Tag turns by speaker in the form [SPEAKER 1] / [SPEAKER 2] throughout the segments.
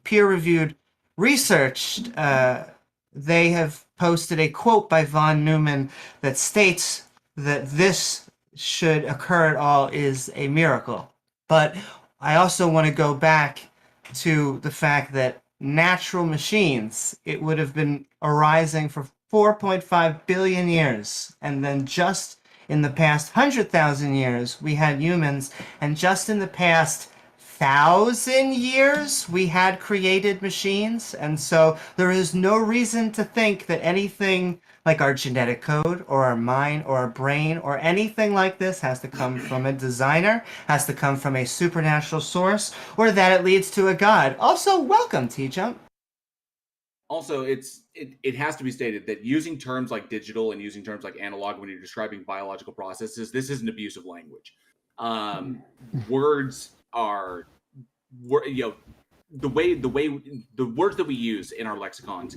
[SPEAKER 1] peer-reviewed research, they have posted a quote by von Neumann that states that this should occur at all is a miracle. But I also want to go back to the fact that natural machines, it would have been arising for 4.5 billion years, and then just in the past 100,000 years we had humans, and just in the past 1,000 years we had created machines. And so there is no reason to think that anything like our genetic code or our mind or our brain or anything like this has to come from a designer, has to come from a supernatural source, or that it leads to a god. Also, welcome, TJump.
[SPEAKER 2] Also, it has to be stated that using terms like digital and using terms like analog when you're describing biological processes, this is an abuse of language. Words are, the words that we use in our lexicons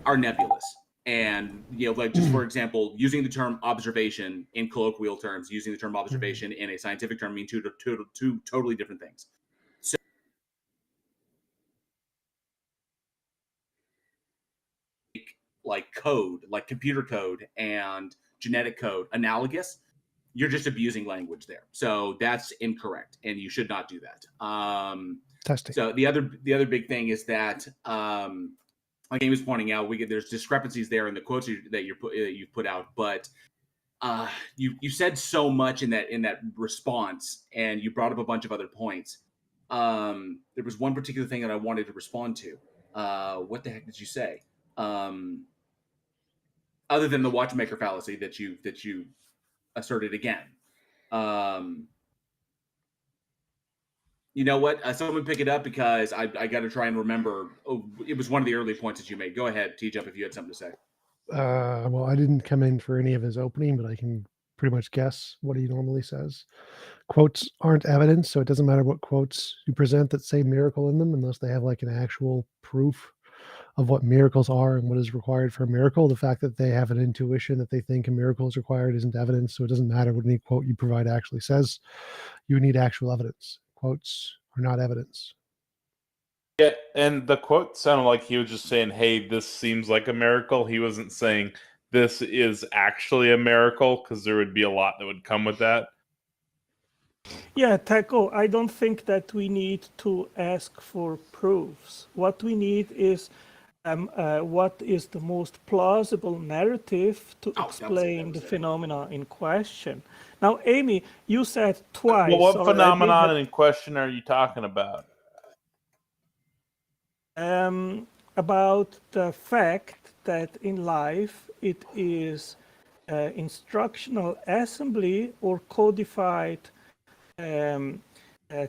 [SPEAKER 2] are nebulous. And like, just for example, using the term observation in colloquial terms, using the term observation in a scientific term mean two totally different things. So, like code, like computer code and genetic code, analogous, you're just abusing language there. So that's incorrect, and you should not do that.
[SPEAKER 3] Testing.
[SPEAKER 2] So the other big thing is that, like Amy was pointing out, there's discrepancies there in the quotes that you've put out, but you said so much in that response, and you brought up a bunch of other points. There was one particular thing that I wanted to respond to. What the heck did you say? Other than the watchmaker fallacy that you asserted again. You know what? Someone pick it up, because I got to try and remember. Oh, it was one of the early points that you made. Go ahead, TJump, if you had something to say.
[SPEAKER 3] Well, I didn't come in for any of his opening, but I can pretty much guess what he normally says. Quotes aren't evidence, so it doesn't matter what quotes you present that say miracle in them, unless they have like an actual proof of what miracles are and what is required for a miracle. The fact that they have an intuition that they think a miracle is required isn't evidence, so it doesn't matter what any quote you provide actually says. You need actual evidence. Quotes are not evidence.
[SPEAKER 4] Yeah, and the quote sounded like he was just saying, hey, this seems like a miracle. He wasn't saying this is actually a miracle, because there would be a lot that would come with that.
[SPEAKER 5] Yeah, Taco, I don't think that we need to ask for proofs. What we need is what is the most plausible narrative to explain the phenomena in question. Now, Amy, you said twice.
[SPEAKER 4] Well, what phenomenon in question are you talking about?
[SPEAKER 5] About the fact that in life it is instructional assembly or codified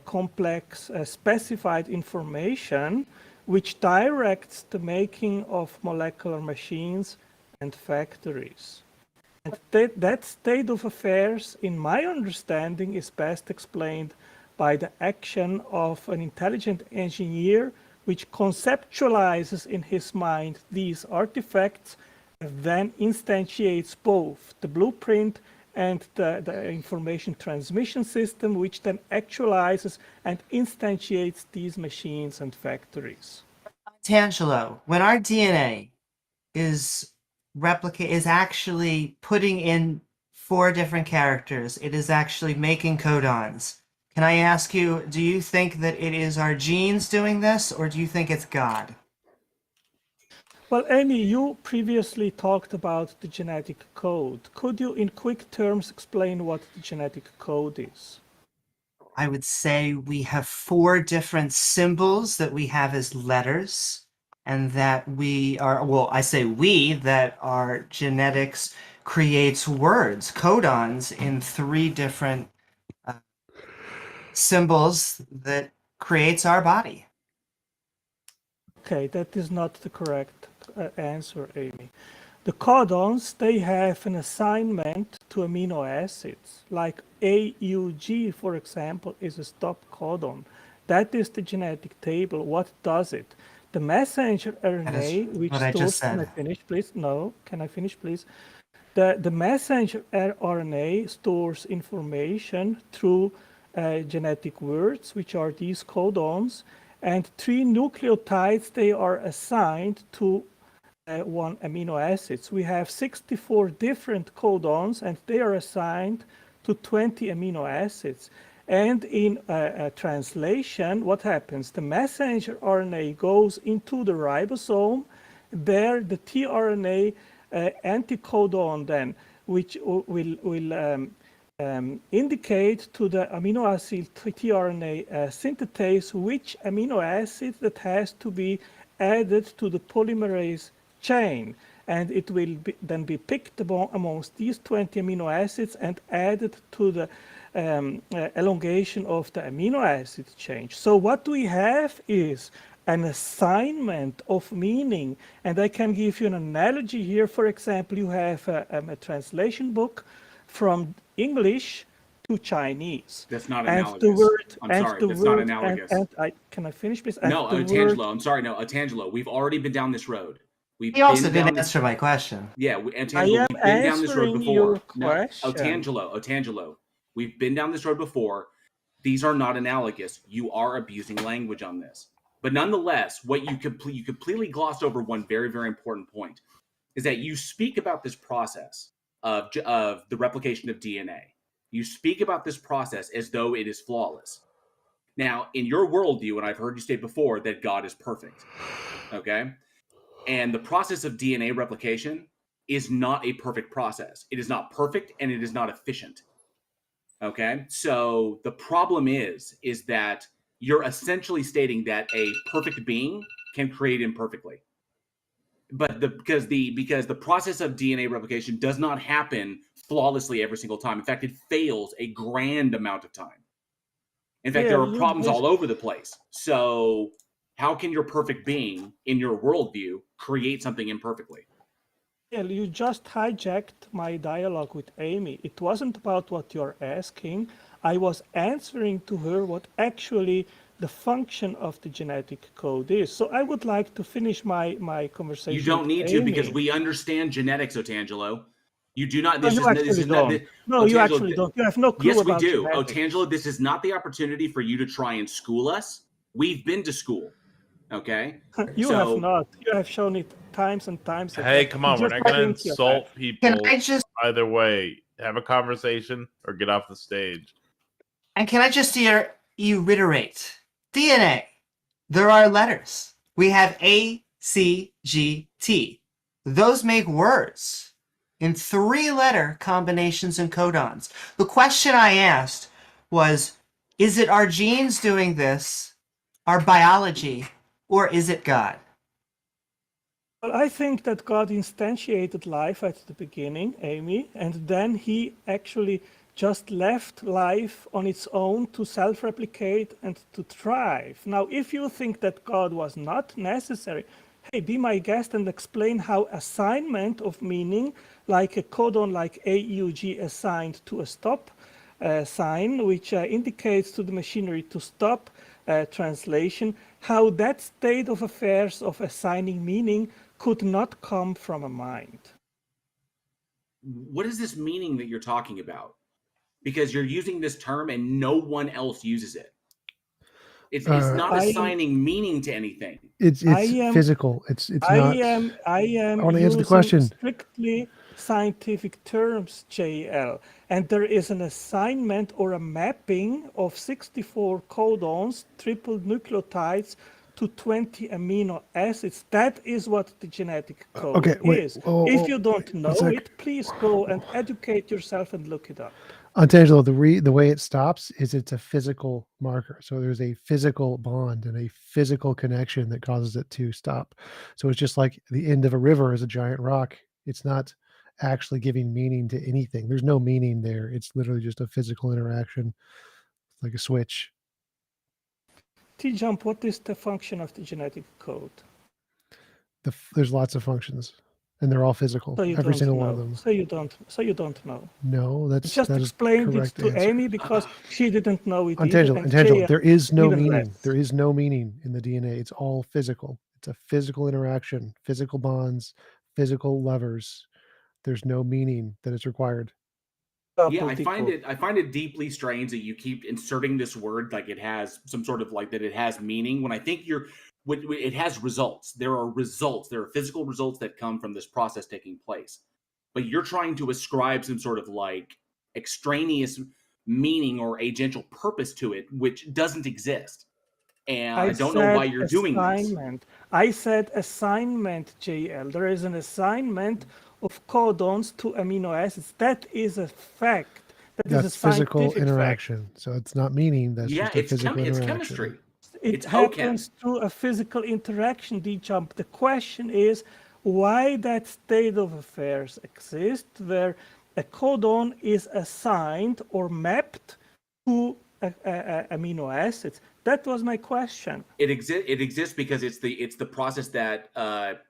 [SPEAKER 5] complex specified information which directs the making of molecular machines and factories. And that state of affairs, in my understanding, is best explained by the action of an intelligent engineer which conceptualizes in his mind these artifacts and then instantiates both the blueprint and the information transmission system, which then actualizes and instantiates these machines and factories.
[SPEAKER 1] Tangelo, when our DNA is actually putting in 4 different characters, it is actually making codons. Can I ask you, do you think that it is our genes doing this, or do you think it's God?
[SPEAKER 5] Well, Amy, you previously talked about the genetic code. Could you, in quick terms, explain what the genetic code is?
[SPEAKER 1] I would say we have 4 different symbols that we have as letters, and that we are, well, I say we, that our genetics creates words, codons, in 3 different symbols that creates our body.
[SPEAKER 5] Okay, that is not the correct answer, Amy. The codons, they have an assignment to amino acids, like AUG, for example, is a stop codon. That is the genetic table. What does it? The messenger RNA, which stores, can I finish, please? No, can I finish, please? The messenger RNA stores information through genetic words, which are these codons, and 3 nucleotides, they are assigned to one amino acids. We have 64 different codons, and they are assigned to 20 amino acids. And in a translation, what happens? The messenger RNA goes into the ribosome. There, the tRNA anticodon then, which will indicate to the amino acid tRNA synthetase which amino acid that has to be added to the polymerase chain, and it will then be picked amongst these 20 amino acids and added to the elongation of the amino acid chain. So what we have is an assignment of meaning, and I can give you an analogy here. For example, you have a translation book from English to Chinese.
[SPEAKER 2] That's not
[SPEAKER 5] and
[SPEAKER 2] analogous.
[SPEAKER 5] The word,
[SPEAKER 2] I'm
[SPEAKER 5] and
[SPEAKER 2] sorry,
[SPEAKER 5] the
[SPEAKER 2] that's
[SPEAKER 5] word,
[SPEAKER 2] not analogous.
[SPEAKER 5] Can I finish, please?
[SPEAKER 2] No, Tangelo, I'm sorry. No, Tangelo, we've already been down this road.
[SPEAKER 1] He also didn't answer my question.
[SPEAKER 2] Yeah,
[SPEAKER 5] I
[SPEAKER 2] Tangelo,
[SPEAKER 5] am
[SPEAKER 2] we've been down this road
[SPEAKER 5] answering
[SPEAKER 2] before.
[SPEAKER 5] your
[SPEAKER 2] No,
[SPEAKER 5] question.
[SPEAKER 2] Tangelo, we've been down this road before. These are not analogous. You are abusing language on this. But nonetheless, what you completely glossed over one very, very important point is that you speak about this process of the replication of DNA. You speak about this process as though it is flawless. Now, in your worldview, and I've heard you state before that God is perfect, okay? And the process of DNA replication is not a perfect process. It is not perfect, and it is not efficient, okay? So the problem is that you're essentially stating that a perfect being can create imperfectly. But because the process of DNA replication does not happen flawlessly every single time. In fact, it fails a grand amount of time. In fact, there are problems all over the place. So how can your perfect being in your worldview create something imperfectly?
[SPEAKER 5] Yeah, you just hijacked my dialogue with Amy. It wasn't about what you're asking. I was answering to her what actually the function of the genetic code is. So I would like to finish my conversation.
[SPEAKER 2] You don't need to, because we understand genetics, Otangelo. You do not. This is not.
[SPEAKER 5] No, you actually don't. You have no clue about
[SPEAKER 2] genetics. Yes, we do.
[SPEAKER 5] genetics.
[SPEAKER 2] Otangelo, this is not the opportunity for you to try and school us. We've been to school. Okay?
[SPEAKER 5] You have not. You have shown it times and times.
[SPEAKER 4] Hey, come on. We're not going to insult people.
[SPEAKER 1] Can I just...
[SPEAKER 4] Either way, have a conversation or get off the stage.
[SPEAKER 1] And can I just reiterate? DNA. There are letters. We have A, C, G, T. Those make words in 3-letter combinations and codons. The question I asked was, is it our genes doing this, our biology, or is it God?
[SPEAKER 5] Well, I think that God instantiated life at the beginning, Amy, and then he actually just left life on its own to self-replicate and to thrive. Now, if you think that God was not necessary, hey, be my guest and explain how assignment of meaning, like a codon like AUG assigned to a stop sign, which indicates to the machinery to stop translation, how that state of affairs of assigning meaning could not come from a mind.
[SPEAKER 2] What is this meaning that you're talking about? Because you're using this term and no one else uses it. It's not assigning meaning to anything.
[SPEAKER 3] It's physical. It's not.
[SPEAKER 5] I am
[SPEAKER 3] want to answer the question.
[SPEAKER 5] Strictly scientific terms, JL, and there is an assignment or a mapping of 64 codons, triple nucleotides, to 20 amino acids. That is what the genetic code is. If you don't know it, please go and educate yourself and look it up.
[SPEAKER 3] Angelo, the way it stops is it's a physical marker. So there's a physical bond and a physical connection that causes it to stop. So it's just like the end of a river is a giant rock. It's not actually giving meaning to anything. There's no meaning there. It's literally just a physical interaction, like a switch.
[SPEAKER 5] TJump, what is the function of the genetic code?
[SPEAKER 3] There's lots of functions. And they're all physical.
[SPEAKER 5] So
[SPEAKER 3] every single one of them.
[SPEAKER 5] So you don't know.
[SPEAKER 3] No, that's
[SPEAKER 5] just explained it to Amy because she didn't know it.
[SPEAKER 3] Angelo, there is no meaning. There is no meaning in the DNA. It's all physical. It's a physical interaction, physical bonds, physical levers. There's no meaning that is required.
[SPEAKER 2] Yeah, I find it deeply strange that you keep inserting this word like it has some sort of like that it has meaning when I think it has results. There are results. There are physical results that come from this process taking place. But you're trying to ascribe some sort of like extraneous meaning or agential purpose to it, which doesn't exist. And I don't know why you're doing this.
[SPEAKER 5] I said assignment, JL. There is an assignment of codons to amino acids. That is a fact.
[SPEAKER 3] That's physical interaction. So it's not meaning. That's just a physical interaction.
[SPEAKER 2] It's chemistry.
[SPEAKER 5] It happens through a physical interaction, TJump. The question is why that state of affairs exists where a codon is assigned or mapped to amino acids. That was my question.
[SPEAKER 2] It exists because it's the process that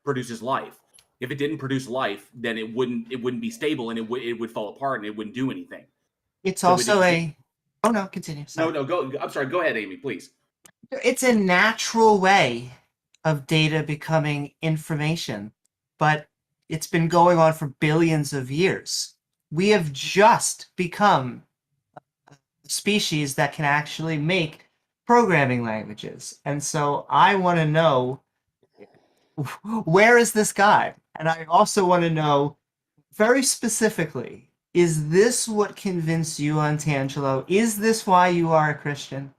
[SPEAKER 2] produces life. If it didn't produce life, then it wouldn't be stable and it would fall apart and it wouldn't do anything.
[SPEAKER 1] It's so also oh no, continue. Sorry.
[SPEAKER 2] No, go. I'm sorry. Go ahead, Amy, please.
[SPEAKER 1] It's a natural way of data becoming information, but it's been going on for billions of years. We have just become a species that can actually make programming languages. And so I want to know, where is this guy? And I also want to know very specifically, is this what convinced you, Antangelo? Is this why you are a Christian?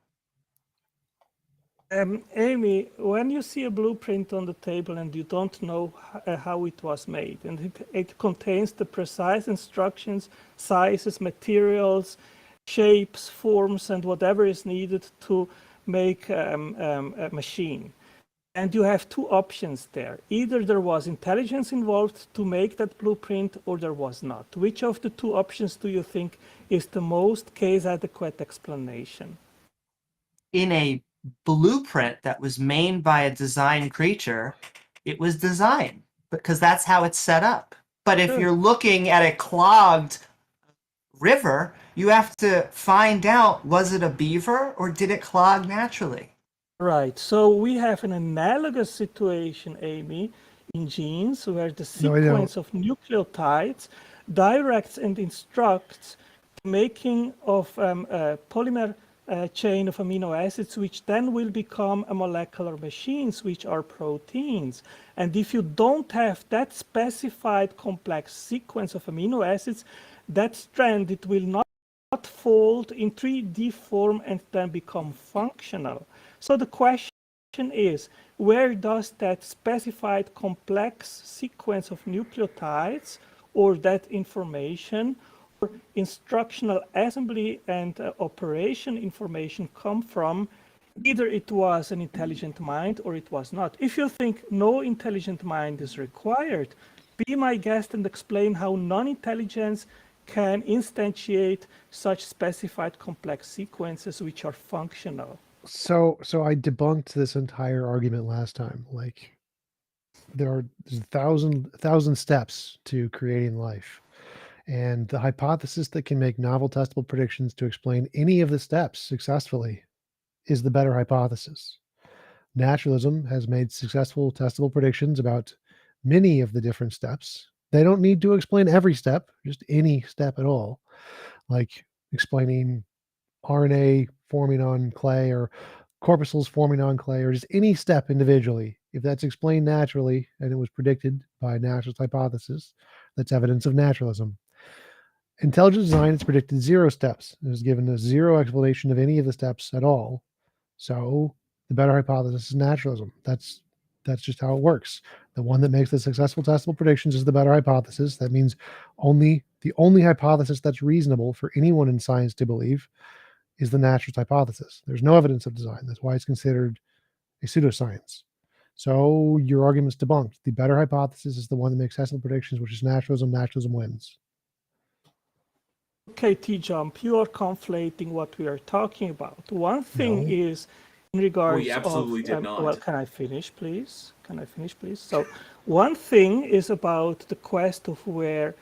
[SPEAKER 5] Amy, when you see a blueprint on the table and you don't know how it was made, and it contains the precise instructions, sizes, materials, shapes, forms, and whatever is needed to make a machine. And you have two options there. Either there was intelligence involved to make that blueprint or there was not. Which of the two options do you think is the most case-adequate explanation?
[SPEAKER 1] In a blueprint that was made by a design creature, it was designed because that's how it's set up. But if you're looking at a clogged river, you have to find out, was it a beaver or did it clog naturally?
[SPEAKER 5] Right. So we have an analogous situation, Amy, in genes where the sequence of nucleotides directs and instructs the making of a polymer chain of amino acids, which then will become a molecular machines, which are proteins. And if you don't have that specified complex sequence of amino acids, that strand, it will not fold in 3D form and then become functional. So the question is, where does that specified complex sequence of nucleotides or that information or instructional assembly and operation information come from? Either it was an intelligent mind or it was not. If you think no intelligent mind is required, be my guest and explain how non-intelligence can instantiate such specified complex sequences which are functional.
[SPEAKER 3] So I debunked this entire argument last time. Like there's a thousand steps to creating life. And the hypothesis that can make novel testable predictions to explain any of the steps successfully is the better hypothesis. Naturalism has made successful testable predictions about many of the different steps. They don't need to explain every step, just any step at all, like explaining RNA forming on clay or corpuscles forming on clay or just any step individually. If that's explained naturally and it was predicted by a naturalist hypothesis, that's evidence of naturalism. Intelligent design has predicted 0 steps. It has given us 0 explanation of any of the steps at all. So the better hypothesis is naturalism. That's just how it works. The one that makes the successful testable predictions is the better hypothesis. That means the only hypothesis that's reasonable for anyone in science to believe is the naturalist hypothesis. There's no evidence of design. That's why it's considered a pseudoscience. So your argument's debunked. The better hypothesis is the one that makes testable predictions, which is naturalism. Naturalism wins.
[SPEAKER 5] Okay, TJump, you are conflating what we are talking about. One thing is in regards
[SPEAKER 2] we absolutely did not.
[SPEAKER 5] Well, can I finish, please? So one thing is about the quest of where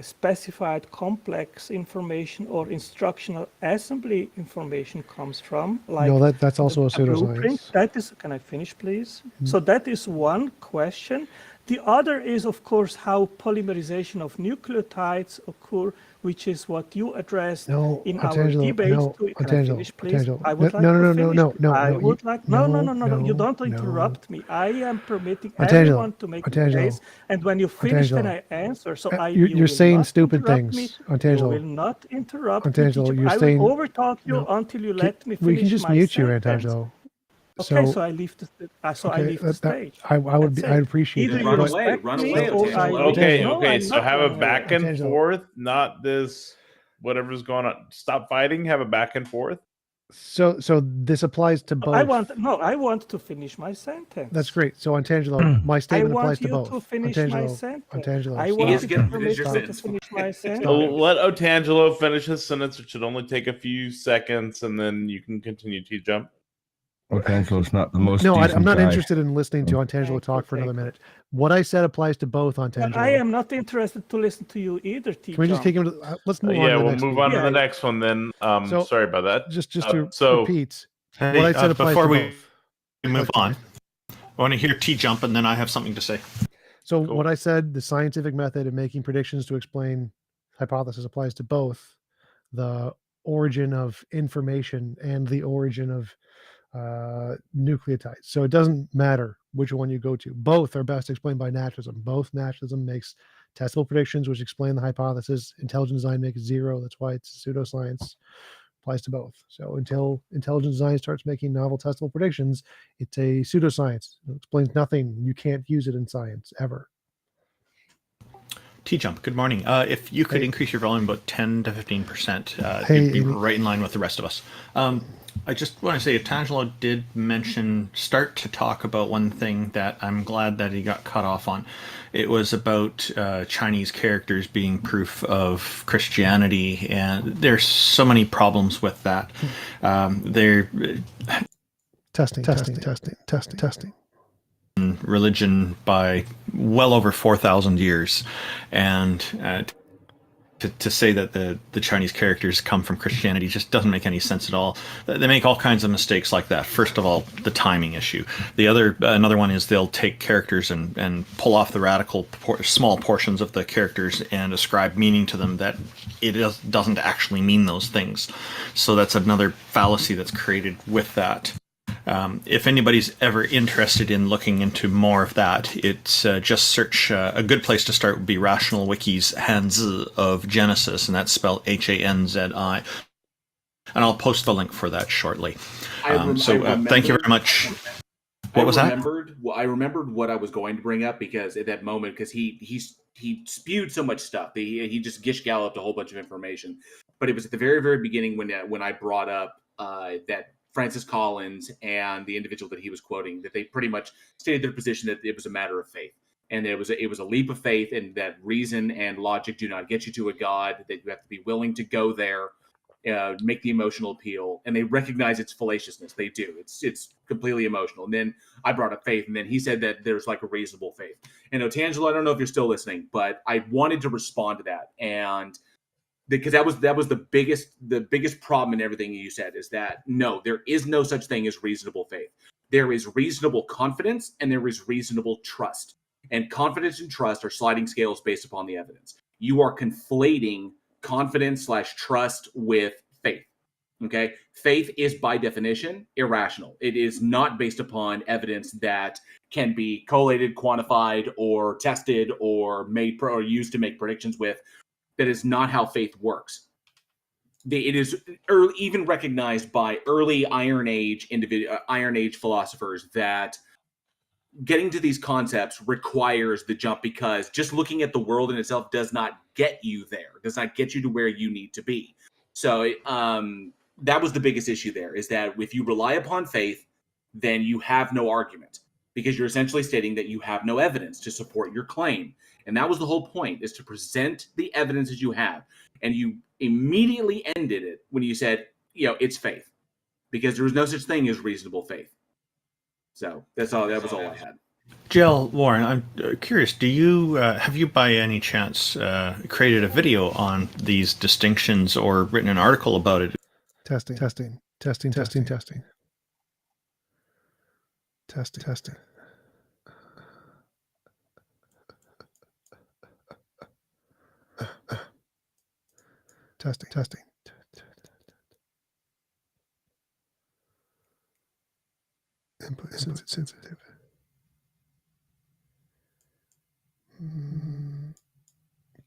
[SPEAKER 5] specified complex information or instructional assembly information comes from. Like
[SPEAKER 3] no, that's also a pseudoscience.
[SPEAKER 5] That is, can I finish, please? Mm-hmm. So that is one question. The other is, of course, how polymerization of nucleotides occur, which is what you addressed
[SPEAKER 3] No,
[SPEAKER 5] in our
[SPEAKER 3] Antangelo,
[SPEAKER 5] debate.
[SPEAKER 3] no,
[SPEAKER 5] Can I
[SPEAKER 3] Antangelo,
[SPEAKER 5] finish, please?
[SPEAKER 3] Antangelo.
[SPEAKER 5] I would
[SPEAKER 3] No,
[SPEAKER 5] like
[SPEAKER 3] no,
[SPEAKER 5] to
[SPEAKER 3] no, no,
[SPEAKER 5] finish.
[SPEAKER 3] no, no,
[SPEAKER 5] I
[SPEAKER 3] no,
[SPEAKER 5] would like. No, no,
[SPEAKER 3] no,
[SPEAKER 5] no, no, no. You
[SPEAKER 3] no,
[SPEAKER 5] don't
[SPEAKER 3] no.
[SPEAKER 5] interrupt me. I am permitting
[SPEAKER 3] Antangelo,
[SPEAKER 5] everyone to make a
[SPEAKER 3] Antangelo,
[SPEAKER 5] case, and when you finish, then
[SPEAKER 3] Antangelo.
[SPEAKER 5] I answer. So you
[SPEAKER 3] You're
[SPEAKER 5] will
[SPEAKER 3] saying
[SPEAKER 5] not
[SPEAKER 3] stupid
[SPEAKER 5] interrupt me.
[SPEAKER 3] things,
[SPEAKER 5] You will
[SPEAKER 3] Antangelo.
[SPEAKER 5] not interrupt me.
[SPEAKER 3] Antangelo,
[SPEAKER 5] Teacher.
[SPEAKER 3] you're
[SPEAKER 5] I will
[SPEAKER 3] saying
[SPEAKER 5] overtalk you
[SPEAKER 3] no.
[SPEAKER 5] until you let me
[SPEAKER 3] We can
[SPEAKER 5] finish
[SPEAKER 3] just
[SPEAKER 5] my
[SPEAKER 3] mute you,
[SPEAKER 5] sentence.
[SPEAKER 3] Antangelo.
[SPEAKER 5] Okay,
[SPEAKER 3] So
[SPEAKER 5] so I leave the
[SPEAKER 3] okay,
[SPEAKER 5] the stage.
[SPEAKER 3] I would
[SPEAKER 5] That's
[SPEAKER 3] be. I'd
[SPEAKER 5] it.
[SPEAKER 3] appreciate
[SPEAKER 5] Either
[SPEAKER 3] that.
[SPEAKER 5] you
[SPEAKER 2] Run
[SPEAKER 3] But
[SPEAKER 2] away,
[SPEAKER 5] respect
[SPEAKER 2] run
[SPEAKER 5] me
[SPEAKER 2] away,
[SPEAKER 5] or I
[SPEAKER 2] Antangelo.
[SPEAKER 5] leave.
[SPEAKER 4] Okay,
[SPEAKER 5] No,
[SPEAKER 4] okay.
[SPEAKER 5] I'm
[SPEAKER 4] So
[SPEAKER 5] not
[SPEAKER 4] have a
[SPEAKER 5] running away.
[SPEAKER 4] back and
[SPEAKER 3] Antangelo.
[SPEAKER 4] forth, not this whatever's going on. Stop fighting. Have a back and forth.
[SPEAKER 3] so this applies to both.
[SPEAKER 5] I want to finish my sentence.
[SPEAKER 3] That's great. So Antangelo, my
[SPEAKER 5] I
[SPEAKER 3] statement applies
[SPEAKER 5] want
[SPEAKER 3] to
[SPEAKER 5] you
[SPEAKER 3] both.
[SPEAKER 5] to finish my
[SPEAKER 3] Antangelo,
[SPEAKER 5] sentence.
[SPEAKER 3] Antangelo,
[SPEAKER 5] I
[SPEAKER 3] stop.
[SPEAKER 5] want
[SPEAKER 2] is
[SPEAKER 5] you
[SPEAKER 2] gonna
[SPEAKER 5] to
[SPEAKER 2] finish
[SPEAKER 5] permit
[SPEAKER 2] your
[SPEAKER 5] me to
[SPEAKER 2] sentence.
[SPEAKER 5] finish my sentence.
[SPEAKER 4] Let Otangelo finish his sentence. It should only take a few seconds, and then you can continue to jump.
[SPEAKER 6] Angelo's not the most
[SPEAKER 3] No, I'm
[SPEAKER 6] decent
[SPEAKER 3] not
[SPEAKER 6] guy.
[SPEAKER 3] interested in listening to Antangelo
[SPEAKER 5] Thank
[SPEAKER 3] talk
[SPEAKER 5] you,
[SPEAKER 3] for another
[SPEAKER 5] thank you.
[SPEAKER 3] minute. What I said applies to both, Antangelo.
[SPEAKER 5] I am not interested to listen to you either,
[SPEAKER 3] Can we just take him to? Let's move on
[SPEAKER 4] Yeah,
[SPEAKER 3] to the
[SPEAKER 4] we'll
[SPEAKER 3] next
[SPEAKER 4] move
[SPEAKER 3] one.
[SPEAKER 4] on to
[SPEAKER 5] Yeah.
[SPEAKER 4] the next one then.
[SPEAKER 3] So,
[SPEAKER 4] Sorry about that.
[SPEAKER 3] Just
[SPEAKER 4] Uh,
[SPEAKER 3] to
[SPEAKER 4] so-
[SPEAKER 3] repeat,
[SPEAKER 7] Hey,
[SPEAKER 3] what I said applies
[SPEAKER 7] before
[SPEAKER 3] to
[SPEAKER 7] we
[SPEAKER 3] both.
[SPEAKER 7] move
[SPEAKER 3] Okay.
[SPEAKER 7] on, I want to hear T-Jump, and then I have something to say.
[SPEAKER 3] So
[SPEAKER 4] Cool.
[SPEAKER 3] what I said, the scientific method of making predictions to explain hypothesis applies to both the origin of information and the origin of nucleotides. So it doesn't matter which one you go to. Both are best explained by naturalism. Both naturalism makes testable predictions, which explain the hypothesis. Intelligent design makes zero. That's why it's pseudoscience. Applies to both. So until intelligent design starts making novel testable predictions, it's a pseudoscience. It explains nothing. You can't use it in science ever.
[SPEAKER 7] T-Jump, good morning. If you could
[SPEAKER 3] Hey.
[SPEAKER 7] increase your volume about 10 to 15%,
[SPEAKER 3] Hey,
[SPEAKER 7] you'd be
[SPEAKER 3] Amy.
[SPEAKER 7] right in line with the rest of us. I just want to say, Tangelo did start to talk about one thing that I'm glad that he got cut off on. It was about Chinese characters being proof of Christianity, and there's so many problems with that. They're
[SPEAKER 3] Testing.
[SPEAKER 7] religion by well over 4,000 years, and to say that the Chinese characters come from Christianity just doesn't make any sense at all. They make all kinds of mistakes like that. First of all, the timing issue. Another one is they'll take characters and pull off the radical small portions of the characters and ascribe meaning to them that it doesn't actually mean those things. So that's another fallacy that's created with that. If anybody's ever interested in looking into more of that, it's just search. A good place to start would be Rational Wiki's Hanzi of Genesis, and that's spelled Hanzi. And I'll post the link for that shortly. Thank you very much. What was that?
[SPEAKER 2] I remembered what I was going to bring up because at that moment, because he spewed so much stuff, he just gish galloped a whole bunch of information. But it was at the very, very beginning when I brought up that Francis Collins and the individual that he was quoting, that they pretty much stated their position that it was a matter of faith, and it was a leap of faith, and that reason and logic do not get you to a God, that you have to be willing to go there, make the emotional appeal, and they recognize its fallaciousness. They do. It's completely emotional. And then I brought up faith, and then he said that there's like a reasonable faith. And Otangelo, I don't know if you're still listening, but I wanted to respond to that, and because that was the biggest problem in everything you said, is that no, there is no such thing as reasonable faith. There is reasonable confidence and there is reasonable trust. And confidence and trust are sliding scales based upon the evidence. You are conflating confidence/trust with faith. Okay? Faith is by definition irrational. It is not based upon evidence that can be collated, quantified, or tested, or or used to make predictions with. That is not how faith works. It is even recognized by early Iron Age philosophers that getting to these concepts requires the jump, because just looking at the world in itself does not get you there, does not get you to where you need to be. So that was the biggest issue there, is that if you rely upon faith, then you have no argument, because you're essentially stating that you have no evidence to support your claim. And that was the whole point, is to present the evidence that you have. And you immediately ended it when you said, it's faith, because there was no such thing as reasonable faith. So that was all I had.
[SPEAKER 7] Jill Warren, I'm curious, have you by any chance created a video on these distinctions or written an article about it?
[SPEAKER 3] Testing. Testing. Input sensitive.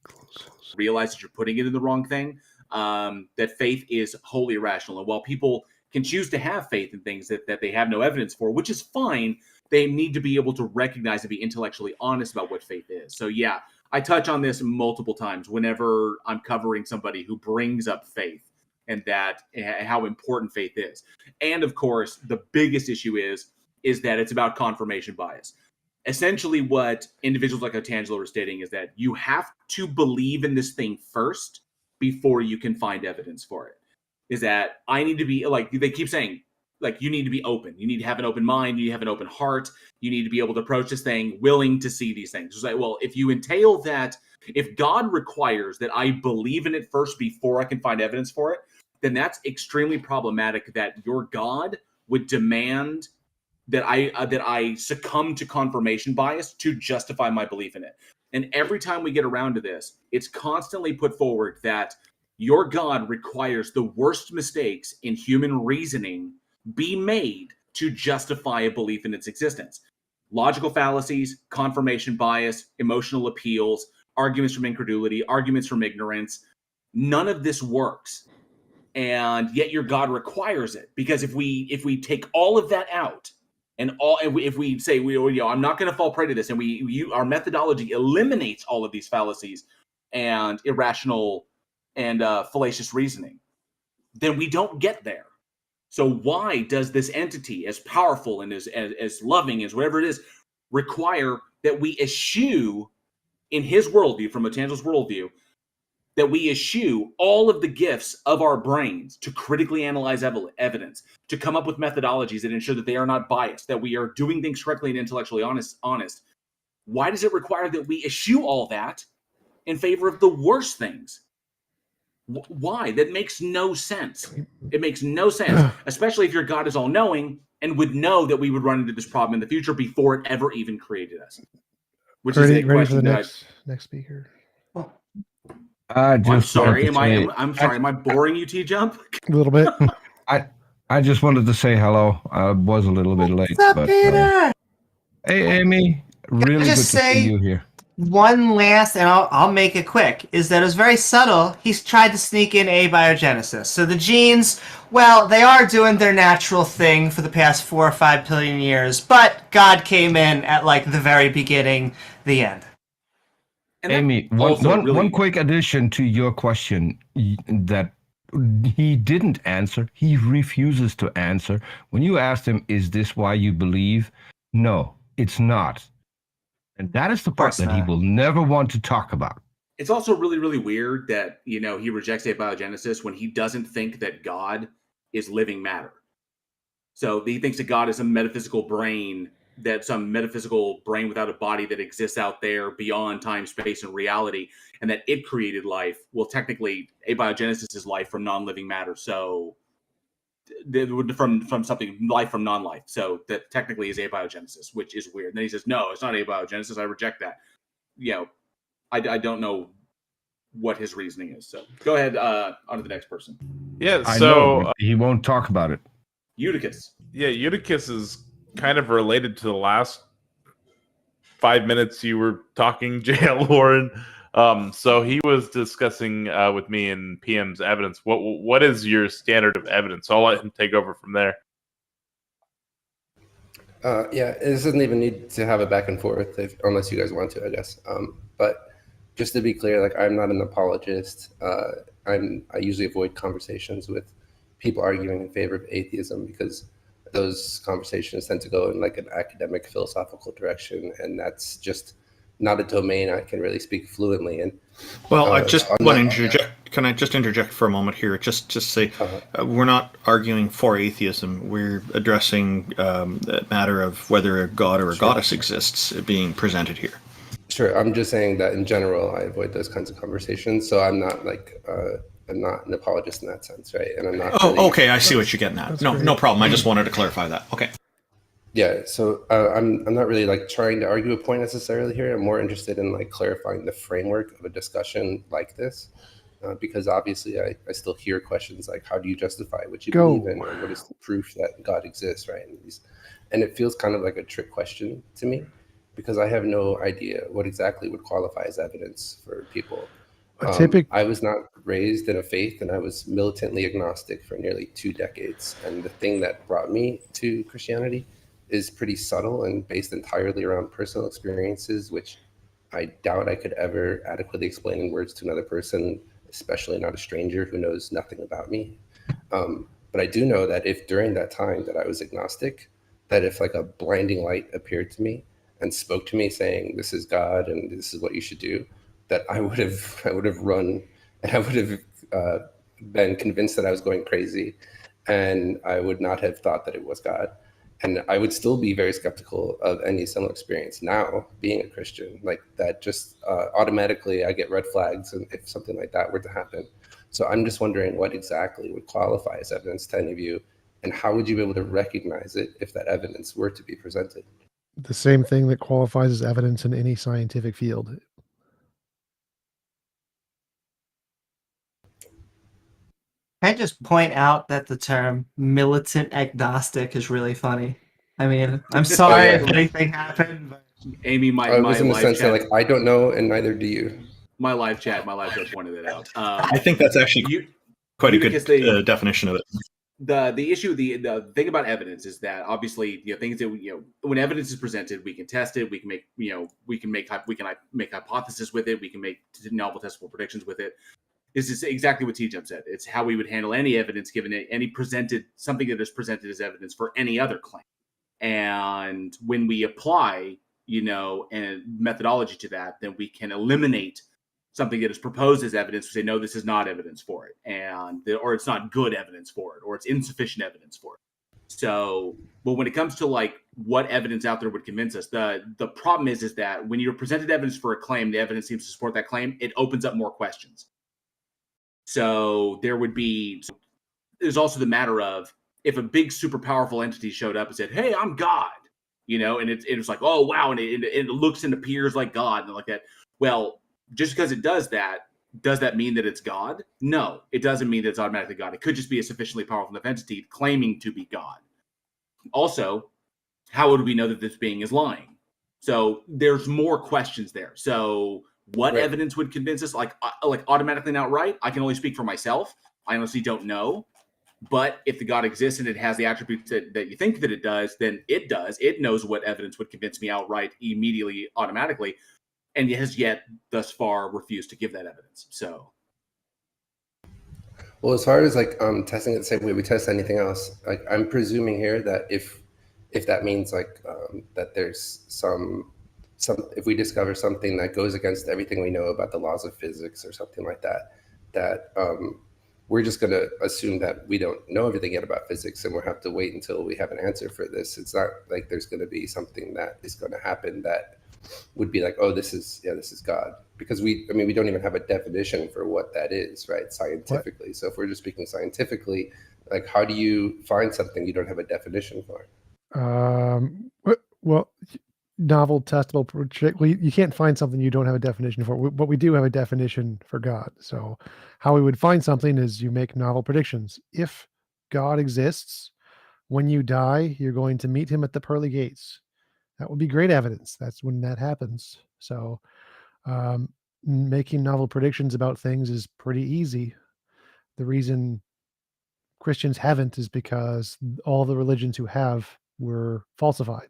[SPEAKER 3] Close.
[SPEAKER 2] Realize that you're putting it in the wrong thing. That faith is wholly irrational, and while people can choose to have faith in things that they have no evidence for, which is fine, they need to be able to recognize and be intellectually honest about what faith is. So yeah, I touch on this multiple times whenever I'm covering somebody who brings up faith and that how important faith is. And of course, the biggest issue is that it's about confirmation bias. Essentially, what individuals like Otangelo are stating is that you have to believe in this thing first before you can find evidence for it. Is that I need to be, like they keep saying, like, you need to be open. You need to have an open mind. You need to have an open heart. You need to be able to approach this thing willing to see these things. It's like, well, if you entail that, if God requires that I believe in it first before I can find evidence for it, then that's extremely problematic, that your God would demand that I succumb to confirmation bias to justify my belief in it. And every time we get around to this, it's constantly put forward that your God requires the worst mistakes in human reasoning be made to justify a belief in its existence. Logical fallacies, confirmation bias, emotional appeals, arguments from incredulity, arguments from ignorance. None of this works. And yet your God requires it, because if we take all of that out, if we say I'm not going to fall prey to this, and our methodology eliminates all of these fallacies and irrational and fallacious reasoning, then we don't get there. So why does this entity, as powerful and as loving as whatever it is, require that we eschew, in his worldview, from Otangelo's worldview, that we eschew all of the gifts of our brains to critically analyze evidence, to come up with methodologies that ensure that they are not biased, that we are doing things correctly and intellectually honest? Why does it require that we eschew all that in favor of the worst things? Why? That makes no sense. It makes no sense, especially if your God is all-knowing and would know that we would run into this problem in the future before it ever even created us. Which is a
[SPEAKER 3] Ready for
[SPEAKER 2] question
[SPEAKER 3] the
[SPEAKER 2] that
[SPEAKER 3] next speaker.
[SPEAKER 2] I'm sorry. Am I boring you, T-Jump?
[SPEAKER 3] A little bit.
[SPEAKER 6] I just wanted to say hello. I was a little bit late.
[SPEAKER 1] What's up, Peter?
[SPEAKER 6] Hey, Amy. Really good to
[SPEAKER 1] just say-
[SPEAKER 6] see you here.
[SPEAKER 1] One last, and I'll make it quick, is that it was very subtle. He's tried to sneak in abiogenesis. So the genes, well, they are doing their natural thing for the past 4 or 5 billion years, but God came in at like the very beginning, the end.
[SPEAKER 2] And
[SPEAKER 6] Amy, one quick addition to your question that he didn't answer. He refuses to answer. When you asked him, is this why you believe? No, it's not. And that is the part that he will never want to talk about.
[SPEAKER 2] It's also really, really weird that, he rejects abiogenesis when he doesn't think that God is living matter. So he thinks that God is some metaphysical brain without a body that exists out there beyond time, space, and reality, and that it created life. Well, technically, abiogenesis is life from non-living matter. So from something, life from non-life. So that technically is abiogenesis, which is weird. And then he says, no, it's not abiogenesis. I reject that. I don't know what his reasoning is. So go ahead, on to the next person.
[SPEAKER 4] Yeah,
[SPEAKER 6] I
[SPEAKER 4] so
[SPEAKER 6] know, but he won't talk about it.
[SPEAKER 2] Eutychus.
[SPEAKER 4] Yeah, Eutychus is kind of related to the last 5 minutes you were talking, J.L. Warren. So he was discussing with me in PM's evidence. What is your standard of evidence? I'll let him take over from there.
[SPEAKER 8] Yeah, it doesn't even need to have a back and forth unless you guys want to, I guess. But just to be clear, like, I'm not an apologist. I usually avoid conversations with people arguing in favor of atheism because those conversations tend to go in like an academic philosophical direction, and that's just not a domain I can really speak fluently in.
[SPEAKER 7] Well, I just want to interject. Can I just interject for a moment here? Just say we're not arguing for atheism. We're addressing the matter of whether a god or a goddess exists being presented here.
[SPEAKER 8] Sure. I'm just saying that in general, I avoid those kinds of conversations. So I'm not like I'm not an apologist in that sense, right? And I'm not.
[SPEAKER 7] Okay. I see what you're getting at. No problem. I just wanted to clarify that. Okay.
[SPEAKER 8] Yeah, so I'm not really like trying to argue a point necessarily here. I'm more interested in like clarifying the framework of a discussion like this. because obviously I still hear questions like, how do you justify what you
[SPEAKER 3] Go.
[SPEAKER 8] believe in, or what is the proof that God exists, right? And it feels kind of like a trick question to me, because I have no idea what exactly would qualify as evidence for people. I was not raised in a faith, and I was militantly agnostic for nearly 2 decades. And the thing that brought me to Christianity is pretty subtle and based entirely around personal experiences, which I doubt I could ever adequately explain in words to another person, especially not a stranger who knows nothing about me. But I do know that if during that time that I was agnostic, that if like a blinding light appeared to me and spoke to me saying, this is God and this is what you should do, that I would have run, and I would have been convinced that I was going crazy, and I would not have thought that it was God. And I would still be very skeptical of any similar experience now, being a Christian. Like that, just automatically I get red flags, and if something like that were to happen. So I'm just wondering what exactly would qualify as evidence to any of you, and how would you be able to recognize it if that evidence were to be presented?
[SPEAKER 3] The same thing that qualifies as evidence in any scientific field.
[SPEAKER 1] Can I just point out that the term militant agnostic is really funny? I mean, I'm sorry
[SPEAKER 8] yeah.
[SPEAKER 1] if anything happened, but
[SPEAKER 2] Amy, my
[SPEAKER 8] I was in the
[SPEAKER 2] live
[SPEAKER 8] sense that
[SPEAKER 2] chat,
[SPEAKER 8] like I don't know, and neither do you.
[SPEAKER 2] my live chat pointed it out.
[SPEAKER 7] I think that's actually quite a
[SPEAKER 2] because
[SPEAKER 7] good definition of it.
[SPEAKER 2] The issue, the thing about evidence is that obviously, things that when evidence is presented, we can test it, we can make hypotheses with it, we can make novel testable predictions with it. This is exactly what TJump said. It's how we would handle any evidence given something that is presented as evidence for any other claim. And when we apply, a methodology to that, then we can eliminate something that is proposed as evidence to say, no, this is not evidence for it, or it's not good evidence for it, or it's insufficient evidence for it. So, but when it comes to like what evidence out there would convince us, the problem is that when you're presented evidence for a claim, the evidence seems to support that claim, it opens up more questions. So there's also the matter of if a big, super powerful entity showed up and said, hey, I'm God, and it was like, oh, wow. And it looks and appears like God and like that. Well, just because it does that mean that it's God? No, it doesn't mean that it's automatically God. It could just be a sufficiently powerful enough entity claiming to be God. Also, how would we know that this being is lying? So there's more questions there. So what
[SPEAKER 8] Right.
[SPEAKER 2] evidence would convince us? Like automatically and outright, I can only speak for myself. I honestly don't know. But if the God exists and it has the attributes that you think that it does, then it does. It knows what evidence would convince me outright, immediately, automatically, and it has yet thus far refused to give that evidence. So,
[SPEAKER 8] Well, as far as like testing it the same way we test anything else, like I'm presuming here that if that means like that there's some if we discover something that goes against everything we know about the laws of physics or something like that we're just going to assume that we don't know everything yet about physics, and we'll have to wait until we have an answer for this. It's not like there's going to be something that is going to happen that would be like, oh, this is God, because we don't even have a definition for what that is, right, scientifically. What? So if we're just speaking scientifically, like how do you find something you don't have a definition for?
[SPEAKER 3] Well, novel testable prediction. Well, you can't find something you don't have a definition for, but we do have a definition for God. So how we would find something is you make novel predictions. If God exists, when you die, you're going to meet him at the pearly gates. That would be great evidence. That's when that happens. So making novel predictions about things is pretty easy. The reason Christians haven't is because all the religions who have were falsified.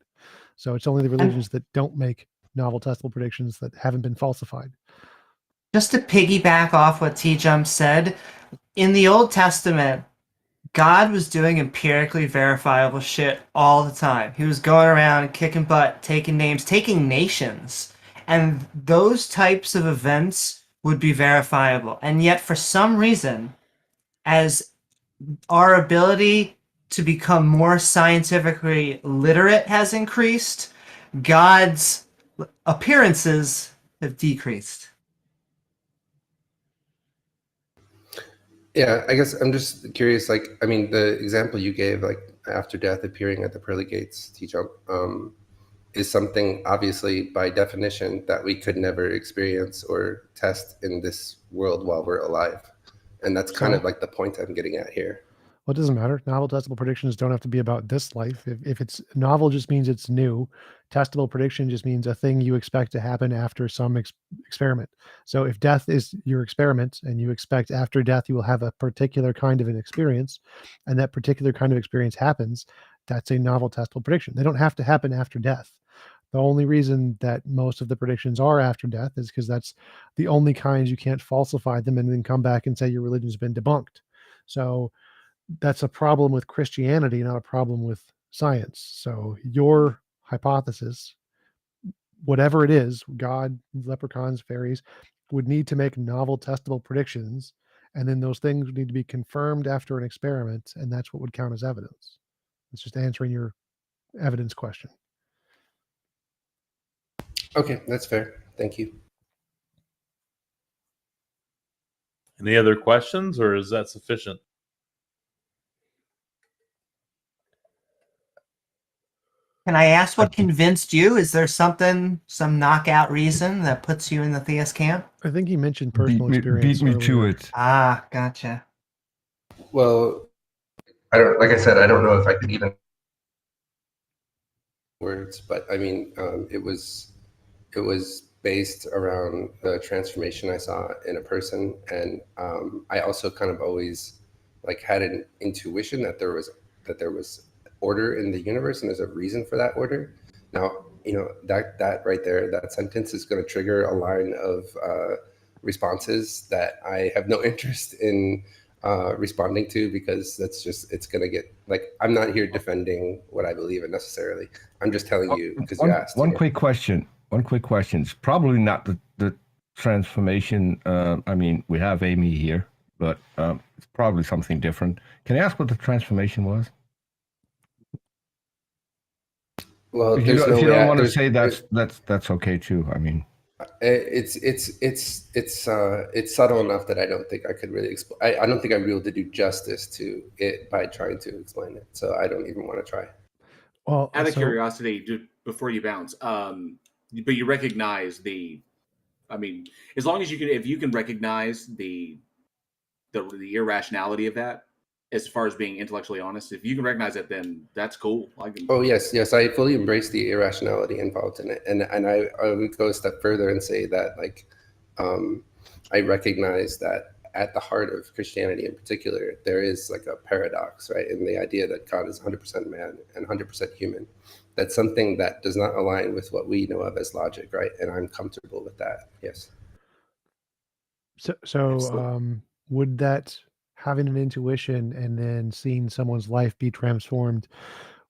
[SPEAKER 3] So it's only the religions that don't make novel testable predictions that haven't been falsified.
[SPEAKER 1] Just to piggyback off what TJumps said, in the Old Testament, God was doing empirically verifiable shit all the time. He was going around kicking butt, taking names, taking nations. And those types of events would be verifiable. And yet, for some reason, as our ability to become more scientifically literate has increased, God's appearances have decreased.
[SPEAKER 8] Yeah, I guess I'm just curious, like, the example you gave, like after death appearing at the pearly gates, TJump, is something obviously by definition that we could never experience or test in this world while we're alive. And that's kind of like the point I'm getting at here.
[SPEAKER 3] Well, it doesn't matter. Novel testable predictions don't have to be about this life. If it's novel, just means it's new. Testable prediction just means a thing you expect to happen after some experiment. So if death is your experiment and you expect after death you will have a particular kind of an experience, and that particular kind of experience happens, that's a novel testable prediction. They don't have to happen after death. The only reason that most of the predictions are after death is because that's the only kinds you can't falsify them and then come back and say your religion's been debunked. So that's a problem with Christianity, not a problem with science. So your hypothesis, whatever it is, God, leprechauns, fairies, would need to make novel testable predictions, and then those things would need to be confirmed after an experiment, and that's what would count as evidence. It's just answering your evidence question.
[SPEAKER 8] Okay, that's fair. Thank you.
[SPEAKER 4] Any other questions, or is that sufficient?
[SPEAKER 1] Can I ask what convinced you? Is there something, some knockout reason that puts you in the theist camp?
[SPEAKER 3] I think you mentioned personal experience.
[SPEAKER 6] Beat me to
[SPEAKER 3] earlier.
[SPEAKER 6] it.
[SPEAKER 1] Ah, gotcha.
[SPEAKER 8] Well, like I said, I don't know if I could even words, but I mean, it was based around the transformation I saw in a person, and I also kind of always like had an intuition that there was order in the universe, and there's a reason for that order. Now, you know, that right there, that sentence is going to trigger a line of responses that I have no interest in responding to, because it's going to get like, I'm not here defending what I believe in necessarily. I'm just telling you because you asked.
[SPEAKER 6] One quick question. It's probably not the transformation. I mean, we have Amy here, but it's probably something different. Can I ask what the transformation was?
[SPEAKER 8] Well,
[SPEAKER 6] If you don't want to say that's okay too. I mean,
[SPEAKER 8] it's subtle enough that I don't think I could really explain. I don't think I'm able to do justice to it by trying to explain it. So I don't even want to try.
[SPEAKER 3] Well,
[SPEAKER 2] Out of curiosity, before you bounce, but you recognize I mean, as long as if you can recognize the irrationality of that, as far as being intellectually honest, if you can recognize it, then that's cool.
[SPEAKER 8] Oh yes, I fully embrace the irrationality involved in it, and I would go a step further and say that like I recognize that at the heart of Christianity in particular, there is like a paradox, right, in the idea that God is 100% man and 100% human. That's something that does not align with what we know of as logic, right? And I'm comfortable with that. Yes.
[SPEAKER 3] So would that, having an intuition and then seeing someone's life be transformed,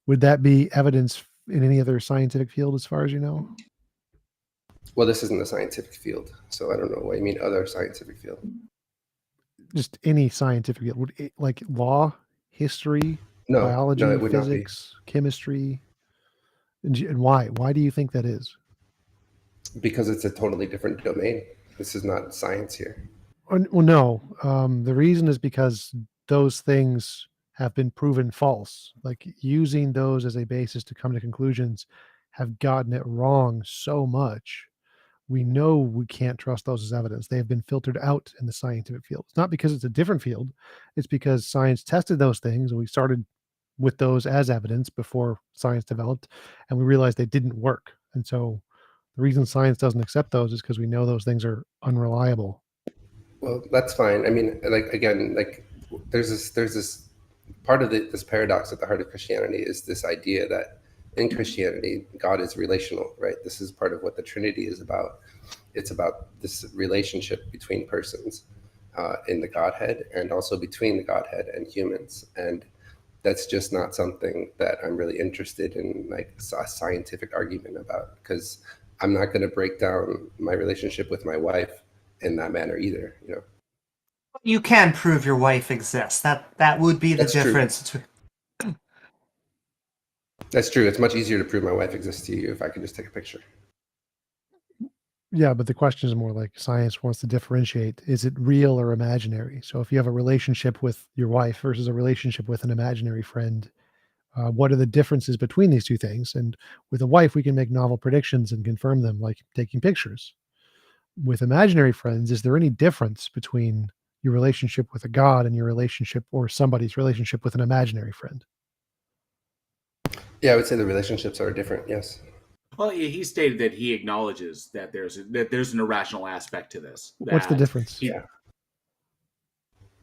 [SPEAKER 3] would that be evidence in any other scientific field as far as you know?
[SPEAKER 8] Well, this isn't a scientific field, so I don't know what you mean other scientific field.
[SPEAKER 3] Just any scientific field. Would it, like law, history, biology,
[SPEAKER 8] it would
[SPEAKER 3] physics, chemistry? And why? Why do you think that is?
[SPEAKER 8] Because it's a totally different domain. This is not science here.
[SPEAKER 3] Well, no. The reason is because those things have been proven false. Like using those as a basis to come to conclusions have gotten it wrong so much. We know we can't trust those as evidence. They have been filtered out in the scientific field. It's not because it's a different field. It's because science tested those things, and we started with those as evidence before science developed, and we realized they didn't work. And so the reason science doesn't accept those is because we know those things are unreliable.
[SPEAKER 8] Well, that's fine. I mean, like, again, like there's this part of this paradox at the heart of Christianity is this idea that in Christianity, God is relational, right? This is part of what the Trinity is about. It's about this relationship between persons in the Godhead, and also between the Godhead and humans. And that's just not something that I'm really interested in, like a scientific argument about, because I'm not going to break down my relationship with my wife in that manner either, you know.
[SPEAKER 1] You can prove your wife exists. That would be the difference.
[SPEAKER 8] That's true. It's much easier to prove my wife exists to you if I can just take a picture.
[SPEAKER 3] Yeah, but the question is more like science wants to differentiate. Is it real or imaginary? So if you have a relationship with your wife versus a relationship with an imaginary friend, What are the differences between these two things? And with a wife, we can make novel predictions and confirm them, like taking pictures. With imaginary friends, is there any difference between your relationship with a god and your relationship or somebody's relationship with an imaginary friend?
[SPEAKER 8] Yeah, I would say the relationships are different. Yes.
[SPEAKER 2] Well, he stated that he acknowledges that there's an irrational aspect to this.
[SPEAKER 3] What's the
[SPEAKER 2] that
[SPEAKER 3] difference?
[SPEAKER 8] Yeah.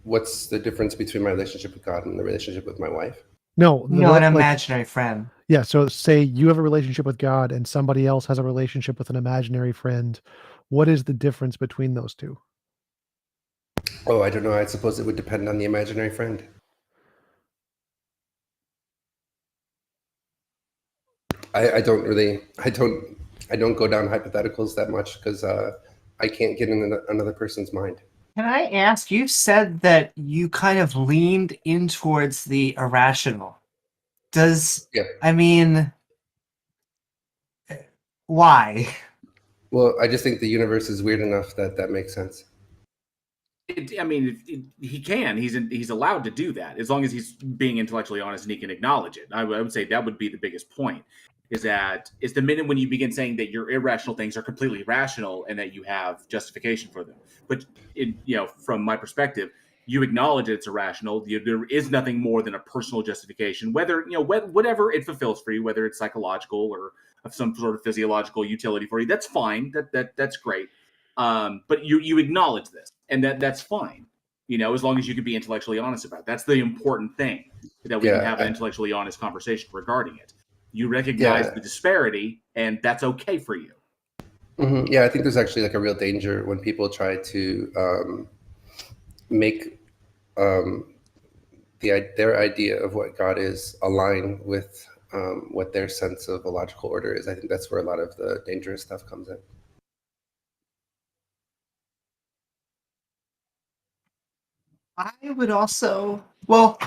[SPEAKER 8] What's the difference between my relationship with God and the relationship with my wife?
[SPEAKER 3] No,
[SPEAKER 1] No, an imaginary friend.
[SPEAKER 3] Yeah, so say you have a relationship with God and somebody else has a relationship with an imaginary friend. What is the difference between those two?
[SPEAKER 8] Oh, I don't know. I suppose it would depend on the imaginary friend. I don't go down hypotheticals that much because I can't get in another person's mind.
[SPEAKER 1] Can I ask, you said that you kind of leaned in towards the irrational.
[SPEAKER 8] Yeah.
[SPEAKER 1] I mean, why?
[SPEAKER 8] Well, I just think the universe is weird enough that makes sense.
[SPEAKER 2] He can. He's allowed to do that as long as he's being intellectually honest and he can acknowledge it. I would say that would be the biggest point. Is the minute when you begin saying that your irrational things are completely rational and that you have justification for them. But from my perspective, you acknowledge it's irrational. There is nothing more than a personal justification, whether whatever it fulfills for you, whether it's psychological or of some sort of physiological utility for you. That's fine. That's great. But you acknowledge this, and that's fine. As long as you can be intellectually honest about it. That's the important thing, that we can have an intellectually honest conversation regarding it. You recognize the disparity, and that's okay for you.
[SPEAKER 8] Mm-hmm. Yeah, I think there's actually like a real danger when people try to make their idea of what God is align with what their sense of a logical order is. I think that's where a lot of the dangerous stuff comes in.
[SPEAKER 1] I would also, well,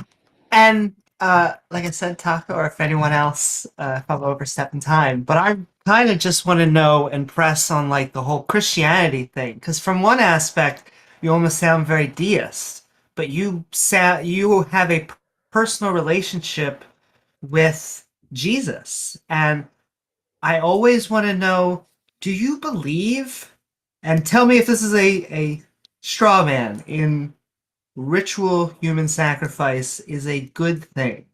[SPEAKER 1] and like I said, Taco, or if anyone else, if I'm overstepping time, but I kind of just want to know and press on like the whole Christianity thing, because from one aspect, you almost sound very deist, but you have a personal relationship with Jesus, and I always want to know, do you believe, and tell me if this is a straw man, in ritual human sacrifice is a good thing?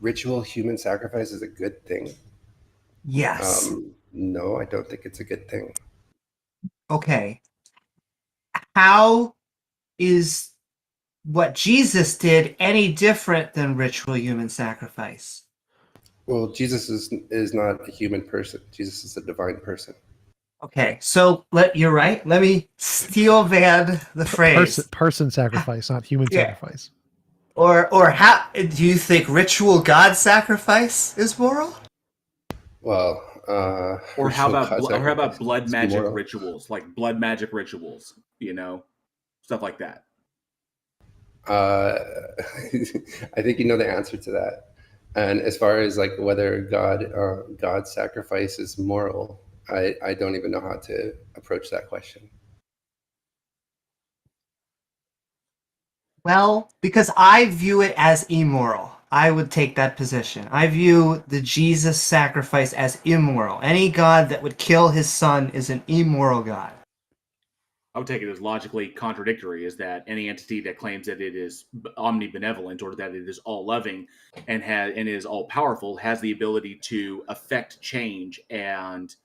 [SPEAKER 8] Ritual human sacrifice is a good thing.
[SPEAKER 1] Yes.
[SPEAKER 8] No, I don't think it's a good thing.
[SPEAKER 1] Okay. How is what Jesus did any different than ritual human sacrifice?
[SPEAKER 8] Well, Jesus is not a human person. Jesus is a divine person.
[SPEAKER 1] Okay, so you're right. Let me steel van the phrase.
[SPEAKER 3] Person sacrifice, not human sacrifice.
[SPEAKER 1] Or how do you think ritual God sacrifice is moral?
[SPEAKER 8] Well,
[SPEAKER 2] or how about blood magic rituals, like blood magic rituals, stuff like that?
[SPEAKER 8] I think you know the answer to that. And as far as like whether God's sacrifice is moral, I don't even know how to approach that question.
[SPEAKER 1] Well, because I view it as immoral. I would take that position. I view the Jesus sacrifice as immoral. Any God that would kill his son is an immoral God.
[SPEAKER 2] I would take it as logically contradictory, is that any entity that claims that it is omnibenevolent or that it is all-loving and is all-powerful has the ability to affect change and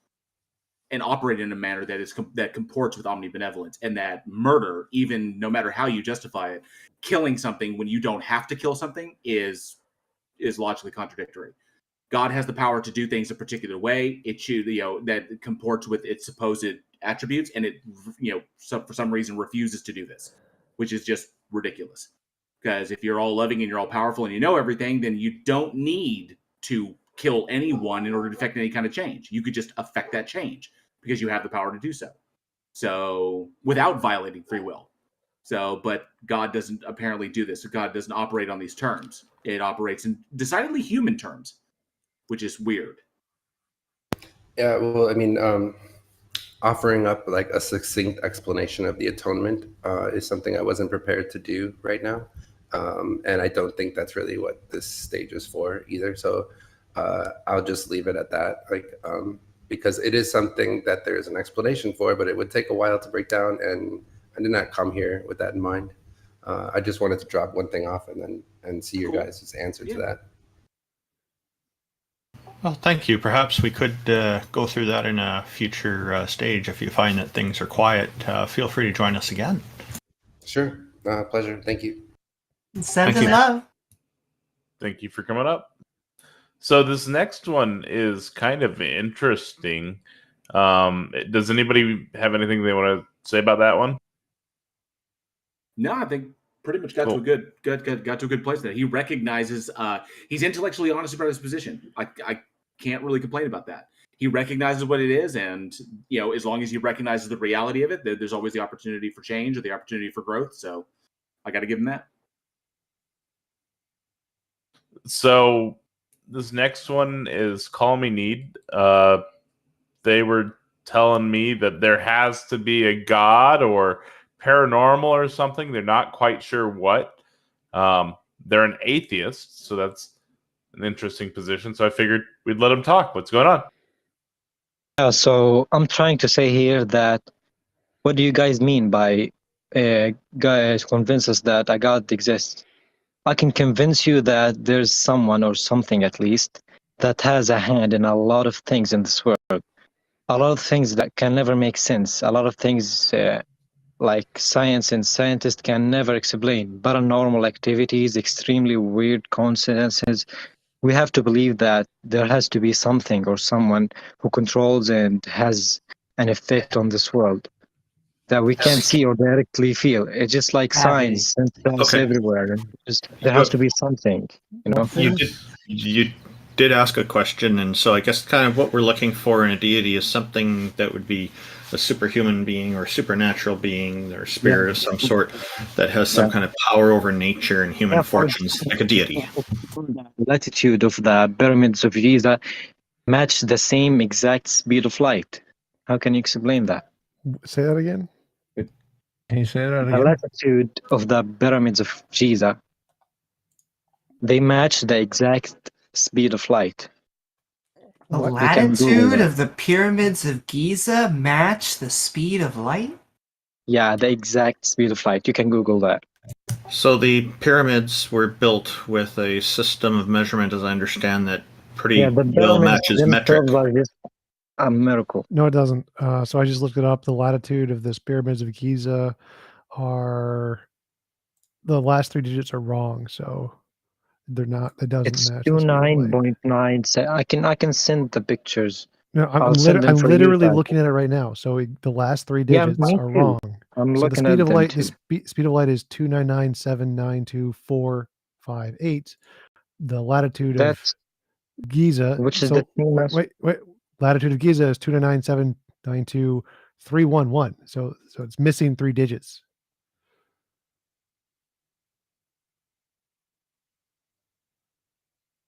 [SPEAKER 2] operate in a manner that comports with omnibenevolence, and that murder, even no matter how you justify it, killing something when you don't have to kill something is logically contradictory. God has the power to do things a particular way. It should, that comports with its supposed attributes, and it, for some reason refuses to do this, which is just ridiculous. Because if you're all loving and you're all powerful and you know everything, then you don't need to kill anyone in order to affect any kind of change. You could just affect that change because you have the power to do so. So without violating free will. So, but God doesn't apparently do this. So God doesn't operate on these terms. It operates in decidedly human terms, which is weird.
[SPEAKER 8] Yeah, well, I mean, offering up like a succinct explanation of the atonement is something I wasn't prepared to do right now. And I don't think that's really what this stage is for either. So I'll just leave it at that, because it is something that there is an explanation for, but it would take a while to break down, and I did not come here with that in mind. I just wanted to drop one thing off and see your guys' answer to that.
[SPEAKER 7] Well, thank you. Perhaps we could go through that in a future stage. If you find that things are quiet, feel free to join us again.
[SPEAKER 8] Sure. Pleasure. Thank you.
[SPEAKER 1] Send in love.
[SPEAKER 4] Thank you for coming up. So this next one is kind of interesting. Does anybody have anything they want to say about that one?
[SPEAKER 2] No, I think pretty much got to a good place there. He recognizes he's intellectually honest about his position. I can't really complain about that. He recognizes what it is, and as long as he recognizes the reality of it, there's always the opportunity for change or the opportunity for growth. So I got to give him that.
[SPEAKER 4] So this next one is Call Me Need. They were telling me that there has to be a god or paranormal or something. They're not quite sure what. They're an atheist, so that's an interesting position. So I figured we'd let them talk. What's going on?
[SPEAKER 9] Yeah, so I'm trying to say here that what do you guys mean by guys convince us that a God exists? I can convince you that there's someone or something at least that has a hand in a lot of things in this world. A lot of things that can never make sense. A lot of things like science and scientists can never explain. Paranormal activities, extremely weird coincidences. We have to believe that there has to be something or someone who controls and has an effect on this world that we can't see or directly feel. It's just like signs and things everywhere. And there has to be something,
[SPEAKER 7] You did ask a question, and so I guess kind of what we're looking for in a deity is something that would be a superhuman being or supernatural being or spirit of some sort that has some kind of power over nature and human fortunes, like a deity.
[SPEAKER 9] The latitude of the pyramids of Giza match the same exact speed of light. How can you explain that?
[SPEAKER 3] Say that again.
[SPEAKER 6] Can you say that
[SPEAKER 9] The
[SPEAKER 6] again?
[SPEAKER 9] latitude of the pyramids of Giza, they match the exact speed of light.
[SPEAKER 1] The
[SPEAKER 9] What?
[SPEAKER 1] latitude of the pyramids of Giza match the speed of light?
[SPEAKER 9] Yeah, the exact speed of light. You can Google that.
[SPEAKER 7] So the pyramids were built with a system of measurement, as I understand, that pretty
[SPEAKER 9] Yeah, the
[SPEAKER 7] well
[SPEAKER 9] pyramids
[SPEAKER 7] matches metric.
[SPEAKER 9] themselves are just a miracle.
[SPEAKER 3] No, it doesn't. So I just looked it up. The latitude of the pyramids of Giza are the last three digits are wrong, so they're not. It doesn't
[SPEAKER 9] It's
[SPEAKER 3] match. the speed of light.
[SPEAKER 9] 29.9. I can send the pictures.
[SPEAKER 3] No, I'm
[SPEAKER 9] I'll send them for you
[SPEAKER 3] literally
[SPEAKER 9] guys.
[SPEAKER 3] looking at it right now. So the last three
[SPEAKER 9] Yeah,
[SPEAKER 3] digits
[SPEAKER 9] me
[SPEAKER 3] are
[SPEAKER 9] too.
[SPEAKER 3] wrong.
[SPEAKER 9] I'm
[SPEAKER 3] So the
[SPEAKER 9] looking
[SPEAKER 3] speed
[SPEAKER 9] at
[SPEAKER 3] of
[SPEAKER 9] them
[SPEAKER 3] light,
[SPEAKER 9] too.
[SPEAKER 3] the speed of light is 299,792,458. The latitude
[SPEAKER 9] That's
[SPEAKER 3] of Giza,
[SPEAKER 9] which is
[SPEAKER 3] so
[SPEAKER 9] the same as
[SPEAKER 3] wait, latitude of Giza is 299,792,311. So it's missing three digits.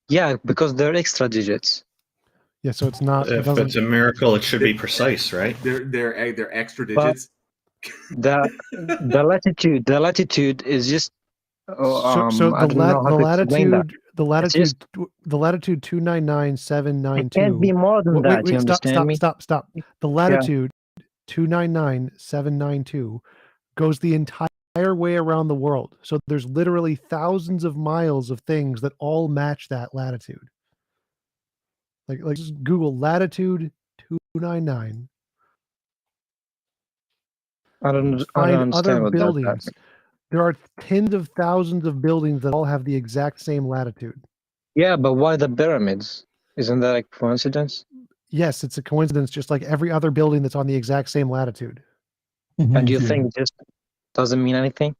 [SPEAKER 9] yeah, because they're extra digits.
[SPEAKER 3] Yeah, so it's not. It
[SPEAKER 7] If it's a
[SPEAKER 3] doesn't.
[SPEAKER 7] miracle, it should be precise, right?
[SPEAKER 2] They're extra
[SPEAKER 9] But
[SPEAKER 2] digits.
[SPEAKER 9] the latitude is just
[SPEAKER 3] So
[SPEAKER 9] I don't know how to explain that.
[SPEAKER 3] the
[SPEAKER 9] It's just
[SPEAKER 3] latitude 299,792.
[SPEAKER 9] it can't be more than that. You understand me?
[SPEAKER 3] Stop. The latitude 299,792 goes the entire way around the world. So there's literally thousands of miles of things that all match that latitude. Like just Google latitude 299.
[SPEAKER 9] I don't
[SPEAKER 3] Find
[SPEAKER 9] understand
[SPEAKER 3] other
[SPEAKER 9] what that
[SPEAKER 3] buildings.
[SPEAKER 9] means.
[SPEAKER 3] There are tens of thousands of buildings that all have the exact same latitude.
[SPEAKER 9] Yeah, but why the pyramids? Isn't that a coincidence?
[SPEAKER 3] Yes, it's a coincidence, just like every other building that's on the exact same latitude.
[SPEAKER 9] And do you think it just doesn't mean anything?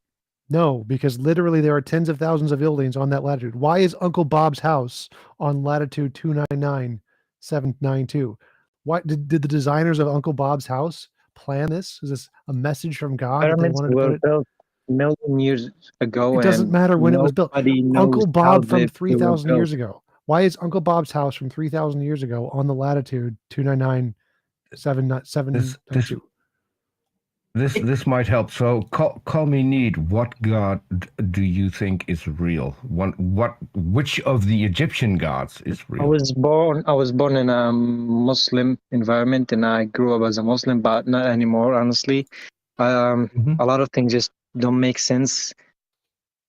[SPEAKER 3] No, because literally there are tens of thousands of buildings on that latitude. Why is Uncle Bob's house on latitude 299,792? Why did the designers of Uncle Bob's house plan this? Is this a message from God that they
[SPEAKER 9] Pyramids
[SPEAKER 3] wanted to put
[SPEAKER 9] were
[SPEAKER 3] it?
[SPEAKER 9] built million years ago.
[SPEAKER 3] It doesn't matter when it was built.
[SPEAKER 9] Nobody knows
[SPEAKER 3] Uncle
[SPEAKER 9] how
[SPEAKER 3] Bob from
[SPEAKER 9] they were
[SPEAKER 3] 3,000 years
[SPEAKER 9] built.
[SPEAKER 3] ago. Why is Uncle Bob's house from 3,000 years ago on the latitude 299,792?
[SPEAKER 6] This might help. So call me Need. What god do you think is real? Which of the Egyptian gods is
[SPEAKER 9] I
[SPEAKER 6] real?
[SPEAKER 9] was born in a Muslim environment, and I grew up as a Muslim, but not anymore. Honestly,
[SPEAKER 6] Mhm.
[SPEAKER 9] a lot of things just don't make sense.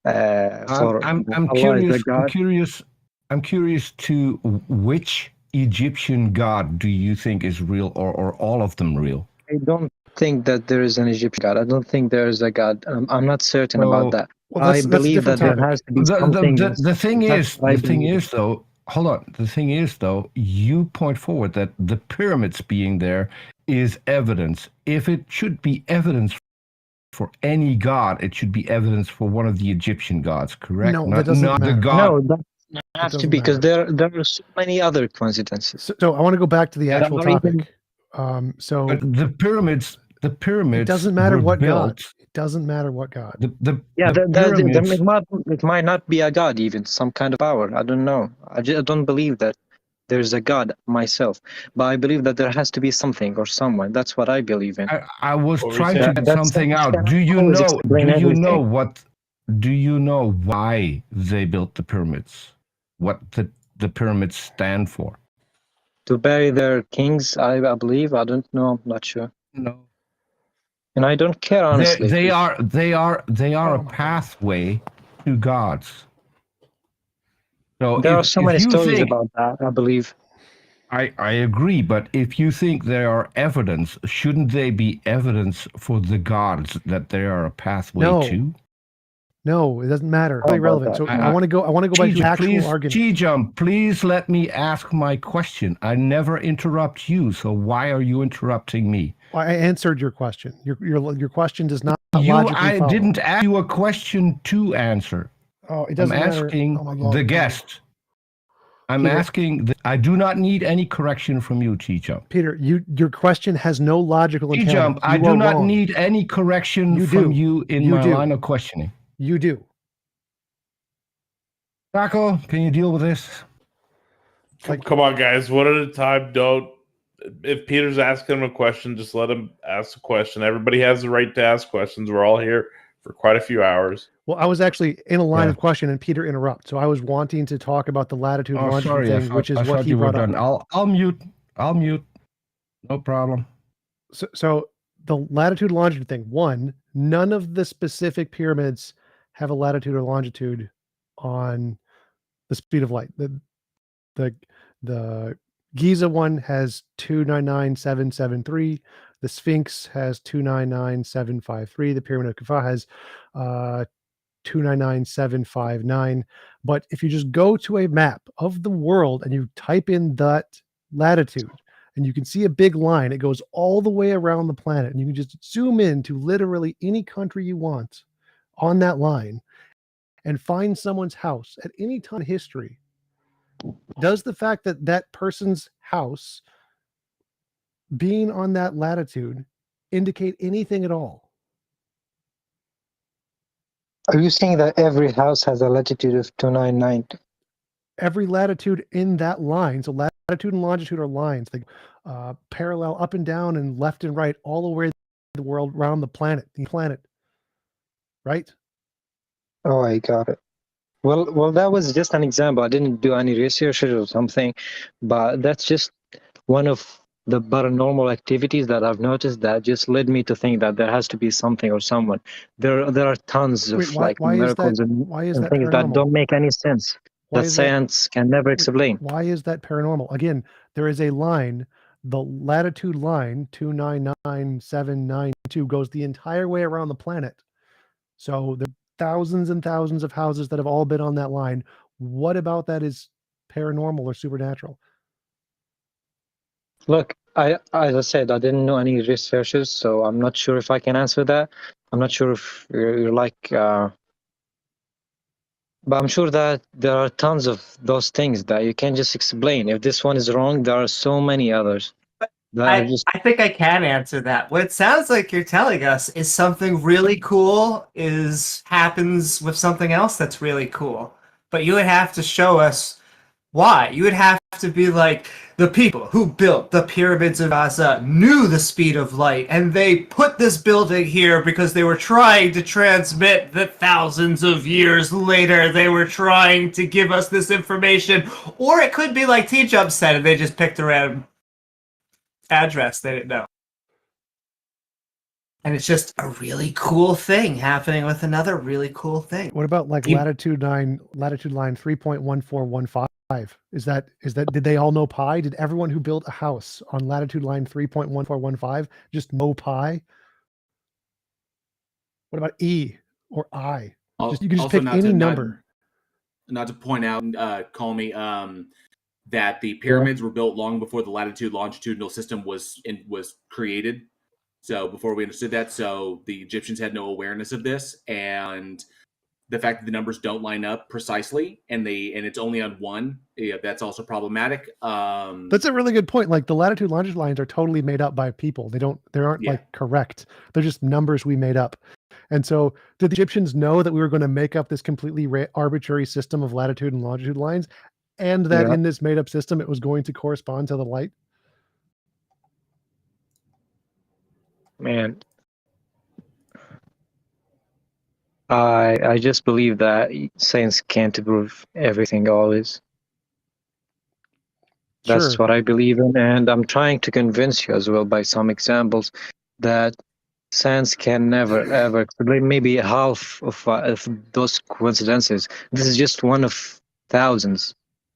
[SPEAKER 9] For
[SPEAKER 6] I'm
[SPEAKER 9] Allah is the
[SPEAKER 6] curious.
[SPEAKER 9] God.
[SPEAKER 6] I'm curious to which Egyptian god do you think is real, or all of them real?
[SPEAKER 9] I don't think that there is an Egyptian God. I don't think there is a God. I'm not certain
[SPEAKER 6] So-
[SPEAKER 9] about that.
[SPEAKER 3] Well,
[SPEAKER 9] I
[SPEAKER 3] that's a
[SPEAKER 9] believe
[SPEAKER 3] different
[SPEAKER 9] that there
[SPEAKER 3] topic.
[SPEAKER 9] has to be something.
[SPEAKER 6] The thing
[SPEAKER 9] That's
[SPEAKER 6] is,
[SPEAKER 9] what I
[SPEAKER 6] the thing
[SPEAKER 9] believe.
[SPEAKER 6] is though. Hold on. The thing is though, you point forward that the pyramids being there is evidence. If it should be evidence for any god, it should be evidence for one of the Egyptian gods, correct?
[SPEAKER 3] No, that doesn't
[SPEAKER 6] not the
[SPEAKER 3] matter.
[SPEAKER 6] god.
[SPEAKER 9] No, that has to
[SPEAKER 3] doesn't
[SPEAKER 9] be because
[SPEAKER 3] matter.
[SPEAKER 9] there are so many other coincidences.
[SPEAKER 3] So I want to go back to the
[SPEAKER 9] That
[SPEAKER 3] actual
[SPEAKER 9] are even-
[SPEAKER 3] topic. So
[SPEAKER 6] But the pyramids.
[SPEAKER 3] it doesn't matter
[SPEAKER 6] were
[SPEAKER 3] what
[SPEAKER 6] built.
[SPEAKER 3] God. It doesn't matter what God.
[SPEAKER 9] Yeah,
[SPEAKER 6] the pyramids.
[SPEAKER 9] it might not be a God, even some kind of power. I don't know. I don't believe that there's a God myself, but I believe that there has to be something or someone. That's what I believe in.
[SPEAKER 6] I was
[SPEAKER 4] What were you
[SPEAKER 6] trying to
[SPEAKER 4] saying?
[SPEAKER 6] get
[SPEAKER 9] That's-
[SPEAKER 6] something
[SPEAKER 9] that's
[SPEAKER 6] out.
[SPEAKER 9] gonna
[SPEAKER 6] Do you
[SPEAKER 9] always
[SPEAKER 6] know?
[SPEAKER 9] explain
[SPEAKER 6] Do you know
[SPEAKER 9] everything.
[SPEAKER 6] what? Do you know why they built the pyramids? What the pyramids stand for?
[SPEAKER 9] To bury their kings, I believe. I don't know. I'm not sure,
[SPEAKER 6] No.
[SPEAKER 9] and I don't care honestly.
[SPEAKER 6] They are
[SPEAKER 3] Oh
[SPEAKER 6] a
[SPEAKER 3] my God.
[SPEAKER 6] pathway to gods. So
[SPEAKER 9] There are
[SPEAKER 6] if,
[SPEAKER 9] so
[SPEAKER 6] if
[SPEAKER 9] many
[SPEAKER 6] you
[SPEAKER 9] stories
[SPEAKER 6] think,
[SPEAKER 9] about that. I believe.
[SPEAKER 6] I agree, but if you think they are evidence, shouldn't they be evidence for the gods that they are a pathway
[SPEAKER 3] No.
[SPEAKER 6] to?
[SPEAKER 3] No, it doesn't matter.
[SPEAKER 9] How
[SPEAKER 3] Really
[SPEAKER 9] about
[SPEAKER 3] relevant.
[SPEAKER 9] that?
[SPEAKER 3] So
[SPEAKER 6] I-
[SPEAKER 3] I want to go back to
[SPEAKER 6] TJump,
[SPEAKER 3] actual
[SPEAKER 6] please,
[SPEAKER 3] argument.
[SPEAKER 6] TJump, please let me ask my question. I never interrupt you, so why are you interrupting me?
[SPEAKER 3] I answered your question. Your question does not logically
[SPEAKER 6] I
[SPEAKER 3] follow.
[SPEAKER 6] didn't ask you a question to answer.
[SPEAKER 3] Oh, it
[SPEAKER 6] I'm
[SPEAKER 3] doesn't matter.
[SPEAKER 6] asking
[SPEAKER 3] Oh my God.
[SPEAKER 6] the guest. I'm
[SPEAKER 3] Peter-
[SPEAKER 6] asking. I do not need any correction from you, TJump.
[SPEAKER 3] Peter, your question has no logical
[SPEAKER 6] TJump,
[SPEAKER 3] intent.
[SPEAKER 6] I
[SPEAKER 3] You
[SPEAKER 6] do
[SPEAKER 3] are
[SPEAKER 6] not
[SPEAKER 3] wrong.
[SPEAKER 6] need any correction
[SPEAKER 3] You
[SPEAKER 6] from
[SPEAKER 3] do.
[SPEAKER 6] you in
[SPEAKER 3] You
[SPEAKER 6] my
[SPEAKER 3] do.
[SPEAKER 6] line of questioning.
[SPEAKER 3] You do.
[SPEAKER 6] Taco, can you deal with this?
[SPEAKER 3] Like-
[SPEAKER 4] Come on, guys, one at a time. Don't. If Peter's asking him a question, just let him ask a question. Everybody has the right to ask questions. We're all here for quite a few hours.
[SPEAKER 3] Well, I was actually in a line
[SPEAKER 6] Yeah.
[SPEAKER 3] of question and Peter interrupt. So I was wanting to talk about the latitude
[SPEAKER 6] Oh,
[SPEAKER 3] longitude
[SPEAKER 6] sorry,
[SPEAKER 3] thing, which is
[SPEAKER 6] I
[SPEAKER 3] what
[SPEAKER 6] thought
[SPEAKER 3] he
[SPEAKER 6] you were
[SPEAKER 3] brought up.
[SPEAKER 6] done. I'll mute. I'll mute. No problem.
[SPEAKER 3] So the latitude longitude thing, one, none of the specific pyramids have a latitude or longitude on the speed of light. The Giza one has 299,773. The Sphinx has 299,753. The Pyramid of Khufu has 299,759. But if you just go to a map of the world and you type in that latitude, and you can see a big line, it goes all the way around the planet, and you can just zoom in to literally any country you want on that line and find someone's house at any time in history. Does the fact that that person's house being on that latitude indicate anything at all?
[SPEAKER 9] Are you saying that every house has a latitude of 299?
[SPEAKER 3] Every latitude in that line, so latitude and longitude are lines, like parallel up and down and left and right all the way the world around the planet, right?
[SPEAKER 9] Oh, I got it. Well, that was just an example. I didn't do any research or something, but that's just one of the paranormal activities that I've noticed that just led me to think that there has to be something or someone. There are tons of
[SPEAKER 3] Wait, why is
[SPEAKER 9] miracles
[SPEAKER 3] that?
[SPEAKER 9] and,
[SPEAKER 3] Why is
[SPEAKER 9] and
[SPEAKER 3] that
[SPEAKER 9] things that
[SPEAKER 3] paranormal?
[SPEAKER 9] don't make any sense.
[SPEAKER 3] Why
[SPEAKER 9] That
[SPEAKER 3] is that?
[SPEAKER 9] science can never explain.
[SPEAKER 3] Why is that paranormal? Again, there is a line, the latitude line 299,792 goes the entire way around the planet. So there are thousands and thousands of houses that have all been on that line. What about that is paranormal or supernatural?
[SPEAKER 9] Look, as I said, I didn't know any researchers, so I'm not sure if I can answer that. I'm not sure if you're like, but I'm sure that there are tons of those things that you can't just explain. If this one is wrong, there are so many others that are just.
[SPEAKER 1] I think I can answer that. What it sounds like you're telling us is something really cool happens with something else that's really cool. But you would have to show us why. You would have to be like, the people who built the pyramids of Gaza knew the speed of light, and they put this building here because they were trying to transmit that thousands of years later they were trying to give us this information. Or it could be like TJumps said, and they just picked a random address they didn't know. And it's just a really cool thing happening with another really cool thing.
[SPEAKER 3] What about like latitude line 3.1415? Is that did they all know pi? Did everyone who built a house on latitude line 3.1415 just know pi? What about E or I? You can just pick any number.
[SPEAKER 2] Not to point out, call me, that the pyramids were built long before the latitude longitudinal system was created. So before we understood that, so the Egyptians had no awareness of this, and the fact that the numbers don't line up precisely, and it's only on one, that's also problematic.
[SPEAKER 3] That's a really good point. Like the latitude longitude lines are totally made up by people. They aren't like correct. They're just numbers we made up. And so did the Egyptians know that we were going to make up this completely arbitrary system of latitude and longitude lines, and that in this made up system it was going to correspond to the light?
[SPEAKER 9] Man, I just believe that science can't prove everything always. That's what I believe in, and I'm trying to convince you as well by some examples that science can never ever explain maybe half of those coincidences. This is just one of thousands.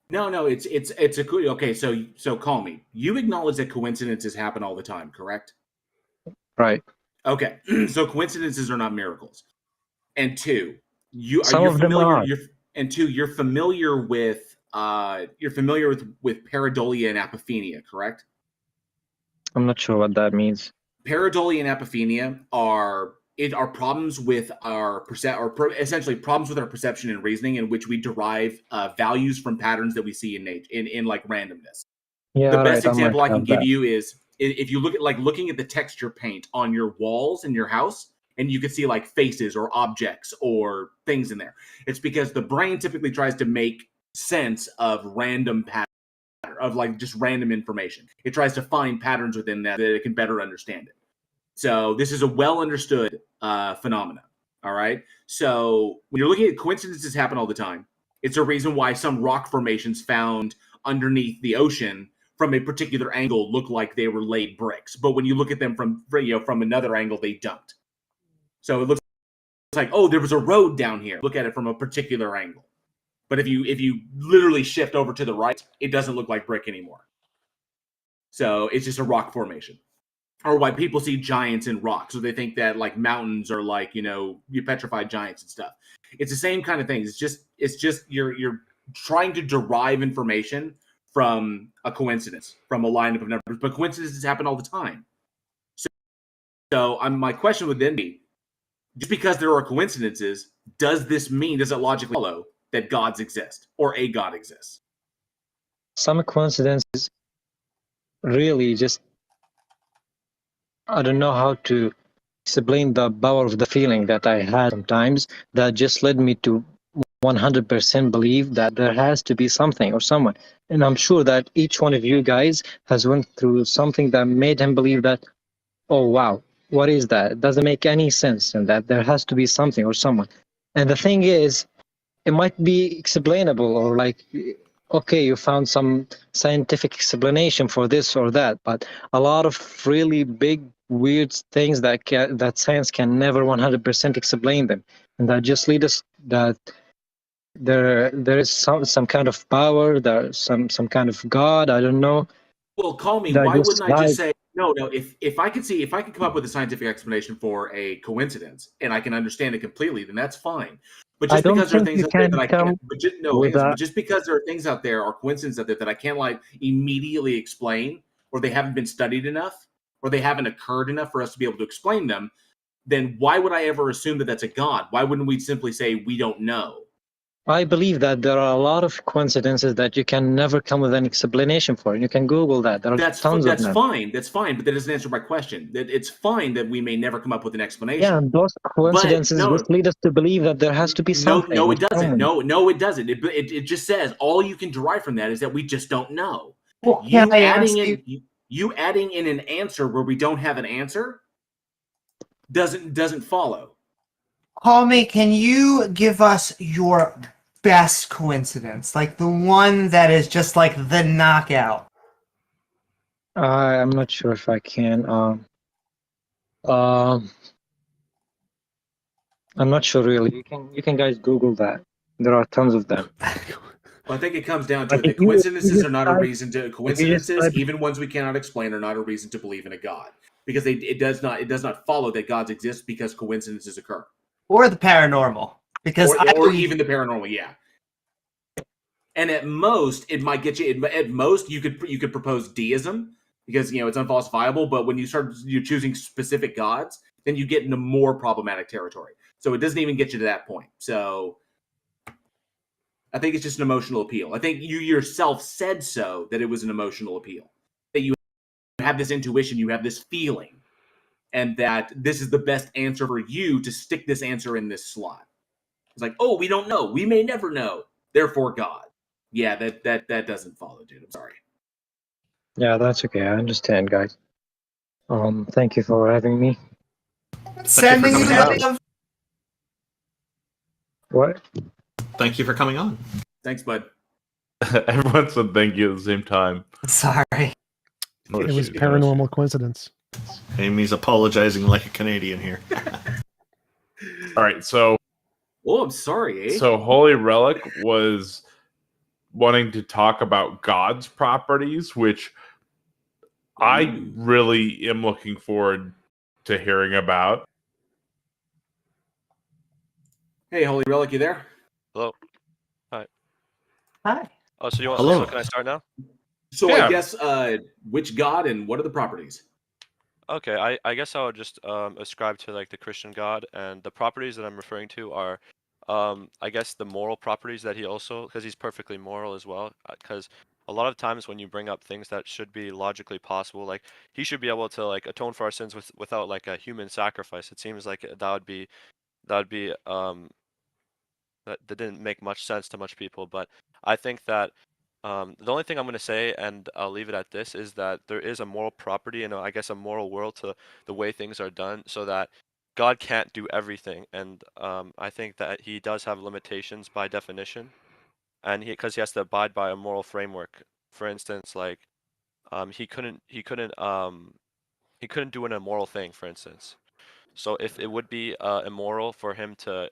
[SPEAKER 2] No, it's a good. Okay, so call me. You acknowledge that coincidences happen all the time, correct?
[SPEAKER 9] Right.
[SPEAKER 2] Okay, so coincidences are not miracles. And two, you're familiar with pareidolia and apophenia, correct?
[SPEAKER 9] I'm not sure what that means.
[SPEAKER 2] Pareidolia and apophenia are problems with essentially problems with our perception and reasoning, in which we derive values from patterns that we see in nature, in like randomness.
[SPEAKER 9] Yeah,
[SPEAKER 2] the best example I can give you is if you look at looking at the texture paint on your walls in your house, and you can see like faces or objects or things in there. It's because the brain typically tries to make sense of random patterns, of like just random information. It tries to find patterns within that it can better understand it. So this is a well understood phenomenon. All right. So when you're looking at coincidences happen all the time, it's a reason why some rock formations found underneath the ocean from a particular angle look like they were laid bricks, but when you look at them from another angle, they don't. So it looks like, oh, there was a road down here. Look at it from a particular angle. But if you literally shift over to the right, it doesn't look like brick anymore. So it's just a rock formation. Or why people see giants in rocks, so they think that like mountains are like, you petrified giants and stuff. It's the same kind of thing. It's just you're trying to derive information from a coincidence, from a lineup of numbers, but coincidences happen all the time. So my question would then be, just because there are coincidences, does it logically follow that gods exist or a god exists?
[SPEAKER 9] Some coincidences really just, I don't know how to explain the power of the feeling that I had sometimes that just led me to 100% believe that there has to be something or someone. And I'm sure that each one of you guys has went through something that made him believe that, oh, wow, what is that? It doesn't make any sense, and that there has to be something or someone. And the thing is, it might be explainable, or like, okay, you found some scientific explanation for this or that, but a lot of really big, weird things that science can never 100% explain them. And that just leads us that there is some kind of power, there's some kind of God, I don't know.
[SPEAKER 2] Well, call me. Why wouldn't I just say no? If I can come up with a scientific explanation for a coincidence and I can understand it completely, then that's fine. But just because there are things out there that I can't, just because there are things out there or coincidences out there that I can't like immediately explain, or they haven't been studied enough, or they haven't occurred enough for us to be able to explain them, then why would I ever assume that that's a god? Why wouldn't we simply say we don't know?
[SPEAKER 9] I believe that there are a lot of coincidences that you can never come with an explanation for. You can Google that. There are tons of them.
[SPEAKER 2] That's fine, but that doesn't answer my question. That it's fine that we may never come up with an explanation.
[SPEAKER 9] Yeah, and those coincidences just lead us to believe that there has to be something.
[SPEAKER 2] No, it doesn't. No, it doesn't. It just says all you can derive from that is that we just don't know.
[SPEAKER 1] Well,
[SPEAKER 2] You
[SPEAKER 1] can I ask
[SPEAKER 2] adding
[SPEAKER 1] you?
[SPEAKER 2] in you adding in an answer where we don't have an answer doesn't follow.
[SPEAKER 1] Call me. Can you give us your best coincidence, like the one that is just like the knockout?
[SPEAKER 9] I'm not sure if I can. Um, I'm not sure really. You can guys Google that. There are tons of them.
[SPEAKER 2] Well, I think it comes down to
[SPEAKER 9] Like
[SPEAKER 2] it.
[SPEAKER 9] if you
[SPEAKER 2] Coincidences are
[SPEAKER 9] just
[SPEAKER 2] not a
[SPEAKER 9] type,
[SPEAKER 2] reason to
[SPEAKER 9] if you just
[SPEAKER 2] coincidences,
[SPEAKER 9] type,
[SPEAKER 2] even ones we cannot explain, are not a reason to believe in a God. Because it does not follow that gods exist because coincidences occur.
[SPEAKER 1] Or the paranormal? Because
[SPEAKER 2] Or,
[SPEAKER 1] I
[SPEAKER 2] or
[SPEAKER 1] believe
[SPEAKER 2] even the paranormal, yeah. And at most, it might get you. At most, you could propose deism because it's unfalsifiable. But when you're choosing specific gods, then you get into more problematic territory. So it doesn't even get you to that point. So I think it's just an emotional appeal. I think you yourself said so that it was an emotional appeal. That you have this intuition, you have this feeling, and that this is the best answer for you to stick this answer in this slot. It's like, oh, we don't know. We may never know. Therefore, God. Yeah, that doesn't follow, dude. I'm sorry.
[SPEAKER 9] yeah, that's okay. I understand, guys. Thank you for having me.
[SPEAKER 1] sending you
[SPEAKER 7] coming on.
[SPEAKER 1] love.
[SPEAKER 9] What?
[SPEAKER 7] Thank you for coming on.
[SPEAKER 2] Thanks, bud.
[SPEAKER 4] Everyone said thank you at the same time.
[SPEAKER 1] Sorry.
[SPEAKER 4] No
[SPEAKER 3] It was
[SPEAKER 4] issue, no
[SPEAKER 3] paranormal coincidence.
[SPEAKER 7] Amy's apologizing like a Canadian here.
[SPEAKER 4] issue. All right, so
[SPEAKER 2] Oh, I'm sorry, eh?
[SPEAKER 4] So Holy Relic was wanting to talk about God's properties, which I really am looking forward to hearing about.
[SPEAKER 2] Hey, Holy Relic, you there?
[SPEAKER 10] Hello. Hi.
[SPEAKER 1] Hi.
[SPEAKER 10] Oh, so you want?
[SPEAKER 7] Hello.
[SPEAKER 10] So can I start now?
[SPEAKER 2] So
[SPEAKER 4] Yeah.
[SPEAKER 2] I guess which God and what are the properties?
[SPEAKER 10] Okay. I guess I would just ascribe to like the Christian God, and the properties that I'm referring to are, I guess the moral properties that he also, because he's perfectly moral as well. Because a lot of times when you bring up things that should be logically possible, like he should be able to like atone for our sins without like a human sacrifice. It seems like that would be that didn't make much sense to much people, but I think that the only thing I'm going to say, and I'll leave it at this, is that there is a moral property and I guess a moral world to the way things are done, so that God can't do everything, and I think that he does have limitations by definition, and because he has to abide by a moral framework. For instance, like he couldn't do an immoral thing, for instance. So if it would be immoral for him to,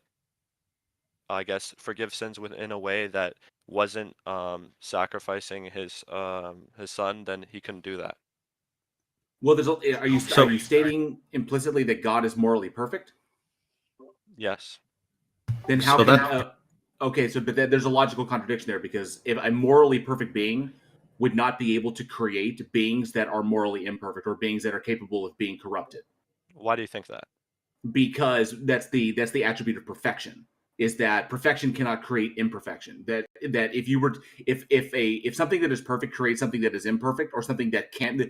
[SPEAKER 10] I guess, forgive sins in a way that wasn't sacrificing his son, then he couldn't do that.
[SPEAKER 2] Well, are you stating implicitly that God is morally perfect?
[SPEAKER 10] Yes.
[SPEAKER 2] Then how
[SPEAKER 7] So
[SPEAKER 2] can
[SPEAKER 7] that-
[SPEAKER 2] okay? So, but there's a logical contradiction there because if a morally perfect being would not be able to create beings that are morally imperfect or beings that are capable of being corrupted,
[SPEAKER 10] Why do you think that?
[SPEAKER 2] because that's the attribute of perfection. Is that perfection cannot create imperfection? That if you were if something that is perfect creates something that is imperfect or something that can't.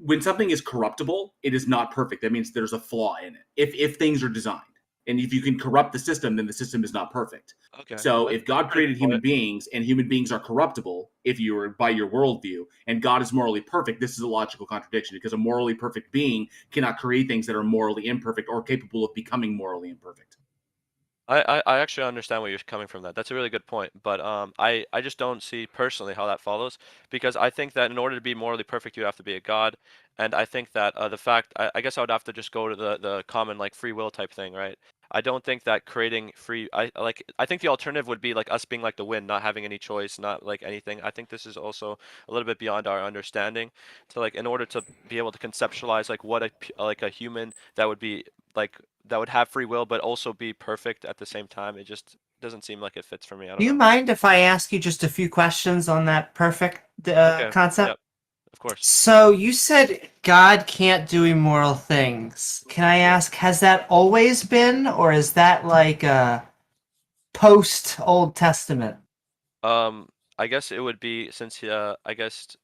[SPEAKER 2] When something is corruptible, it is not perfect. That means there's a flaw in it. If things are designed, and if you can corrupt the system, then the system is not perfect.
[SPEAKER 10] Okay.
[SPEAKER 2] So
[SPEAKER 10] But
[SPEAKER 2] if God created human beings and human beings are corruptible, if you were by your worldview, and God is morally perfect, this is a logical contradiction because a morally perfect being cannot create things that are morally imperfect or capable of becoming morally imperfect.
[SPEAKER 10] I actually understand where you're coming from. That's a really good point, but I just don't see personally how that follows, because I think that in order to be morally perfect, you have to be a god, and I think that the fact I guess I would have to just go to the common like free will type thing, right? I don't think that creating free I think the alternative would be like us being like the wind, not having any choice, not like anything. I think this is also a little bit beyond our understanding. To like in order to be able to conceptualize like what a human that would be like that would have free will but also be perfect at the same time, it just doesn't seem like it fits for me. I
[SPEAKER 1] Do
[SPEAKER 10] don't
[SPEAKER 1] you
[SPEAKER 10] know.
[SPEAKER 1] mind if I ask you just a few questions on that perfect
[SPEAKER 10] Okay.
[SPEAKER 1] concept?
[SPEAKER 10] Yep. Of course.
[SPEAKER 1] So you said God can't do immoral things. Can I ask, has that always been, or is that like post Old Testament?
[SPEAKER 10] I guess it would be since I guess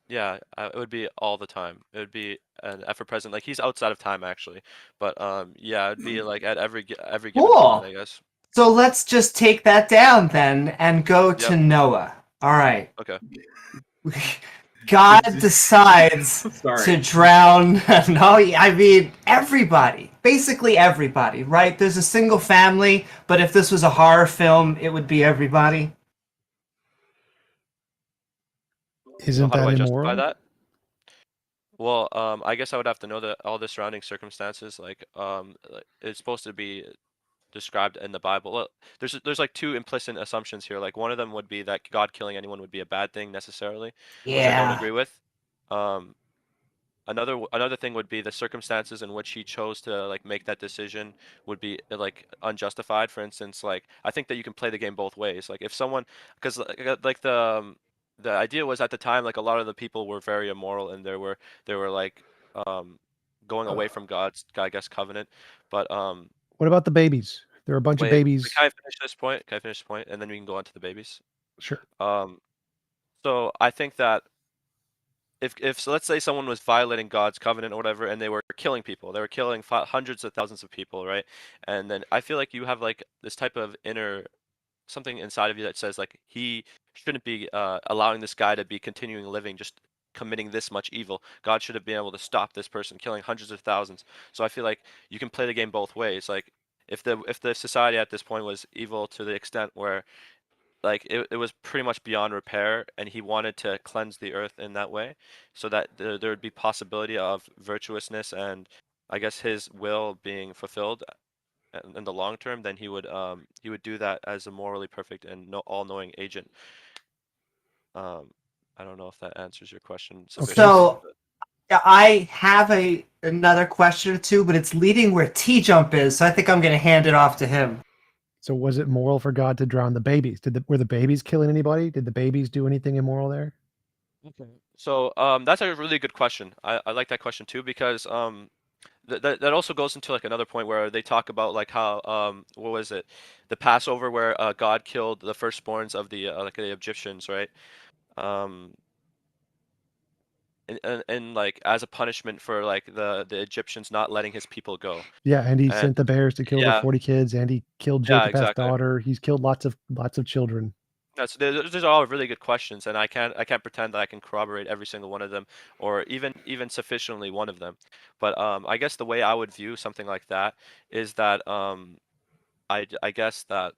[SPEAKER 10] yeah, it would be all the time. It would be an ever present. Like he's outside of time actually, but yeah, it'd be like at every given moment,
[SPEAKER 1] Cool.
[SPEAKER 10] I guess.
[SPEAKER 1] So let's just take that down then and go to
[SPEAKER 10] Yep.
[SPEAKER 1] Noah. All right.
[SPEAKER 10] Okay.
[SPEAKER 1] God decides
[SPEAKER 2] Sorry.
[SPEAKER 1] to drown. No, I mean everybody, basically everybody, right? There's a single family, but if this was a horror film, it would be everybody.
[SPEAKER 10] So
[SPEAKER 3] Isn't
[SPEAKER 10] how do
[SPEAKER 3] that
[SPEAKER 10] I justify
[SPEAKER 3] immoral?
[SPEAKER 10] that? Well, I guess I would have to know all the surrounding circumstances. Like, it's supposed to be described in the Bible. Well, there's like two implicit assumptions here. Like one of them would be that God killing anyone would be a bad thing necessarily, which I don't
[SPEAKER 1] Yeah.
[SPEAKER 10] agree with. Um, another thing would be the circumstances in which he chose to like make that decision would be like unjustified. For instance, like I think that you can play the game both ways. Like if someone, because like the idea was at the time like a lot of the people were very immoral and they were like going away from God's I guess covenant. But
[SPEAKER 3] What about the babies? There are a bunch of
[SPEAKER 10] wait,
[SPEAKER 3] babies.
[SPEAKER 10] can I finish this point? Can I finish this point and then we can go on to the babies?
[SPEAKER 3] Sure.
[SPEAKER 10] So I think that if so let's say someone was violating God's covenant or whatever, and they were killing people, they were killing hundreds of thousands of people, right? And then I feel like you have like this type of inner something inside of you that says like he shouldn't be allowing this guy to be continuing living just committing this much evil. God should have been able to stop this person killing hundreds of thousands. So I feel like you can play the game both ways. Like if the society at this point was evil to the extent where like it was pretty much beyond repair and he wanted to cleanse the earth in that way so that there would be possibility of virtuousness and I guess his will being fulfilled in the long term, then he would do that as a morally perfect and all-knowing agent. I don't know if that answers your question sufficiently.
[SPEAKER 1] So I have another question or two, but it's leading where T-Jump is, so I think I'm going to hand it off to him.
[SPEAKER 3] So was it moral for God to drown the babies? Were the babies killing anybody? Did the babies do anything immoral there?
[SPEAKER 10] Okay. So that's a really good question. I like that question too because that also goes into like another point where they talk about like how what was it, the Passover where God killed the firstborns of the like the Egyptians, right? And like as a punishment for like the Egyptians not letting his people go.
[SPEAKER 3] Yeah, and he
[SPEAKER 10] And
[SPEAKER 3] sent the bears to kill the
[SPEAKER 10] yeah,
[SPEAKER 3] 40 kids, and he killed
[SPEAKER 10] yeah,
[SPEAKER 3] Jacob's
[SPEAKER 10] exactly.
[SPEAKER 3] daughter. He's killed lots of children.
[SPEAKER 10] That's those are all really good questions, and I can't pretend that I can corroborate every single one of them, or even sufficiently one of them. But I guess the way I would view something like that is that I guess that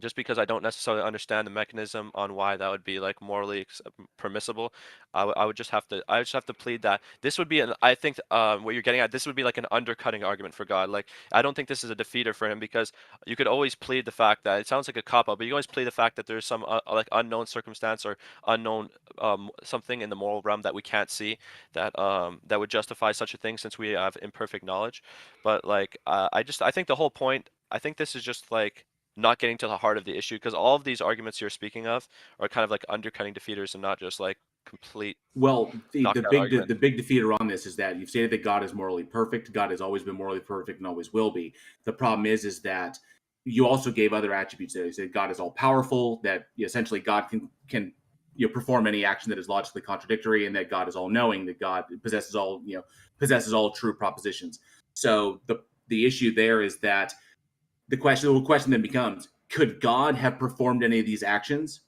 [SPEAKER 10] just because I don't necessarily understand the mechanism on why that would be like morally permissible, I would just have to plead that this would be I think what you're getting at, this would be like an undercutting argument for God. Like I don't think this is a defeater for him because you could always plead the fact that it sounds like a cop out, but you always plead the fact that there's some like unknown circumstance or unknown something in the moral realm that we can't see that that would justify such a thing since we have imperfect knowledge. But like I think the whole point, I think this is just like not getting to the heart of the issue because all of these arguments you're speaking of are kind of like undercutting defeaters and not just like complete.
[SPEAKER 2] Well, the
[SPEAKER 10] knockout
[SPEAKER 2] big
[SPEAKER 10] argument.
[SPEAKER 2] the big defeater on this is that you've stated that God is morally perfect. God has always been morally perfect and always will be. The problem is that you also gave other attributes there. You said God is all powerful, that essentially God can perform any action that is logically contradictory, and that God is all knowing, that God possesses all true propositions. So the issue there is that the question then becomes, could God have performed any of these actions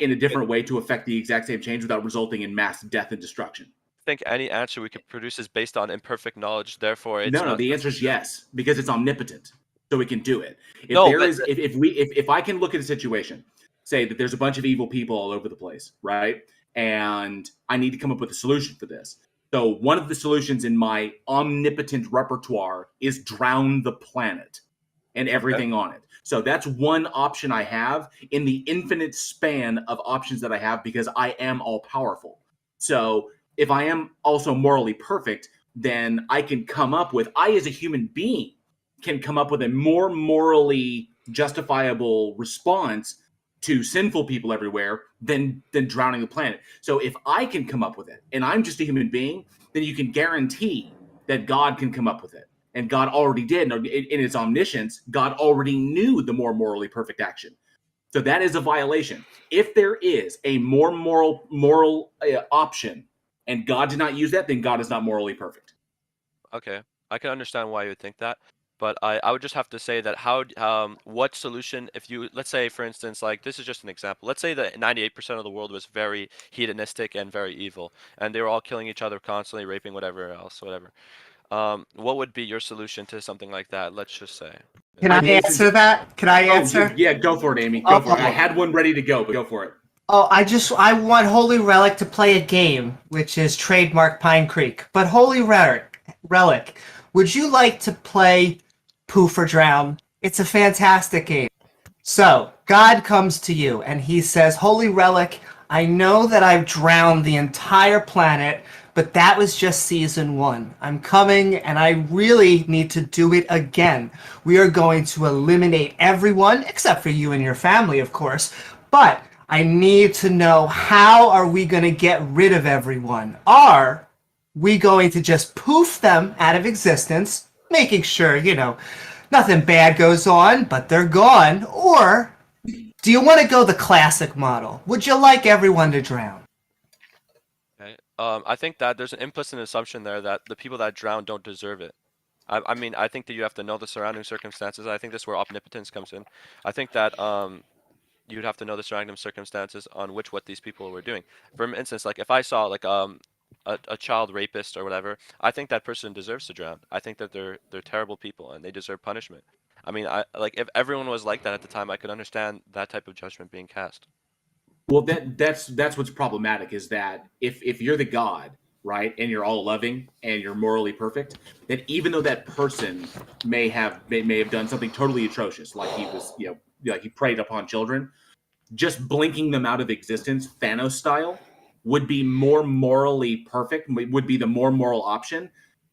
[SPEAKER 2] in a different way to affect the exact same change without resulting in mass death and destruction?
[SPEAKER 10] I think any answer we could produce is based on imperfect knowledge. Therefore, it's
[SPEAKER 2] No. The answer is yes, because it's omnipotent, so we can do it. If I can look at a situation, say that there's a bunch of evil people all over the place, right? And I need to come up with a solution for this. So one of the solutions in my omnipotent repertoire is drown the planet and everything on it. So that's one option I have in the infinite span of options that I have because I am all powerful. So if I am also morally perfect, then I can come up with, I as a human being can come up with a more morally justifiable response to sinful people everywhere than drowning the planet. So if I can come up with it and I'm just a human being, then you can guarantee that God can come up with it. And God already did. In its omniscience, God already knew the more morally perfect action. So that is a violation. If there is a more moral option and God did not use that, then God is not morally perfect.
[SPEAKER 10] Okay. I can understand why you would think that. But I would just have to say that what solution, if you, let's say, for instance, like this is just an example. Let's say that 98% of the world was very hedonistic and very evil, and they were all killing each other constantly, raping whatever else, whatever. What would be your solution to something like that? Let's just say.
[SPEAKER 1] Can I answer that? Can I answer?
[SPEAKER 2] Yeah, go for it, Amy. Go for it. I had one ready to go, but go for it.
[SPEAKER 1] Oh, I want Holy Relic to play a game, which is trademark Pine Creek. But Holy Relic, would you like to play Poof or Drown? It's a fantastic game. So, God comes to you and he says, Holy Relic, I know that I've drowned the entire planet, but that was just season 1. I'm coming and I really need to do it again. We are going to eliminate everyone, except for you and your family, of course. But I need to know, how are we going to get rid of everyone? Are we going to just poof them out of existence, making sure, you know, nothing bad goes on, but they're gone? Or do you want to go the classic model? Would you like everyone to drown?
[SPEAKER 10] Okay. I think that there's an implicit assumption there that the people that drown don't deserve it. I mean, I think that you have to know the surrounding circumstances. I think this is where omnipotence comes in. I think that you'd have to know the surrounding circumstances on what these people were doing. For instance, like if I saw like a child rapist or whatever, I think that person deserves to drown. I think that they're terrible people and they deserve punishment. I mean, like if everyone was like that at the time, I could understand that type of judgment being cast.
[SPEAKER 2] Well, that's what's problematic, is that if you're the God, right, and you're all loving and you're morally perfect, that even though that person may have done something totally atrocious, like he was, you know, like he preyed upon children, just blinking them out of existence, Thanos style, would be more morally perfect, would be the more moral option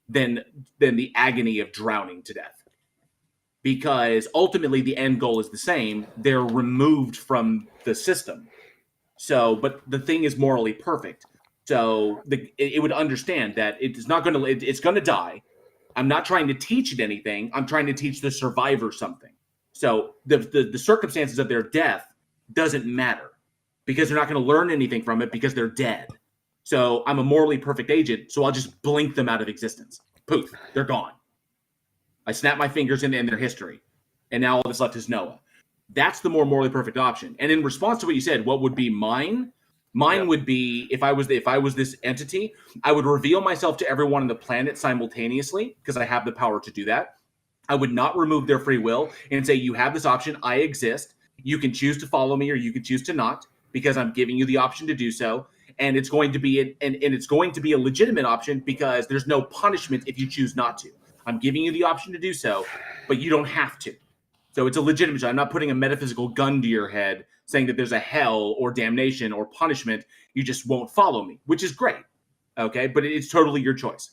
[SPEAKER 2] than the agony of drowning to death. Because ultimately the end goal is the same. They're removed from the system. So, but the thing is morally perfect. So it would understand that it's not going to, it's going to die. I'm not trying to teach it anything. I'm trying to teach the survivor something. So the circumstances of their death doesn't matter, because they're not going to learn anything from it because they're dead. So I'm a morally perfect agent, so I'll just blink them out of existence. Poof, they're gone. I snap my fingers in their history, and now all that's left is Noah. That's the more morally perfect option. And in response to what you said, what would be mine? Mine would be, if I was this entity, I would reveal myself to everyone on the planet simultaneously, because I have the power to do that. I would not remove their free will and say, you have this option, I exist. You can choose to follow me or you can choose to not, because I'm giving you the option to do so. And it's going to be it's going to be a legitimate option, because there's no punishment if you choose not to. I'm giving you the option to do so, but you don't have to. So it's a legitimate. I'm not putting a metaphysical gun to your head saying that there's a hell or damnation or punishment. You just won't follow me, which is great. Okay, but it's totally your choice.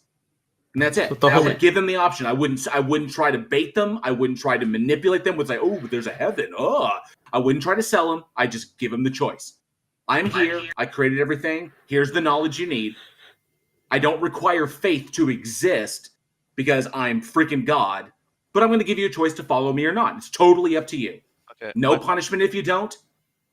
[SPEAKER 2] And that's it. I would give them the option. I wouldn't try to bait them. I wouldn't try to manipulate them with, like, oh, there's a heaven. I wouldn't try to sell them. I just give them the choice. I'm here. I created everything. Here's the knowledge you need. I don't require faith to exist because I'm freaking God, but I'm going to give you a choice to follow me or not. It's totally up to you. Okay. No punishment if you don't.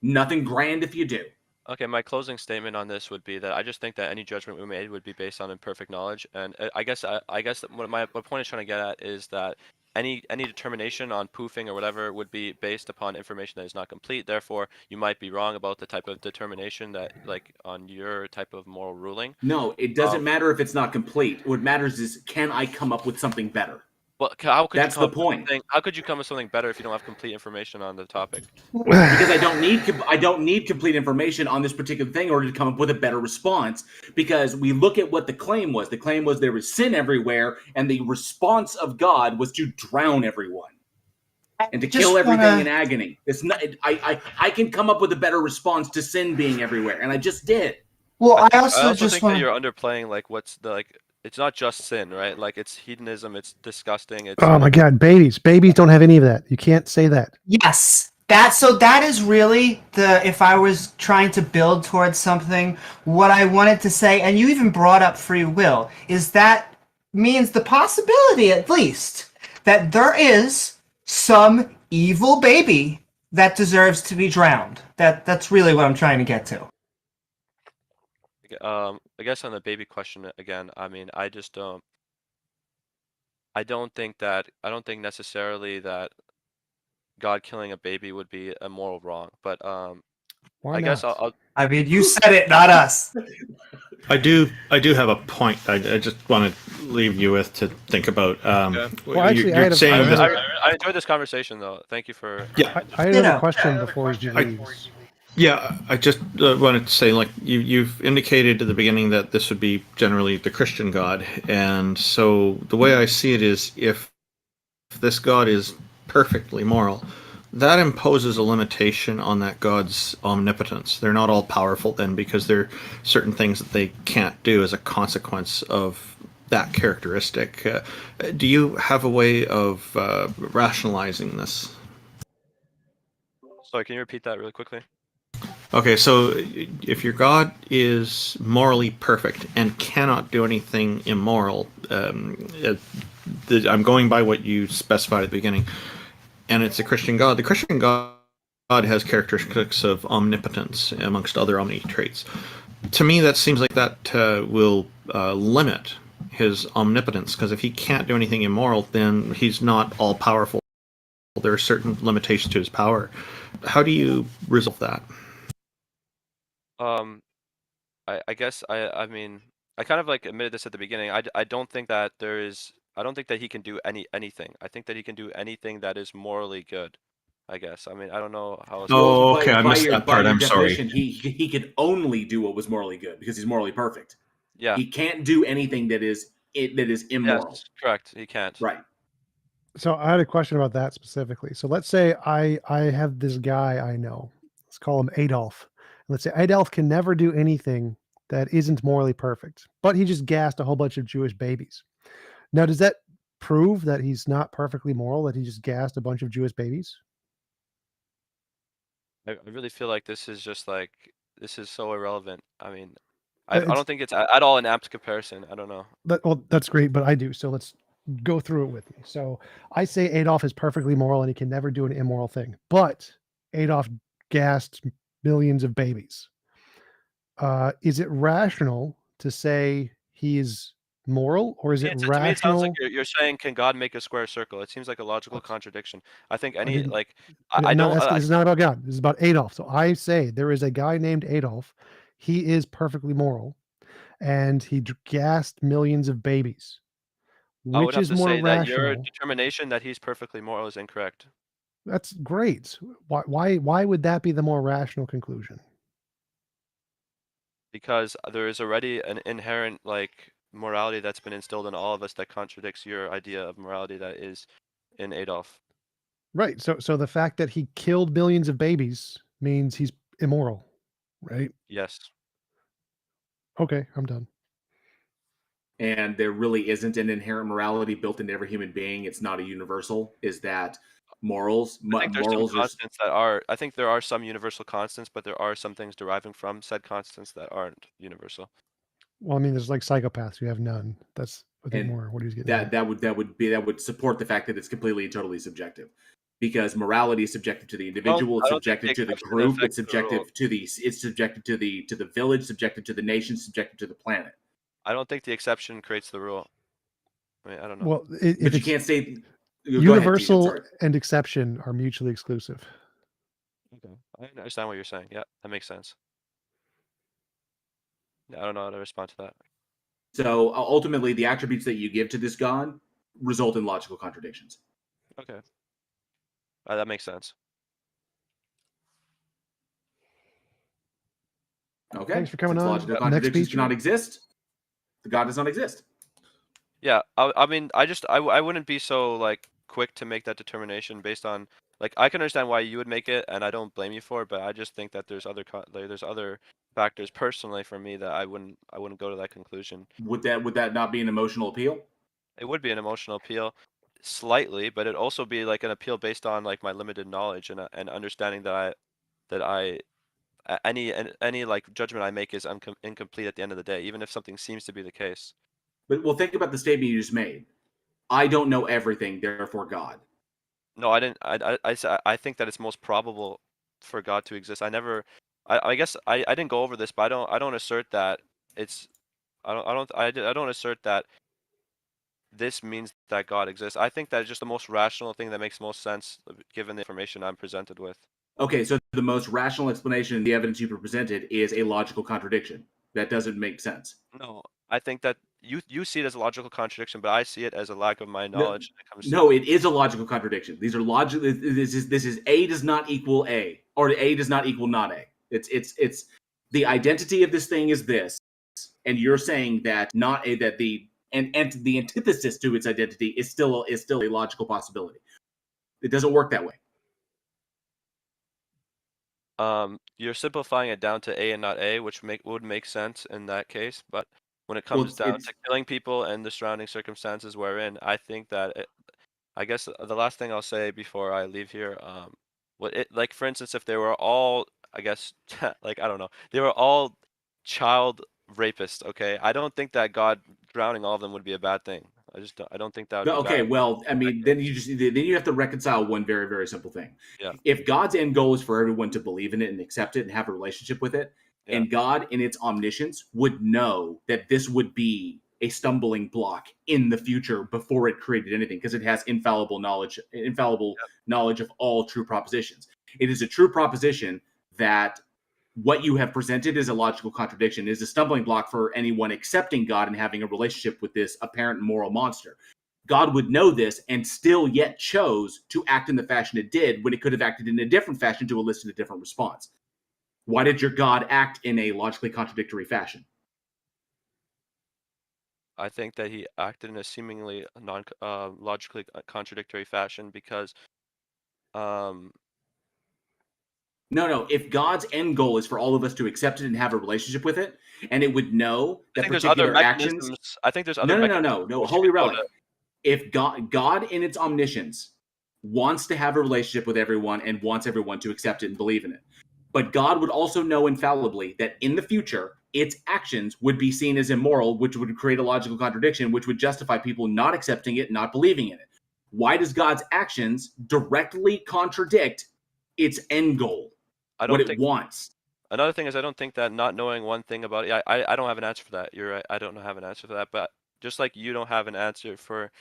[SPEAKER 2] Nothing grand if you do.
[SPEAKER 10] Okay, my closing statement on this would be that I just think that any judgment we made would be based on imperfect knowledge, and I guess what my point is trying to get at is that any determination on poofing or whatever would be based upon information that is not complete. Therefore, you might be wrong about the type of determination that, like, on your type of moral ruling.
[SPEAKER 2] No, it doesn't matter if it's not complete. What matters is, can I come up with something better?
[SPEAKER 10] Well, that's
[SPEAKER 2] the point.
[SPEAKER 10] How could you come with something better if you don't have complete information on the topic?
[SPEAKER 2] Because I don't need complete information on this particular thing in order to come up with a better response. Because we look at what the claim was. The claim was there was sin everywhere, and the response of God was to drown everyone and to kill everything in agony. It's not. I can come up with a better response to sin being everywhere, and I just did.
[SPEAKER 1] Well, I
[SPEAKER 10] also think that you're underplaying, like, what's the, like. It's not just sin, right? Like, it's hedonism, it's disgusting. It's,
[SPEAKER 3] oh my God, babies don't have any of that. You can't say that.
[SPEAKER 1] Yes, that is really if I was trying to build towards something, what I wanted to say, and you even brought up free will, is that means the possibility, at least, that there is some evil baby that deserves to be drowned. That's really what I'm trying to get to.
[SPEAKER 10] I guess on the baby question again, I mean, I just don't. I don't think necessarily that God killing a baby would be a moral wrong, but
[SPEAKER 3] Why
[SPEAKER 10] I guess
[SPEAKER 3] not?
[SPEAKER 10] I'll
[SPEAKER 1] I mean, you said it, not us.
[SPEAKER 7] I do have a point. I just want to leave you with to think about.
[SPEAKER 10] Yeah.
[SPEAKER 3] Well, actually, I had a-
[SPEAKER 7] saying
[SPEAKER 3] I-
[SPEAKER 7] that.
[SPEAKER 10] I enjoyed this conversation though. Thank you for.
[SPEAKER 7] Yeah,
[SPEAKER 3] I had another question before he leaves.
[SPEAKER 7] yeah. I just wanted to say, like you've indicated at the beginning that this would be generally the Christian God, and so the way I see it is, if this God is perfectly moral, that imposes a limitation on that God's omnipotence. They're not all powerful then, because there are certain things that they can't do as a consequence of that characteristic. Do you have a way of rationalizing this?
[SPEAKER 10] Sorry, can you repeat that really quickly?
[SPEAKER 7] Okay, so if your God is morally perfect and cannot do anything immoral, I'm going by what you specified at the beginning, and it's a Christian God. The Christian God has characteristics of omnipotence amongst other omni traits. To me, that seems like that will limit his omnipotence, because if he can't do anything immoral, then he's not all powerful. There are certain limitations to his power. How do you resolve that?
[SPEAKER 10] I guess I mean I kind of like admitted this at the beginning. I don't think that I don't think that he can do anything. I think that he can do anything that is morally good. I guess. I mean, I don't know how else.
[SPEAKER 7] Oh, okay, I missed that part.
[SPEAKER 2] By your
[SPEAKER 7] I'm sorry.
[SPEAKER 2] definition, he could only do what was morally good because he's morally perfect.
[SPEAKER 10] Yeah.
[SPEAKER 2] He can't do anything that is immoral.
[SPEAKER 10] Yes, correct. He can't.
[SPEAKER 2] Right.
[SPEAKER 3] So I had a question about that specifically. So let's say I have this guy I know. Let's call him Adolf. Let's say Adolf can never do anything that isn't morally perfect, but he just gassed a whole bunch of Jewish babies. Now, does that prove that he's not perfectly moral, that he just gassed a bunch of Jewish babies?
[SPEAKER 10] I really feel like this is just like this is so irrelevant. I mean, I
[SPEAKER 3] It's-
[SPEAKER 10] don't think it's at all an apt comparison. I don't know.
[SPEAKER 3] Well, that's great, but I do. So let's go through it with me. So I say Adolf is perfectly moral and he can never do an immoral thing, but Adolf gassed millions of babies. Is it rational to say he is moral, or is it
[SPEAKER 10] To me, it sounds like
[SPEAKER 3] rational?
[SPEAKER 10] you're saying, can God make a square circle? It seems like a logical contradiction. I think any
[SPEAKER 3] didn't-
[SPEAKER 10] like
[SPEAKER 3] I
[SPEAKER 10] I
[SPEAKER 3] no,
[SPEAKER 10] don't.
[SPEAKER 3] this is not about God. This is about Adolf. So I say there is a guy named Adolf. He is perfectly moral, and he gassed millions of babies.
[SPEAKER 10] I would
[SPEAKER 3] Which
[SPEAKER 10] have
[SPEAKER 3] is
[SPEAKER 10] to
[SPEAKER 3] more
[SPEAKER 10] say that your
[SPEAKER 3] rational?
[SPEAKER 10] determination that he's perfectly moral is incorrect.
[SPEAKER 3] That's great. Why would that be the more rational conclusion?
[SPEAKER 10] Because there is already an inherent like morality that's been instilled in all of us that contradicts your idea of morality that is in Adolf.
[SPEAKER 3] Right. So the fact that he killed billions of babies means he's immoral, right?
[SPEAKER 10] Yes.
[SPEAKER 3] Okay, I'm done.
[SPEAKER 2] And there really isn't an inherent morality built into every human being. It's not a universal. Is that morals?
[SPEAKER 10] I think there's
[SPEAKER 2] Morals
[SPEAKER 10] some
[SPEAKER 2] are
[SPEAKER 10] constants that are. I think there are some universal constants, but there are some things deriving from said constants that aren't universal.
[SPEAKER 3] Well, I mean, there's like psychopaths who have none. That's I think
[SPEAKER 2] And
[SPEAKER 3] more what he's getting at.
[SPEAKER 2] that would support the fact that it's completely and totally subjective, because morality is subjective to the individual, it's
[SPEAKER 10] I don't think
[SPEAKER 2] subjective to the
[SPEAKER 10] exception
[SPEAKER 2] group,
[SPEAKER 10] affects
[SPEAKER 2] it's
[SPEAKER 10] the rule.
[SPEAKER 2] subjective to the village, subjective to the nation, subjective to the planet.
[SPEAKER 10] I don't think the exception creates the rule. I mean, I don't know.
[SPEAKER 3] Well,
[SPEAKER 2] But
[SPEAKER 3] if
[SPEAKER 2] you
[SPEAKER 3] it's
[SPEAKER 2] can't say go ahead, TJ,
[SPEAKER 3] universal
[SPEAKER 2] sorry.
[SPEAKER 3] and exception are mutually exclusive.
[SPEAKER 10] Okay. I understand what you're saying. Yeah, that makes sense. Yeah, I don't know how to respond to that.
[SPEAKER 2] So ultimately, the attributes that you give to this god result in logical contradictions.
[SPEAKER 10] Okay. That makes sense.
[SPEAKER 2] Okay.
[SPEAKER 3] Thanks for coming
[SPEAKER 2] Since
[SPEAKER 3] on.
[SPEAKER 2] logical
[SPEAKER 3] Next
[SPEAKER 2] contradictions
[SPEAKER 3] speech.
[SPEAKER 2] cannot exist, the god does not exist.
[SPEAKER 10] Yeah, I mean, I wouldn't be so like quick to make that determination based on like I can understand why you would make it, and I don't blame you for it, but I just think that there's there's other factors personally for me that I wouldn't go to that conclusion.
[SPEAKER 2] Would that not be an emotional appeal?
[SPEAKER 10] It would be an emotional appeal, slightly, but it'd also be like an appeal based on like my limited knowledge and understanding that any like judgment I make is incomplete at the end of the day, even if something seems to be the case.
[SPEAKER 2] But well, think about the statement you just made. I don't know everything, therefore God.
[SPEAKER 10] No, I didn't. I think that it's most probable for God to exist. I guess I didn't go over this, but I don't assert that it's. I don't assert that this means that God exists. I think that is just the most rational thing that makes most sense given the information I'm presented with.
[SPEAKER 2] Okay, so the most rational explanation in the evidence you presented is a logical contradiction. That doesn't make sense.
[SPEAKER 10] No, I think that you see it as a logical contradiction, but I see it as a lack of my
[SPEAKER 2] No,
[SPEAKER 10] knowledge when it comes to
[SPEAKER 2] No, it is a logical contradiction. These are logical. This is A does not equal A, or A does not equal not A. It's the identity of this thing is this, and you're saying that not A, that the and the antithesis to its identity is still a logical possibility. It doesn't work that way.
[SPEAKER 10] You're simplifying it down to A and not A, which would make sense in that case. But when it
[SPEAKER 2] Well,
[SPEAKER 10] comes down to killing people and the surrounding circumstances we're in, I think that I guess the last thing I'll say before I leave here, like for instance, if they were all, I guess, like I don't know, they were all child rapists. Okay, I don't think that God drowning all of them would be a bad thing. I don't think that would be
[SPEAKER 2] Okay,
[SPEAKER 10] bad.
[SPEAKER 2] well, I mean, then you have to reconcile one very, very simple thing.
[SPEAKER 10] Yeah.
[SPEAKER 2] If God's end goal is for everyone to believe in it and accept it and have a relationship with it,
[SPEAKER 10] Yeah.
[SPEAKER 2] and God in its omniscience would know that this would be a stumbling block in the future before it created anything, because it has infallible knowledge of all true propositions. It is a true proposition that what you have presented is a logical contradiction, is a stumbling block for anyone accepting God and having a relationship with this apparent moral monster. God would know this and still yet chose to act in the fashion it did when it could have acted in a different fashion to elicit a different response. Why did your God act in a logically contradictory fashion?
[SPEAKER 10] I think that he acted in a seemingly logically contradictory fashion because
[SPEAKER 2] No. If God's end goal is for all of us to accept it and have a relationship with it, and it would know that particular actions.
[SPEAKER 10] I think there's other mechanisms.
[SPEAKER 2] No. Holy relic. If God in its omniscience wants to have a relationship with everyone and wants everyone to accept it and believe in it, but God would also know infallibly that in the future, its actions would be seen as immoral, which would create a logical contradiction, which would justify people not accepting it, not believing in it. Why does God's actions directly contradict its end goal? What it wants.
[SPEAKER 10] Another thing is, I don't think that not knowing one thing about it, I don't have an answer for that. You're right. I don't have an answer for that. But just like you don't have an answer for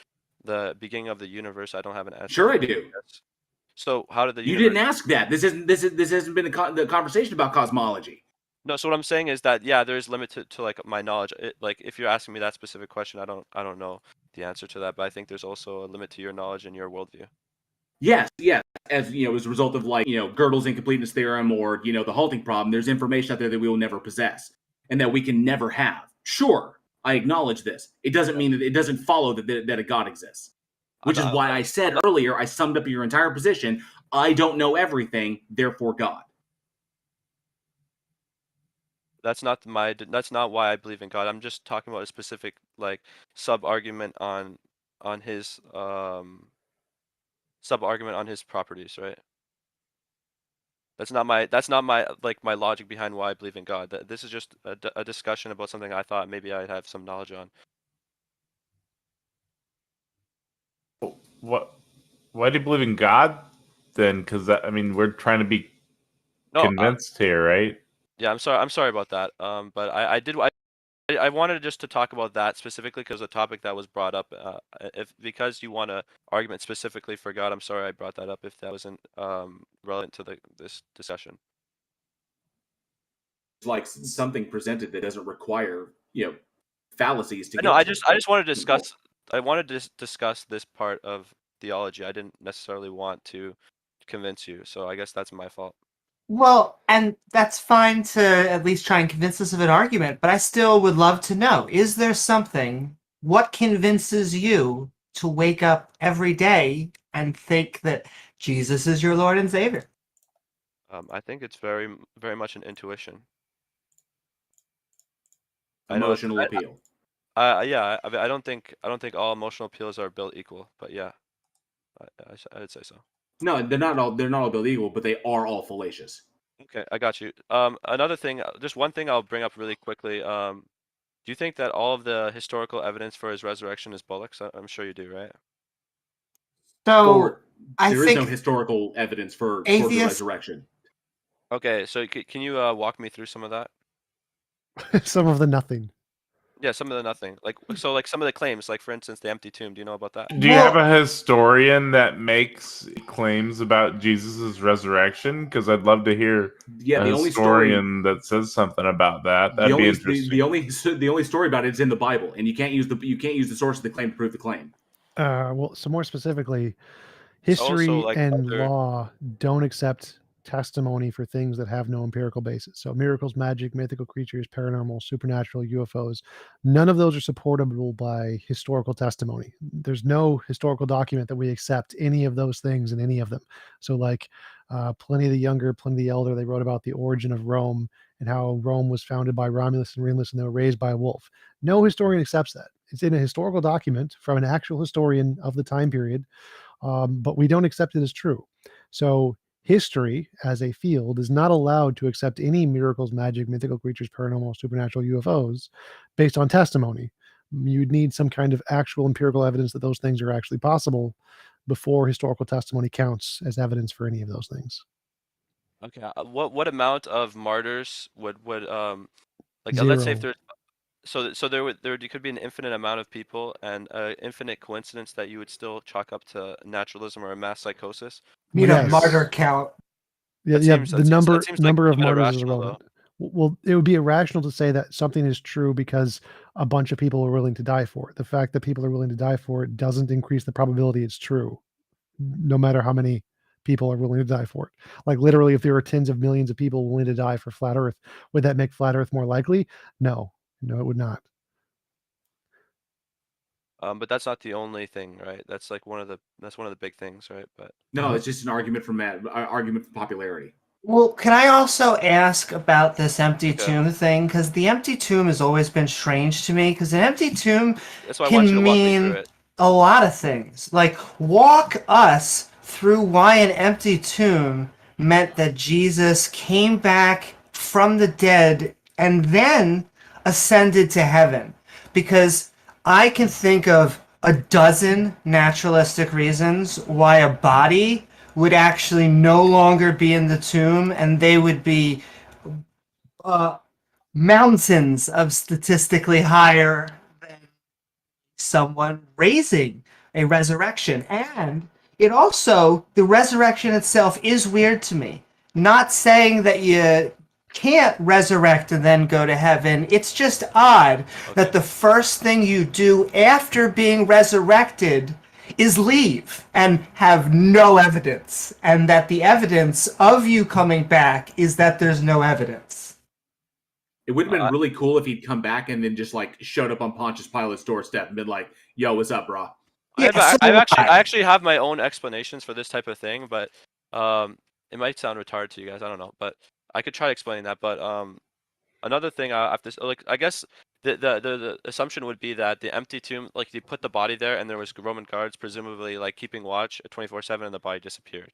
[SPEAKER 10] the beginning of the universe, I don't have an answer.
[SPEAKER 2] Sure, I do.
[SPEAKER 10] So how did the
[SPEAKER 2] You didn't ask that. This hasn't been the conversation about cosmology.
[SPEAKER 10] No, so what I'm saying is that yeah, there's limit to like my knowledge. Like if you're asking me that specific question, I don't know the answer to that. But I think there's also a limit to your knowledge and your worldview.
[SPEAKER 2] Yes. As you know, as a result of like, Gödel's incompleteness theorem or, the halting problem, there's information out there that we will never possess and that we can never have. Sure, I acknowledge this. It doesn't mean that it doesn't follow that a God exists. Which is why I said earlier, I summed up your entire position. I don't know everything, therefore God.
[SPEAKER 10] That's not why I believe in God. I'm just talking about a specific like sub-argument on his sub-argument on his properties, right? That's not my like my logic behind why I believe in God. This is just a discussion about something I thought maybe I'd have some knowledge on.
[SPEAKER 4] What? Why do you believe in God then? Because we're trying to be convinced here, right?
[SPEAKER 10] Yeah, I'm sorry about that. But I wanted just to talk about that specifically because the topic that was brought up. Because you want an argument specifically for God, I'm sorry I brought that up if that wasn't relevant to this discussion.
[SPEAKER 2] It's like something presented that doesn't require fallacies to.
[SPEAKER 10] No, I just wanted to discuss. I wanted to discuss this part of theology. I didn't necessarily want to convince you, so I guess that's my fault.
[SPEAKER 1] Well, and that's fine to at least try and convince us of an argument, but I still would love to know, is there something, what convinces you to wake up every day and think that Jesus is your Lord and Savior?
[SPEAKER 10] I think it's very, very much an intuition.
[SPEAKER 2] Emotional appeal.
[SPEAKER 10] Yeah, I don't think all emotional appeals are built equal, but yeah, I'd say so.
[SPEAKER 2] No, they're not all built equal, but they are all fallacious.
[SPEAKER 10] Okay, I got you. Another thing, just one thing I'll bring up really quickly. Do you think that all of the historical evidence for his resurrection is bollocks? I'm sure you do, right?
[SPEAKER 1] So
[SPEAKER 2] there is no historical evidence for the resurrection.
[SPEAKER 10] Okay, so can you walk me through some of that?
[SPEAKER 3] Some of the nothing.
[SPEAKER 10] Yeah, some of the nothing. Like some of the claims, like for instance, the empty tomb. Do you know about that?
[SPEAKER 4] Do you have a historian that makes claims about Jesus' resurrection? Because I'd love to hear
[SPEAKER 2] Yeah,
[SPEAKER 4] a
[SPEAKER 2] the only story.
[SPEAKER 4] historian that says something about that.
[SPEAKER 2] The
[SPEAKER 4] That'd be
[SPEAKER 2] only
[SPEAKER 4] interesting.
[SPEAKER 2] the only story about it is in the Bible, and you can't use the source of the claim to prove the claim.
[SPEAKER 3] Well, so more specifically,
[SPEAKER 10] It's also
[SPEAKER 3] history
[SPEAKER 10] like
[SPEAKER 3] and
[SPEAKER 10] other-
[SPEAKER 3] law don't accept testimony for things that have no empirical basis. So miracles, magic, mythical creatures, paranormal, supernatural, UFOs, none of those are supportable by historical testimony. There's no historical document that we accept any of those things in any of them. So like Pliny the Younger, Pliny the Elder, they wrote about the origin of Rome and how Rome was founded by Romulus and Remus and they were raised by a wolf. No historian accepts that. It's in a historical document from an actual historian of the time period, but we don't accept it as true. So history as a field is not allowed to accept any miracles, magic, mythical creatures, paranormal, supernatural, UFOs based on testimony. You'd need some kind of actual empirical evidence that those things are actually possible before historical testimony counts as evidence for any of those things.
[SPEAKER 10] Okay. What amount of martyrs would like
[SPEAKER 3] Zero.
[SPEAKER 10] let's say if there's so there could be an infinite amount of people and infinite coincidence that you would still chalk up to naturalism or a mass psychosis.
[SPEAKER 1] You know,
[SPEAKER 3] Yes.
[SPEAKER 1] martyr count.
[SPEAKER 3] Yeah,
[SPEAKER 10] That
[SPEAKER 3] yeah.
[SPEAKER 10] seems-
[SPEAKER 3] The
[SPEAKER 10] that seems-
[SPEAKER 3] number
[SPEAKER 10] that seems like
[SPEAKER 3] number
[SPEAKER 10] a
[SPEAKER 3] of
[SPEAKER 10] bit
[SPEAKER 3] martyrs is
[SPEAKER 10] irrational,
[SPEAKER 3] irrelevant. Well, it would be irrational to say that something is true because a bunch of people are willing to die for it. The fact that people are willing to die for it doesn't increase the probability it's true, no matter how many people are willing to die for it. Like literally, if there were tens of millions of people willing to die for flat Earth, would that make flat Earth more likely? No, it would not.
[SPEAKER 10] But that's not the only thing, right? That's like one of the big things, right? But
[SPEAKER 2] No, it's just an argument for popularity.
[SPEAKER 1] Well, can I also ask about this empty
[SPEAKER 10] Okay.
[SPEAKER 1] tomb thing? Because the empty tomb has always been strange to me. Because an empty tomb
[SPEAKER 10] that's why I want you
[SPEAKER 1] can
[SPEAKER 10] to walk me
[SPEAKER 1] mean
[SPEAKER 10] through it.
[SPEAKER 1] a lot of things. Like, walk us through why an empty tomb meant that Jesus came back from the dead and then ascended to heaven. Because I can think of a dozen naturalistic reasons why a body would actually no longer be in the tomb and they would be mountains of statistically higher than someone raising a resurrection. And it also, the resurrection itself is weird to me. Not saying that you can't resurrect and then go to heaven. It's just odd that the first thing you do after being resurrected is leave and have no evidence, and that the evidence of you coming back is that there's no evidence.
[SPEAKER 2] It would have been really cool if he'd come back and then just like showed up on Pontius Pilate's doorstep and been like, "Yo, what's up, bro?"
[SPEAKER 1] Yeah,
[SPEAKER 10] I actually have my own explanations for this type of thing, but it might sound retarded to you guys. I don't know, but I could try explaining that. But another thing I have to like, I guess the assumption would be that the empty tomb, like you put the body there and there was Roman guards presumably like keeping watch 24/7 and the body disappeared.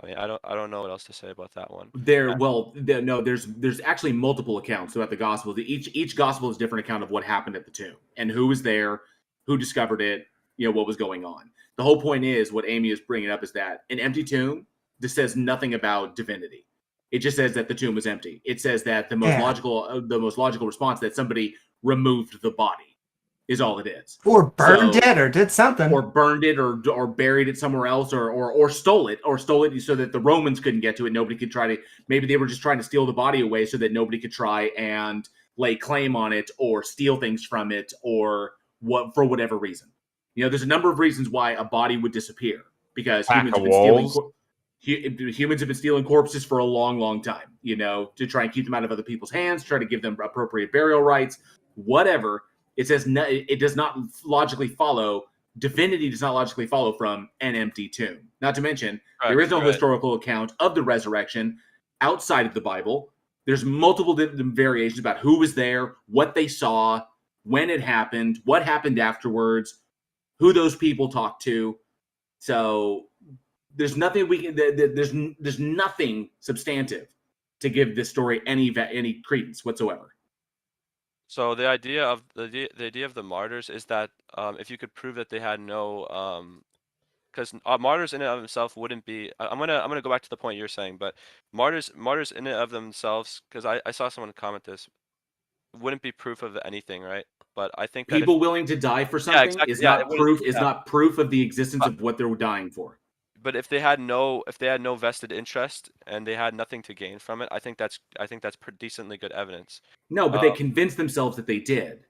[SPEAKER 10] I mean, I don't know what else to say about that one.
[SPEAKER 2] There's actually multiple accounts throughout the gospel. Each gospel is a different account of what happened at the tomb and who was there, who discovered it, what was going on. The whole point is what Amy is bringing up is that an empty tomb just says nothing about divinity. It just says that the tomb was empty. It says that the most logical response that somebody removed the body is all it is.
[SPEAKER 1] Or burned it or did something.
[SPEAKER 2] Or burned it or buried it somewhere else or stole it so that the Romans couldn't get to it. Nobody could try to, maybe they were just trying to steal the body away so that nobody could try and lay claim on it or steal things from it or for whatever reason. There's a number of reasons why a body would disappear because humans have been stealing corpses for a long, long time, to try and keep them out of other people's hands, try to give them appropriate burial rights, whatever. It says it does not logically follow. Divinity does not logically follow from an empty tomb. Not to mention, there is no historical account of the resurrection outside of the Bible. There's multiple variations about who was there, what they saw, when it happened, what happened afterwards, who those people talked to. So there's nothing there's nothing substantive to give this story any credence whatsoever.
[SPEAKER 10] So the idea of the martyrs is that if you could prove that they had no, because martyrs in and of themselves wouldn't be. I'm gonna go back to the point you're saying, but martyrs in and of themselves, because I saw someone comment this, wouldn't be proof of anything, right? But I think that
[SPEAKER 2] People willing to die for something
[SPEAKER 10] exactly.
[SPEAKER 2] is
[SPEAKER 10] Yeah,
[SPEAKER 2] not proof of the existence of what they're dying for.
[SPEAKER 10] but if they had no vested interest and they had nothing to gain from it, I think that's decently good evidence.
[SPEAKER 2] No, but they convinced themselves that they did.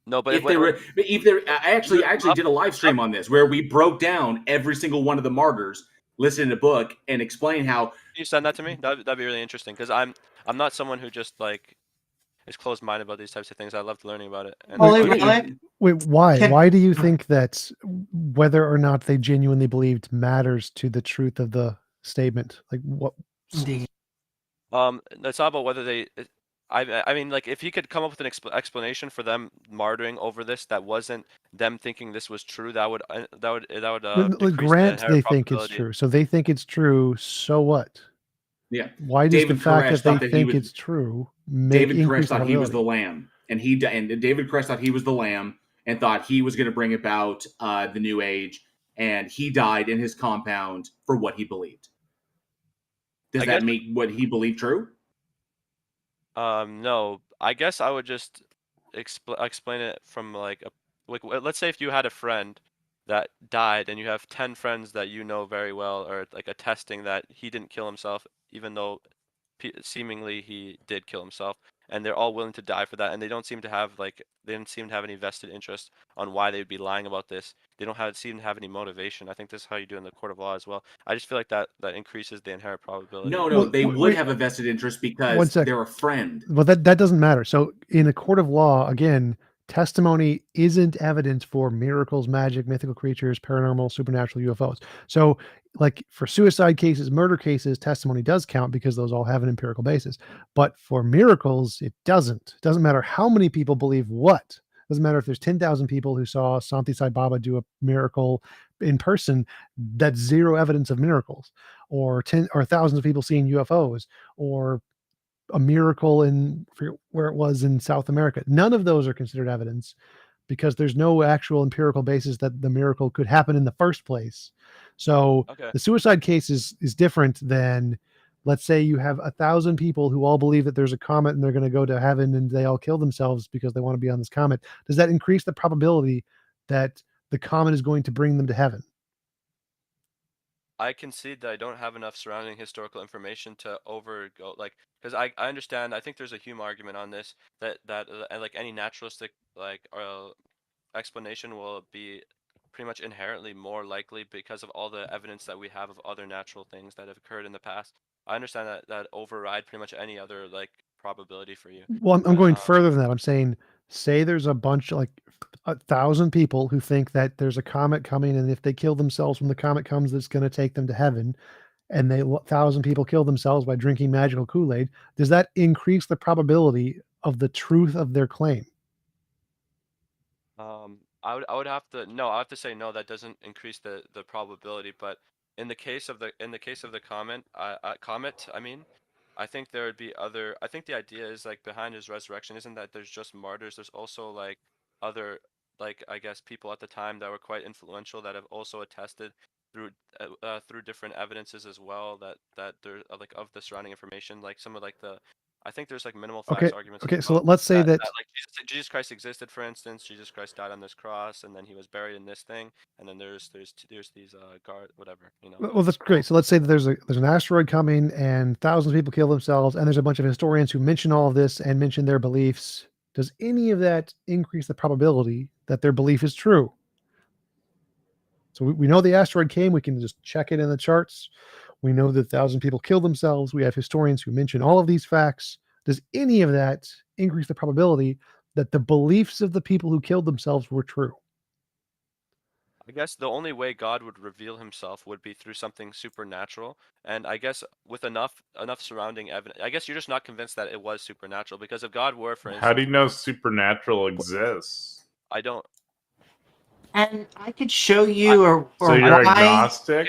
[SPEAKER 10] No, but
[SPEAKER 2] if they were, I actually did a live stream on this where we broke down every single one of the martyrs, listed in a book, and explain how.
[SPEAKER 10] Can you send that to me? That'd be really interesting, because I'm not someone who just like is closed-minded about these types of things. I loved learning about it. And
[SPEAKER 3] Wait, why?
[SPEAKER 1] Can-
[SPEAKER 3] Why do you think that whether or not they genuinely believed matters to the truth of the statement? Like what?
[SPEAKER 1] Indeed.
[SPEAKER 10] it's not about whether they. I mean, like, if he could come up with an explanation for them martyring over this that wasn't them thinking this was true, that would decrease
[SPEAKER 3] Grant
[SPEAKER 10] the
[SPEAKER 3] they think it's
[SPEAKER 10] probability.
[SPEAKER 3] true, so they think it's true. So what?
[SPEAKER 2] Yeah.
[SPEAKER 3] Why does
[SPEAKER 2] David
[SPEAKER 3] the fact
[SPEAKER 2] Koresh
[SPEAKER 3] that
[SPEAKER 2] thought
[SPEAKER 3] they
[SPEAKER 2] that he
[SPEAKER 3] think
[SPEAKER 2] was-
[SPEAKER 3] it's true
[SPEAKER 2] David Koresh
[SPEAKER 3] increase
[SPEAKER 2] thought he was the
[SPEAKER 3] probability?
[SPEAKER 2] lamb, and David Koresh thought he was the lamb and thought he was going to bring about the new age, and he died in his compound for what he believed. Does that make what he believed true?
[SPEAKER 10] No, I guess I would just explain it from like let's say if you had a friend that died and you have 10 friends that you know very well are like attesting that he didn't kill himself, even though seemingly he did kill himself, and they're all willing to die for that, and they don't seem to have any vested interest on why they'd be lying about this. They don't seem to have any motivation. I think this is how you do in the court of law as well. I just feel like that increases the inherent probability.
[SPEAKER 2] No,
[SPEAKER 3] Well,
[SPEAKER 2] they
[SPEAKER 3] wait,
[SPEAKER 2] would have a vested interest
[SPEAKER 3] one
[SPEAKER 2] because
[SPEAKER 3] sec.
[SPEAKER 2] they're a friend.
[SPEAKER 3] Well, that doesn't matter. So in a court of law, again, testimony isn't evidence for miracles, magic, mythical creatures, paranormal, supernatural, UFOs. So like for suicide cases, murder cases, testimony does count because those all have an empirical basis. But for miracles, it doesn't. It doesn't matter how many people believe what. It doesn't matter if there's 10,000 people who saw Santi Sai Baba do a miracle in person. That's zero evidence of miracles. Or thousands of people seeing UFOs, or a miracle in where it was in South America. None of those are considered evidence because there's no actual empirical basis that the miracle could happen in the first place. So the suicide case is different than, let's say you have 1,000 people who all believe that there's a comet and they're going to go to heaven and they all kill themselves because they want to be on this comet. Does that increase the probability that the comet is going to bring them to heaven?
[SPEAKER 10] I concede that I don't have enough surrounding historical information to overgo, like, because I understand. I think there's a Hume argument on this that like any naturalistic explanation will be pretty much inherently more likely because of all the evidence that we have of other natural things that have occurred in the past. I understand that override pretty much any other like probability for you.
[SPEAKER 3] Well, I'm going further than that. I'm saying, say there's a bunch, like 1,000 people who think that there's a comet coming, and if they kill themselves when the comet comes, it's going to take them to heaven, and 1,000 people kill themselves by drinking magical Kool-Aid. Does that increase the probability of the truth of their claim?
[SPEAKER 10] I would have to say no. That doesn't increase the probability. But in the case of the comet, I mean, I think there would be other. I think the idea is like behind his resurrection isn't that there's just martyrs. There's also like other, like, I guess, people at the time that were quite influential that have also attested through different evidences as well that they're like of the surrounding information, like some of like the. I think there's like minimal facts arguments.
[SPEAKER 3] Okay,
[SPEAKER 10] as
[SPEAKER 3] so
[SPEAKER 10] well,
[SPEAKER 3] let's say that
[SPEAKER 10] like Jesus Christ existed, for instance. Jesus Christ died on this cross, and then he was buried in this thing, and then there's these guard whatever, you know.
[SPEAKER 3] Well, that's great. So let's say that there's an asteroid coming and thousands of people kill themselves, and there's a bunch of historians who mention all of this and mention their beliefs. Does any of that increase the probability that their belief is true? So we know the asteroid came. We can just check it in the charts. We know that 1,000 people killed themselves. We have historians who mention all of these facts. Does any of that increase the probability that the beliefs of the people who killed themselves were true?
[SPEAKER 10] I guess the only way God would reveal himself would be through something supernatural. And I guess with enough surrounding evidence, I guess you're just not convinced that it was supernatural, because if God were, for instance,
[SPEAKER 4] How do you know supernatural exists?
[SPEAKER 10] I don't.
[SPEAKER 1] And I could show you or
[SPEAKER 4] So you're
[SPEAKER 1] why.
[SPEAKER 4] agnostic?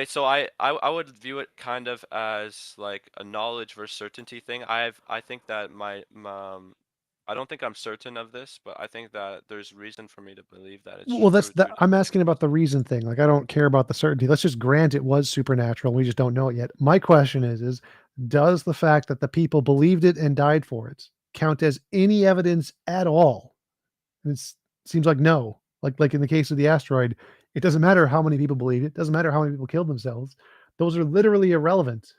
[SPEAKER 10] So I would view it kind of as like a knowledge versus certainty thing. I think that I don't think I'm certain of this, but I think that there's reason for me to believe that it's
[SPEAKER 3] Well,
[SPEAKER 10] true.
[SPEAKER 3] I'm asking about the reason thing. Like, I don't care about the certainty. Let's just grant it was supernatural. We just don't know it yet. My question is does the fact that the people believed it and died for it count as any evidence at all And it seems like no. Like in the case of the asteroid, it doesn't matter how many people believe it. Doesn't matter how many people killed themselves. Those are literally irrelevant.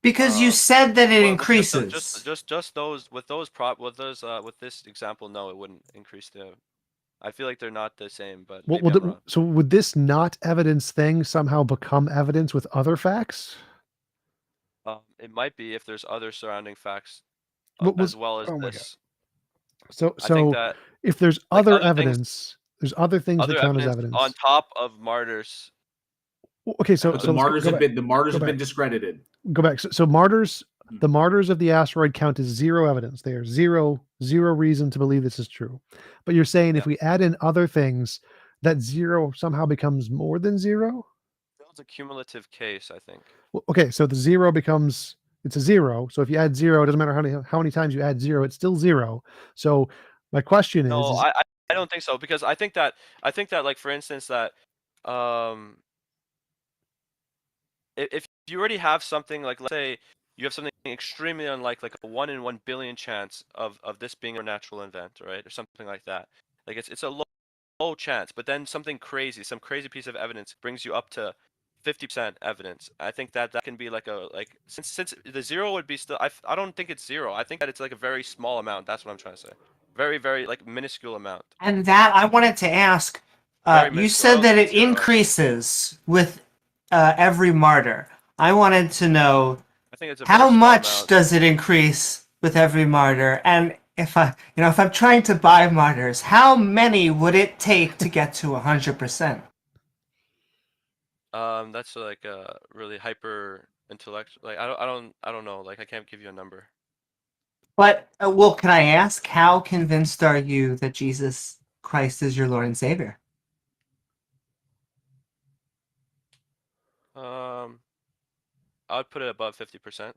[SPEAKER 1] Because you said that it
[SPEAKER 10] Well,
[SPEAKER 1] increases.
[SPEAKER 10] just those with this example, no, it wouldn't increase the. I feel like they're not the same, but
[SPEAKER 3] Well,
[SPEAKER 10] maybe I'm wrong.
[SPEAKER 3] so would this not evidence thing somehow become evidence with other facts?
[SPEAKER 10] It might be if there's other surrounding facts
[SPEAKER 3] What
[SPEAKER 10] as
[SPEAKER 3] was?
[SPEAKER 10] well as
[SPEAKER 3] Oh my god.
[SPEAKER 10] this.
[SPEAKER 3] So
[SPEAKER 10] I think that
[SPEAKER 3] if there's
[SPEAKER 10] like
[SPEAKER 3] other
[SPEAKER 10] other things,
[SPEAKER 3] evidence, there's other things that
[SPEAKER 10] other
[SPEAKER 3] count as
[SPEAKER 10] evidence on
[SPEAKER 3] evidence.
[SPEAKER 10] top of martyrs.
[SPEAKER 3] Okay, so
[SPEAKER 2] But
[SPEAKER 3] so
[SPEAKER 2] the
[SPEAKER 3] let's
[SPEAKER 2] martyrs
[SPEAKER 3] go
[SPEAKER 2] have
[SPEAKER 3] back.
[SPEAKER 2] been the martyrs
[SPEAKER 3] Go
[SPEAKER 2] have been
[SPEAKER 3] back.
[SPEAKER 2] discredited.
[SPEAKER 3] Go back. So martyrs, the martyrs of the asteroid count as zero evidence. They are zero reason to believe this is true. But you're saying if we add in other things, that zero somehow becomes more than zero?
[SPEAKER 10] It's a cumulative case, I think.
[SPEAKER 3] Well, okay, so the zero becomes it's a zero. So if you add zero, it doesn't matter how many times you add zero, it's still zero. So my question is,
[SPEAKER 10] No, I don't think so, because I think that like, for instance, that if you already have something like, let's say you have something extremely unlikely, like a 1 in 1 billion chance of this being a natural event, right, or something like that. Like it's a low chance, but then something crazy, some crazy piece of evidence brings you up to 50% evidence. I think that can be like since the zero would be still. I don't think it's zero. I think that it's like a very small amount. That's what I'm trying to say. Very, very like minuscule amount.
[SPEAKER 1] And that I wanted to ask,
[SPEAKER 10] Very
[SPEAKER 1] you
[SPEAKER 10] minuscule. I
[SPEAKER 1] said
[SPEAKER 10] don't
[SPEAKER 1] that
[SPEAKER 10] think
[SPEAKER 1] it
[SPEAKER 10] it's zero.
[SPEAKER 1] increases with every martyr. I wanted to know
[SPEAKER 10] I think it's a
[SPEAKER 1] how
[SPEAKER 10] very small
[SPEAKER 1] much
[SPEAKER 10] amount.
[SPEAKER 1] does it increase with every martyr? And if I'm trying to buy martyrs, how many would it take to get to 100%?
[SPEAKER 10] That's like a really hyper intellectual. Like I don't know. Like I can't give you a number.
[SPEAKER 1] But well, can I ask, how convinced are you that Jesus Christ is your Lord and Savior?
[SPEAKER 10] I would put it above 50%.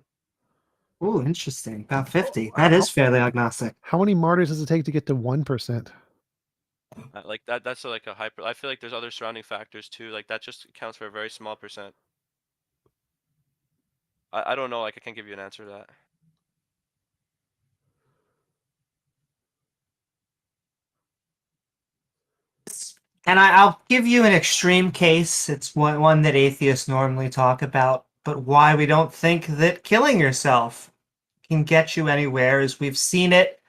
[SPEAKER 1] Ooh, interesting. About 50. That is fairly agnostic.
[SPEAKER 3] how many martyrs does it take to get to 1%?
[SPEAKER 10] Like that's like a hyper. I feel like there's other surrounding factors too. Like that just accounts for a very small percent. I don't know. Like I can't give you an answer to that.
[SPEAKER 1] And I'll give you an extreme case. It's one that atheists normally talk about, but why we don't think that killing yourself can get you anywhere is we've seen it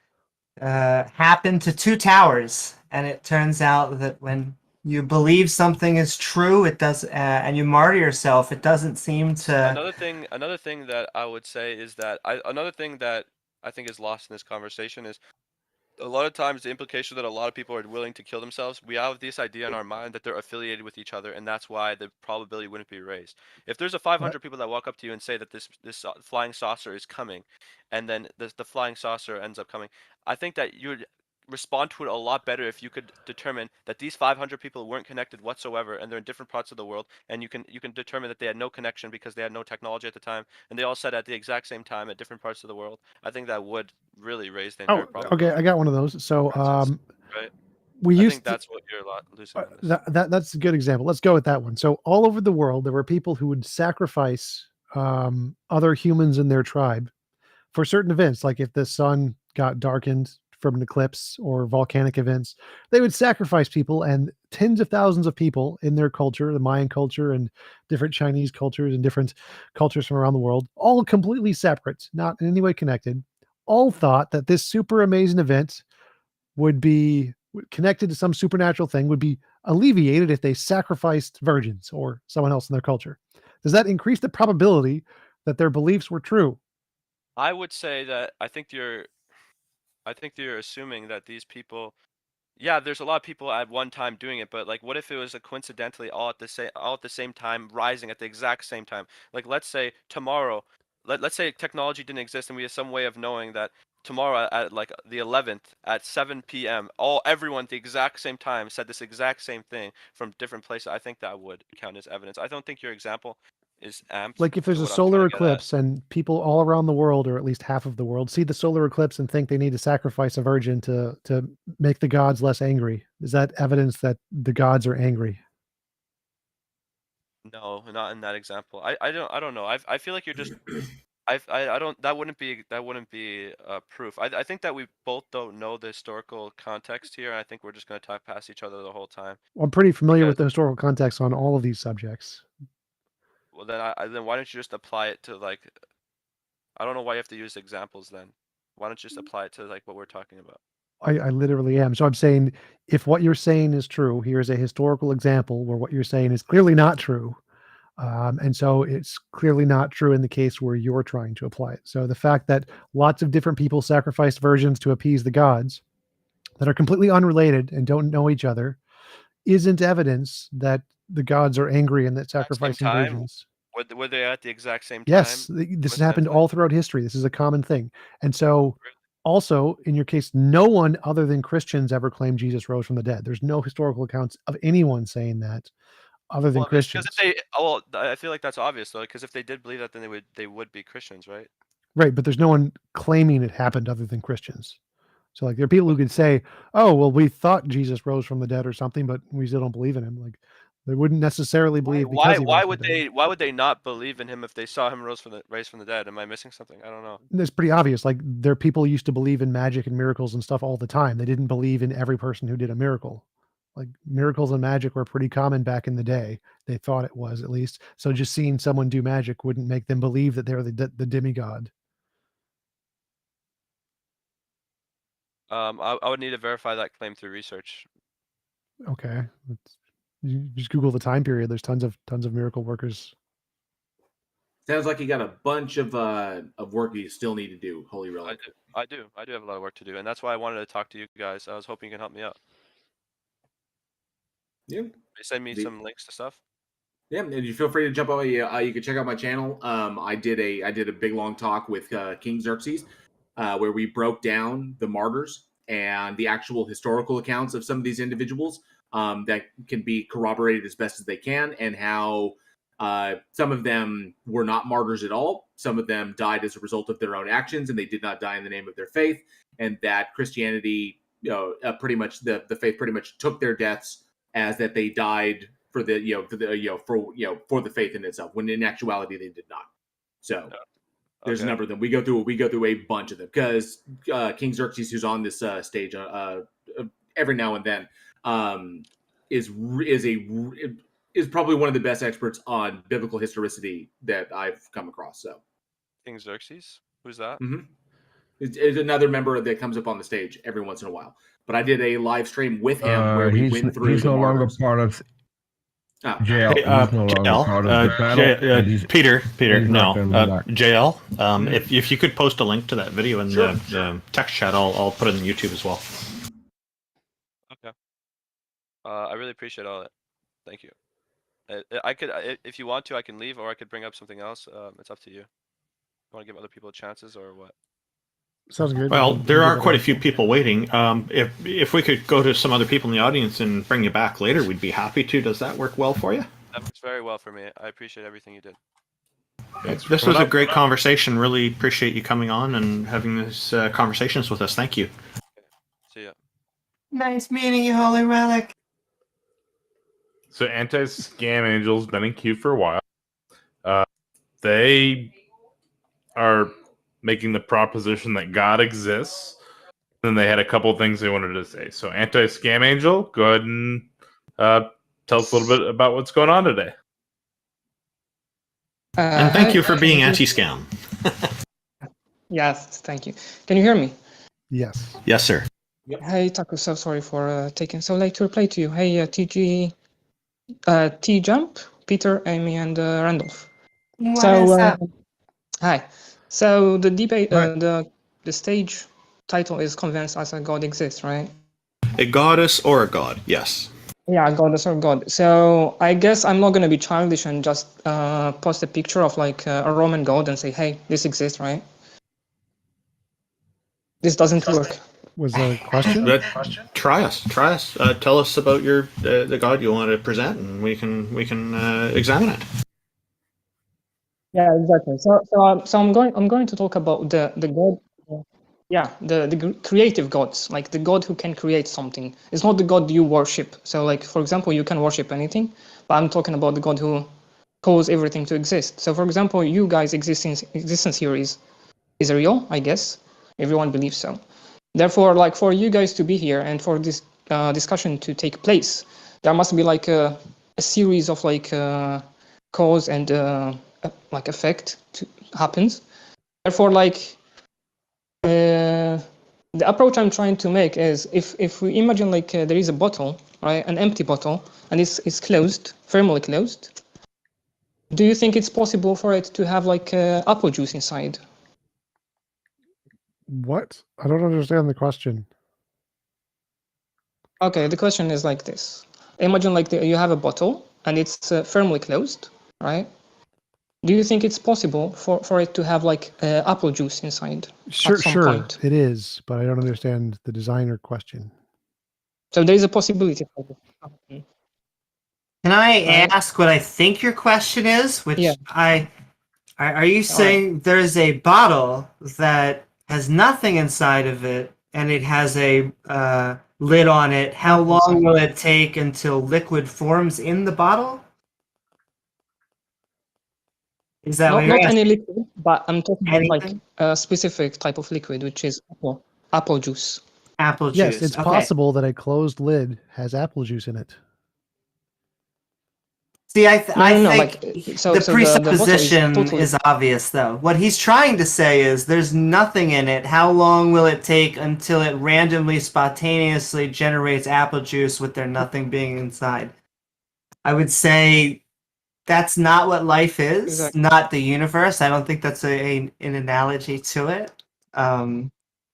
[SPEAKER 1] happen to two towers, and it turns out that when you believe something is true, it does, and you martyr yourself, it doesn't seem to.
[SPEAKER 10] Another thing that I would say is that another thing that I think is lost in this conversation is a lot of times the implication that a lot of people are willing to kill themselves, we have this idea in our mind that they're affiliated with each other, and that's why the probability wouldn't be raised. If there's a 500 people that walk up to you and say that this flying saucer is coming, and then the flying saucer ends up coming, I think that you would respond to it a lot better if you could determine that these 500 people weren't connected whatsoever, and they're in different parts of the world, and you can determine that they had no connection because they had no technology at the time, and they all said at the exact same time at different parts of the world. I think that would really raise the entire probability.
[SPEAKER 3] Okay, I got one of those. So
[SPEAKER 10] Right.
[SPEAKER 3] we
[SPEAKER 10] I
[SPEAKER 3] used
[SPEAKER 10] think that's what you're losing. On this.
[SPEAKER 3] that's a good example. Let's go with that one. So all over the world, there were people who would sacrifice other humans in their tribe for certain events, like if the sun got darkened from an eclipse or volcanic events, they would sacrifice people, and tens of thousands of people in their culture, the Mayan culture and different Chinese cultures and different cultures from around the world, all completely separate, not in any way connected, all thought that this super amazing event would be connected to some supernatural thing, would be alleviated if they sacrificed virgins or someone else in their culture. Does that increase the probability that their beliefs were true?
[SPEAKER 10] I would say that I think you're assuming that these people, yeah, there's a lot of people at one time doing it, but like, what if it was coincidentally all at the same time, rising at the exact same time? Like, let's say tomorrow, let's say technology didn't exist and we have some way of knowing that tomorrow at like the 11th at 7 p.m. everyone at the exact same time said this exact same thing from different places. I think that would count as evidence. I don't think your example is amped.
[SPEAKER 3] Like if there's
[SPEAKER 10] to
[SPEAKER 3] a
[SPEAKER 10] what I'm trying
[SPEAKER 3] solar
[SPEAKER 10] to get at.
[SPEAKER 3] eclipse and people all around the world, or at least half of the world, see the solar eclipse and think they need to sacrifice a virgin to make the gods less angry. Is that evidence that the gods are angry?
[SPEAKER 10] No, not in that example. I don't know. I feel like you're just I don't. That wouldn't be proof. I think that we both don't know the historical context here, and I think we're just going to talk past each other the whole time.
[SPEAKER 3] I'm pretty familiar with
[SPEAKER 10] Because-
[SPEAKER 3] the historical context on all of these subjects.
[SPEAKER 10] Well, then why don't you just apply it to like? I don't know why you have to use examples then. Why don't you just apply it to like what we're talking about?
[SPEAKER 3] I literally am. So I'm saying, if what you're saying is true, here's a historical example where what you're saying is clearly not true. And so it's clearly not true in the case where you're trying to apply it. So the fact that lots of different people sacrificed virgins to appease the gods that are completely unrelated and don't know each other isn't evidence that the gods are angry and that sacrificing
[SPEAKER 10] time?
[SPEAKER 3] virgins.
[SPEAKER 10] Were they at the exact same time?
[SPEAKER 3] Yes, this has happened all throughout history. This is a common thing. And so also, in your case, no one other than Christians ever claimed Jesus rose from the dead. There's no historical accounts of anyone saying that other than Christians.
[SPEAKER 10] I feel like that's obvious though, because if they did believe that, then they would be Christians, right?
[SPEAKER 3] Right, but there's no one claiming it happened other than Christians. So like there are people who could say, "Oh, well, we thought Jesus rose from the dead or something, but we still don't believe in him." Like they wouldn't necessarily believe.
[SPEAKER 10] Why would they not believe in him if they saw him raised from the dead? Am I missing something? I don't know.
[SPEAKER 3] It's pretty obvious. Like there are people who used to believe in magic and miracles and stuff all the time. They didn't believe in every person who did a miracle. Like miracles and magic were pretty common back in the day. They thought it was, at least. So just seeing someone do magic wouldn't make them believe that they're the demigod.
[SPEAKER 10] I would need to verify that claim through research.
[SPEAKER 3] Okay, you just Google the time period. There's tons of miracle workers.
[SPEAKER 2] Sounds like you got a bunch of work you still need to do. Holy Relic.
[SPEAKER 10] I do have a lot of work to do, and that's why I wanted to talk to you guys. I was hoping you can help me out.
[SPEAKER 2] Yeah.
[SPEAKER 10] Send me some links to stuff.
[SPEAKER 2] Yeah, and you feel free to jump on. You can check out my channel. I did a big long talk with King Xerxes, where we broke down the martyrs and the actual historical accounts of some of these individuals that can be corroborated as best as they can, and how some of them were not martyrs at all. Some of them died as a result of their own actions, and they did not die in the name of their faith. And that Christianity, pretty much the faith pretty much took their deaths as that they died for the for the faith in itself, when in actuality they did not. So there's a number of them. We go through a bunch of them, because King Xerxes, who's on this stage every now and then, is probably one of the best experts on biblical historicity that I've come across. So
[SPEAKER 10] King Xerxes, who's that?
[SPEAKER 2] Mm-hmm. It's another member that comes up on the stage every once in a while. But I did a live stream with him where we went through.
[SPEAKER 6] He's
[SPEAKER 2] the
[SPEAKER 6] no longer
[SPEAKER 2] martyrs.
[SPEAKER 6] part of
[SPEAKER 7] JL, Peter, no, JL. If you could post a link to that video in the text chat, I'll put it on YouTube as well.
[SPEAKER 10] Okay. I really appreciate all that. Thank you. I could, if you want to, I can leave, or I could bring up something else. It's up to you. You want to give other people chances, or what?
[SPEAKER 3] Sounds good.
[SPEAKER 7] Well, there are quite a few people waiting. If we could go to some other people in the audience and bring you back later, we'd be happy to. Does that work well for you?
[SPEAKER 10] That works very well for me. I appreciate everything you did.
[SPEAKER 7] This was a great conversation. Really appreciate you coming on and having these conversations with us. Thank you.
[SPEAKER 10] Okay. See ya.
[SPEAKER 1] Nice meeting you, Holy Relic.
[SPEAKER 4] So anti-scam angels been in queue for a while. They are making the proposition that God exists. Then they had a couple of things they wanted to say. So anti-scam angel, go ahead and tell us a little bit about what's going on today.
[SPEAKER 7] And thank you for being anti-scam.
[SPEAKER 11] Yes, thank you. Can you hear me?
[SPEAKER 3] Yes.
[SPEAKER 7] Yes, sir.
[SPEAKER 2] Yep.
[SPEAKER 11] Hey, Taco, so sorry for taking so late to reply to you. Hey, TJump, Peter, Amy, and Randolph.
[SPEAKER 1] What is up?
[SPEAKER 11] Hi. So the debate, the stage title is "Convince Us a God Exists," right?
[SPEAKER 7] A goddess or a god? Yes.
[SPEAKER 11] Yeah, goddess or god. So I guess I'm not going to be childish and just post a picture of like a Roman god and say, "Hey, this exists," right? This doesn't work.
[SPEAKER 3] Was there a question?
[SPEAKER 7] Try us. Tell us about your the god you want to present, and we can examine it.
[SPEAKER 11] Yeah, exactly. So I'm going to talk about the god. Yeah, the creative gods, like the god who can create something. It's not the god you worship. So like, for example, you can worship anything, but I'm talking about the god who cause everything to exist. So, for example, you guys' existence here is real, I guess. Everyone believes so. Therefore, like for you guys to be here and for this discussion to take place, there must be like a series of like cause and like effect happens. Therefore, like the approach I'm trying to make is if we imagine like there is a bottle, right, an empty bottle, and it's closed, firmly closed. Do you think it's possible for it to have like apple juice inside?
[SPEAKER 3] What? I don't understand the question.
[SPEAKER 11] Okay, the question is like this. Imagine like you have a bottle and it's firmly closed, right? Do you think it's possible for it to have like apple juice inside
[SPEAKER 3] Sure,
[SPEAKER 11] at some
[SPEAKER 3] sure,
[SPEAKER 11] point?
[SPEAKER 3] it is, but I don't understand the designer question.
[SPEAKER 11] So there is a possibility for this to happen.
[SPEAKER 1] Can I
[SPEAKER 11] Right.
[SPEAKER 1] ask what I think your question is? Which
[SPEAKER 11] Yeah.
[SPEAKER 1] are you saying there's a bottle that has nothing inside of it and it has a lid on it? How long will it take until liquid forms in the bottle? Is that what you're
[SPEAKER 11] Not
[SPEAKER 1] asking?
[SPEAKER 11] any liquid, but I'm talking about like
[SPEAKER 1] Anything?
[SPEAKER 11] a specific type of liquid, which is apple juice.
[SPEAKER 1] Apple juice.
[SPEAKER 3] Yes, it's
[SPEAKER 1] Okay.
[SPEAKER 3] possible that a closed lid has apple juice in it.
[SPEAKER 1] See, I
[SPEAKER 11] No,
[SPEAKER 1] think
[SPEAKER 11] like,
[SPEAKER 1] the
[SPEAKER 11] so the bottle is
[SPEAKER 1] presupposition
[SPEAKER 11] totally-
[SPEAKER 1] is obvious, though. What he's trying to say is there's nothing in it. How long will it take until it randomly, spontaneously generates apple juice with there nothing being inside? I would say that's not what life is,
[SPEAKER 11] Exactly.
[SPEAKER 1] not the universe. I don't think that's an analogy to it.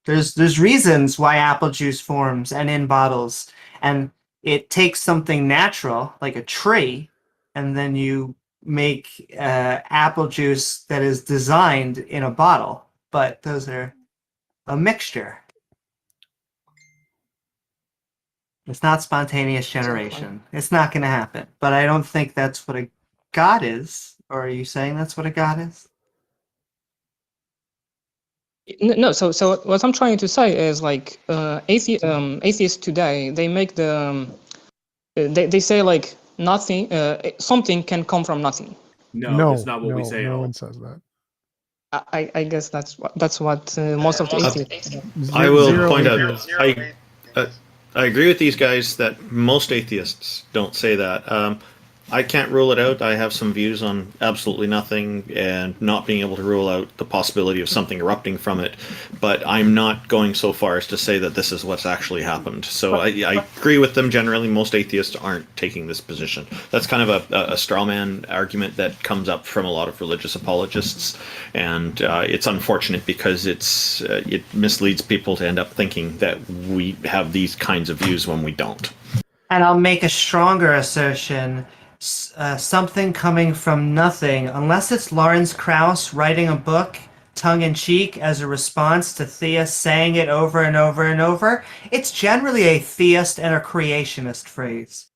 [SPEAKER 1] There's reasons why apple juice forms and in bottles, and it takes something natural like a tree, and then you make apple juice that is designed in a bottle. But those are a mixture. It's not spontaneous generation. It's not going to happen. But I don't think that's what a god is. Or are you saying that's what a god is?
[SPEAKER 11] No, so what I'm trying to say is like atheists today, they make they say like nothing, something can come from nothing.
[SPEAKER 2] No, that's not what we say at
[SPEAKER 3] no
[SPEAKER 2] all.
[SPEAKER 3] one says that.
[SPEAKER 11] I guess that's what most of the atheists.
[SPEAKER 7] I will
[SPEAKER 3] Zero
[SPEAKER 7] point out,
[SPEAKER 3] atheists.
[SPEAKER 7] I agree with these guys that most atheists don't say that. I can't rule it out. I have some views on absolutely nothing and not being able to rule out the possibility of something erupting from it, but I'm not going so far as to say that this is what's actually happened. So I agree with them generally. Most atheists aren't taking this position. That's kind of a straw man argument that comes up from a lot of religious apologists, and it's unfortunate because it misleads people to end up thinking that we have these kinds of views when we don't.
[SPEAKER 1] And I'll make a stronger assertion. Something coming from nothing, unless it's Lawrence Krauss writing a book tongue-in-cheek as a response to theists saying it over and over and over, it's generally a theist and a creationist phrase.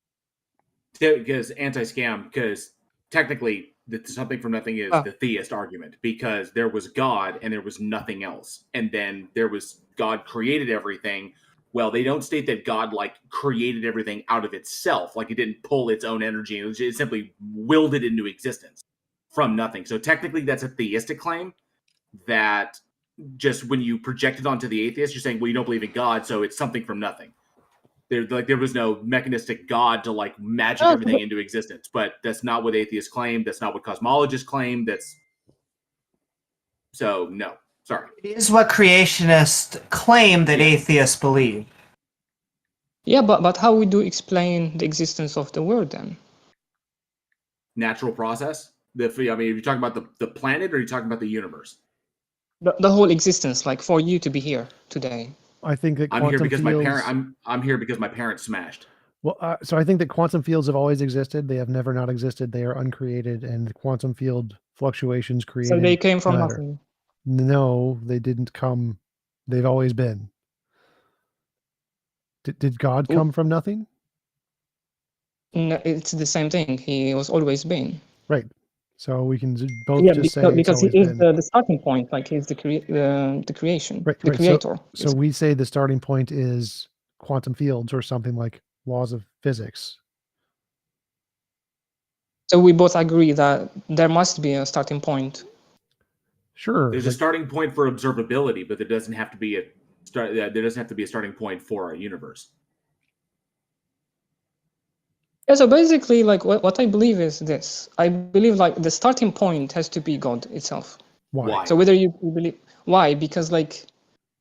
[SPEAKER 2] Because anti-scam, because technically something from nothing is the theist argument, because there was God and there was nothing else, and then there was God created everything. Well, they don't state that God like created everything out of itself, like it didn't pull its own energy. It simply willed it into existence from nothing. So technically that's a theistic claim that just when you project it onto the atheist, you're saying, well, you don't believe in God, so it's something from nothing. There was no mechanistic God to like magic everything into existence. But that's not what atheists claim. That's not what cosmologists claim. So no. Sorry.
[SPEAKER 1] It is what creationists claim that atheists believe.
[SPEAKER 11] Yeah, but how we do explain the existence of the world then?
[SPEAKER 2] Natural process. Are you talking about the planet, or are you talking about the universe?
[SPEAKER 11] The whole existence, like for you to be here today.
[SPEAKER 3] I think that
[SPEAKER 2] I'm here
[SPEAKER 3] quantum
[SPEAKER 2] because
[SPEAKER 3] fields,
[SPEAKER 2] I'm here because my parents smashed.
[SPEAKER 3] Well, so I think that quantum fields have always existed. They have never not existed. They are uncreated, and quantum field fluctuations created.
[SPEAKER 11] So they came from
[SPEAKER 3] matter.
[SPEAKER 11] nothing.
[SPEAKER 3] No, they didn't come. They've always been. Did God come from nothing?
[SPEAKER 11] No, it's the same thing. He was always been.
[SPEAKER 3] Right. So we can both just say
[SPEAKER 11] because he
[SPEAKER 3] it's
[SPEAKER 11] is
[SPEAKER 3] always been.
[SPEAKER 11] the starting point. Like he's the creation,
[SPEAKER 3] Right,
[SPEAKER 11] the
[SPEAKER 3] right.
[SPEAKER 11] creator.
[SPEAKER 3] So we say the starting point is quantum fields or something like laws of physics.
[SPEAKER 11] So we both agree that there must be a starting point.
[SPEAKER 3] Sure.
[SPEAKER 2] There's a starting point for observability, but there doesn't have to be a starting point for our universe.
[SPEAKER 11] Yeah, so basically, like what I believe is this. I believe like the starting point has to be God itself.
[SPEAKER 3] Why?
[SPEAKER 11] So whether you believe why, because like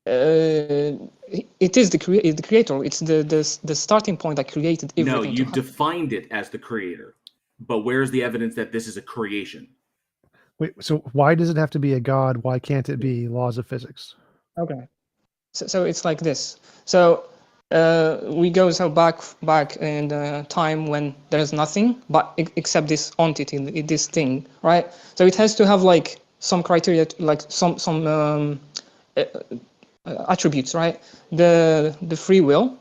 [SPEAKER 11] it is the creator. It's the starting point that created everything.
[SPEAKER 2] No, you've defined it as the creator, but where's the evidence that this is a creation?
[SPEAKER 3] Wait, so why does it have to be a God? Why can't it be laws of physics?
[SPEAKER 11] Okay. So it's like this. So we go so back in the time when there's nothing but except this entity, this thing, right? So it has to have like some criteria, like some attributes, right? The free will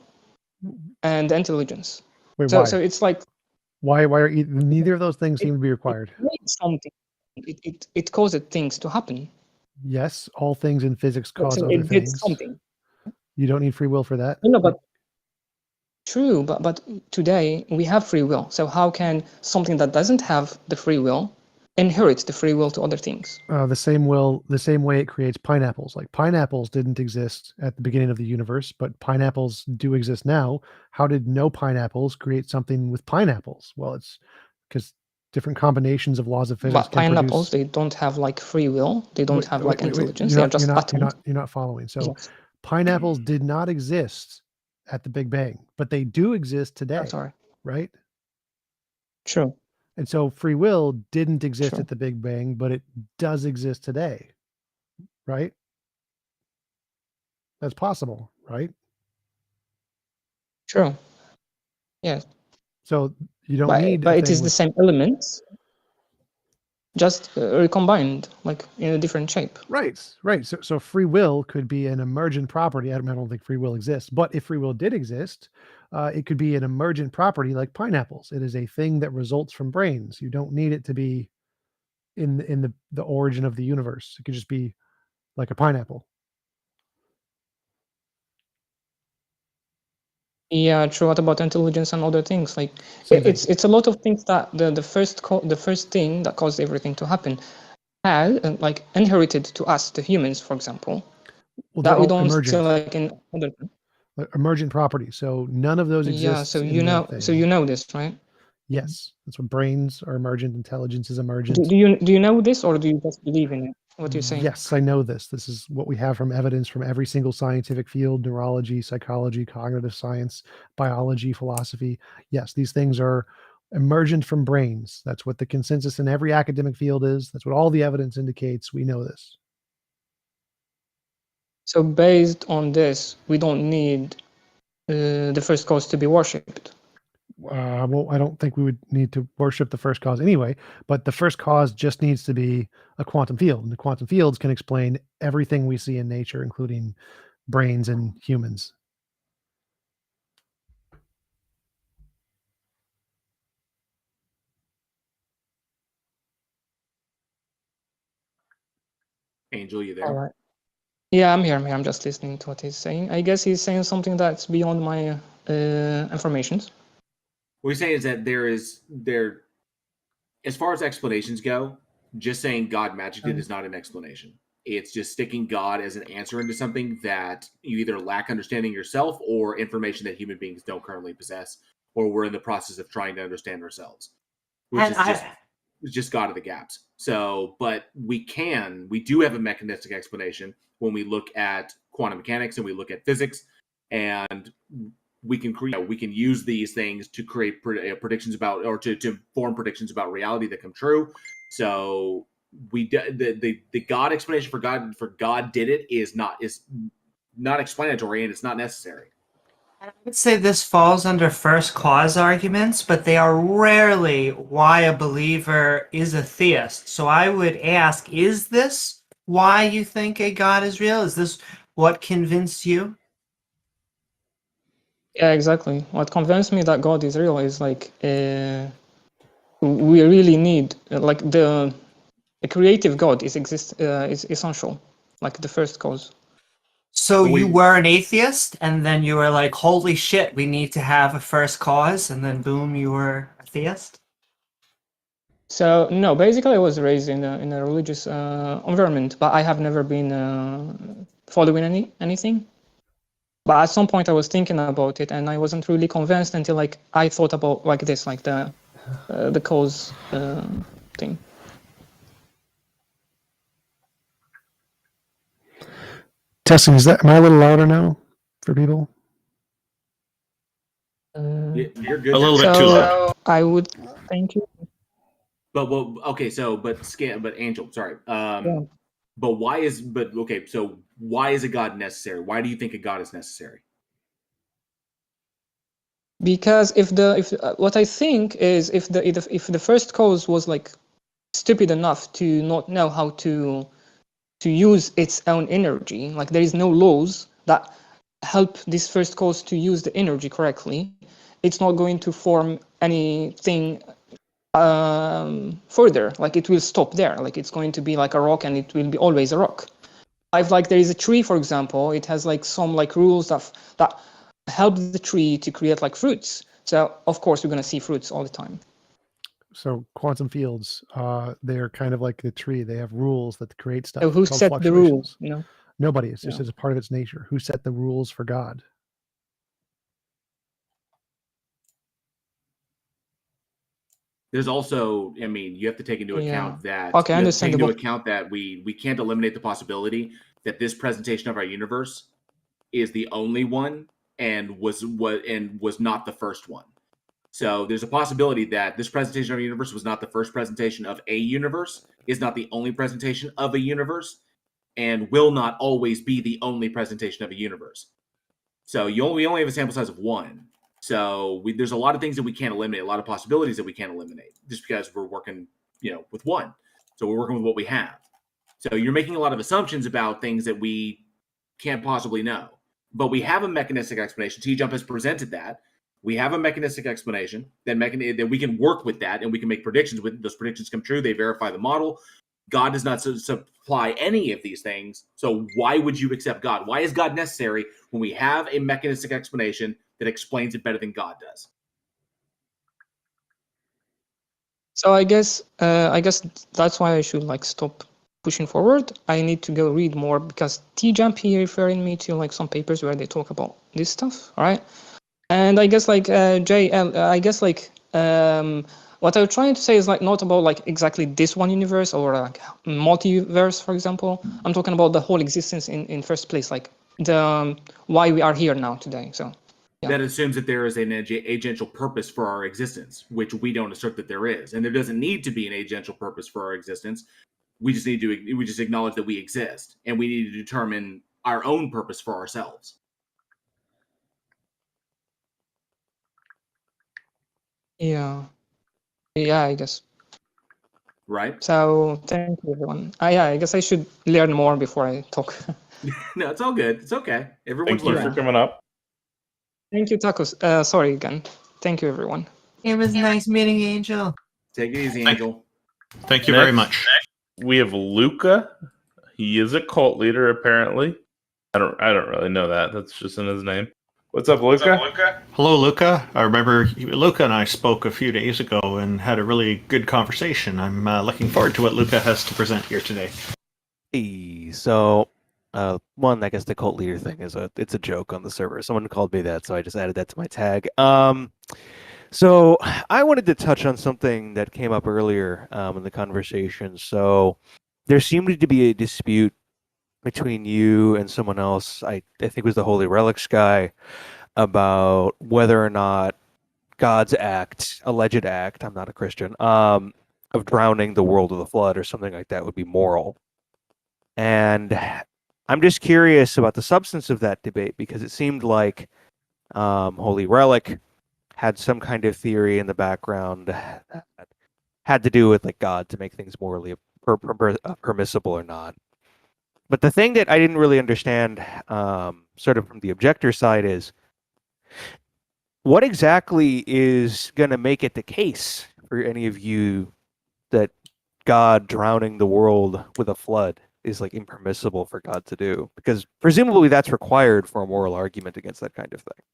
[SPEAKER 11] and the intelligence.
[SPEAKER 3] Wait,
[SPEAKER 11] so
[SPEAKER 3] why?
[SPEAKER 11] so it's like
[SPEAKER 3] why are neither of those things seem to be required?
[SPEAKER 11] It creates something. It causes things to happen.
[SPEAKER 3] Yes, all things in physics cause
[SPEAKER 11] So
[SPEAKER 3] other
[SPEAKER 11] it did
[SPEAKER 3] things.
[SPEAKER 11] something.
[SPEAKER 3] You don't need free will for that.
[SPEAKER 11] No, but true. But today we have free will. So how can something that doesn't have the free will inherit the free will to other things?
[SPEAKER 3] The same way it creates pineapples. Like pineapples didn't exist at the beginning of the universe, but pineapples do exist now. How did no pineapples create something with pineapples? Well, it's because different combinations of laws of physics.
[SPEAKER 11] But pineapples, they don't have like free will. They don't have like intelligence. They are just atoms.
[SPEAKER 3] You're not following. So
[SPEAKER 11] Yes.
[SPEAKER 3] pineapples did not exist at the Big Bang, but they do exist today.
[SPEAKER 11] I'm sorry.
[SPEAKER 3] Right?
[SPEAKER 11] True.
[SPEAKER 3] And so free will didn't exist
[SPEAKER 11] True.
[SPEAKER 3] at the Big Bang, but it does exist today. Right? That's possible, right?
[SPEAKER 11] True. Yes.
[SPEAKER 3] So you don't need.
[SPEAKER 11] But it is the same elements, just recombined, like in a different shape.
[SPEAKER 3] Right. So free will could be an emergent property. I don't think free will exists, but if free will did exist, it could be an emergent property like pineapples. It is a thing that results from brains. You don't need it to be in the origin of the universe. It could just be like a pineapple.
[SPEAKER 11] Yeah, true. What about intelligence and other things? Like it's a lot of things that the first thing that caused everything to happen had like inherited to us, the humans, for example,
[SPEAKER 3] Well,
[SPEAKER 11] that we
[SPEAKER 3] they're all
[SPEAKER 11] don't see
[SPEAKER 3] emergent.
[SPEAKER 11] like in other.
[SPEAKER 3] Emergent properties. So none of those exist.
[SPEAKER 11] Yeah. So you know this, right?
[SPEAKER 3] Yes, that's what brains are emergent. Intelligence is emergent.
[SPEAKER 11] Do you know this, or do you just believe in it? What you're saying?
[SPEAKER 3] Yes, I know this. This is what we have from evidence from every single scientific field: neurology, psychology, cognitive science, biology, philosophy. Yes, these things are emergent from brains. That's what the consensus in every academic field is. That's what all the evidence indicates. We know this.
[SPEAKER 11] So based on this, we don't need the first cause to be worshipped.
[SPEAKER 3] Well, I don't think we would need to worship the first cause anyway, but the first cause just needs to be a quantum field. And the quantum fields can explain everything we see in nature, including brains and humans.
[SPEAKER 2] Angel, you there?
[SPEAKER 11] All right. Yeah, I'm here. I'm just listening to what he's saying. I guess he's saying something that's beyond my informations.
[SPEAKER 2] What he's saying is that as far as explanations go, just saying God magic did is not an explanation. It's just sticking God as an answer into something that you either lack understanding yourself or information that human beings don't currently possess, or we're in the process of trying to understand ourselves, which is just God of the gaps. So, but we do have a mechanistic explanation when we look at quantum mechanics and we look at physics, and we can use these things to create predictions about, or to form predictions about reality that come true. So the God explanation for God did it is not explanatory, and it's not necessary.
[SPEAKER 1] I would say this falls under first cause arguments, but they are rarely why a believer is a theist. So I would ask, is this why you think a God is real? Is this what convinced you?
[SPEAKER 11] Yeah, exactly. What convinced me that God is real is like we really need like the creative God is essential, like the first cause.
[SPEAKER 1] So you were an atheist, and then you were like, holy shit, we need to have a first cause, and then boom, you were a theist?
[SPEAKER 11] So no, basically I was raised in a religious environment, but I have never been following anything. But at some point I was thinking about it, and I wasn't really convinced until like I thought about like this, like the cause thing.
[SPEAKER 3] Testing, am I a little louder now for people?
[SPEAKER 2] You're good.
[SPEAKER 7] A little bit too loud.
[SPEAKER 11] I would thank you.
[SPEAKER 2] But well, okay. So, but Angel, sorry. But why is a God necessary? Why do you think a God is necessary?
[SPEAKER 11] Because if what I think is if the first cause was like stupid enough to not know how to use its own energy, like there is no laws that help this first cause to use the energy correctly, it's not going to form anything further. Like it will stop there. Like it's going to be like a rock, and it will be always a rock. If like there is a tree, for example, it has like some like rules that help the tree to create like fruits. So of course we're going to see fruits all the time.
[SPEAKER 3] So quantum fields, they're kind of like the tree. They have rules that create stuff.
[SPEAKER 11] So who
[SPEAKER 3] called
[SPEAKER 11] set the
[SPEAKER 3] fluctuations.
[SPEAKER 11] rules?
[SPEAKER 3] Nobody. It's just as a part of its nature. Who set the rules for God?
[SPEAKER 2] There's also, I mean, you have to take into account that.
[SPEAKER 11] Okay,
[SPEAKER 2] you have to take into
[SPEAKER 11] understandable.
[SPEAKER 2] account that we can't eliminate the possibility that this presentation of our universe is the only one and was not the first one. So there's a possibility that this presentation of a universe was not the first presentation of a universe, is not the only presentation of a universe, and will not always be the only presentation of a universe. So we only have a sample size of one. So there's a lot of things that we can't eliminate, a lot of possibilities that we can't eliminate, just because we're working, with one. So we're working with what we have. So you're making a lot of assumptions about things that we can't possibly know. But we have a mechanistic explanation. TJump has presented that. We have a mechanistic explanation that we can work with that, and we can make predictions with it. Those predictions come true. They verify the model. God does not supply any of these things. So why would you accept God? Why is God necessary when we have a mechanistic explanation that explains it better than God does?
[SPEAKER 11] So I guess that's why I should like stop pushing forward. I need to go read more, because TJump here referring me to like some papers where they talk about this stuff. All right. And I guess like JL, I guess like what I'm trying to say is like not about like exactly this one universe or like multiverse, for example. I'm talking about the whole existence in first place, like the why we are here now today. So
[SPEAKER 2] that assumes that there is an agential purpose for our existence, which we don't assert that there is, and there doesn't need to be an agential purpose for our existence. We just acknowledge that we exist, and we need to determine our own purpose for ourselves.
[SPEAKER 11] Yeah, I guess.
[SPEAKER 2] Right.
[SPEAKER 11] So thank you, everyone. I guess I should learn more before I talk.
[SPEAKER 2] No, it's all good. It's okay. Everyone's
[SPEAKER 4] Thank you for coming up.
[SPEAKER 11] Thank you, Tacos. Sorry again. Thank you, everyone.
[SPEAKER 1] It was nice meeting you, Angel.
[SPEAKER 2] Take it easy, Angel.
[SPEAKER 7] Thank you very much.
[SPEAKER 4] We have Luca. He is a cult leader, apparently. I don't really know that. That's just in his name. What's up, Luca?
[SPEAKER 7] Hello, Luca. I remember Luca and I spoke a few days ago and had a really good conversation. I'm looking forward to what Luca has to present here today.
[SPEAKER 12] Hey, so one, I guess the cult leader thing it's a joke on the server. Someone called me that, so I just added that to my tag. So I wanted to touch on something that came up earlier in the conversation. So there seemed to be a dispute between you and someone else. I think it was the Holy Relics guy, about whether or not God's alleged act, I'm not a Christian, of drowning the world with a flood or something like that would be moral. And I'm just curious about the substance of that debate, because it seemed like Holy Relic had some kind of theory in the background that had to do with like God to make things morally permissible or not. But the thing that I didn't really understand, sort of from the objector side, is what exactly is going to make it the case for any of you that God drowning the world with a flood is like impermissible for God to do? Because presumably that's required for a moral argument against that kind of thing.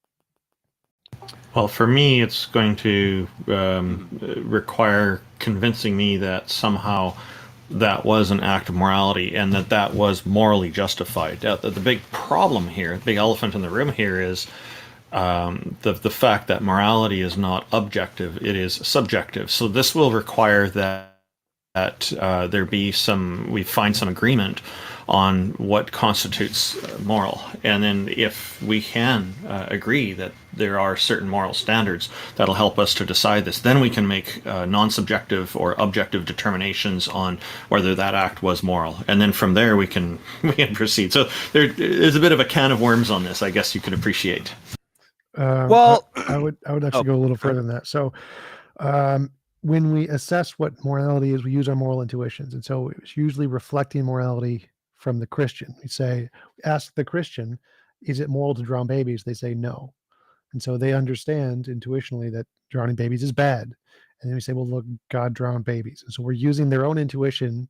[SPEAKER 7] Well, for me, it's going to require convincing me that somehow that was an act of morality and that that was morally justified. The big problem here, the big elephant in the room here is the fact that morality is not objective, it is subjective. So this will require that there be we find some agreement on what constitutes moral. And then if we can agree that there are certain moral standards that'll help us to decide this, then we can make non-subjective or objective determinations on whether that act was moral. And then from there we can proceed. So there's a bit of a can of worms on this, I guess you could appreciate.
[SPEAKER 12] Well,
[SPEAKER 3] I would actually go a little further than that. So, when we assess what morality is, we use our moral intuitions, and so it's usually reflecting morality from the Christian. Ask the Christian, is it moral to drown babies? They say no, and so they understand intuitionally that drowning babies is bad. And then we say, well, look, God drowned babies, and so we're using their own intuition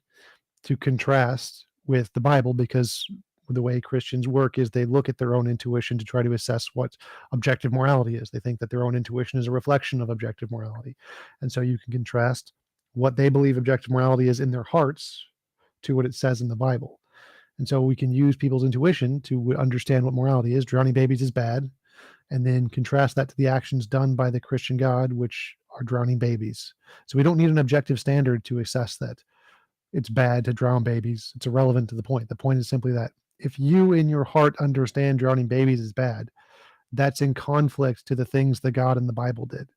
[SPEAKER 3] to contrast with the Bible, because the way Christians work is they look at their own intuition to try to assess what objective morality is. They think that their own intuition is a reflection of objective morality. And so you can contrast what they believe objective morality is in their hearts to what it says in the Bible. And so we can use people's intuition to understand what morality is. Drowning babies is bad. And then contrast that to the actions done by the Christian God, which are drowning babies. So we don't need an objective standard to assess that it's bad to drown babies. It's irrelevant to the point. The point is simply that if you in your heart understand drowning babies is bad, that's in conflict to the things that God in the Bible did.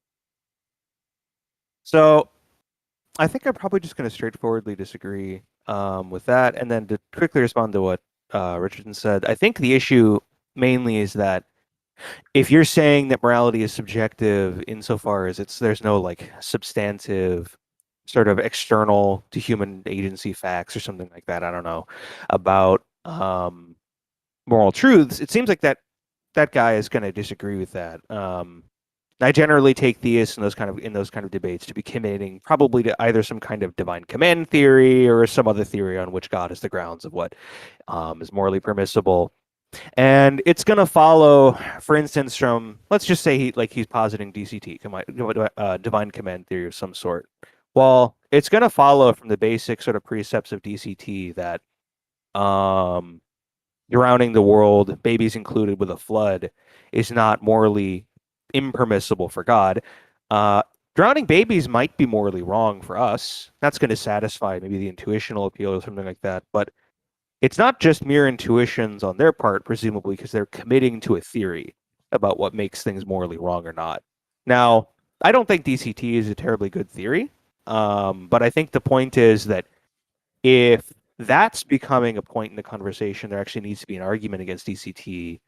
[SPEAKER 12] So I think I'm probably just going to straightforwardly disagree with that. And then to quickly respond to what Richardson said, I think the issue mainly is that if you're saying that morality is subjective insofar as there's no like substantive sort of external to human agency facts or something like that, I don't know, about moral truths, it seems like that guy is going to disagree with that. I generally take theists in those kind of debates to be committing probably to either some kind of divine command theory or some other theory on which God is the grounds of what is morally permissible. And it's going to follow, for instance, from, let's just say he's positing DCT, divine command theory of some sort. Well, it's going to follow from the basic sort of precepts of DCT that drowning the world, babies included, with a flood is not morally impermissible for God. Drowning babies might be morally wrong for us. That's going to satisfy maybe the intuitional appeal or something like that. But it's not just mere intuitions on their part, presumably, because they're committing to a theory about what makes things morally wrong or not. Now, I don't think DCT is a terribly good theory, but I think the point is that if that's becoming a point in the conversation, there actually needs to be an argument against DCT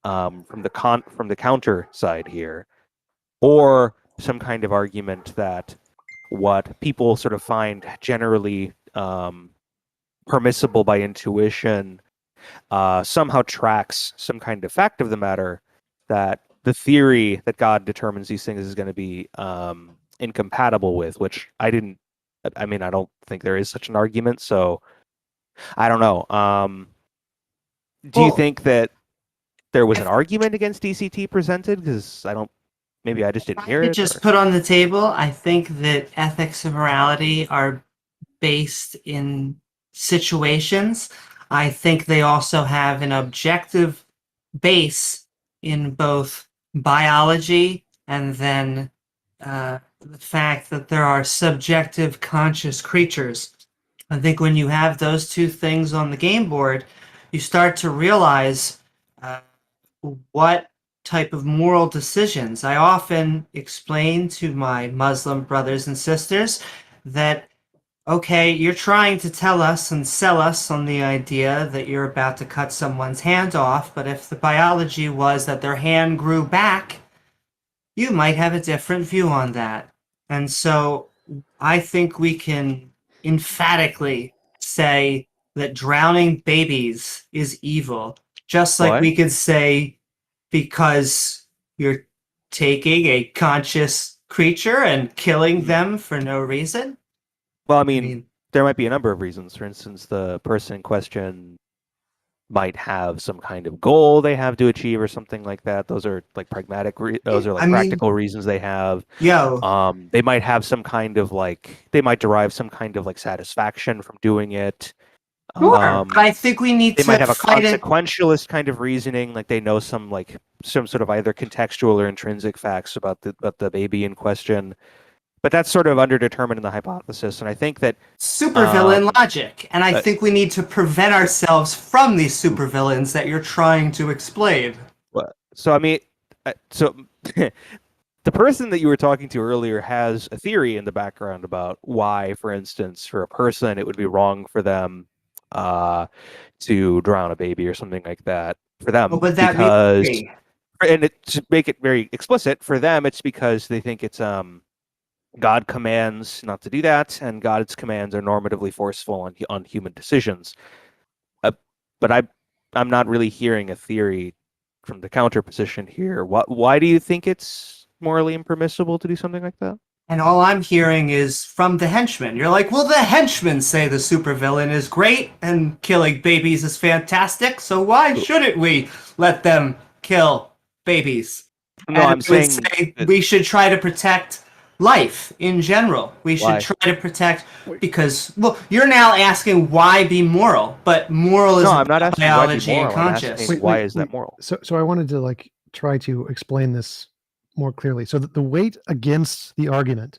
[SPEAKER 12] from the counter side here, or some kind of argument that what people sort of find generally permissible by intuition somehow tracks some kind of fact of the matter, that the theory that God determines these things is going to be incompatible with, which I don't think there is such an argument, so I don't know. Do you think that there was an argument against DCT presented? Because maybe I just didn't hear it.
[SPEAKER 1] Just put on the table, I think that ethics and morality are based in situations. I think they also have an objective base in both biology and then the fact that there are subjective conscious creatures. I think when you have those two things on the game board, you start to realize what type of moral decisions. I often explain to my Muslim brothers and sisters that, okay, you're trying to tell us and sell us on the idea that you're about to cut someone's hand off, but if the biology was that their hand grew back, you might have a different view on that. And so I think we can emphatically say that drowning babies is evil, just like we could say because you're taking a conscious creature and killing them for no reason.
[SPEAKER 12] Well, I mean, there might be a number of reasons. For instance, the person in question might have some kind of goal they have to achieve or something like that. Those are like those are like practical reasons they have. They might have some kind of like, they might derive some kind of like satisfaction from doing it.
[SPEAKER 1] Sure, but I think we need
[SPEAKER 12] They
[SPEAKER 1] to
[SPEAKER 12] might have a
[SPEAKER 1] fight it.
[SPEAKER 12] consequentialist kind of reasoning, like they know some sort of either contextual or intrinsic facts about the baby in question. But that's sort of underdetermined in the hypothesis, and I think that
[SPEAKER 1] supervillain logic, and I think we need to prevent ourselves from these supervillains that you're trying to explain.
[SPEAKER 12] So I mean, the person that you were talking to earlier has a theory in the background about why, for instance, for a person it would be wrong for them to drown a baby or something like that for them.
[SPEAKER 1] Oh, but that
[SPEAKER 12] because,
[SPEAKER 1] means
[SPEAKER 12] and to make it very explicit, for them it's because they think it's God commands not to do that, and God's commands are normatively forceful on human decisions. But I'm not really hearing a theory from the counter position here. Why do you think it's morally impermissible to do something like that?
[SPEAKER 1] And all I'm hearing is from the henchmen. You're like, well, the henchmen say the supervillain is great and killing babies is fantastic, so why shouldn't we let them kill babies?
[SPEAKER 12] No,
[SPEAKER 1] and
[SPEAKER 12] I'm saying
[SPEAKER 1] we should try to protect life in general. We should try to protect, because, well, you're now asking why be moral, but moral is
[SPEAKER 12] I'm not asking
[SPEAKER 1] biology
[SPEAKER 12] why be moral.
[SPEAKER 1] and conscious.
[SPEAKER 12] Why is that moral?
[SPEAKER 3] So I wanted to like try to explain this more clearly. So the weight against the argument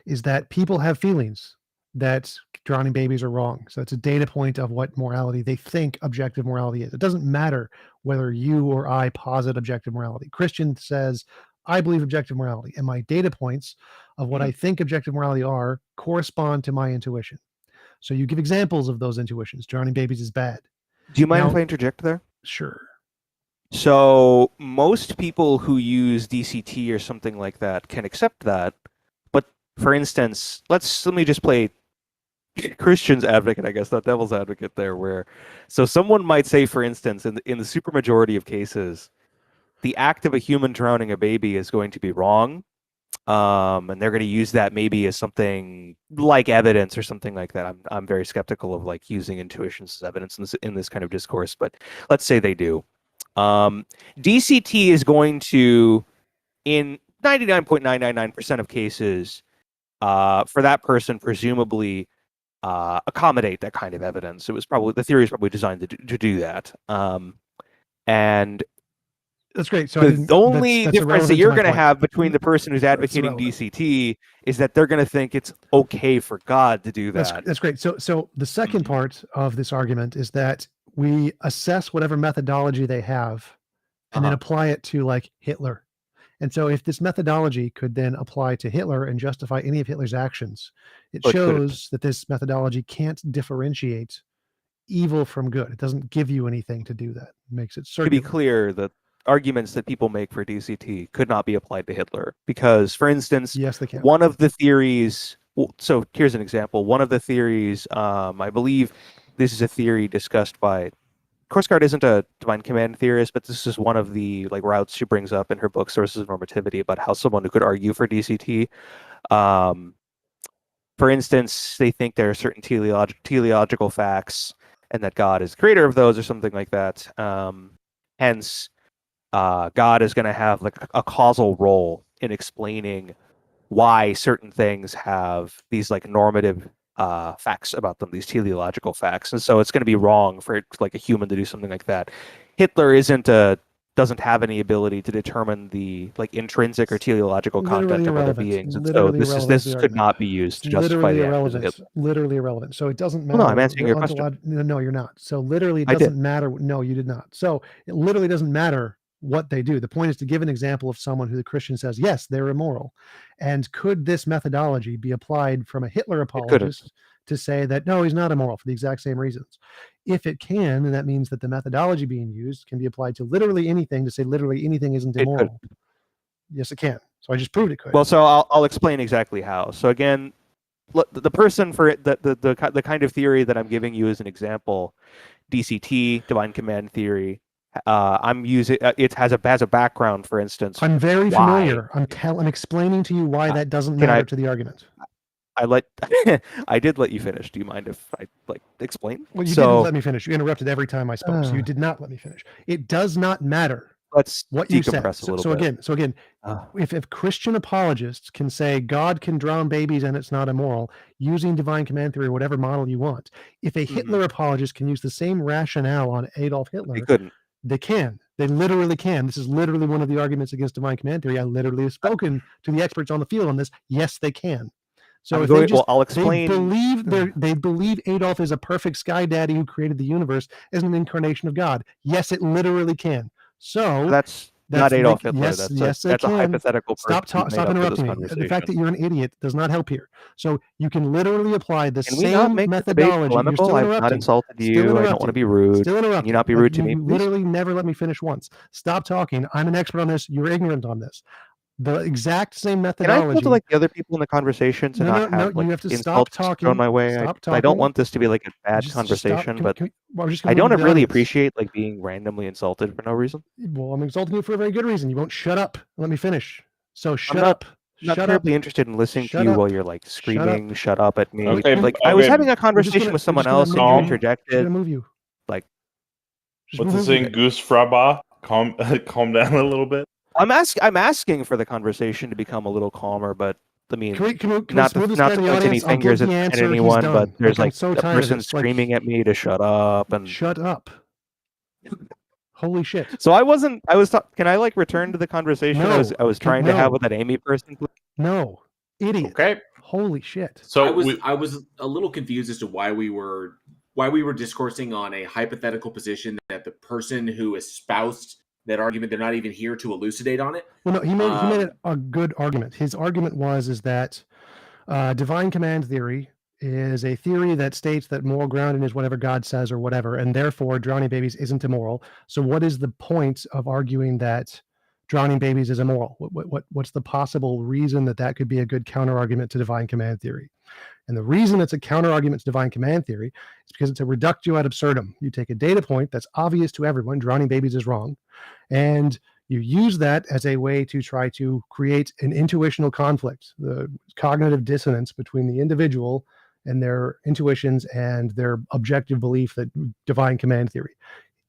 [SPEAKER 3] is that people have feelings that drowning babies are wrong. So it's a data point of what morality they think objective morality is. It doesn't matter whether you or I posit objective morality. Christian says, I believe objective morality, and my data points of what I think objective morality are correspond to my intuition. So you give examples of those intuitions. Drowning babies is bad.
[SPEAKER 12] Do you mind if I interject there?
[SPEAKER 3] Sure.
[SPEAKER 12] So most people who use DCT or something like that can accept that. But for instance, let me just play Christian's advocate, I guess, not devil's advocate there, so someone might say, for instance, in the supermajority of cases, the act of a human drowning a baby is going to be wrong. And they're going to use that maybe as something like evidence or something like that. I'm very skeptical of like using intuitions as evidence in this kind of discourse, but let's say they do. DCT is going to, in 99.999% of cases, for that person, presumably accommodate that kind of evidence. The theory is probably designed to do that. And
[SPEAKER 3] that's great. So
[SPEAKER 12] the only difference that you're going to have between the person who's advocating DCT is that they're going to think it's okay for God to do that.
[SPEAKER 3] That's great. So the second part of this argument is that we assess whatever methodology they have and then apply it to like Hitler. And so if this methodology could then apply to Hitler and justify any of Hitler's actions, it shows that this methodology can't differentiate evil from good. It doesn't give you anything to do that. It makes it circular.
[SPEAKER 12] To be clear, the arguments that people make for DCT could not be applied to Hitler because, for instance,
[SPEAKER 3] yes, they can.
[SPEAKER 12] One of the theories, so here's an example. One of the theories, I believe this is a theory discussed by, Korsgaard isn't a divine command theorist, but this is one of the like routes she brings up in her book Sources of Normativity about how someone who could argue for DCT. For instance, they think there are certain teleological facts and that God is the creator of those or something like that. Hence, God is going to have like a causal role in explaining why certain things have these like normative facts about them, these teleological facts, and so it's going to be wrong for like a human to do something like that. Hitler doesn't have any ability to determine the like intrinsic or teleological content of other beings, and so this could not be used to justify the actions of Hitler.
[SPEAKER 3] Literally irrelevant. So it doesn't matter.
[SPEAKER 12] No, I'm answering your question.
[SPEAKER 3] No, you're not. So literally, it doesn't matter. No, you did not. So it literally doesn't matter what they do. The point is to give an example of someone who the Christian says, yes, they're immoral. And could this methodology be applied from a Hitler apologist to say that, no, he's not immoral for the exact same reasons? If it can, then that means that the methodology being used can be applied to literally anything to say literally anything isn't immoral. Yes, it can. So I just proved it could.
[SPEAKER 12] Well, so I'll explain exactly how. So again, the person for the kind of theory that I'm giving you as an example, DCT, divine command theory, I'm using it has a background, for instance.
[SPEAKER 3] I'm very familiar. I'm explaining to you why that doesn't matter to the argument.
[SPEAKER 12] I did let you finish. Do you mind if I explain?
[SPEAKER 3] Well, you didn't let me finish. You interrupted every time I spoke, so you did not let me finish. It does not matter
[SPEAKER 12] Let's
[SPEAKER 3] what you said.
[SPEAKER 12] decompress a little bit.
[SPEAKER 3] So again, if Christian apologists can say God can drown babies and it's not immoral using divine command theory or whatever model you want, if a Hitler apologist can use the same rationale on Adolf Hitler,
[SPEAKER 12] They couldn't.
[SPEAKER 3] They can. They literally can. This is literally one of the arguments against divine command theory. I literally have spoken to the experts on the field on this. Yes, they can. So
[SPEAKER 12] I'll explain.
[SPEAKER 3] They believe Adolf is a perfect sky daddy who created the universe as an incarnation of God. Yes, it literally can. So
[SPEAKER 12] that's not Adolf Hitler.
[SPEAKER 3] Yes,
[SPEAKER 12] that's
[SPEAKER 3] they
[SPEAKER 12] a
[SPEAKER 3] can.
[SPEAKER 12] hypothetical.
[SPEAKER 3] Stop interrupting me. The fact that you're an idiot does not help here. So you can literally apply the same methodology. You're still
[SPEAKER 12] I've
[SPEAKER 3] interrupting.
[SPEAKER 12] not insulted you. I don't want to be rude.
[SPEAKER 3] Still interrupting.
[SPEAKER 12] Can you not be rude to me,
[SPEAKER 3] You
[SPEAKER 12] please?
[SPEAKER 3] literally never let me finish once. Stop talking. I'm an expert on this. You're ignorant on this. The exact same methodology.
[SPEAKER 12] Can I go to the other people in the conversation to not have
[SPEAKER 3] you have to stop
[SPEAKER 12] insults
[SPEAKER 3] talking.
[SPEAKER 12] thrown my way?
[SPEAKER 3] Stop
[SPEAKER 12] I don't
[SPEAKER 3] talking.
[SPEAKER 12] want this to be a bad conversation, but I don't really appreciate being randomly insulted for no reason.
[SPEAKER 3] Well, I'm insulting you for a very good reason. You won't shut up. Let me finish. So
[SPEAKER 12] I'm not terribly interested in listening to you while you're screaming "shut up" at me.
[SPEAKER 4] Okay,
[SPEAKER 12] I was having a conversation with someone else and you interjected.
[SPEAKER 3] I'm move you.
[SPEAKER 4] What's the saying? Goose fraba. Calm down a little bit.
[SPEAKER 12] I'm asking for the conversation to become a little calmer, but I mean, not to point any fingers at anyone, but there's a person screaming at me to shut up and
[SPEAKER 3] shut up. Holy shit!
[SPEAKER 12] So can I return to the conversation I was trying to have with that Amy person?
[SPEAKER 3] No, idiot.
[SPEAKER 4] Okay.
[SPEAKER 3] Holy shit!
[SPEAKER 2] So I was a little confused as to why we were discoursing on a hypothetical position that the person who espoused that argument, they're not even here to elucidate on it.
[SPEAKER 3] Well, no, he made a good argument. His argument is that divine command theory is a theory that states that moral grounding is whatever God says or whatever, and therefore drowning babies isn't immoral. So what is the point of arguing that drowning babies is immoral? What's the possible reason that could be a good counter argument to divine command theory? And the reason it's a counter argument to divine command theory is because it's a reductio ad absurdum. You take a data point that's obvious to everyone, drowning babies is wrong, and you use that as a way to try to create an intuitional conflict, the cognitive dissonance between the individual and their intuitions and their objective belief that divine command theory.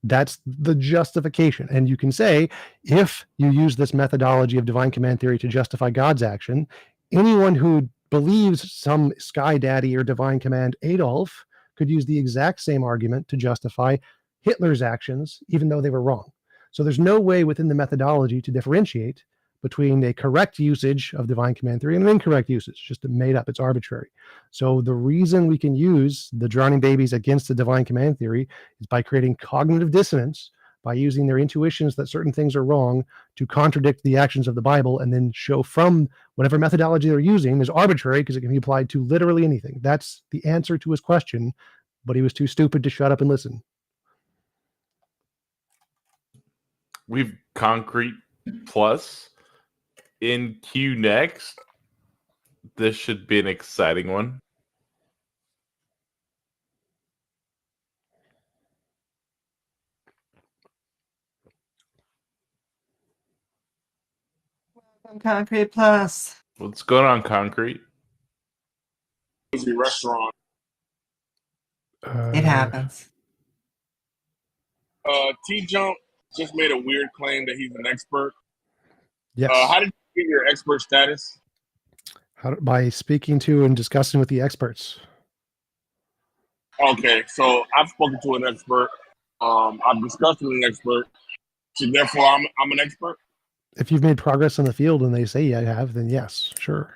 [SPEAKER 3] That's the justification. And you can say, if you use this methodology of divine command theory to justify God's action, anyone who believes some sky daddy or divine command Adolf could use the exact same argument to justify Hitler's actions, even though they were wrong. So there's no way within the methodology to differentiate between a correct usage of divine command theory and an incorrect usage. It's just made up. It's arbitrary. So the reason we can use the drowning babies against the divine command theory is by creating cognitive dissonance, by using their intuitions that certain things are wrong to contradict the actions of the Bible, and then show from whatever methodology they're using is arbitrary because it can be applied to literally anything. That's the answer to his question, but he was too stupid to shut up and listen.
[SPEAKER 4] We've concrete plus in queue next. This should be an exciting one.
[SPEAKER 1] Concrete plus.
[SPEAKER 4] What's going on, concrete?
[SPEAKER 13] Restaurant.
[SPEAKER 1] It happens.
[SPEAKER 13] TJumps just made a weird claim that he's an expert.
[SPEAKER 3] Yes.
[SPEAKER 13] How did you get your expert status?
[SPEAKER 3] By speaking to and discussing with the experts.
[SPEAKER 13] Okay, so I've spoken to an expert. I've discussed with an expert. So therefore, I'm an expert.
[SPEAKER 3] If you've made progress in the field and they say you have, then yes, sure.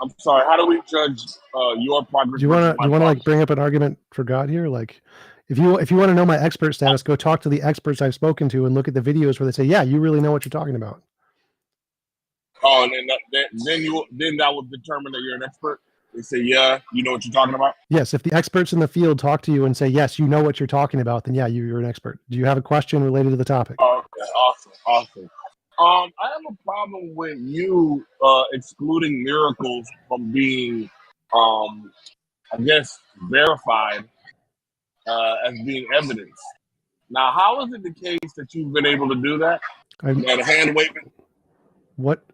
[SPEAKER 13] I'm sorry. How do we judge your progress?
[SPEAKER 3] Do you want to bring up an argument for God here? If you want to know my expert status, go talk to the experts I've spoken to and look at the videos where they say, "Yeah, you really know what you're talking about."
[SPEAKER 13] Oh, and then that would determine that you're an expert. They say, "Yeah, you know what you're talking about."
[SPEAKER 3] Yes, if the experts in the field talk to you and say, "Yes, you know what you're talking about," then yeah, you're an expert. Do you have a question related to the topic?
[SPEAKER 13] Okay, awesome. I have a problem with you excluding miracles from being, I guess, verified as being evidence. Now, how is it the case that you've been able to do that? That hand waving?
[SPEAKER 3] What?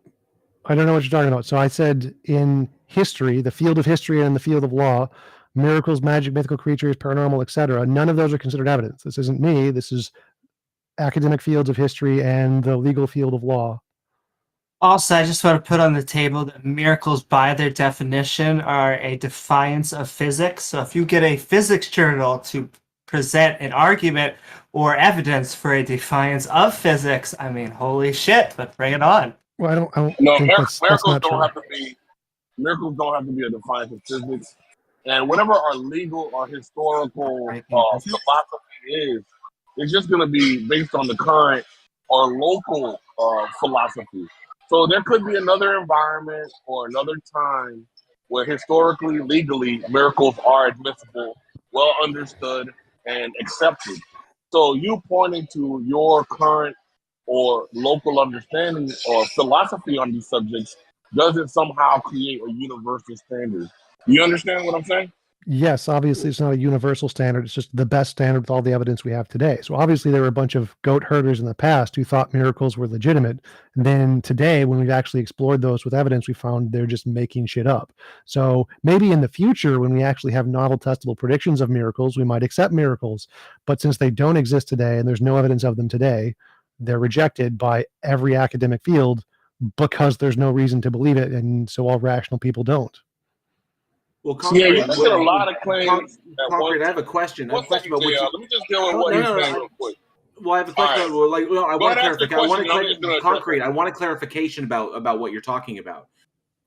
[SPEAKER 3] I don't know what you're talking about. So I said in history, the field of history and the field of law, miracles, magic, mythical creatures, paranormal, etc., none of those are considered evidence. This isn't me. This is academic fields of history and the legal field of law.
[SPEAKER 1] Also, I just want to put on the table that miracles, by their definition, are a defiance of physics. So if you get a physics journal to present an argument or evidence for a defiance of physics, I mean, holy shit, but bring it on.
[SPEAKER 3] Well, I don't
[SPEAKER 13] No,
[SPEAKER 3] think that's
[SPEAKER 13] miracles
[SPEAKER 3] not
[SPEAKER 13] don't
[SPEAKER 3] true.
[SPEAKER 13] have to be. Miracles don't have to be a defiance of physics, and whatever our legal or historical philosophy is, it's just going to be based on the current or local philosophy. So there could be another environment or another time where historically, legally, miracles are admissible, well understood, and accepted. So you pointing to your current or local understanding or philosophy on these subjects doesn't somehow create a universal standard. You understand what I'm saying?
[SPEAKER 3] Yes, obviously it's not a universal standard. It's just the best standard with all the evidence we have today. So obviously there were a bunch of goat herders in the past who thought miracles were legitimate. And then today, when we've actually explored those with evidence, we found they're just making shit up. So maybe in the future, when we actually have novel testable predictions of miracles, we might accept miracles. But since they don't exist today and there's no evidence of them today, they're rejected by every academic field because there's no reason to believe it. And so all rational people don't.
[SPEAKER 2] Well, Concrete,
[SPEAKER 13] you just did a lot of claims.
[SPEAKER 2] Concrete, I have a question.
[SPEAKER 13] One second, let me just deal with what he's saying real quick.
[SPEAKER 2] Well, I have a question.
[SPEAKER 13] Right.
[SPEAKER 2] I want clarification.
[SPEAKER 13] Concrete.
[SPEAKER 2] I want a clarification about what you're talking about.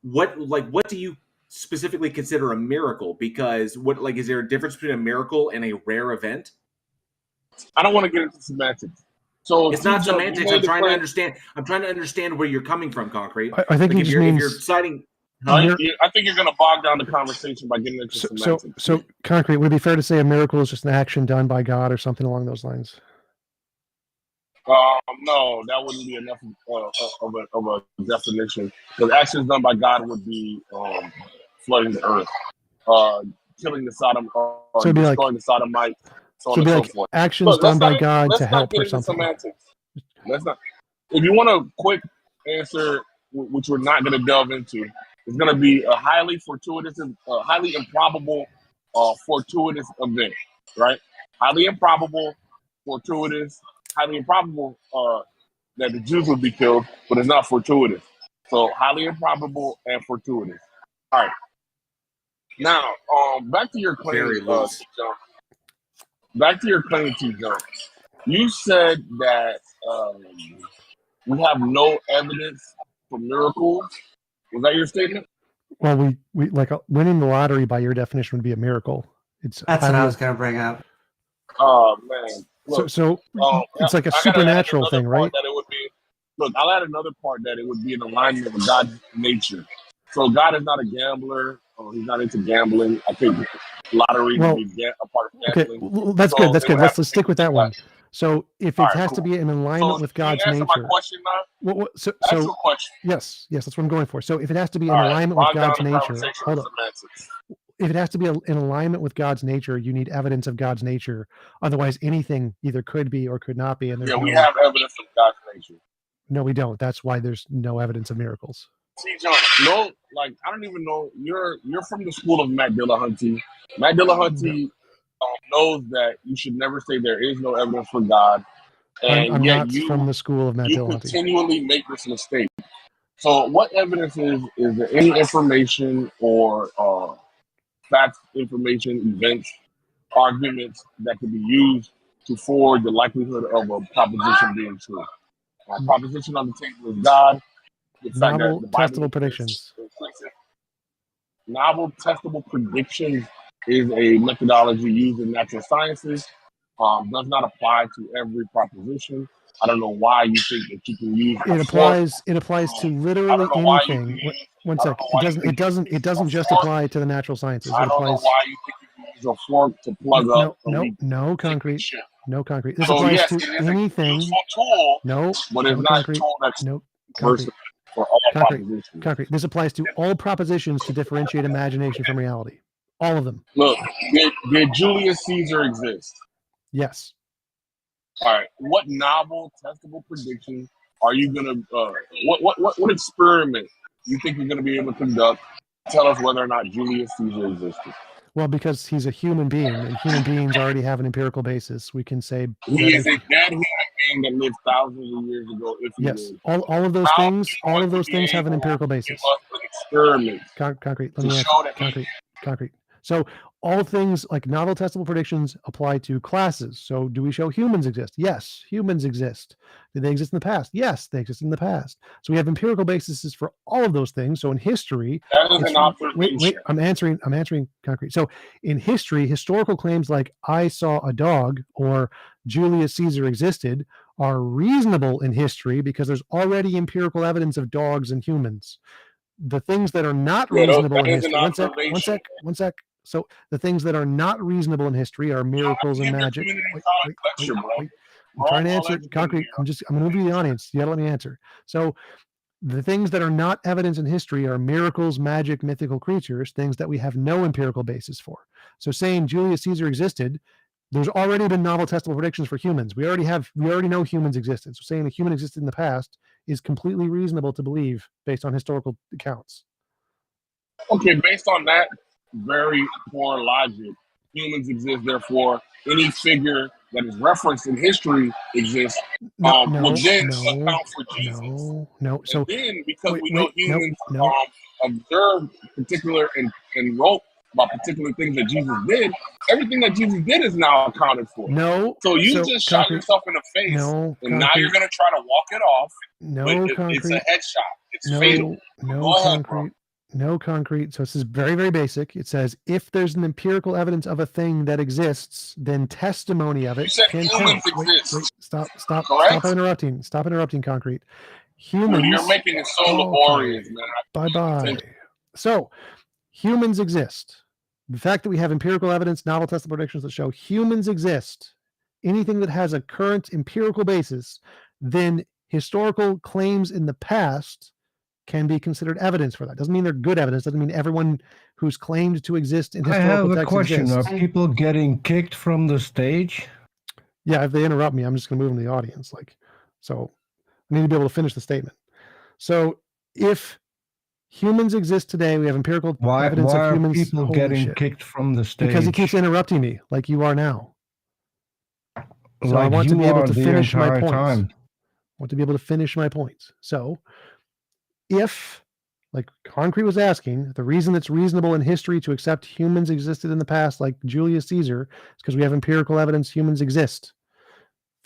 [SPEAKER 2] What do you specifically consider a miracle? Because is there a difference between a miracle and a rare event?
[SPEAKER 13] I don't want to get into semantics. So
[SPEAKER 2] it's not semantics. I'm trying to understand. I'm trying to understand where you're coming from, Concrete.
[SPEAKER 3] I think
[SPEAKER 2] if
[SPEAKER 3] just
[SPEAKER 2] you're,
[SPEAKER 3] means
[SPEAKER 2] if you're citing.
[SPEAKER 13] I think you're going to bog down the conversation by getting into semantics.
[SPEAKER 3] So, Concrete, would it be fair to say a miracle is just an action done by God or something along those lines?
[SPEAKER 13] No, that wouldn't be enough of a definition. Because actions done by God would be flooding the earth, killing the Sodom, or
[SPEAKER 3] so
[SPEAKER 13] destroying the Sodomites, so on and so forth.
[SPEAKER 3] Actions done by God to help or something.
[SPEAKER 13] Semantics. Let's not. If you want a quick answer, which we're not going to delve into, it's going to be a highly improbable, fortuitous event, right? Highly improbable, fortuitous, highly improbable that the Jews would be killed, but it's not fortuitous. So highly improbable and fortuitous. All right. Now, back to your claim, TJumps. Back to your claim, TJumps. You said that we have no evidence for miracles. Was that your statement?
[SPEAKER 3] Well, we like winning the lottery by your definition would be a miracle.
[SPEAKER 1] That's what I was going to bring up.
[SPEAKER 13] Oh man! Look,
[SPEAKER 3] so it's like a supernatural thing, right?
[SPEAKER 13] That it would be. Look, I'll add another part that it would be in alignment with God's nature. So God is not a gambler. He's not into gambling. I think lottery would be a part of gambling.
[SPEAKER 3] Okay, well, that's good. That's good. Let's stick with that one. So if it has to be in alignment with God's nature.
[SPEAKER 13] My question now? Ask your question.
[SPEAKER 3] Yes, that's what I'm going for. So if it has to be in alignment with God's nature, hold on. If it has to be in alignment with God's nature, you need evidence of God's nature. Otherwise, anything either could be or could not be. And
[SPEAKER 13] we have evidence of God's nature.
[SPEAKER 3] No, we don't. That's why there's no evidence of miracles.
[SPEAKER 13] See, John, I don't even know. You're from the school of Matt Dillahunty. Matt Dillahunty knows that you should never say there is no evidence for God, and
[SPEAKER 3] I'm
[SPEAKER 13] yet
[SPEAKER 3] not from the school of Matt Dillahunty.
[SPEAKER 13] You continually make this mistake. So, what evidence is there any information or facts, information, events, arguments that could be used to forward the likelihood of a proposition being true? A proposition on the table is God.
[SPEAKER 3] Novel testable predictions.
[SPEAKER 13] Novel testable predictions is a methodology used in natural sciences. Does not apply to every proposition. I don't know why you think that you can use
[SPEAKER 3] it applies to literally anything. One sec. It doesn't just apply to the natural sciences.
[SPEAKER 13] I don't know why you think you can use a fork to plug up.
[SPEAKER 3] No concrete. No concrete. This
[SPEAKER 13] so
[SPEAKER 3] applies
[SPEAKER 13] yes,
[SPEAKER 3] to
[SPEAKER 13] it is
[SPEAKER 3] anything.
[SPEAKER 13] A tool,
[SPEAKER 3] no,
[SPEAKER 13] but it's
[SPEAKER 3] no
[SPEAKER 13] not
[SPEAKER 3] concrete.
[SPEAKER 13] a tool that's
[SPEAKER 3] no concrete.
[SPEAKER 13] For all propositions.
[SPEAKER 3] Concrete. This applies to all propositions to differentiate imagination from reality. All of them.
[SPEAKER 13] Look, did Julius Caesar exist?
[SPEAKER 3] Yes.
[SPEAKER 13] All right. What novel, testable prediction are you gonna? What experiment you think you're gonna be able to conduct tell us whether or not Julius Caesar existed.
[SPEAKER 3] Well, because he's a human being, and human beings already have an empirical basis. We can say
[SPEAKER 13] He is a dead human being that lived thousands of years ago. If he
[SPEAKER 3] yes,
[SPEAKER 13] lived.
[SPEAKER 3] all of those
[SPEAKER 13] How
[SPEAKER 3] things,
[SPEAKER 13] is he
[SPEAKER 3] all
[SPEAKER 13] going
[SPEAKER 3] of
[SPEAKER 13] to
[SPEAKER 3] those
[SPEAKER 13] be
[SPEAKER 3] things have an
[SPEAKER 13] able
[SPEAKER 3] empirical
[SPEAKER 13] to
[SPEAKER 3] basis.
[SPEAKER 13] give us an experiment
[SPEAKER 3] Concrete. Let
[SPEAKER 13] to
[SPEAKER 3] me answer.
[SPEAKER 13] show that he
[SPEAKER 3] Concrete. So all things like novel testable predictions apply to classes. So do we show humans exist? Yes, humans exist. Did they exist in the past? Yes, they exist in the past. So we have empirical bases for all of those things. So in history,
[SPEAKER 13] that is an observation.
[SPEAKER 3] wait, I'm answering concrete. So in history, historical claims like I saw a dog or Julius Caesar existed are reasonable in history because there's already empirical evidence of dogs and humans. The things that are not reasonable in history. One sec. So the things that are not reasonable in history are miracles and magic. Wait. I'm trying to answer concrete. I'm going to move you to the audience. You gotta let me answer. So the things that are not evidence in history are miracles, magic, mythical creatures, things that we have no empirical basis for. So saying Julius Caesar existed, there's already been novel testable predictions for humans. We already know humans existed. So saying a human existed in the past is completely reasonable to believe based on historical accounts.
[SPEAKER 13] Okay, based on that very poor logic, humans exist, therefore any figure that is referenced in history exists. Will then account for Jesus.
[SPEAKER 3] No. So
[SPEAKER 13] then, because we know humans observed particular and wrote about particular things that Jesus did, everything that Jesus did is now accounted for.
[SPEAKER 3] No.
[SPEAKER 13] So you just shot yourself in the face, and now you're going to try to walk it off. It's a headshot. It's fatal.
[SPEAKER 3] No concrete. So this is very, very basic. It says if there's an empirical evidence of a thing that exists, then testimony of it can count. Wait, stop interrupting. Stop interrupting, concrete. Humans.
[SPEAKER 13] You're making it so laborious, man.
[SPEAKER 3] Bye. So humans exist. The fact that we have empirical evidence, novel testable predictions that show humans exist, anything that has a current empirical basis, then historical claims in the past can be considered evidence for that. Doesn't mean they're good evidence. Doesn't mean everyone who's claimed to exist in historical text exists.
[SPEAKER 6] Are people getting kicked from the stage?
[SPEAKER 3] Yeah, if they interrupt me, I'm just going to move them to the audience. So I need to be able to finish the statement. So if humans exist today, we have empirical evidence of humans.
[SPEAKER 6] Why are people getting kicked from the stage?
[SPEAKER 3] Because he keeps interrupting me like you are now. So I want to be able to finish my points. I want to be able to finish my points. So if, like concrete was asking, the reason it's reasonable in history to accept humans existed in the past, like Julius Caesar, is because we have empirical evidence humans exist.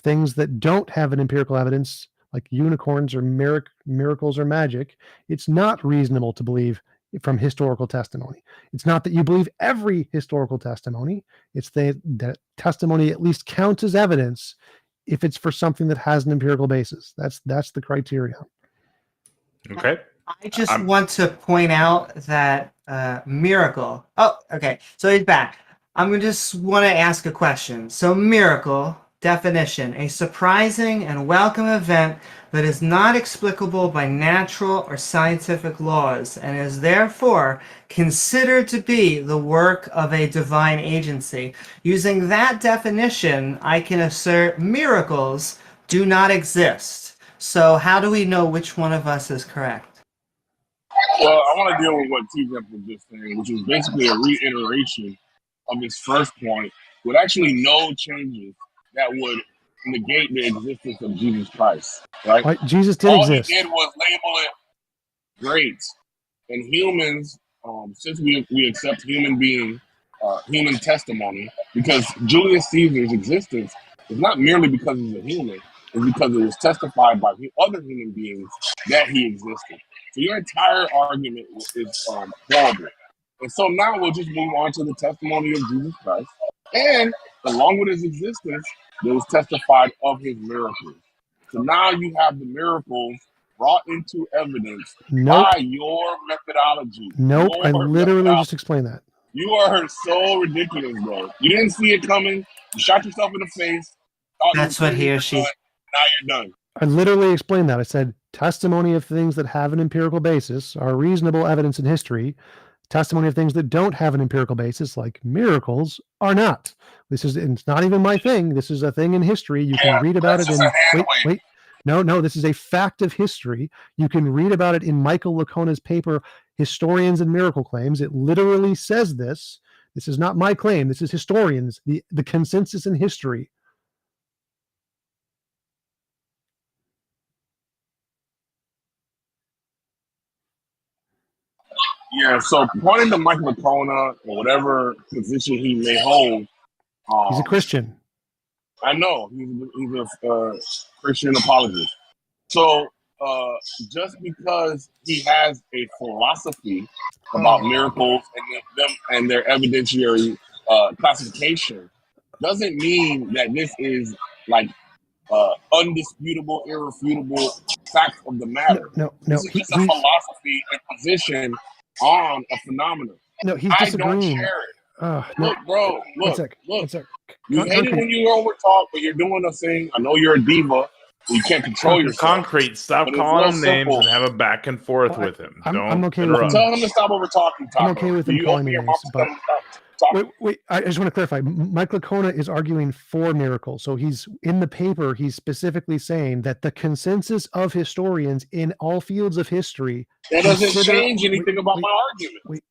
[SPEAKER 3] Things that don't have an empirical evidence, like unicorns or miracles or magic, it's not reasonable to believe from historical testimony. It's not that you believe every historical testimony. It's that testimony at least counts as evidence if it's for something that has an empirical basis. That's the criteria.
[SPEAKER 4] Okay.
[SPEAKER 1] I just want to point out that miracle. Oh, okay. So he's back. I'm just want to ask a question. So miracle definition: a surprising and welcome event that is not explicable by natural or scientific laws and is therefore considered to be the work of a divine agency. Using that definition, I can assert miracles do not exist. So how do we know which one of us is correct?
[SPEAKER 13] Well, I want to deal with what TJumps was just saying, which is basically a reiteration of his first point with actually no changes that would negate the existence of Jesus Christ, right?
[SPEAKER 3] Jesus did exist.
[SPEAKER 13] All he did was label it great. And humans, since we accept human testimony, because Julius Caesar's existence is not merely because he's a human, it's because it was testified by other human beings that he existed. So your entire argument is horrible. And so now we'll just move on to the testimony of Jesus Christ. And along with his existence, there was testified of his miracles. So now you have the miracles brought into evidence by your methodology.
[SPEAKER 3] I literally just explained that.
[SPEAKER 13] You are so ridiculous, bro. You didn't see it coming. You shot yourself in the face.
[SPEAKER 1] That's what he or she.
[SPEAKER 13] Now you're done.
[SPEAKER 3] I literally explained that. I said testimony of things that have an empirical basis are reasonable evidence in history. Testimony of things that don't have an empirical basis, like miracles, are not. It's not even my thing. This is a thing in history. You can read about it in. Wait. No. This is a fact of history. You can read about it in Michael Lacona's paper, historians and miracle claims. It literally says this. This is not my claim. This is historians, the consensus in history.
[SPEAKER 13] Yeah, so according to Mike McCona, or whatever position he may hold,
[SPEAKER 3] He's a Christian.
[SPEAKER 13] I know he's a Christian apologist. So just because he has a philosophy about miracles and their evidentiary classification doesn't mean that this is like undisputable, irrefutable facts of the matter.
[SPEAKER 3] No.
[SPEAKER 13] This is just a philosophy and position on a phenomenon.
[SPEAKER 3] No, he's disagreeing.
[SPEAKER 13] I don't share it.
[SPEAKER 3] No.
[SPEAKER 13] Look, bro,
[SPEAKER 3] One sec.
[SPEAKER 13] You hate it when you over talk, but you're doing a thing. I know you're a diva. You can't control yourself.
[SPEAKER 4] Concrete. Stop calling him names and have a back and forth with him.
[SPEAKER 3] I'm okay with
[SPEAKER 4] interrupt.
[SPEAKER 13] Tell him to stop over talking.
[SPEAKER 3] I'm okay with him calling me names, but wait. I just want to clarify. Mike Lacona is arguing for miracles. So he's in the paper. He's specifically saying that the consensus of historians in all fields of history
[SPEAKER 13] that doesn't change anything about my argument.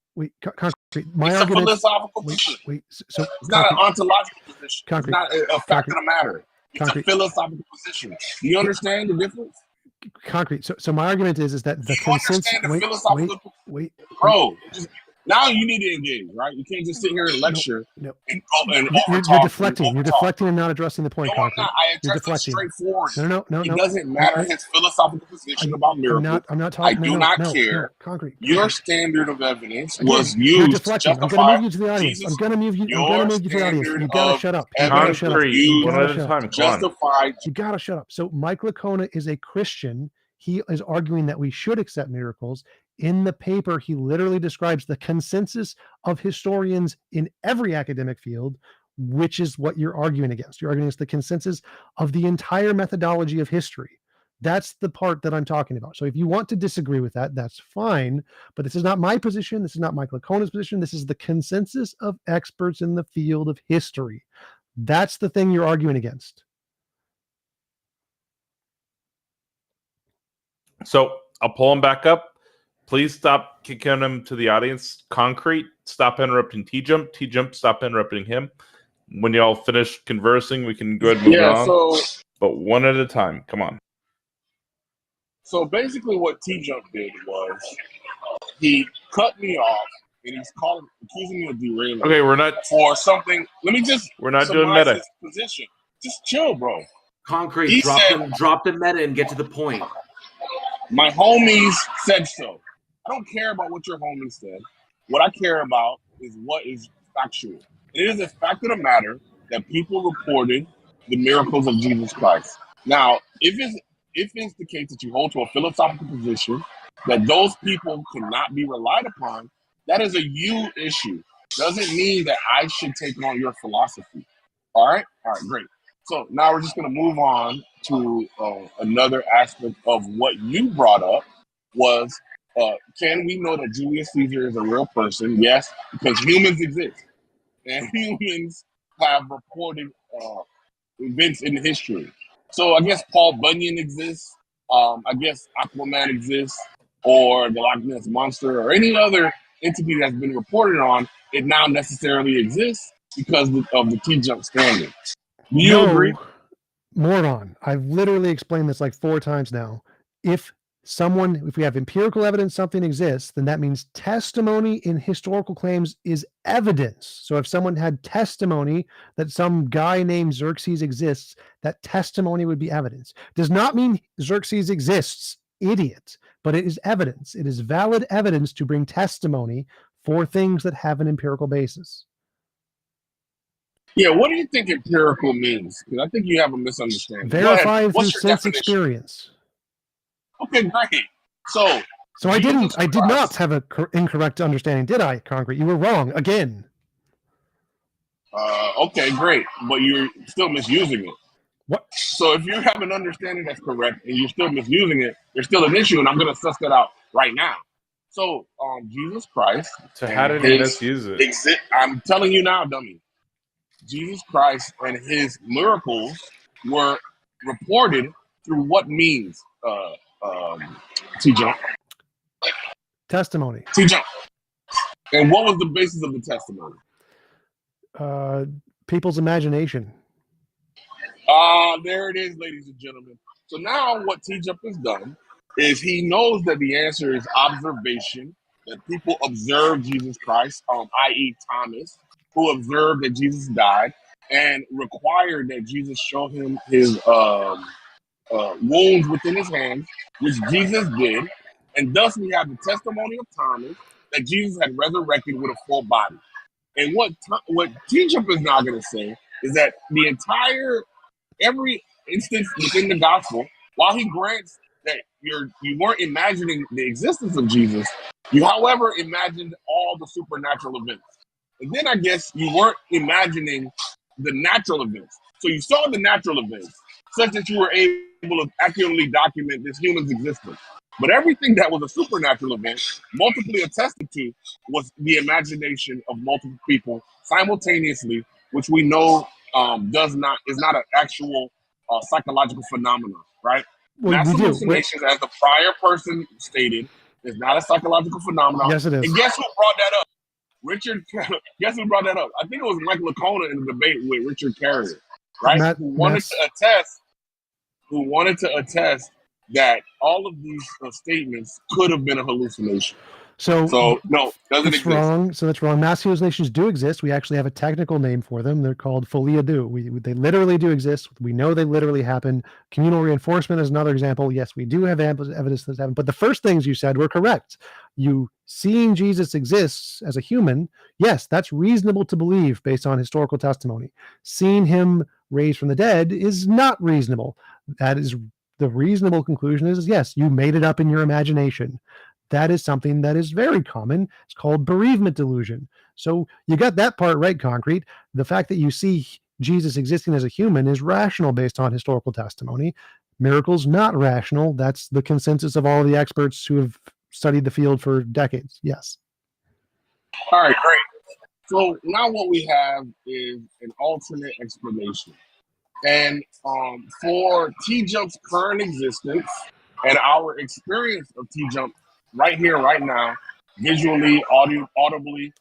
[SPEAKER 3] Concrete. My
[SPEAKER 13] it's
[SPEAKER 3] argument.
[SPEAKER 13] A philosophical position.
[SPEAKER 3] So
[SPEAKER 13] it's not an ontological position.
[SPEAKER 3] Concrete.
[SPEAKER 13] It's not a fact of the matter. It's a philosophical position. Do you understand the difference?
[SPEAKER 3] Concrete. So my argument is that the consensus. Wait.
[SPEAKER 13] Bro, now you need to engage, right? You can't just sit here and lecture.
[SPEAKER 3] No.
[SPEAKER 13] You're
[SPEAKER 3] deflecting. You're deflecting and not addressing the point.
[SPEAKER 13] No, I'm not. I addressed it straightforward.
[SPEAKER 3] No.
[SPEAKER 13] It doesn't matter his philosophical position about miracles.
[SPEAKER 3] I'm not talking.
[SPEAKER 13] I do not care.
[SPEAKER 3] Concrete.
[SPEAKER 13] Your standard of evidence was used to justify.
[SPEAKER 3] I'm going to move you to the audience. I'm going to move you to the audience. You got to shut up. You got to shut up. You got to shut up. So Mike Lacona is a Christian. He is arguing that we should accept miracles. In the paper, he literally describes the consensus of historians in every academic field, which is what you're arguing against. You're arguing against the consensus of the entire methodology of history. That's the part that I'm talking about. So if you want to disagree with that, that's fine. But this is not my position. This is not Mike Lacona's position. This is the consensus of experts in the field of history. That's the thing you're arguing against.
[SPEAKER 4] So I'll pull him back up. Please stop kicking him to the audience. Concrete, stop interrupting TJump. TJump, stop interrupting him. When y'all finish conversing, we can go ahead and move on. But one at a time. Come on.
[SPEAKER 13] So basically what TJump did was he cut me off and he's accusing me of derailing.
[SPEAKER 4] Okay, we're not
[SPEAKER 13] for something. Let me just.
[SPEAKER 4] We're not doing meta.
[SPEAKER 13] Position. Just chill, bro.
[SPEAKER 2] Concrete. Drop the meta and get to the point.
[SPEAKER 13] My homies said so. I don't care about what your homies said. What I care about is what is factual. It is a fact of the matter that people reported the miracles of Jesus Christ. Now, if it's the case that you hold to a philosophical position that those people cannot be relied upon, that is a you issue. Doesn't mean that I should take on your philosophy. All right, great. So now we're just going to move on to another aspect of what you brought up was, can we know that Julius Caesar is a real person? Yes, because humans exist. And humans have reported events in history. So I guess Paul Bunyan exists. I guess Aquaman exists, or the Loch Ness Monster, or any other entity that's been reported on. It now necessarily exists because of the TJump standard. Do you agree?
[SPEAKER 3] Moron. I've literally explained this like 4 times now. If we have empirical evidence something exists, then that means testimony in historical claims is evidence. So if someone had testimony that some guy named Xerxes exists, that testimony would be evidence. Does not mean Xerxes exists, idiot, but it is evidence. It is valid evidence to bring testimony for things that have an empirical basis.
[SPEAKER 13] Yeah, what do you think empirical means? Because I think you have a misunderstanding.
[SPEAKER 3] Verified through sense experience.
[SPEAKER 13] Okay, great. So
[SPEAKER 3] I did not have an incorrect understanding, did I, Concrete? You were wrong again.
[SPEAKER 13] Okay, great, but you're still misusing it.
[SPEAKER 3] What?
[SPEAKER 13] So if you have an understanding that's correct and you're still misusing it, there's still an issue, and I'm going to suss that out right now. So, Jesus Christ.
[SPEAKER 4] So how did he misuse it?
[SPEAKER 13] I'm telling you now, dummy. Jesus Christ and his miracles were reported through what means? TJump.
[SPEAKER 3] Testimony.
[SPEAKER 13] TJumps. And what was the basis of the testimony?
[SPEAKER 3] People's imagination.
[SPEAKER 13] There it is, ladies and gentlemen. So now what TJump has done is he knows that the answer is observation, that people observed Jesus Christ, i.e. Thomas, who observed that Jesus died and required that Jesus show him his wounds within his hands, which Jesus did. And thus we have the testimony of Thomas that Jesus had resurrected with a full body. And what TJump is now going to say is that every instance within the gospel, while he grants that you weren't imagining the existence of Jesus, you, however, imagined all the supernatural events. And then I guess you weren't imagining the natural events. So you saw the natural events, such that you were able to accurately document this human's existence. But everything that was a supernatural event, multiply attested to, was the imagination of multiple people simultaneously, which we know is not an actual psychological phenomenon, right?
[SPEAKER 3] Well,
[SPEAKER 13] Mass
[SPEAKER 3] we do.
[SPEAKER 13] hallucinations, as the prior person stated, is not a psychological phenomenon.
[SPEAKER 3] Yes, it is.
[SPEAKER 13] And guess who brought that up? Guess who brought that up? I think it was Mike Lacona in the debate with Richard Carrier, right? Who wanted to attest that all of these statements could have been a hallucination. So no, doesn't exist.
[SPEAKER 3] Wrong. So that's wrong. Mass hallucinations do exist. We actually have a technical name for them. They're called folia do. They literally do exist. We know they literally happen. Communal reinforcement is another example. Yes, we do have evidence that happen. But the first things you said were correct. You seeing Jesus exists as a human, yes, that's reasonable to believe based on historical testimony. Seeing him raised from the dead is not reasonable. That is the reasonable conclusion is yes, you made it up in your imagination. That is something that is very common. It's called bereavement delusion. So you got that part right, Concrete. The fact that you see Jesus existing as a human is rational based on historical testimony. Miracles, not rational. That's the consensus of all of the experts who have studied the field for decades. Yes.
[SPEAKER 13] All right, great. So now what we have is an alternate explanation. And for TJump's current existence and our experience of TJump right here, right now, visually, audibly,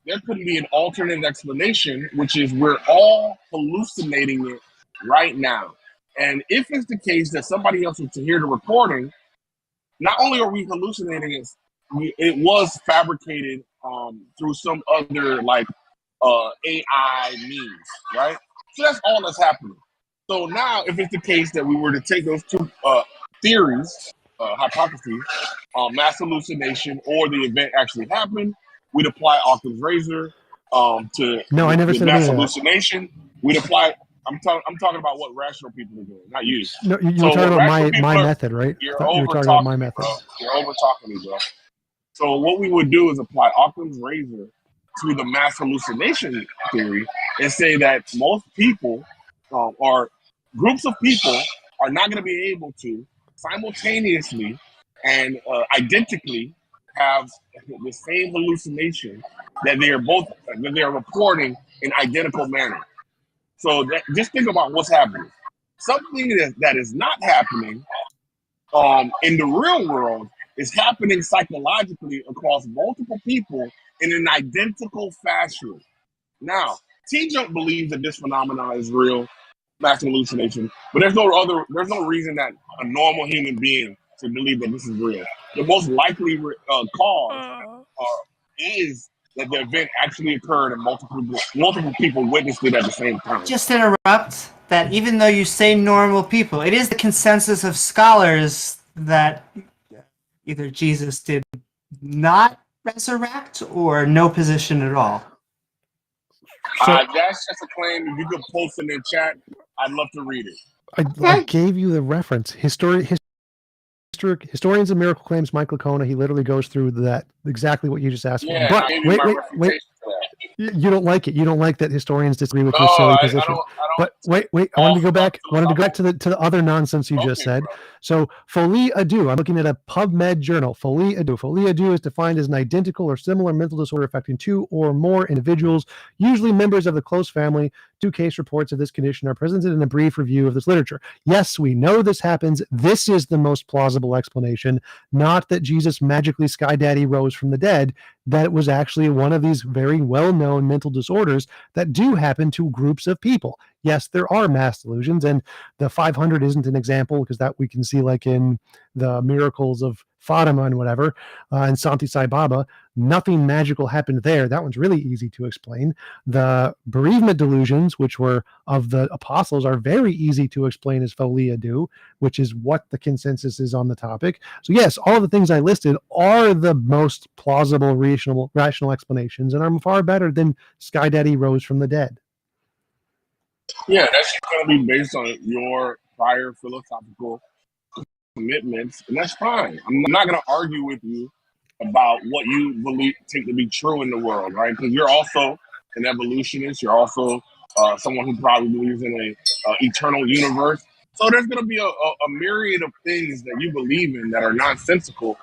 [SPEAKER 13] there could be an alternate explanation, which is we're all hallucinating it right now. And if it's the case that somebody else was to hear the recording, not only are we hallucinating it, it was fabricated through some other AI means, right? So that's all that's happening. So now, if it's the case that we were to take those two theories, hypotheses, mass hallucination or the event actually happened, we'd apply Occam's razor to
[SPEAKER 3] I never said
[SPEAKER 13] mass
[SPEAKER 3] any of that.
[SPEAKER 13] hallucination. We'd apply. I'm talking about what rational people are doing, not you.
[SPEAKER 3] No, you were talking about my method, right?
[SPEAKER 13] You're
[SPEAKER 3] You were talking about my method.
[SPEAKER 13] You're over talking me, bro. So what we would do is apply Occam's razor to the mass hallucination theory and say that most people or groups of people are not going to be able to simultaneously and identically have the same hallucination that they are reporting in identical manner. So just think about what's happening. Something that is not happening in the real world is happening psychologically across multiple people in an identical fashion. Now, TJump believes that this phenomenon is real, mass hallucination, but there's no reason that a normal human being to believe that this is real. The most likely cause is that the event actually occurred and multiple people witnessed it at the same time.
[SPEAKER 1] Just interrupt that even though you say normal people, it is the consensus of scholars that either Jesus did not resurrect or no position at all.
[SPEAKER 13] That's just a claim. If you could post it in the chat, I'd love to read it.
[SPEAKER 3] I gave you the reference. Historians of Miracle Claims, Mike Lacona, he literally goes through that exactly what you just asked for. But wait. You don't like it. You don't like that historians disagree with your silly position. But wait. I wanted to go back. To the other nonsense you just said. Bro. So folie à deux. I'm looking at a PubMed journal. Folie à deux. Folie à deux is defined as an identical or similar mental disorder affecting two or more individuals, usually members of the close family, Two case reports of this condition are presented in a brief review of this literature. Yes, we know this happens. This is the most plausible explanation, not that Jesus magically Sky Daddy rose from the dead, that it was actually one of these very well-known mental disorders that do happen to groups of people. Yes, there are mass delusions, and the 500 isn't an example, because that we can see like in the miracles of Fatima and whatever, and Santi Sai Baba. Nothing magical happened there. That one's really easy to explain. The bereavement delusions, which were of the apostles, are very easy to explain as Folia do, which is what the consensus is on the topic. So yes, all the things I listed are the most plausible, rational explanations, and are far better than Sky Daddy rose from the dead.
[SPEAKER 13] Yeah, that's going to be based on your prior philosophical commitments, and that's fine. I'm not going to argue with you about what you take to be true in the world, right? Because you're also an evolutionist. You're also someone who probably believes in a eternal universe. So there's going to be a myriad of things that you believe in that are nonsensical.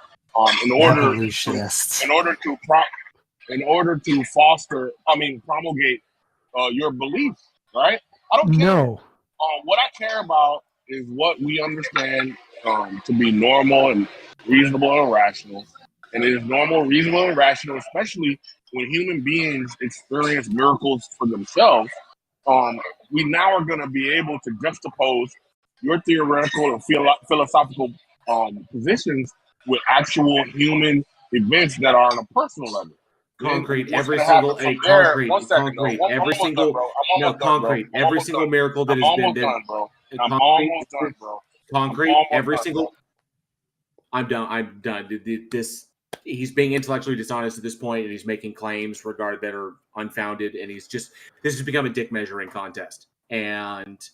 [SPEAKER 13] In order to promulgate your beliefs, right? I don't care.
[SPEAKER 3] No.
[SPEAKER 13] What I care about is what we understand to be normal and reasonable and rational. And it is normal, reasonable, and rational, especially when human beings experience miracles for themselves. We now are going to be able to juxtapose your theoretical and philosophical positions with actual human events that are on a personal level.
[SPEAKER 2] Concrete,
[SPEAKER 13] Then
[SPEAKER 2] every
[SPEAKER 13] what's
[SPEAKER 2] single,
[SPEAKER 13] gonna happen
[SPEAKER 2] a
[SPEAKER 13] from there-
[SPEAKER 2] concrete,
[SPEAKER 13] one second,
[SPEAKER 2] concrete,
[SPEAKER 13] though. I'm
[SPEAKER 2] every
[SPEAKER 13] almost
[SPEAKER 2] single,
[SPEAKER 13] done, bro. I'm
[SPEAKER 2] no,
[SPEAKER 13] almost done, bro.
[SPEAKER 2] concrete,
[SPEAKER 13] I'm
[SPEAKER 2] every
[SPEAKER 13] almost
[SPEAKER 2] single
[SPEAKER 13] done.
[SPEAKER 2] miracle that
[SPEAKER 13] I'm
[SPEAKER 2] has been
[SPEAKER 13] almost
[SPEAKER 2] done.
[SPEAKER 13] done, bro. I'm
[SPEAKER 2] Concrete,
[SPEAKER 13] almost done, bro.
[SPEAKER 2] concrete,
[SPEAKER 13] almost
[SPEAKER 2] every
[SPEAKER 13] done,
[SPEAKER 2] single.
[SPEAKER 13] bro.
[SPEAKER 2] I'm done. I'm done. This he's being intellectually dishonest at this point, and he's making claims that are unfounded, and this has become a dick measuring contest, and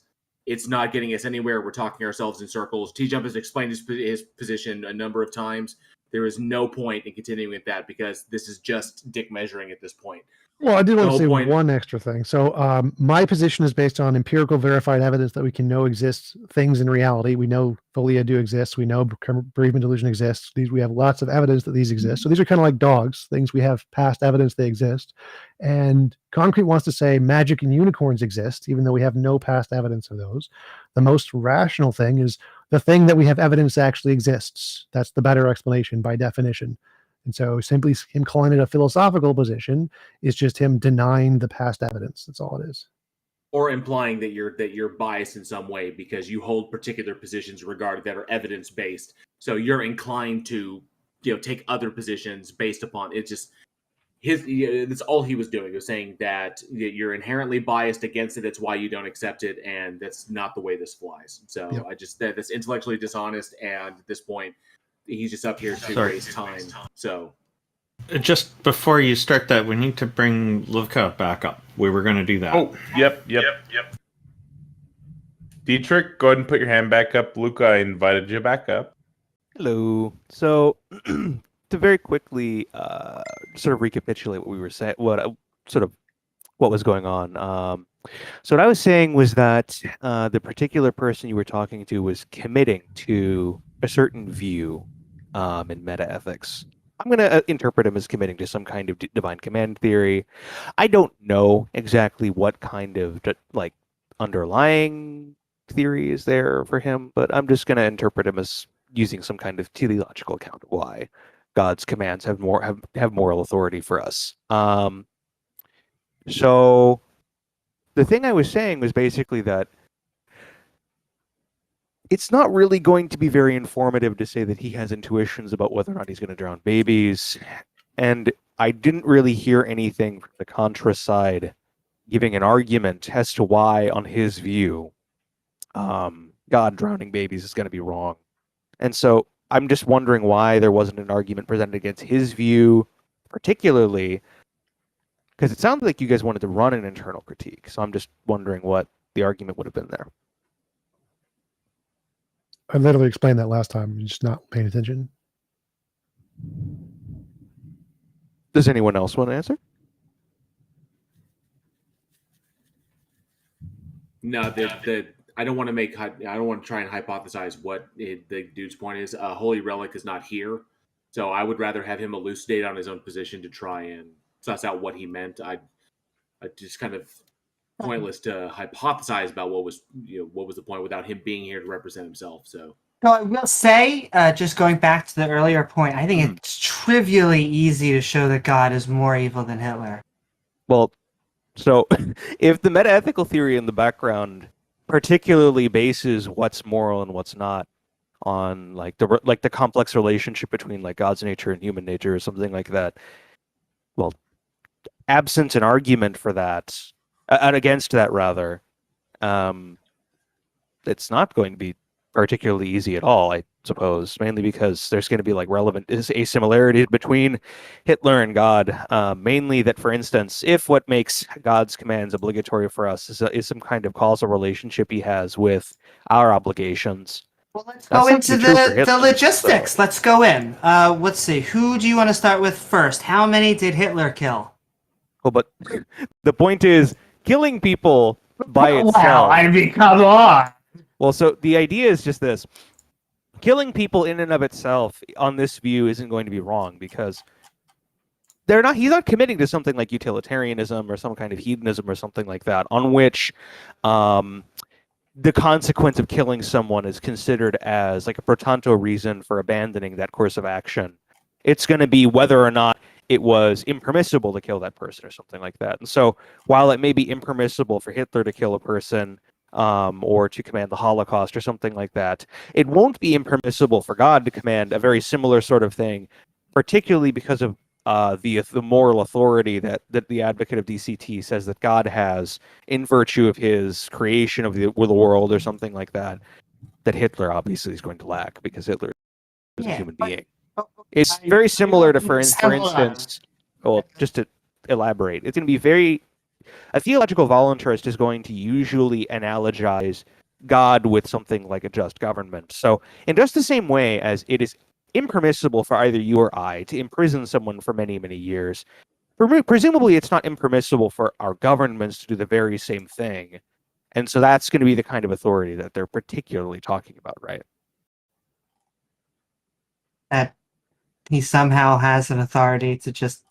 [SPEAKER 2] it's not getting us anywhere. We're talking ourselves in circles. TJump has explained his position a number of times. There is no point in continuing with that, because this is just dick measuring at this point.
[SPEAKER 3] Well, I did want to say
[SPEAKER 2] point.
[SPEAKER 3] one extra thing. So my position is based on empirical verified evidence that we can know exists things in reality. We know Folia do exist. We know bereavement delusion exists. We have lots of evidence that these exist. So these are kind of like dogs, things we have past evidence they exist. And Concrete wants to say magic and unicorns exist, even though we have no past evidence of those. The most rational thing is the thing that we have evidence actually exists. That's the better explanation by definition. And so simply him calling it a philosophical position is just him denying the past evidence. That's all it is.
[SPEAKER 2] Or implying that you're biased in some way because you hold particular positions that are evidence based. So you're inclined to take other positions based upon it. Just that's all he was doing. He was saying that you're inherently biased against it. That's why you don't accept it, and that's not the way this flies. So yep. That's intellectually dishonest, and at this point, he's just up here to waste time. So,
[SPEAKER 7] just before you start that, we need to bring Livka back up. We were going to do that.
[SPEAKER 4] Oh, yep. Dietrich, go ahead and put your hand back up. Luca, I invited you back up.
[SPEAKER 12] Hello. So, to very quickly sort of recapitulate what we were saying, what was going on. So what I was saying was that the particular person you were talking to was committing to a certain view in meta-ethics. I'm going to interpret him as committing to some kind of divine command theory. I don't know exactly what kind of underlying theory is there for him, but I'm just going to interpret him as using some kind of teleological account of why God's commands have moral authority for us. So the thing I was saying was basically that it's not really going to be very informative to say that he has intuitions about whether or not he's going to drown babies. And I didn't really hear anything from the Contra side giving an argument as to why, on his view, God drowning babies is going to be wrong. And so I'm just wondering why there wasn't an argument presented against his view, particularly because it sounded like you guys wanted to run an internal critique. So I'm just wondering what the argument would have been there.
[SPEAKER 3] I literally explained that last time. You're just not paying attention.
[SPEAKER 12] Does anyone else want to answer?
[SPEAKER 2] No, I don't want to try and hypothesize what the dude's point is. Holy Relic is not here, so I would rather have him elucidate on his own position to try and suss out what he meant. I just kind of pointless to hypothesize about what was the point without him being here to represent himself. So.
[SPEAKER 1] No, I will say, just going back to the earlier point, I think it's trivially easy to show that God is more evil than Hitler.
[SPEAKER 12] Well, so if the metaethical theory in the background particularly bases what's moral and what's not on like the complex relationship between like God's nature and human nature or something like that, well, absent an argument for that, against that rather, it's not going to be particularly easy at all, I suppose, mainly because there's going to be like relevant asimilarity between Hitler and God, mainly that, for instance, if what makes God's commands obligatory for us is some kind of causal relationship he has with our obligations.
[SPEAKER 1] Well, let's go into the logistics. Let's go in. Let's see. Who do you want to start with first? How many did Hitler kill?
[SPEAKER 12] Well, but the point is, killing people by itself...
[SPEAKER 1] Well, I mean, come on!
[SPEAKER 12] Well, so the idea is just this. Killing people in and of itself on this view isn't going to be wrong because he's not committing to something like utilitarianism or some kind of hedonism or something like that, on which the consequence of killing someone is considered as like a pro tanto reason for abandoning that course of action. It's going to be whether or not it was impermissible to kill that person or something like that. And so while it may be impermissible for Hitler to kill a person, or to command the Holocaust or something like that, it won't be impermissible for God to command a very similar sort of thing, particularly because of the moral authority that the advocate of DCT says that God has in virtue of his creation of the world or something like that, that Hitler obviously is going to lack because Hitler is a human being. It's very similar to, for instance, well, just to elaborate, it's going to be a theological voluntarist is going to usually analogize God with something like a just government. So in just the same way as it is impermissible for either you or I to imprison someone for many, many years, presumably it's not impermissible for our governments to do the very same thing. And so that's going to be the kind of authority that they're particularly talking about, right?
[SPEAKER 1] That he somehow has an authority to just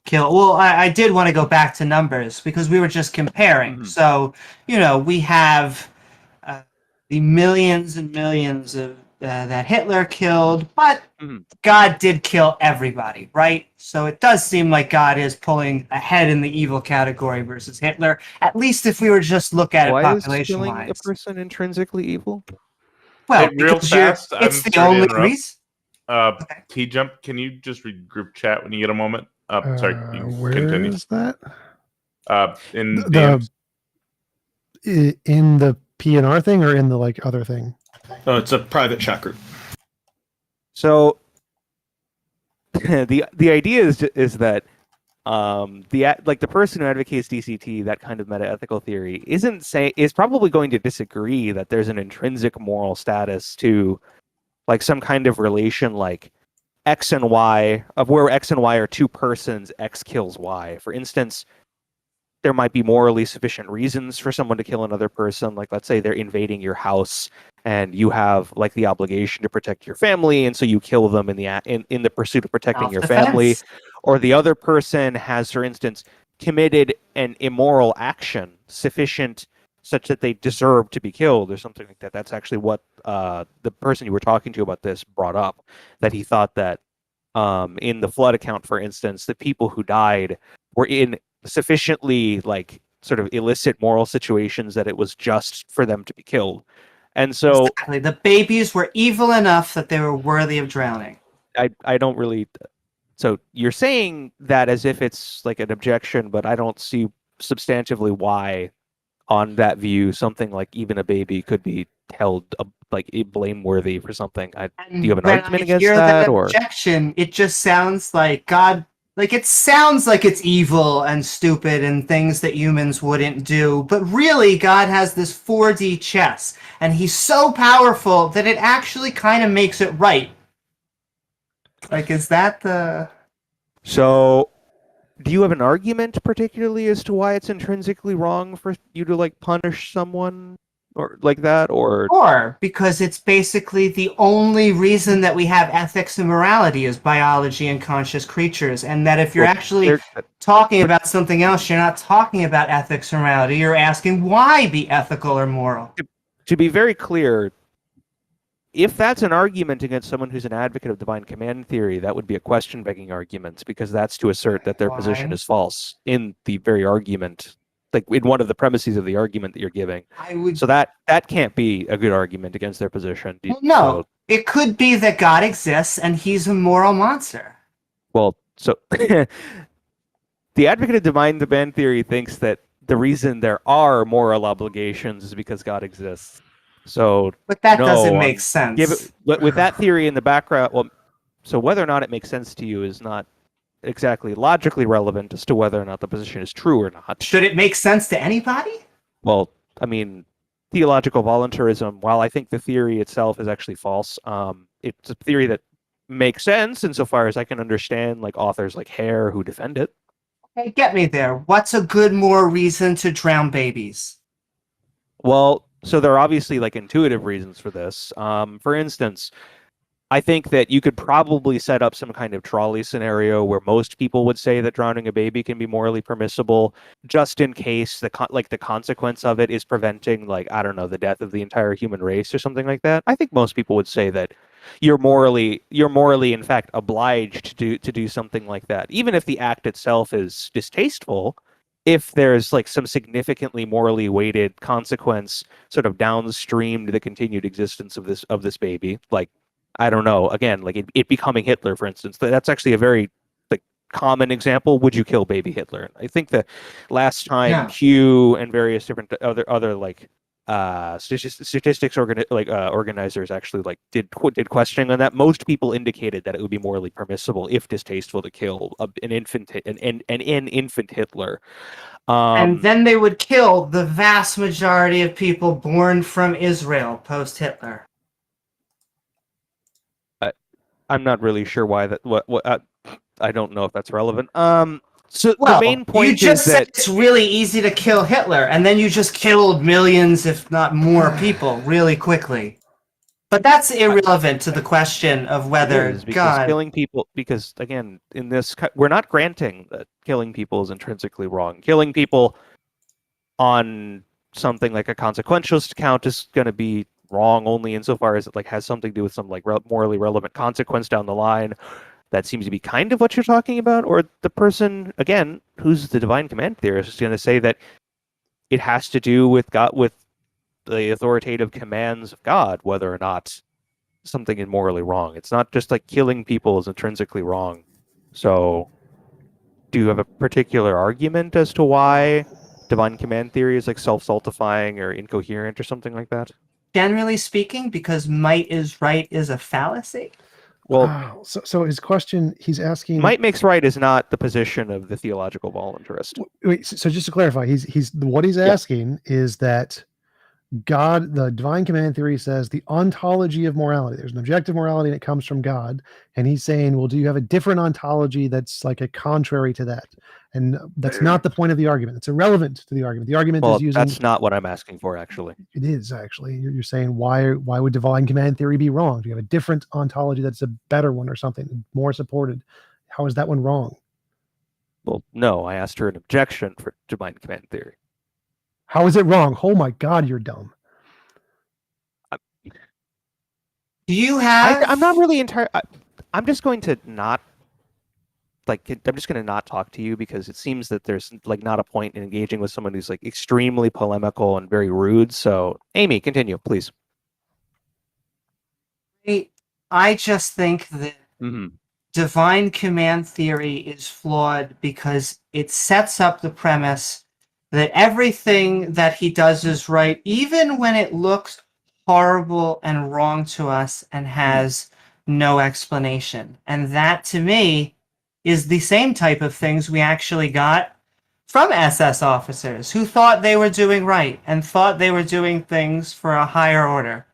[SPEAKER 1] kill. Well, I did want to go back to numbers because we were just comparing. Mm-hmm. So, we have the millions and millions of that Hitler killed, but God did kill everybody, right? So it does seem like God is pulling ahead in the evil category versus Hitler, at least if we were just look at it population-wise.
[SPEAKER 12] Why is killing a person intrinsically evil?
[SPEAKER 1] Well,
[SPEAKER 4] hey, real fast,
[SPEAKER 1] it's the only reason.
[SPEAKER 4] Okay. TJump, can you just read group chat when you get a moment? Sorry,
[SPEAKER 3] where
[SPEAKER 4] continue.
[SPEAKER 3] Is that?
[SPEAKER 4] In
[SPEAKER 3] the PNR thing or in the like other thing?
[SPEAKER 7] Oh, it's a private chat group.
[SPEAKER 12] So the idea is that the person who advocates DCT, that kind of metaethical theory, is probably going to disagree that there's an intrinsic moral status to like some kind of relation like X and Y, of where X and Y are two persons, X kills Y. For instance, there might be morally sufficient reasons for someone to kill another person. Like, let's say they're invading your house and you have like the obligation to protect your family, and so you kill them in the pursuit of protecting your family. Or the other person has, for instance, committed an immoral action sufficient such that they deserve to be killed or something like that. That's actually what the person you were talking to about this brought up, that he thought that in the flood account, for instance, the people who died were in sufficiently like sort of illicit moral situations that it was just for them to be killed. And so
[SPEAKER 1] exactly. The babies were evil enough that they were worthy of drowning.
[SPEAKER 12] I don't really... So you're saying that as if it's like an objection, but I don't see substantively why on that view something like even a baby could be held like blameworthy for something. Do you have an argument against that? Or
[SPEAKER 1] objection, it just sounds like God, like it sounds like it's evil and stupid and things that humans wouldn't do, but really God has this 4D chess and he's so powerful that it actually kind of makes it right. Like, is that the...
[SPEAKER 12] So do you have an argument particularly as to why it's intrinsically wrong for you to like punish someone or like that, or
[SPEAKER 1] Or because it's basically the only reason that we have ethics and morality is biology and conscious creatures, and that if you're
[SPEAKER 12] Well,
[SPEAKER 1] actually talking
[SPEAKER 12] but-
[SPEAKER 1] about something else, you're not talking about ethics or morality. You're asking why be ethical or moral.
[SPEAKER 12] to be very clear, if that's an argument against someone who's an advocate of divine command theory, that would be a question-begging argument, because that's to assert that their position
[SPEAKER 1] Why?
[SPEAKER 12] is false in the very argument, like in one of the premises of the argument that you're giving.
[SPEAKER 1] I would.
[SPEAKER 12] So that can't be a good argument against their position.
[SPEAKER 1] Well, no, it could be that God exists and he's a moral monster.
[SPEAKER 12] So the advocate of divine command theory thinks that the reason there are moral obligations is because God exists. So,
[SPEAKER 1] But that
[SPEAKER 12] no,
[SPEAKER 1] doesn't make sense.
[SPEAKER 12] with that theory in the background, well, so whether or not it makes sense to you is not exactly logically relevant as to whether or not the position is true or not.
[SPEAKER 1] Should it make sense to anybody?
[SPEAKER 12] Well, I mean, theological voluntarism, while I think the theory itself is actually false, it's a theory that makes sense insofar as I can understand like authors like Hare who defend it.
[SPEAKER 1] Hey, get me there. What's a good moral reason to drown babies?
[SPEAKER 12] Well, so there are obviously like intuitive reasons for this. For instance, I think that you could probably set up some kind of trolley scenario where most people would say that drowning a baby can be morally permissible, just in case the consequence of it is preventing, like, I don't know, the death of the entire human race or something like that. I think most people would say that you're morally in fact obliged to do something like that, even if the act itself is distasteful. If there's like some significantly morally weighted consequence sort of downstream to the continued existence of this baby, like, I don't know, again, like it becoming Hitler, for instance, that's actually a very like common example. Would you kill baby Hitler? I think the last time Q and various different other like statistics organizers actually like did questioning on that, most people indicated that it would be morally permissible if distasteful to kill an infant Hitler.
[SPEAKER 1] And then they would kill the vast majority of people born from Israel post-Hitler.
[SPEAKER 12] I'm not really sure why that. I don't know if that's relevant. So
[SPEAKER 1] well,
[SPEAKER 12] the main point
[SPEAKER 1] you just
[SPEAKER 12] is
[SPEAKER 1] said
[SPEAKER 12] that
[SPEAKER 1] it's really easy to kill Hitler, and then you just killed millions, if not more, people really quickly. But that's irrelevant to the question of whether God.
[SPEAKER 12] Killing people, because again, in this, we're not granting that killing people is intrinsically wrong. Killing people on something like a consequentialist account is going to be wrong only insofar as it like has something to do with some like morally relevant consequence down the line. That seems to be kind of what you're talking about. Or the person, again, who's the divine command theorist, is going to say that it has to do with God, with the authoritative commands of God, whether or not something is morally wrong. It's not just like killing people is intrinsically wrong. So do you have a particular argument as to why divine command theory is like self-saltifying or incoherent or something like that?
[SPEAKER 1] Generally speaking, because might is right is a fallacy.
[SPEAKER 3] Well, so his question, he's asking,
[SPEAKER 12] might makes right is not the position of the theological voluntarist.
[SPEAKER 3] Wait, so just to clarify, what he's asking is that God, the divine command theory says the ontology of morality. There's an objective morality that comes from God, and he's saying, well, do you have a different ontology that's like a contrary to that? And that's not the point of the argument. It's irrelevant to the argument. The argument is using.
[SPEAKER 12] That's not what I'm asking for, actually.
[SPEAKER 3] It is actually. You're saying why would divine command theory be wrong? Do you have a different ontology that's a better one or something more supported? How is that one wrong?
[SPEAKER 12] Well, no. I asked her an objection for divine command theory.
[SPEAKER 3] How is it wrong? Oh my God, you're dumb.
[SPEAKER 1] Do you have?
[SPEAKER 12] I'm not really entirely. I'm just going to not. I'm just going to not talk to you because it seems that there's like not a point in engaging with someone who's like extremely polemical and very rude. So, Amy, continue, please.
[SPEAKER 1] I just think that divine command theory is flawed because it sets up the premise that everything that he does is right, even when it looks horrible and wrong to us and has no explanation. And that, to me, is the same type of things we actually got from SS officers who thought they were doing right and thought they were doing things for a higher order.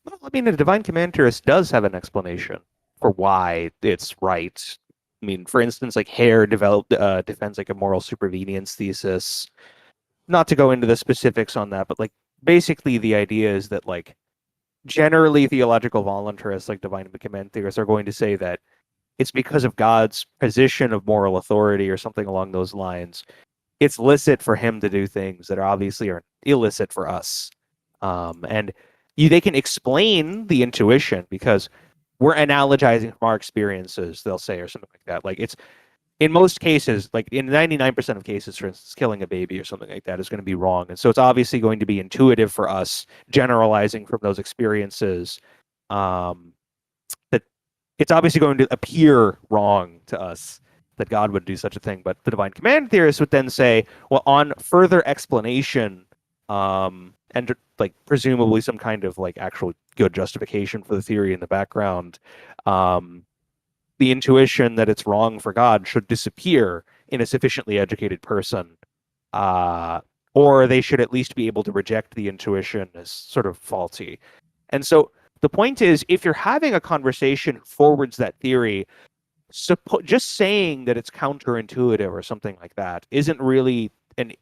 [SPEAKER 12] Well, I mean, the divine command theorist does have an explanation for why it's right. I mean, for instance, like Hare defends like a moral supervenience thesis. Not to go into the specifics on that, but like basically the idea is that like generally theological voluntarists like divine command theorists are going to say that it's because of God's position of moral authority or something along those lines. It's licit for him to do things that obviously are illicit for us. And they can explain the intuition because we're analogizing from our experiences, they'll say, or something like that. Like it's, in most cases, like in 99% of cases, for instance, killing a baby or something like that is going to be wrong. And so it's obviously going to be intuitive for us, generalizing from those experiences, that it's obviously going to appear wrong to us that God would do such a thing. But the divine command theorists would then say, well, on further explanation, and like presumably some kind of like actual good justification for the theory in the background, the intuition that it's wrong for God should disappear in a sufficiently educated person, or they should at least be able to reject the intuition as sort of faulty. And so the point is, if you're having a conversation forwards that theory, just saying that it's counterintuitive or something like that isn't really an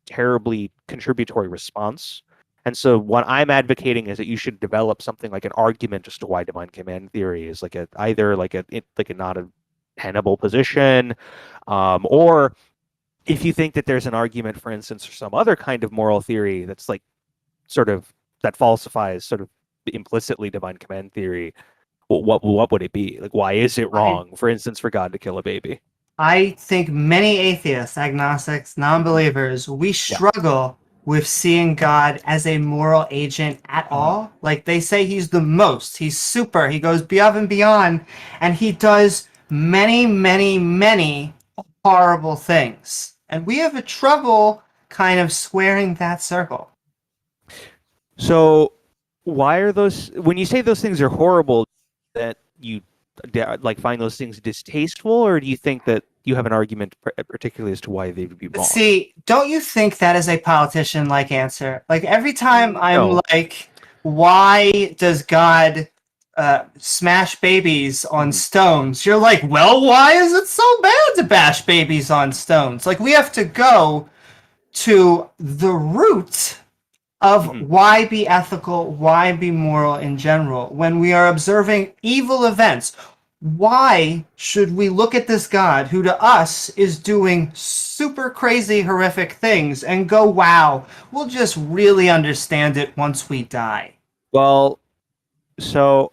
[SPEAKER 12] terribly contributory response. And so what I'm advocating is that you should develop something like an argument as to why divine command theory is like either like a not a tenable position, or if you think that there's an argument, for instance, for some other kind of moral theory that's like sort of that falsifies sort of implicitly divine command theory, what would it be? Like, why is it wrong, for instance, for God to kill a baby?
[SPEAKER 1] I think many atheists, agnostics, non-believers, we struggle with seeing God as a moral agent at all. Like they say he's the most, he's super, he goes above and beyond, and he does many, many, many horrible things. And we have a trouble kind of squaring that circle.
[SPEAKER 12] So why are those, when you say those things are horrible, that you like find those things distasteful, or do you think that you have an argument particularly as to why they would be wrong?
[SPEAKER 1] See, don't you think that is a politician-like answer? Like every time I'm like, why does God smash babies on stones? You're like, well, why is it so bad to bash babies on stones? Like we have to go to the root of why be ethical, why be moral in general. When we are observing evil events, why should we look at this God who to us is doing super crazy, horrific things and go, wow, we'll just really understand it once we die?
[SPEAKER 12] Well, so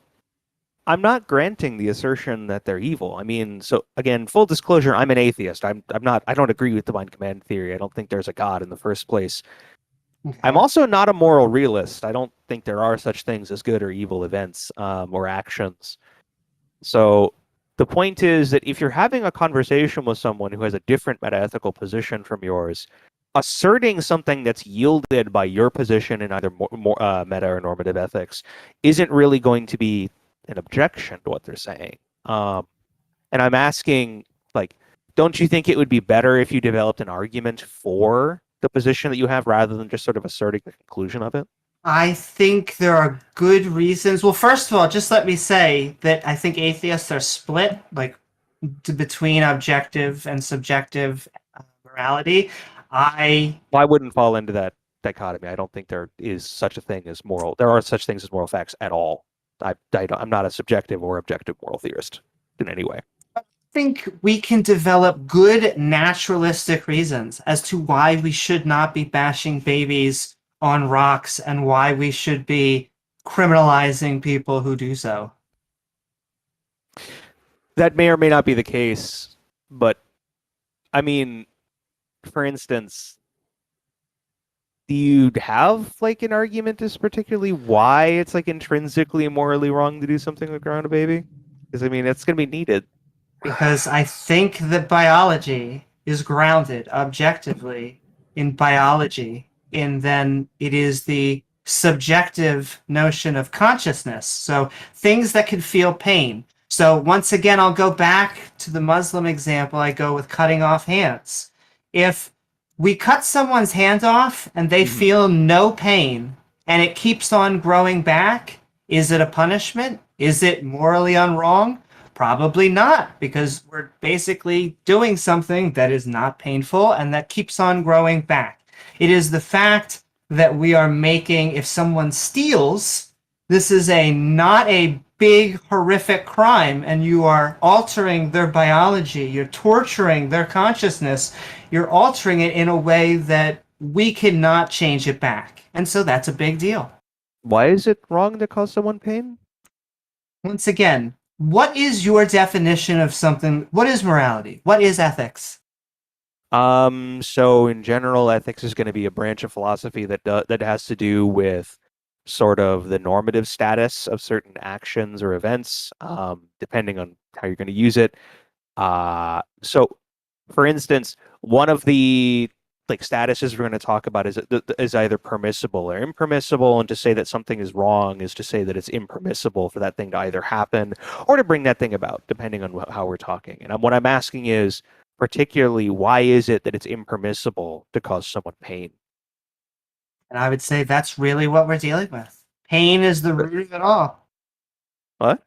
[SPEAKER 12] I'm not granting the assertion that they're evil. I mean, so again, full disclosure, I'm an atheist. I don't agree with divine command theory. I don't think there's a God in the first place. Okay. I'm also not a moral realist. I don't think there are such things as good or evil events or actions. So the point is that if you're having a conversation with someone who has a different metaethical position from yours, asserting something that's yielded by your position in either meta or normative ethics isn't really going to be an objection to what they're saying. And I'm asking, like, don't you think it would be better if you developed an argument for the position that you have rather than just sort of asserting the conclusion of it?
[SPEAKER 1] I think there are good reasons. Well, first of all, just let me say that I think atheists are split, like between objective and subjective morality. I
[SPEAKER 12] wouldn't fall into that dichotomy. I don't think there is such a thing as moral. There are such things as moral facts at all. I'm not a subjective or objective moral theorist in any way.
[SPEAKER 1] I think we can develop good naturalistic reasons as to why we should not be bashing babies on rocks and why we should be criminalizing people who do so.
[SPEAKER 12] That may or may not be the case, but I mean, for instance, do you have like an argument as particularly why it's like intrinsically morally wrong to do something like around a baby? Because I mean, it's going to be needed.
[SPEAKER 1] Because I think that biology is grounded objectively in biology, and then it is the subjective notion of consciousness. So things that can feel pain. So once again, I'll go back to the Muslim example. I go with cutting off hands. If we cut someone's hand off and they feel no pain and it keeps on growing back, is it a punishment? Is it morally unwrong? Probably not, because we're basically doing something that is not painful and that keeps on growing back. It is the fact that we are making, if someone steals, this is not a big horrific crime, and you are altering their biology, you're torturing their consciousness, you're altering it in a way that we cannot change it back. And so that's a big deal.
[SPEAKER 12] Why is it wrong to cause someone pain?
[SPEAKER 1] Once again, what is your definition of something? What is morality? What is ethics?
[SPEAKER 12] So in general, ethics is going to be a branch of philosophy that has to do with sort of the normative status of certain actions or events, depending on how you're going to use it. So, for instance, one of the statuses we're going to talk about is either permissible or impermissible, and to say that something is wrong is to say that it's impermissible for that thing to either happen or to bring that thing about, depending on how we're talking. And what I'm asking is, particularly, why is it that it's impermissible to cause someone pain?
[SPEAKER 1] And I would say that's really what we're dealing with. Pain is the root of it all.
[SPEAKER 12] What?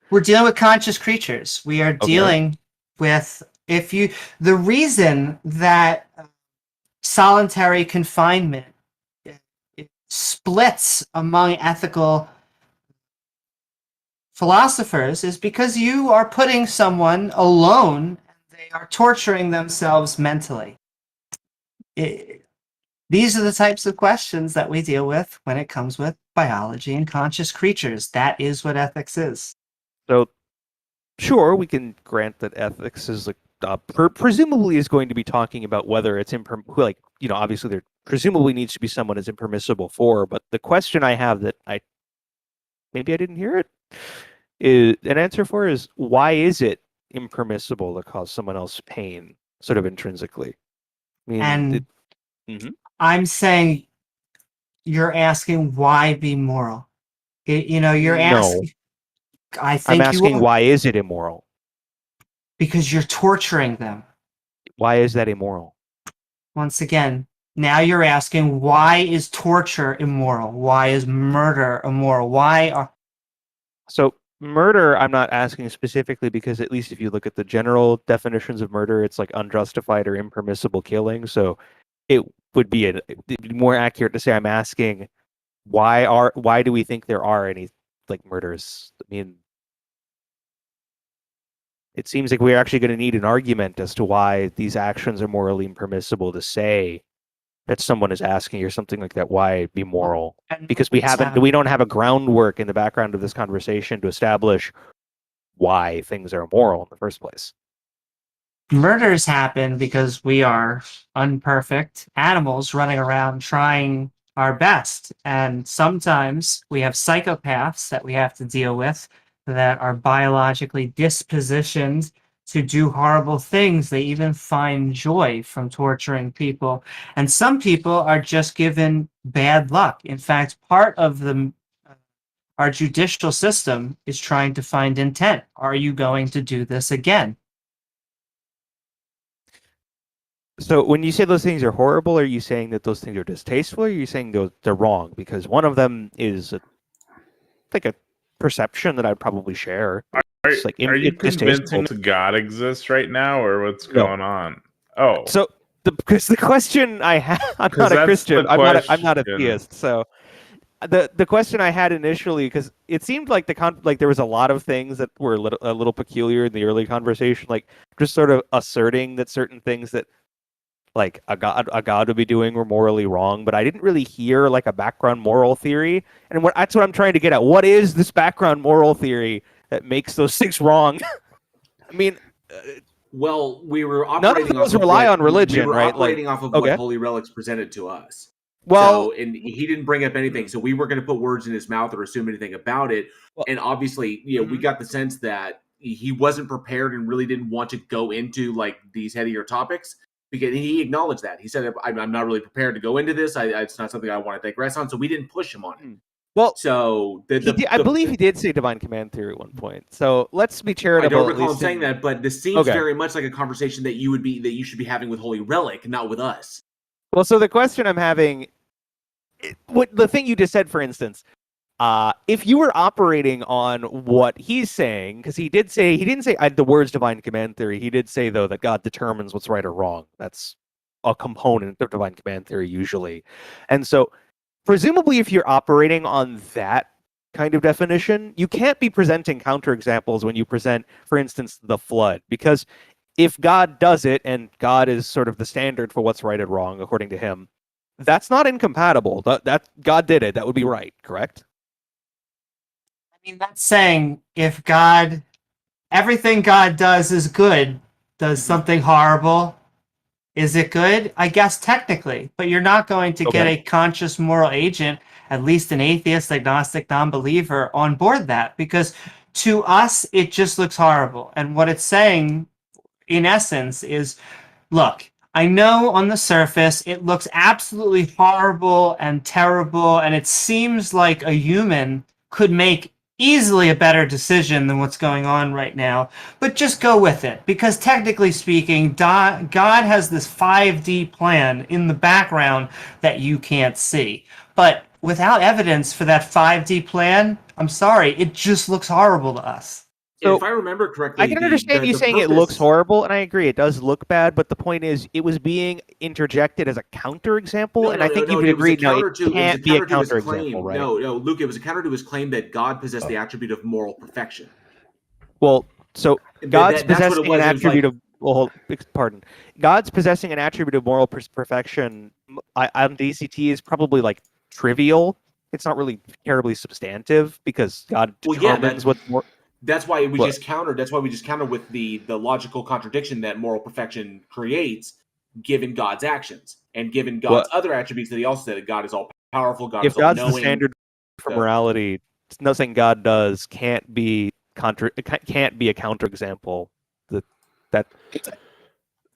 [SPEAKER 1] We're dealing with conscious creatures. We are dealing with, the reason that solitary confinement it splits among ethical philosophers is because you are putting someone alone and they are torturing themselves mentally. These are the types of questions that we deal with when it comes with biology and conscious creatures. That is what ethics is.
[SPEAKER 12] So, sure, we can grant that ethics is presumably is going to be talking about whether it's obviously there presumably needs to be someone is impermissible for, but the question I have that maybe I didn't hear it is an answer for is, why is it impermissible to cause someone else pain, sort of intrinsically?
[SPEAKER 1] I'm saying you're asking why be moral. You're asking.
[SPEAKER 12] I'm asking why is it immoral?
[SPEAKER 1] Because you're torturing them.
[SPEAKER 12] Why is that immoral?
[SPEAKER 1] Once again, now you're asking, why is torture immoral? Why is murder immoral?
[SPEAKER 12] So murder, I'm not asking specifically because at least if you look at the general definitions of murder, it's like unjustified or impermissible killing. So it would be it'd be more accurate to say I'm asking why do we think there are any murders? I mean, it seems like we're actually going to need an argument as to why these actions are morally impermissible to say that someone is asking or something like that. Why be moral? Because we don't have a groundwork in the background of this conversation to establish why things are immoral in the first place.
[SPEAKER 1] Murders happen because we are imperfect animals running around trying our best. And sometimes we have psychopaths that we have to deal with that are biologically dispositioned to do horrible things. They even find joy from torturing people. And some people are just given bad luck. In fact, part of our judicial system is trying to find intent. Are you going to do this again?
[SPEAKER 12] So when you say those things are horrible, are you saying that those things are distasteful, or are you saying they're wrong? Because one of them is a perception that I'd probably share.
[SPEAKER 4] Are you convincing God exists right now, or what's going on? Oh,
[SPEAKER 12] so because the question I have, I'm not a Christian. I'm not a theist. So the question I had initially, because it seemed like there was a lot of things that were a little peculiar in the early conversation, like just sort of asserting that certain things that a god would be doing were morally wrong, but I didn't really hear a background moral theory. And that's what I'm trying to get at. What is this background moral theory that makes those things wrong? I mean,
[SPEAKER 2] well, we were
[SPEAKER 12] none of those rely on religion, right?
[SPEAKER 2] Operating off of what Holy Relics presented to us.
[SPEAKER 12] Well,
[SPEAKER 2] and he didn't bring up anything, so we were going to put words in his mouth or assume anything about it. And obviously, we got the sense that he wasn't prepared and really didn't want to go into these headier topics. Because he acknowledged that. He said, I'm not really prepared to go into this. It's not something I want to take rest on. So we didn't push him on it.
[SPEAKER 12] Well,
[SPEAKER 2] so
[SPEAKER 12] I believe he did say divine command theory at one point. So let's be charitable.
[SPEAKER 2] I don't recall him saying that, but this seems very much like a conversation that you should be having with Holy Relic, not with us.
[SPEAKER 12] Well, so the question I'm having, the thing you just said, for instance, if you were operating on what he's saying, because he didn't say the words divine command theory. He did say, though, that God determines what's right or wrong. That's a component of divine command theory usually. And so presumably if you're operating on that kind of definition, you can't be presenting counterexamples when you present, for instance, the flood, because if God does it and God is sort of the standard for what's right and wrong according to him, that's not incompatible. That God did it, that would be right, correct?
[SPEAKER 1] I mean, that's saying if God, everything God does is good, does something horrible, is it good? I guess technically, but you're not going to get a conscious moral agent, at least an atheist, agnostic, non-believer, on board that, because to us, it just looks horrible. And what it's saying, in essence, is, look, I know on the surface it looks absolutely horrible and terrible, and it seems like a human could make easily a better decision than what's going on right now, but just go with it, because technically speaking, God has this 5D plan in the background that you can't see. But without evidence for that 5D plan, I'm sorry, it just looks horrible to us.
[SPEAKER 12] So,
[SPEAKER 2] if I remember correctly,
[SPEAKER 12] I can understand you saying it looks horrible, and I agree, it does look bad, but the point is, it was being interjected as a counterexample, and I think you would agree, no, it can't be a counterexample, right?
[SPEAKER 2] No, Luke, it was a counter to his claim that God possessed the attribute of moral perfection.
[SPEAKER 12] Well, so God's
[SPEAKER 2] that's what it
[SPEAKER 12] possessing
[SPEAKER 2] was.
[SPEAKER 12] an
[SPEAKER 2] It was like-
[SPEAKER 12] attribute of, well, pardon, God's possessing an attribute of moral perfection on DCT is probably like trivial. It's not really terribly substantive because God determines what's more.
[SPEAKER 2] That's why we just countered. That's why we just countered with the logical contradiction that moral perfection creates, given God's actions and given God's other attributes that he also said that God is all powerful. God is all knowing. If
[SPEAKER 12] God's the standard for morality, nothing God does can't be a counterexample. That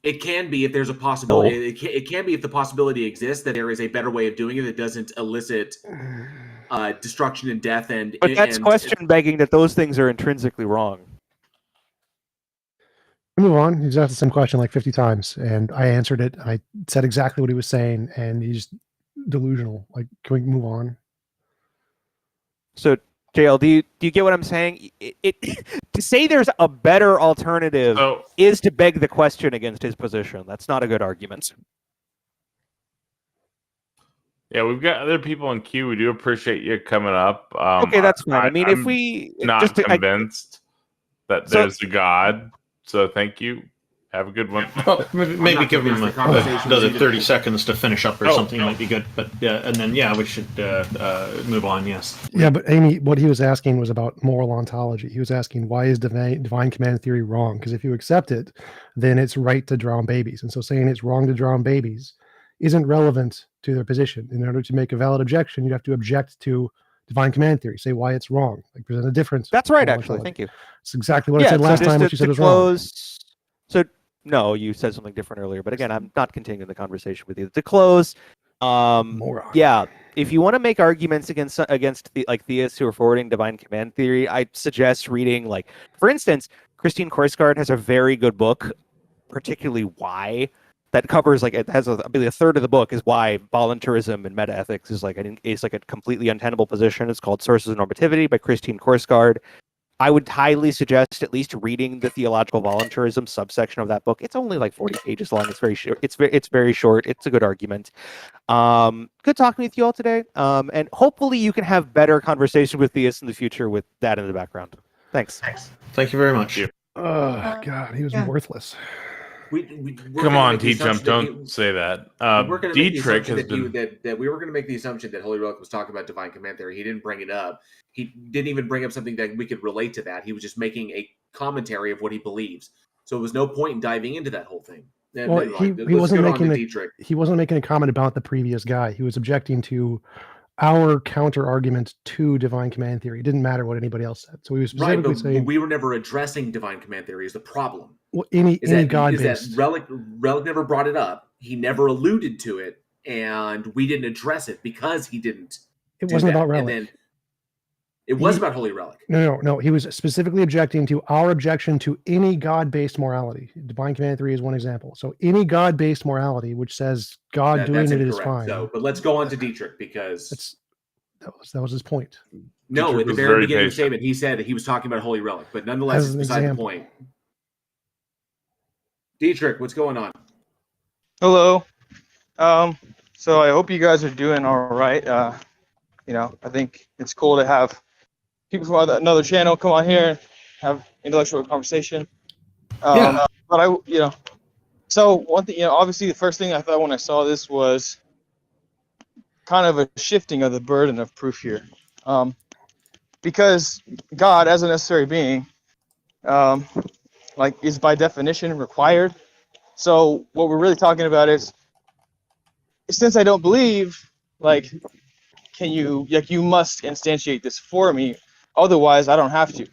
[SPEAKER 2] it can be if there's a possibility. It can be if the possibility exists that there is a better way of doing it that doesn't elicit destruction and death.
[SPEAKER 12] But that's question begging that those things are intrinsically wrong.
[SPEAKER 3] Move on. He's asked the same question like 50 times, and I answered it. I said exactly what he was saying, and he's delusional. Like, can we move on?
[SPEAKER 12] So, JL, do you get what I'm saying? To say there's a better alternative is to beg the question against his position. That's not a good argument.
[SPEAKER 4] Yeah, we've got other people in queue. We do appreciate you coming up.
[SPEAKER 12] Okay, that's fine. I mean, if we
[SPEAKER 4] not convinced that there's a God, so thank you. Have a good one.
[SPEAKER 7] Well, maybe give him another 30 seconds to finish up or something might be good. But and then we should move on. Yes.
[SPEAKER 3] Yeah, but Amy, what he was asking was about moral ontology. He was asking why is divine command theory wrong? Because if you accept it, then it's right to drown babies, and so saying it's wrong to drown babies isn't relevant to their position. In order to make a valid objection, you have to object to divine command theory. Say why it's wrong. Like present a difference.
[SPEAKER 12] That's right. Actually, thank you.
[SPEAKER 3] It's exactly what I said last time. What you said was wrong.
[SPEAKER 12] So. No, you said something different earlier, but again, I'm not continuing the conversation with you. To close, yeah, if you want to make arguments against the theists who are forwarding divine command theory, I suggest reading, for instance, Christine Korsgaard has a very good book, particularly Why, that covers it has a third of the book is why voluntarism and metaethics is a completely untenable position. It's called Sources of Normativity by Christine Korsgaard. I would highly suggest at least reading the theological voluntarism subsection of that book. It's only 40 pages long. It's very short. It's very short. It's a good argument. Good talking with you all today. And hopefully you can have better conversation with theists in the future with that in the background. Thanks.
[SPEAKER 7] Thank you very much.
[SPEAKER 3] Oh God, he was worthless.
[SPEAKER 4] Come on, TJumps, don't say that. Dietrich has been...
[SPEAKER 2] that we were going to make the assumption that Holy Relic was talking about divine command theory. He didn't bring it up. He didn't even bring up something that we could relate to that. He was just making a commentary of what he believes. So there was no point in diving into that whole thing.
[SPEAKER 3] Well, he wasn't making a comment about the previous guy. He was objecting to our counter argument to divine command theory. It didn't matter what anybody else said. So he was specifically saying
[SPEAKER 2] we were never addressing divine command theory as the problem.
[SPEAKER 3] Well, any God-based.
[SPEAKER 2] Relic never brought it up. He never alluded to it, and we didn't address it because he didn't.
[SPEAKER 3] It wasn't about Relic.
[SPEAKER 2] It was about Holy Relic.
[SPEAKER 3] No. He was specifically objecting to our objection to any God-based morality. Divine command theory is one example. So any God-based morality, which says God doing it is fine.
[SPEAKER 2] So, but let's go on to Dietrich because
[SPEAKER 3] that was his point.
[SPEAKER 2] No,
[SPEAKER 4] Dietrich
[SPEAKER 2] at the very beginning of the statement, he said that he was talking about Holy Relic, but nonetheless, it's beside the point. Dietrich, what's going on?
[SPEAKER 14] Hello. So I hope you guys are doing all right. You know, I think it's cool to have people from another channel come on here and have intellectual conversation.
[SPEAKER 2] Yeah.
[SPEAKER 14] But you know, so one thing, you know, obviously the first thing I thought when I saw this was kind of a shifting of the burden of proof here, because God, as a necessary being, like is by definition required. So what we're really talking about is, since I don't believe, like, can you, like, you must instantiate this for me, otherwise I don't have to.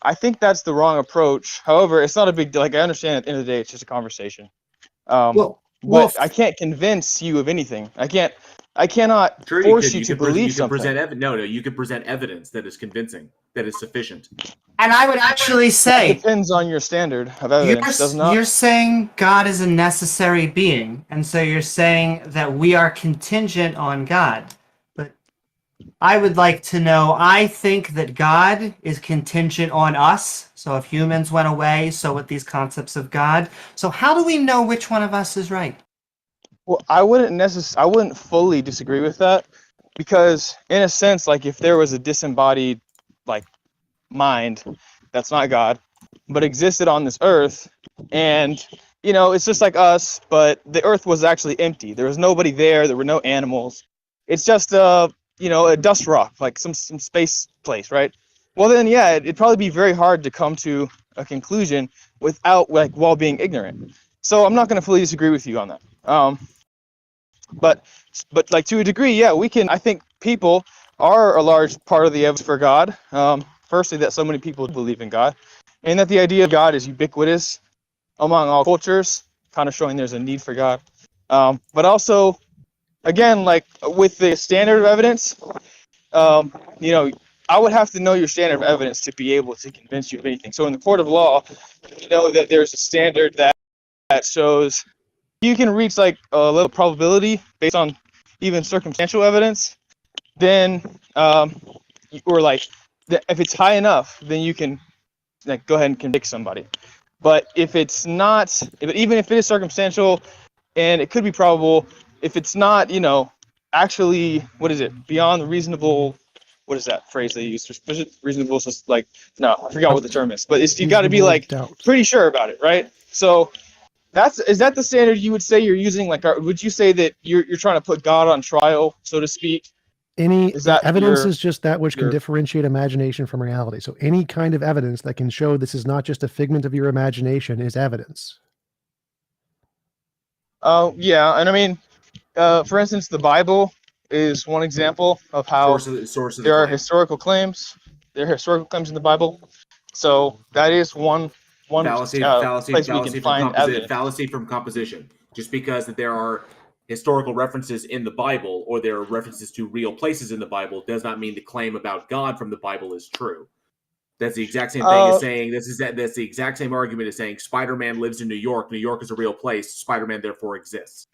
[SPEAKER 14] I think that's the wrong approach. However, it's not a big deal. Like, I understand at the end of the day, it's just a conversation. But I can't convince you of anything. I cannot
[SPEAKER 2] Sure,
[SPEAKER 14] force you to
[SPEAKER 2] could
[SPEAKER 14] believe
[SPEAKER 2] you
[SPEAKER 14] something.
[SPEAKER 2] Present you could present evidence that is convincing, that is sufficient.
[SPEAKER 1] And I would actually say,
[SPEAKER 14] it depends on your standard of evidence, does not?
[SPEAKER 1] You're saying God is a necessary being, and so you're saying that we are contingent on God. But I would like to know, I think that God is contingent on us. So if humans went away, so with these concepts of God. So how do we know which one of us is right?
[SPEAKER 14] Well, I wouldn't fully disagree with that, because in a sense, like, if there was a disembodied, like, mind that's not God, but existed on this earth, and, you know, it's just like us, but the earth was actually empty. There was nobody there. There were no animals. It's just you know, a dust rock, like some space place, right? Well, then, yeah, it'd probably be very hard to come to a conclusion without, like, while being ignorant. So I'm not going to fully disagree with you on that. But like, to a degree, yeah, we can. I think people are a large part of the evidence for God. Firstly, that so many people believe in God, and that the idea of God is ubiquitous among all cultures, kind of showing there's a need for God. But also, again, like with the standard of evidence, you know, I would have to know your standard of evidence to be able to convince you of anything. So in the court of law, you know that there's a standard that shows you can reach, like, a little probability based on even circumstantial evidence. Then, or like, if it's high enough, then you can, like, go ahead and convict somebody. But if it's not, even if it is circumstantial and it could be probable, if it's not, you know, actually, what is it, beyond the reasonable, what is that phrase they use? Reasonable, like, no, I forgot what the term is. But you got to be, like, pretty sure about it, right? So is that the standard you would say you're using? Like, would you say that you're trying to put God on trial, so to speak?
[SPEAKER 3] Evidence is just that which can differentiate imagination from reality. So any kind of evidence that can show this is not just a figment of your imagination is evidence.
[SPEAKER 14] Yeah, and I mean, for instance, the Bible is one example of how
[SPEAKER 2] source of
[SPEAKER 14] there are historical claims. There are historical claims in the Bible, so that is one
[SPEAKER 2] fallacy
[SPEAKER 14] place we can find evidence.
[SPEAKER 2] Fallacy from composition. Just because that there are historical references in the Bible, or there are references to real places in the Bible, does not mean the claim about God from the Bible is true. That's the exact same thing as saying that's the exact same argument as saying Spider-Man lives in New York. New York is a real place. Spider-Man therefore exists.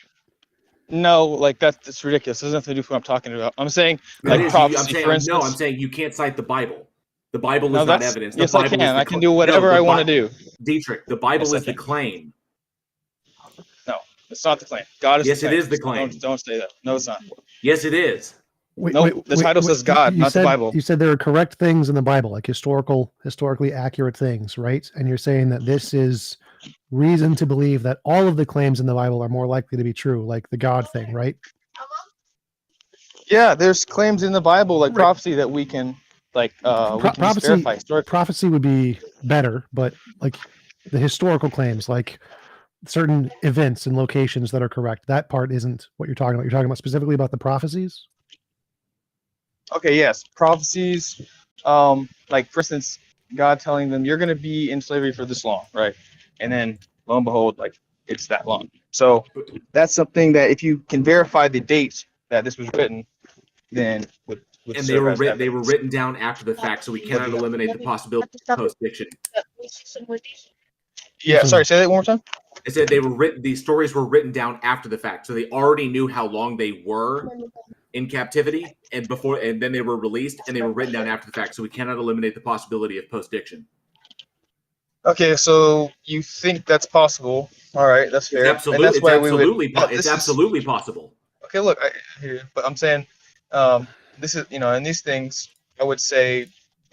[SPEAKER 14] No, like that's ridiculous. It has nothing to do with what I'm talking about. I'm saying, like, prophecy, for instance.
[SPEAKER 2] No, I'm saying you can't cite the Bible. The Bible is not evidence.
[SPEAKER 14] Yes, I can. I can do whatever I want to do.
[SPEAKER 2] Dietrich, the Bible is the claim.
[SPEAKER 14] No, it's not the claim. God is.
[SPEAKER 2] Yes,
[SPEAKER 14] the claim.
[SPEAKER 2] It is the claim.
[SPEAKER 14] Don't say that. No, it's not.
[SPEAKER 2] Yes, it is.
[SPEAKER 14] The title says God, not the Bible.
[SPEAKER 3] You said there are correct things in the Bible, like historically accurate things, right? And you're saying that this is reason to believe that all of the claims in the Bible are more likely to be true, like the God thing, right?
[SPEAKER 14] Yeah, there's claims in the Bible, like prophecy, that we can, like, verify.
[SPEAKER 3] Prophecy would be better, but like the historical claims, like certain events and locations that are correct, that part isn't what you're talking about. You're talking about specifically about the prophecies?
[SPEAKER 14] Okay, yes, prophecies, like, for instance, God telling them you're going to be in slavery for this long, right? And then, lo and behold, like, it's that long. So that's something that if you can verify the date that this was written, then
[SPEAKER 2] and they were written down after the fact, so we cannot eliminate the possibility of post-diction.
[SPEAKER 14] Yeah, sorry, say that one more time.
[SPEAKER 2] I said these stories were written down after the fact, so they already knew how long they were in captivity, and then they were released, and they were written down after the fact, so we cannot eliminate the possibility of post-diction.
[SPEAKER 14] Okay, so you think that's possible? All right, that's fair. And that's why we would.
[SPEAKER 2] It's absolutely possible.
[SPEAKER 14] Okay, look, I hear you, but I'm saying, this is, in these things, I would say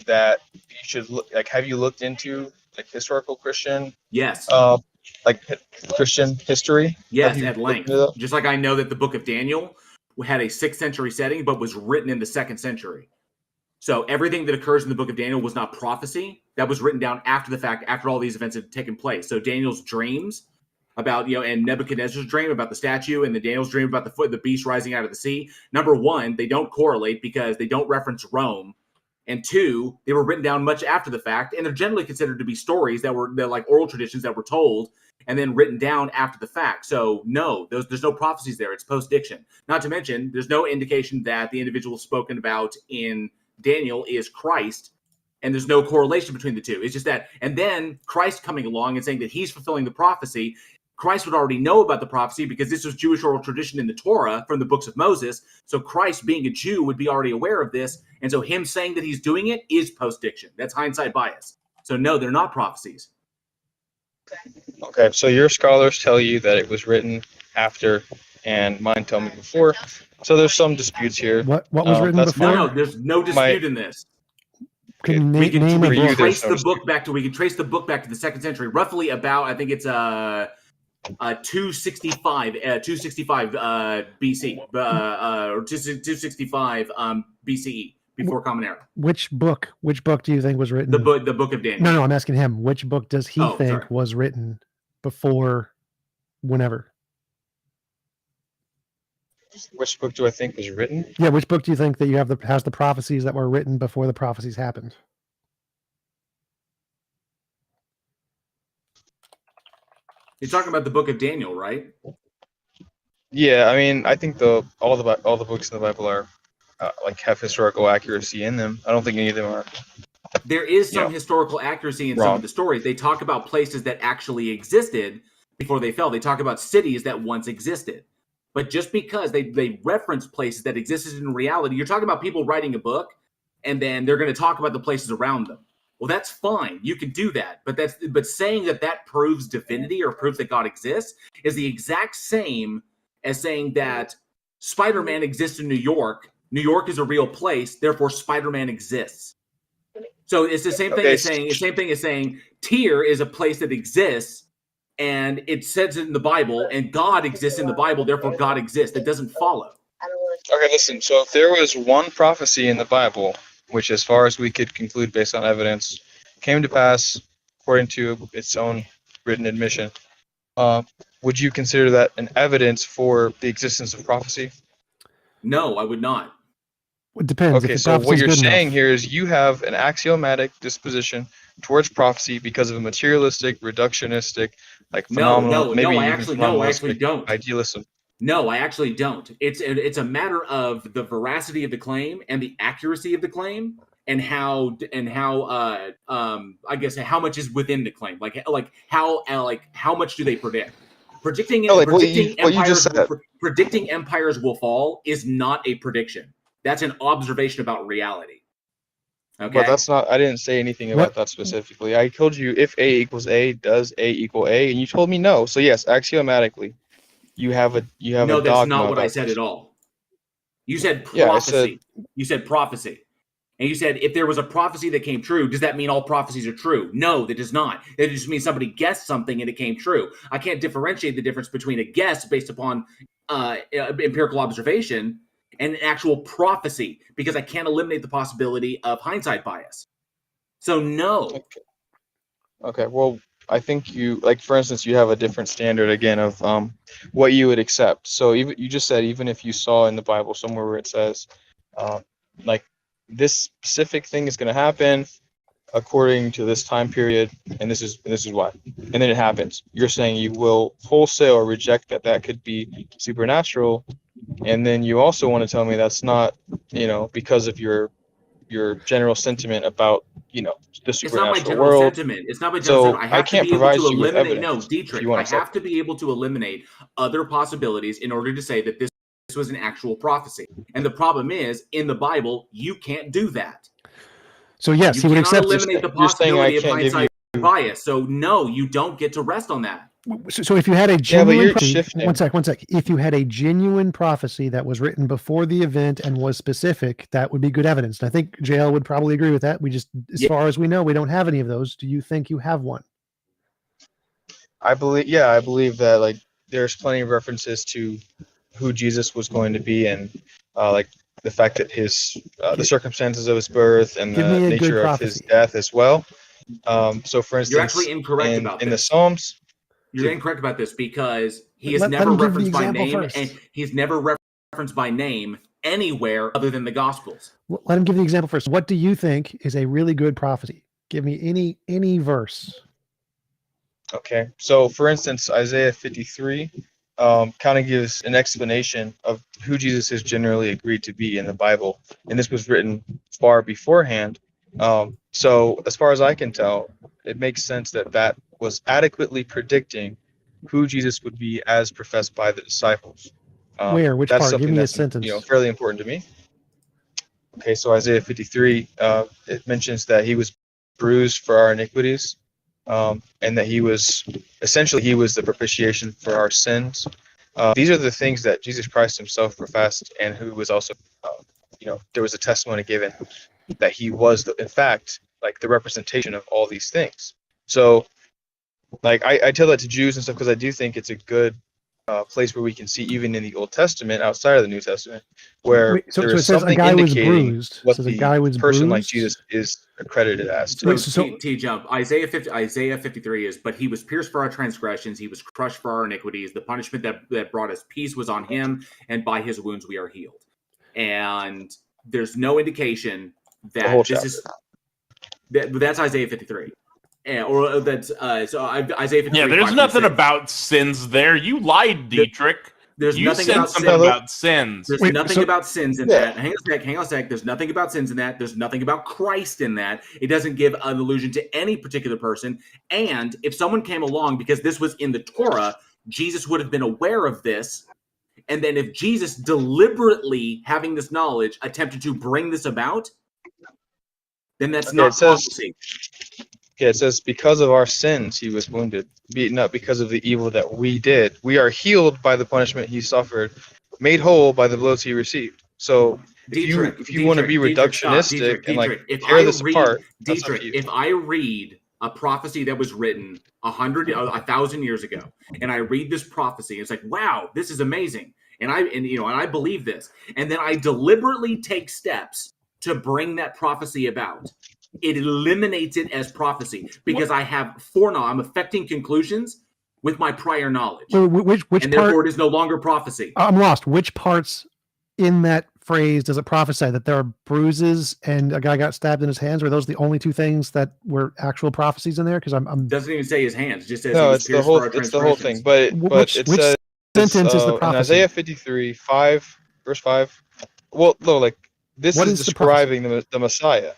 [SPEAKER 14] that you should look. Like, have you looked into like historical Christian?
[SPEAKER 2] Yes.
[SPEAKER 14] Like Christian history.
[SPEAKER 2] Yes, at length. Just like I know that the Book of Daniel had a 6th century setting, but was written in the 2nd century. So everything that occurs in the Book of Daniel was not prophecy. That was written down after the fact, after all these events had taken place. So Daniel's dreams about, and Nebuchadnezzar's dream about the statue, and the Daniel's dream about the beast rising out of the sea. Number one, they don't correlate because they don't reference Rome. And 2, they were written down much after the fact, and they're generally considered to be stories they're like oral traditions that were told and then written down after the fact. So no, there's no prophecies there. It's post-diction. Not to mention, there's no indication that the individual spoken about in Daniel is Christ, and there's no correlation between the two. It's just that, and then Christ coming along and saying that he's fulfilling the prophecy. Christ would already know about the prophecy because this was Jewish oral tradition in the Torah from the books of Moses. So Christ, being a Jew, would be already aware of this. And so him saying that he's doing it is post-diction. That's hindsight bias. So no, they're not prophecies.
[SPEAKER 14] Okay, so your scholars tell you that it was written after, and mine tell me before. So there's some disputes here.
[SPEAKER 3] What was written before?
[SPEAKER 2] No, there's no dispute in this.
[SPEAKER 3] We
[SPEAKER 2] can trace the book back to the 2nd century, roughly about, I think it's 265 BC or 265 BCE, before Common Era.
[SPEAKER 3] Which book do you think was written?
[SPEAKER 2] The book of Daniel.
[SPEAKER 3] No, I'm asking him. Which book does he think was written before whenever?
[SPEAKER 14] Which book do I think was written?
[SPEAKER 3] Yeah, which book do you think that you have has the prophecies that were written before the prophecies happened?
[SPEAKER 2] You're talking about the book of Daniel, right?
[SPEAKER 14] Yeah, I mean, I think all the books in the Bible are like have historical accuracy in them. I don't think any of them are.
[SPEAKER 2] There is some historical accuracy in some of the stories. They talk about places that actually existed before they fell. They talk about cities that once existed. But just because they reference places that existed in reality, you're talking about people writing a book, and then they're going to talk about the places around them. Well, that's fine. You can do that. But saying that proves divinity or proves that God exists is the exact same as saying that Spider-Man exists in New York. New York is a real place, therefore Spider-Man exists. So it's the same thing as saying Tyre is a place that exists, and it says it in the Bible, and God exists in the Bible, therefore God exists. That doesn't follow.
[SPEAKER 14] Okay, listen. So if there was one prophecy in the Bible, which, as far as we could conclude based on evidence, came to pass according to its own written admission, would you consider that an evidence for the existence of prophecy?
[SPEAKER 2] No, I would not.
[SPEAKER 3] It depends.
[SPEAKER 14] Okay, so what you're saying here is you have an axiomatic disposition towards prophecy because of a materialistic, reductionistic, like phenomenal,
[SPEAKER 2] I actually don't.
[SPEAKER 14] Idealism.
[SPEAKER 2] No, I actually don't. It's a matter of the veracity of the claim and the accuracy of the claim, and how I guess how much is within the claim, like how much do they predict? Predicting empires will fall is not a prediction. That's an observation about reality. Okay.
[SPEAKER 14] But that's not. I didn't say anything about that specifically. I told you if A equals A, does A equal A, and you told me no. So yes, axiomatically, you have a
[SPEAKER 2] No,
[SPEAKER 14] a
[SPEAKER 2] that's
[SPEAKER 14] dogma
[SPEAKER 2] not what I
[SPEAKER 14] about
[SPEAKER 2] said
[SPEAKER 14] this.
[SPEAKER 2] at all. You said prophecy.
[SPEAKER 14] Yeah, I said-
[SPEAKER 2] You said prophecy. And you said if there was a prophecy that came true, does that mean all prophecies are true? No, that does not. That just means somebody guessed something and it came true. I can't differentiate the difference between a guess based upon empirical observation and an actual prophecy, because I can't eliminate the possibility of hindsight bias. So no.
[SPEAKER 14] Okay. Well, I think you, like, for instance, you have a different standard again of what you would accept. So even you just said even if you saw in the Bible somewhere where it says like this specific thing is going to happen according to this time period, and this is why, and then it happens. You're saying you will wholesale reject that could be supernatural, and then you also want to tell me that's not, because of your general sentiment about, the supernatural
[SPEAKER 2] It's not my general
[SPEAKER 14] world.
[SPEAKER 2] sentiment. It's not my general
[SPEAKER 14] So
[SPEAKER 2] sentiment.
[SPEAKER 14] I can't provide you with evidence.
[SPEAKER 2] No, Dietrich,
[SPEAKER 14] you want
[SPEAKER 2] I
[SPEAKER 14] to
[SPEAKER 2] have to be able to eliminate other possibilities in order to say that this was an actual prophecy. And the problem is, in the Bible, you can't do that.
[SPEAKER 3] So yes,
[SPEAKER 2] You
[SPEAKER 3] he would
[SPEAKER 2] cannot
[SPEAKER 3] accept.
[SPEAKER 2] eliminate the
[SPEAKER 14] You're saying I
[SPEAKER 2] possibility of
[SPEAKER 14] can't give you
[SPEAKER 2] hindsight bias. So no, you don't get to rest on that.
[SPEAKER 3] So if you had a
[SPEAKER 14] Yeah, but
[SPEAKER 3] genuine
[SPEAKER 14] you're
[SPEAKER 3] prophecy,
[SPEAKER 14] shifting.
[SPEAKER 3] one sec. If you had a genuine prophecy that was written before the event and was specific, that would be good evidence. And I think JL would probably agree with that. We just, as far as we know, we don't have any of those. Do you think you have one?
[SPEAKER 14] I believe that like there's plenty of references to who Jesus was going to be, and like the fact that his the circumstances of his birth and
[SPEAKER 3] Give
[SPEAKER 14] the
[SPEAKER 3] me a good
[SPEAKER 14] nature of his
[SPEAKER 3] prophecy.
[SPEAKER 14] death as well. So for instance,
[SPEAKER 2] You're actually incorrect about
[SPEAKER 14] in the
[SPEAKER 2] this.
[SPEAKER 14] Psalms,
[SPEAKER 2] You're incorrect about this because he is
[SPEAKER 3] Let
[SPEAKER 2] never
[SPEAKER 3] him give the
[SPEAKER 2] referenced by
[SPEAKER 3] example
[SPEAKER 2] name,
[SPEAKER 3] first.
[SPEAKER 2] and he's never referenced by name anywhere other than the Gospels.
[SPEAKER 3] Let him give the example first. What do you think is a really good prophecy? Give me any verse.
[SPEAKER 14] okay. So for instance, Isaiah 53 kind of gives an explanation of who Jesus is generally agreed to be in the Bible, and this was written far beforehand. So as far as I can tell, it makes sense that that was adequately predicting who Jesus would be as professed by the disciples.
[SPEAKER 3] Where? Which
[SPEAKER 14] that's
[SPEAKER 3] part? Give
[SPEAKER 14] something
[SPEAKER 3] me a
[SPEAKER 14] that's
[SPEAKER 3] sentence.
[SPEAKER 14] fairly important to me. Okay, so Isaiah 53, it mentions that he was bruised for our iniquities, and that he was the propitiation for our sins. These are the things that Jesus Christ himself professed, and who was also, there was a testimony given that he was, in fact, like the representation of all these things. So, like, I tell that to Jews and stuff because I do think it's a good place where we can see, even in the Old Testament, outside of the New Testament, where
[SPEAKER 3] So
[SPEAKER 14] there
[SPEAKER 3] it
[SPEAKER 14] is
[SPEAKER 3] says a
[SPEAKER 14] something
[SPEAKER 3] guy was
[SPEAKER 14] indicating
[SPEAKER 3] bruised.
[SPEAKER 14] what
[SPEAKER 3] It says a
[SPEAKER 14] the
[SPEAKER 3] guy was
[SPEAKER 14] person like
[SPEAKER 3] bruised.
[SPEAKER 14] Jesus is accredited as.
[SPEAKER 2] So,
[SPEAKER 3] so-
[SPEAKER 2] T-Jump, Isaiah 53 is, but he was pierced for our transgressions, he was crushed for our iniquities. The punishment that brought us peace was on him, and by his wounds we are healed. And there's no indication
[SPEAKER 14] The whole
[SPEAKER 2] that this is that's Isaiah 53. Or that's Isaiah 53.
[SPEAKER 4] Yeah, there's nothing about sins there. You lied, Dietrich.
[SPEAKER 2] There's
[SPEAKER 4] you
[SPEAKER 2] nothing
[SPEAKER 4] said
[SPEAKER 2] about
[SPEAKER 4] something
[SPEAKER 2] sin.
[SPEAKER 4] about sins.
[SPEAKER 2] There's nothing about sins in that. Hang on a sec. There's nothing about sins in that. There's nothing about Christ in that. It doesn't give an allusion to any particular person. And if someone came along, because this was in the Torah, Jesus would have been aware of this. And then if Jesus deliberately, having this knowledge, attempted to bring this about, then that's not prophecy.
[SPEAKER 14] Yeah, it says, because of our sins he was wounded, beaten up because of the evil that we did. We are healed by the punishment he suffered, made whole by the blows he received. So if you want to be reductionistic and like tear this apart, that's up to you.
[SPEAKER 2] If I read a prophecy that was written 1,000 years ago, and I read this prophecy, it's like, wow, this is amazing, and I believe this, and then I deliberately take steps to bring that prophecy about, it eliminates it as prophecy because I have foreknowledge. I'm affecting conclusions with my prior knowledge.
[SPEAKER 3] Which
[SPEAKER 2] and therefore it is no longer prophecy.
[SPEAKER 3] I'm lost. Which parts in that phrase does it prophesy that there are bruises and a guy got stabbed in his hands? Were those the only two things that were actual prophecies in there? Because I'm
[SPEAKER 2] doesn't even say his hands. It just says
[SPEAKER 14] no, it's the whole thing. But it says
[SPEAKER 3] sentence is the prophecy?
[SPEAKER 14] in Isaiah 53, 5, verse 5. Well, no, like this is describing the Messiah.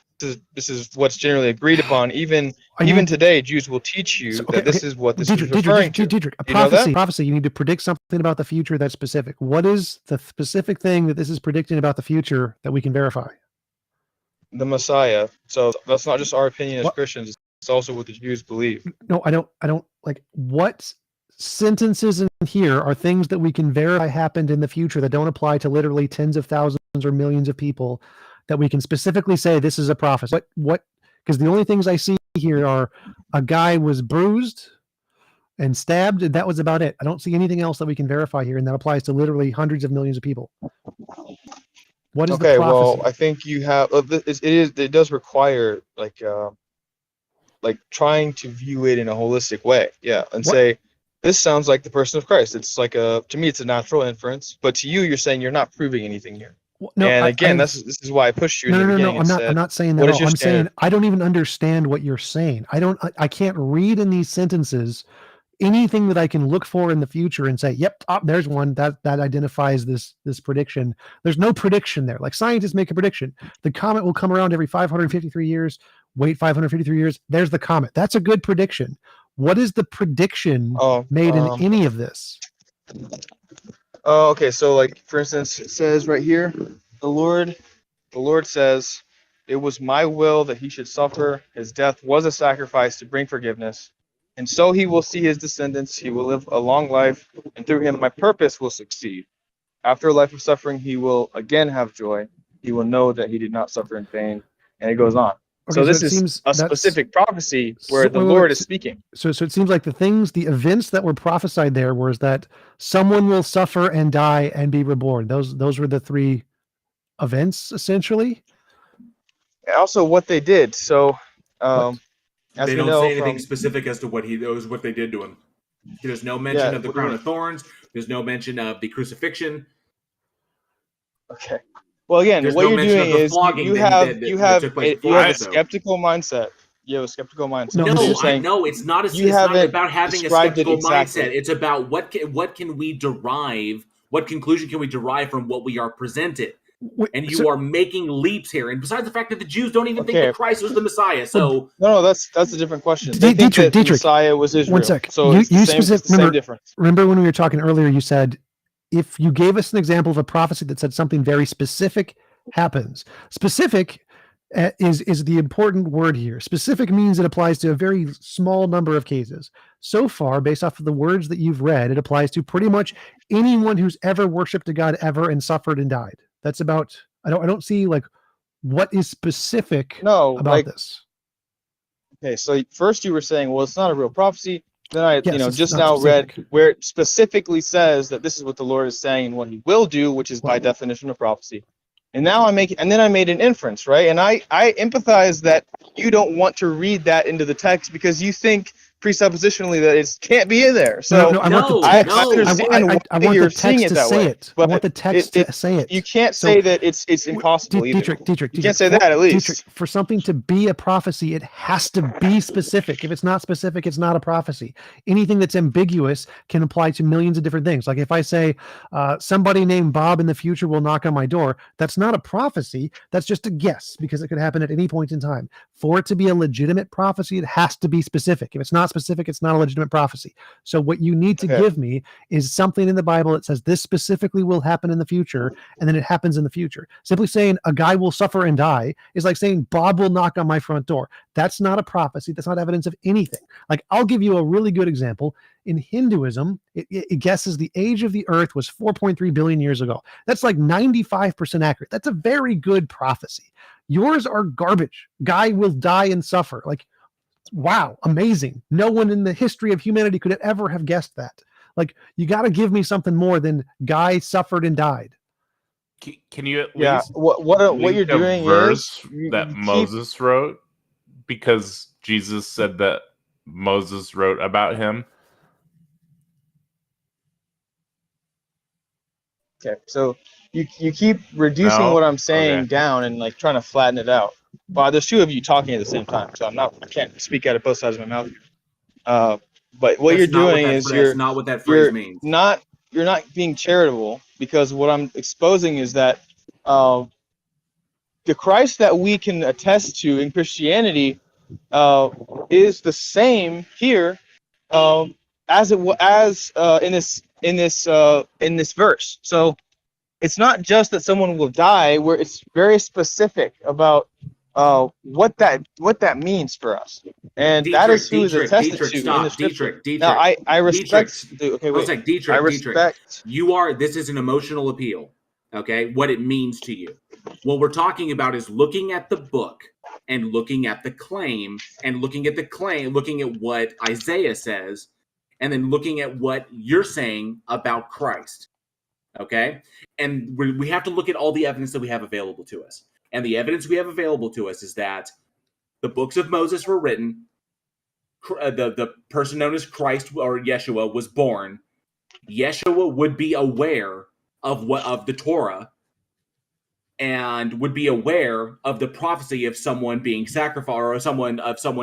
[SPEAKER 14] This is what's generally agreed upon. Even today, Jews will teach you that this is what this is referring to.
[SPEAKER 3] Dietrich, prophecy. You need to predict something about the future that's specific. What is the specific thing that this is predicting about the future that we can verify?
[SPEAKER 14] The Messiah. So that's not just our opinion as Christians. It's also what the Jews believe.
[SPEAKER 3] No, I don't like what sentences in here are things that we can verify happened in the future that don't apply to literally tens of thousands or millions of people, that we can specifically say this is a prophecy. What? Because the only things I see here are a guy was bruised and stabbed, and that was about it. I don't see anything else that we can verify here, and that applies to literally hundreds of millions of people. What is the prophecy?
[SPEAKER 14] Well, I think you have. It does require like trying to view it in a holistic way, and say this sounds like the person of Christ. It's like to me, it's a natural inference, but to you, you're saying you're not proving anything here.
[SPEAKER 3] No,
[SPEAKER 14] and again, this is why I pushed you in the beginning.
[SPEAKER 3] I'm not saying that. I'm saying I don't even understand what you're saying. I can't read in these sentences anything that I can look for in the future and say, yep, there's one that identifies this prediction. There's no prediction there. Like scientists make a prediction. The comet will come around every 553 years. Wait 553 years. There's the comet. That's a good prediction. What is the prediction made in any of this?
[SPEAKER 14] Oh, okay. So, like for instance, it says right here, the Lord says, it was my will that he should suffer. His death was a sacrifice to bring forgiveness. And so he will see his descendants. He will live a long life, and through him my purpose will succeed. After a life of suffering, he will again have joy. He will know that he did not suffer in vain. And it goes on.
[SPEAKER 3] Okay,
[SPEAKER 14] So
[SPEAKER 3] so
[SPEAKER 14] this
[SPEAKER 3] it
[SPEAKER 14] is
[SPEAKER 3] seems
[SPEAKER 14] a
[SPEAKER 3] that's-
[SPEAKER 14] specific prophecy where
[SPEAKER 3] So-
[SPEAKER 14] the
[SPEAKER 3] wait,
[SPEAKER 14] Lord
[SPEAKER 3] wait,
[SPEAKER 14] is speaking.
[SPEAKER 3] So it seems like the events that were prophesied there was that someone will suffer and die and be reborn. Those were the three events, essentially.
[SPEAKER 14] And also what they did. So, as
[SPEAKER 2] They
[SPEAKER 14] we
[SPEAKER 2] don't
[SPEAKER 14] know
[SPEAKER 2] say anything
[SPEAKER 14] from
[SPEAKER 2] specific as to what they did to him. There's no mention
[SPEAKER 14] Yeah,
[SPEAKER 2] of the
[SPEAKER 14] what do you
[SPEAKER 2] crown
[SPEAKER 14] mean?
[SPEAKER 2] of thorns. There's no mention of the crucifixion.
[SPEAKER 14] Okay. Well, again,
[SPEAKER 2] There's
[SPEAKER 14] what
[SPEAKER 2] no
[SPEAKER 14] you're
[SPEAKER 2] mention
[SPEAKER 14] doing
[SPEAKER 2] of the
[SPEAKER 14] is
[SPEAKER 2] flogging
[SPEAKER 14] you
[SPEAKER 2] that
[SPEAKER 14] have
[SPEAKER 2] that took place before
[SPEAKER 14] a
[SPEAKER 2] episode.
[SPEAKER 14] skeptical mindset. You have a skeptical mindset.
[SPEAKER 3] No,
[SPEAKER 14] because
[SPEAKER 3] this
[SPEAKER 14] you're
[SPEAKER 3] is-
[SPEAKER 14] saying
[SPEAKER 2] No, it's not.
[SPEAKER 14] you
[SPEAKER 2] It's not
[SPEAKER 14] haven't
[SPEAKER 2] about having a
[SPEAKER 14] described it
[SPEAKER 2] skeptical
[SPEAKER 14] exactly.
[SPEAKER 2] mindset. It's about what can we derive? What conclusion can we derive from what we are presented? And you are making leaps here. And besides the fact that the Jews don't even think
[SPEAKER 14] Okay.
[SPEAKER 2] that Christ was the Messiah, so
[SPEAKER 14] No, that's a different question. They think
[SPEAKER 3] Dietrich,
[SPEAKER 14] that the Messiah was Israel.
[SPEAKER 3] One sec.
[SPEAKER 14] So it's the same difference.
[SPEAKER 3] Remember when we were talking earlier, you said if you gave us an example of a prophecy that said something very specific happens. Specific is the important word here. Specific means it applies to a very small number of cases. So far, based off of the words that you've read, it applies to pretty much anyone who's ever worshipped a god ever and suffered and died. That's about. I don't see like what is specific about this.
[SPEAKER 14] Okay, so first you were saying, well, it's not a real prophecy. Then I,
[SPEAKER 3] Yes, it's
[SPEAKER 14] just
[SPEAKER 3] not
[SPEAKER 14] now
[SPEAKER 3] specific.
[SPEAKER 14] read where it specifically says that this is what the Lord is saying and what He will do, which is by definition a prophecy. And now then I made an inference, right? And I empathize that you don't want to read that into the text because you think presuppositionally that it can't be in there. So
[SPEAKER 3] I want the text.
[SPEAKER 14] I understand
[SPEAKER 3] I
[SPEAKER 14] why
[SPEAKER 3] want
[SPEAKER 14] you're
[SPEAKER 3] the
[SPEAKER 14] seeing
[SPEAKER 3] text
[SPEAKER 14] it
[SPEAKER 3] to
[SPEAKER 14] that
[SPEAKER 3] say
[SPEAKER 14] way.
[SPEAKER 3] it. I want the text to say it.
[SPEAKER 14] You can't
[SPEAKER 3] So-
[SPEAKER 14] say that it's impossible either.
[SPEAKER 3] Dietrich,
[SPEAKER 14] you can't say that at least.
[SPEAKER 3] Dietrich, for something to be a prophecy, it has to be specific. If it's not specific, it's not a prophecy. Anything that's ambiguous can apply to millions of different things. Like if I say somebody named Bob in the future will knock on my door, that's not a prophecy. That's just a guess because it could happen at any point in time. For it to be a legitimate prophecy, it has to be specific. If it's not specific, it's not a legitimate prophecy. So what you need to give me is something in the Bible that says this specifically will happen in the future, and then it happens in the future. Simply saying a guy will suffer and die is like saying Bob will knock on my front door. That's not a prophecy. That's not evidence of anything. Like I'll give you a really good example. In Hinduism, it guesses the age of the earth was 4.3 billion years ago. That's like 95% accurate. That's a very good prophecy. Yours are garbage. Guy will die and suffer. Like, wow, amazing. No one in the history of humanity could ever have guessed that. Like, you got to give me something more than guy suffered and died.
[SPEAKER 4] Can you at
[SPEAKER 14] Yeah,
[SPEAKER 4] least
[SPEAKER 14] what
[SPEAKER 4] link
[SPEAKER 14] you're
[SPEAKER 4] a
[SPEAKER 14] doing
[SPEAKER 4] verse
[SPEAKER 14] is you
[SPEAKER 4] that
[SPEAKER 14] keep-
[SPEAKER 4] Moses wrote because Jesus said that Moses wrote about him?
[SPEAKER 14] Okay, so you keep reducing
[SPEAKER 4] No?
[SPEAKER 14] what I'm saying
[SPEAKER 4] Okay.
[SPEAKER 14] down and like trying to flatten it out. Well, there's two of you talking at the same time, so I can't speak out of both sides of my mouth. But what
[SPEAKER 2] That's
[SPEAKER 14] you're
[SPEAKER 2] not what
[SPEAKER 14] doing
[SPEAKER 2] that
[SPEAKER 14] is
[SPEAKER 2] phrase-
[SPEAKER 14] you're
[SPEAKER 2] that's not what that phrase
[SPEAKER 14] you're
[SPEAKER 2] means.
[SPEAKER 14] you're not being charitable, because what I'm exposing is that the Christ that we can attest to in Christianity is the same here as in this verse. So it's not just that someone will die, where it's very specific about what that means for us, and that is who is attested to in the scripture. Now, I respect. Okay, wait. I respect.
[SPEAKER 2] This is an emotional appeal. Okay, what it means to you. What we're talking about is looking at the book and looking at the claim and looking at what Isaiah says, and then looking at what you're saying about Christ. Okay, and we have to look at all the evidence that we have available to us. And the evidence we have available to us is that the books of Moses were written. The person known as Christ or Yeshua was born. Yeshua would be aware of the Torah and would be aware of the prophecy of someone being sacrificed or someone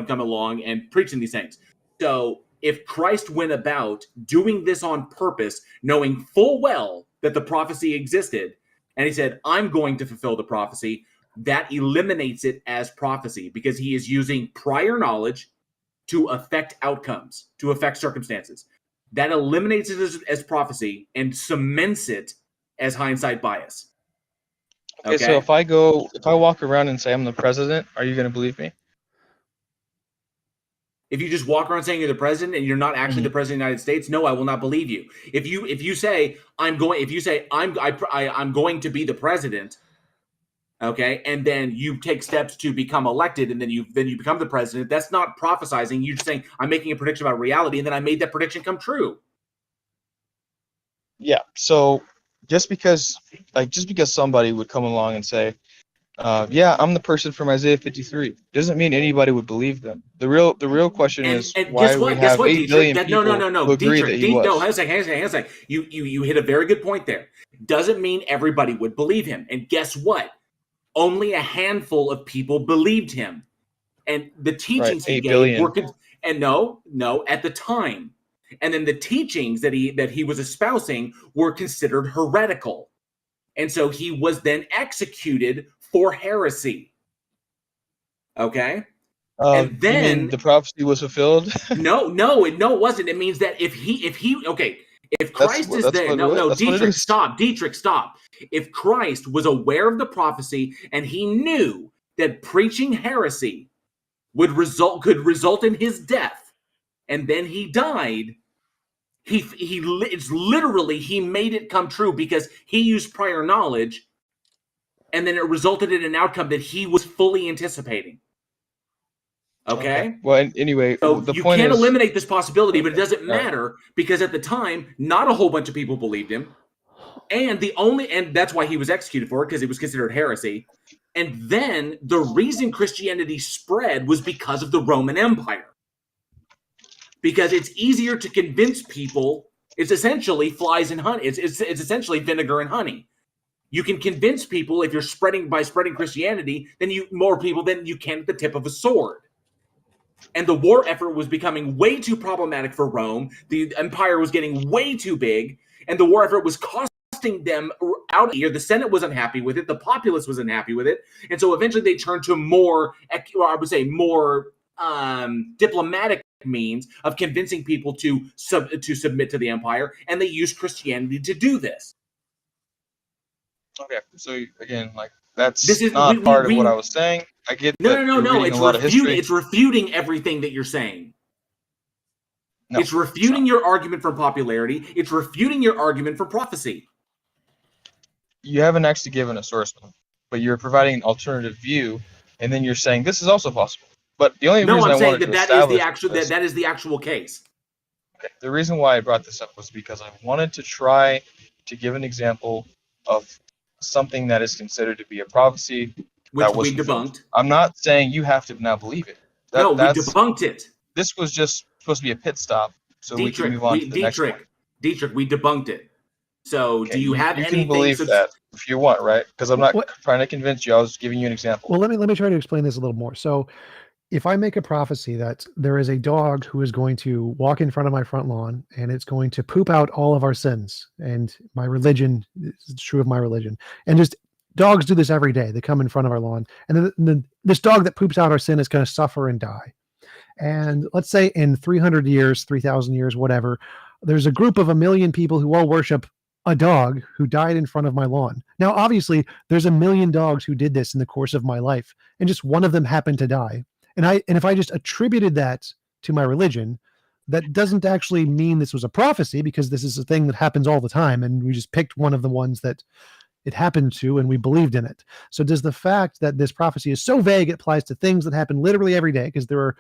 [SPEAKER 2] coming along and preaching these things. So if Christ went about doing this on purpose, knowing full well that the prophecy existed, and he said, I'm going to fulfill the prophecy, that eliminates it as prophecy because he is using prior knowledge to affect outcomes, to affect circumstances. That eliminates it as prophecy and cements it as hindsight bias.
[SPEAKER 14] Okay, so if I walk around and say I'm the president, are you going to believe me?
[SPEAKER 2] If you just walk around saying you're the president and you're not actually the president of the United States, no, I will not believe you. If you say I'm going to be the president, okay, and then you take steps to become elected, and then you become the president, that's not prophesizing. You're just saying I'm making a prediction about reality, and then I made that prediction come true.
[SPEAKER 14] Yeah. So just because somebody would come along and say, yeah, I'm the person from Isaiah 53, doesn't mean anybody would believe them. The real question is why we have 8 billion people who agree that he was.
[SPEAKER 2] No, hang on a second. You hit a very good point there. Doesn't mean everybody would believe him. And guess what? Only a handful of people believed him. And the teachings he gave were at the time. And then the teachings that he was espousing were considered heretical. And so he was then executed for heresy. Okay?
[SPEAKER 14] And then you mean the prophecy was fulfilled?
[SPEAKER 2] No, it wasn't. It means that if Christ is there, Dietrich, stop. If Christ was aware of the prophecy and he knew that preaching heresy could result in his death, and then he died, it's literally he made it come true because he used prior knowledge, and then it resulted in an outcome that he was fully anticipating. Okay.
[SPEAKER 14] Well, anyway,
[SPEAKER 2] so
[SPEAKER 14] the
[SPEAKER 2] you
[SPEAKER 14] point
[SPEAKER 2] can't
[SPEAKER 14] is,
[SPEAKER 2] eliminate this possibility, but it doesn't matter because at the time, not a whole bunch of people believed him, and that's why he was executed for it, because it was considered heresy. And then the reason Christianity spread was because of the Roman Empire. Because it's easier to convince people. It's essentially flies and honey. It's essentially vinegar and honey. You can convince people if you're spreading Christianity, more people than you can at the tip of a sword. And the war effort was becoming way too problematic for Rome. The empire was getting way too big, and the war effort was costing them out here. The Senate wasn't happy with it. The populace wasn't happy with it. And so eventually they turned to more diplomatic means of convincing people to submit to the empire, and they used Christianity to do this.
[SPEAKER 14] Okay, so again, that's not part of what I was saying. I get
[SPEAKER 2] No. It's refuting everything that you're saying. No, it's refuting your argument from popularity. It's refuting your argument from prophecy.
[SPEAKER 14] You haven't actually given a source, but you're providing an alternative view, and then you're saying this is also possible. But the only reason
[SPEAKER 2] I'm saying
[SPEAKER 14] that
[SPEAKER 2] is the actual case.
[SPEAKER 14] Okay. The reason why I brought this up was because I wanted to try to give an example of something that is considered to be a prophecy,
[SPEAKER 2] which we debunked.
[SPEAKER 14] I'm not saying you have to now believe it.
[SPEAKER 2] We debunked it.
[SPEAKER 14] This was just supposed to be a pit stop, so we can move on to the next one.
[SPEAKER 2] Dietrich, we debunked it. So, do you have anything?
[SPEAKER 14] You can believe that if you want, right? Because I'm not trying to convince you. I was giving you an example.
[SPEAKER 3] Well, let me try to explain this a little more. So, if I make a prophecy that there is a dog who is going to walk in front of my front lawn and it's going to poop out all of our sins, and my religion is true of my religion, and just dogs do this every day. They come in front of our lawn, and then this dog that poops out our sin is going to suffer and die. And let's say in 300 years, 3,000 years, whatever, there's a group of 1 million people who all worship a dog who died in front of my lawn. Now, obviously, there's 1 million dogs who did this in the course of my life, and just one of them happened to die. And if I just attributed that to my religion, that doesn't actually mean this was a prophecy, because this is a thing that happens all the time, and we just picked one of the ones that it happened to, and we believed in it. So does the fact that this prophecy is so vague, it applies to things that happen literally every day, because there are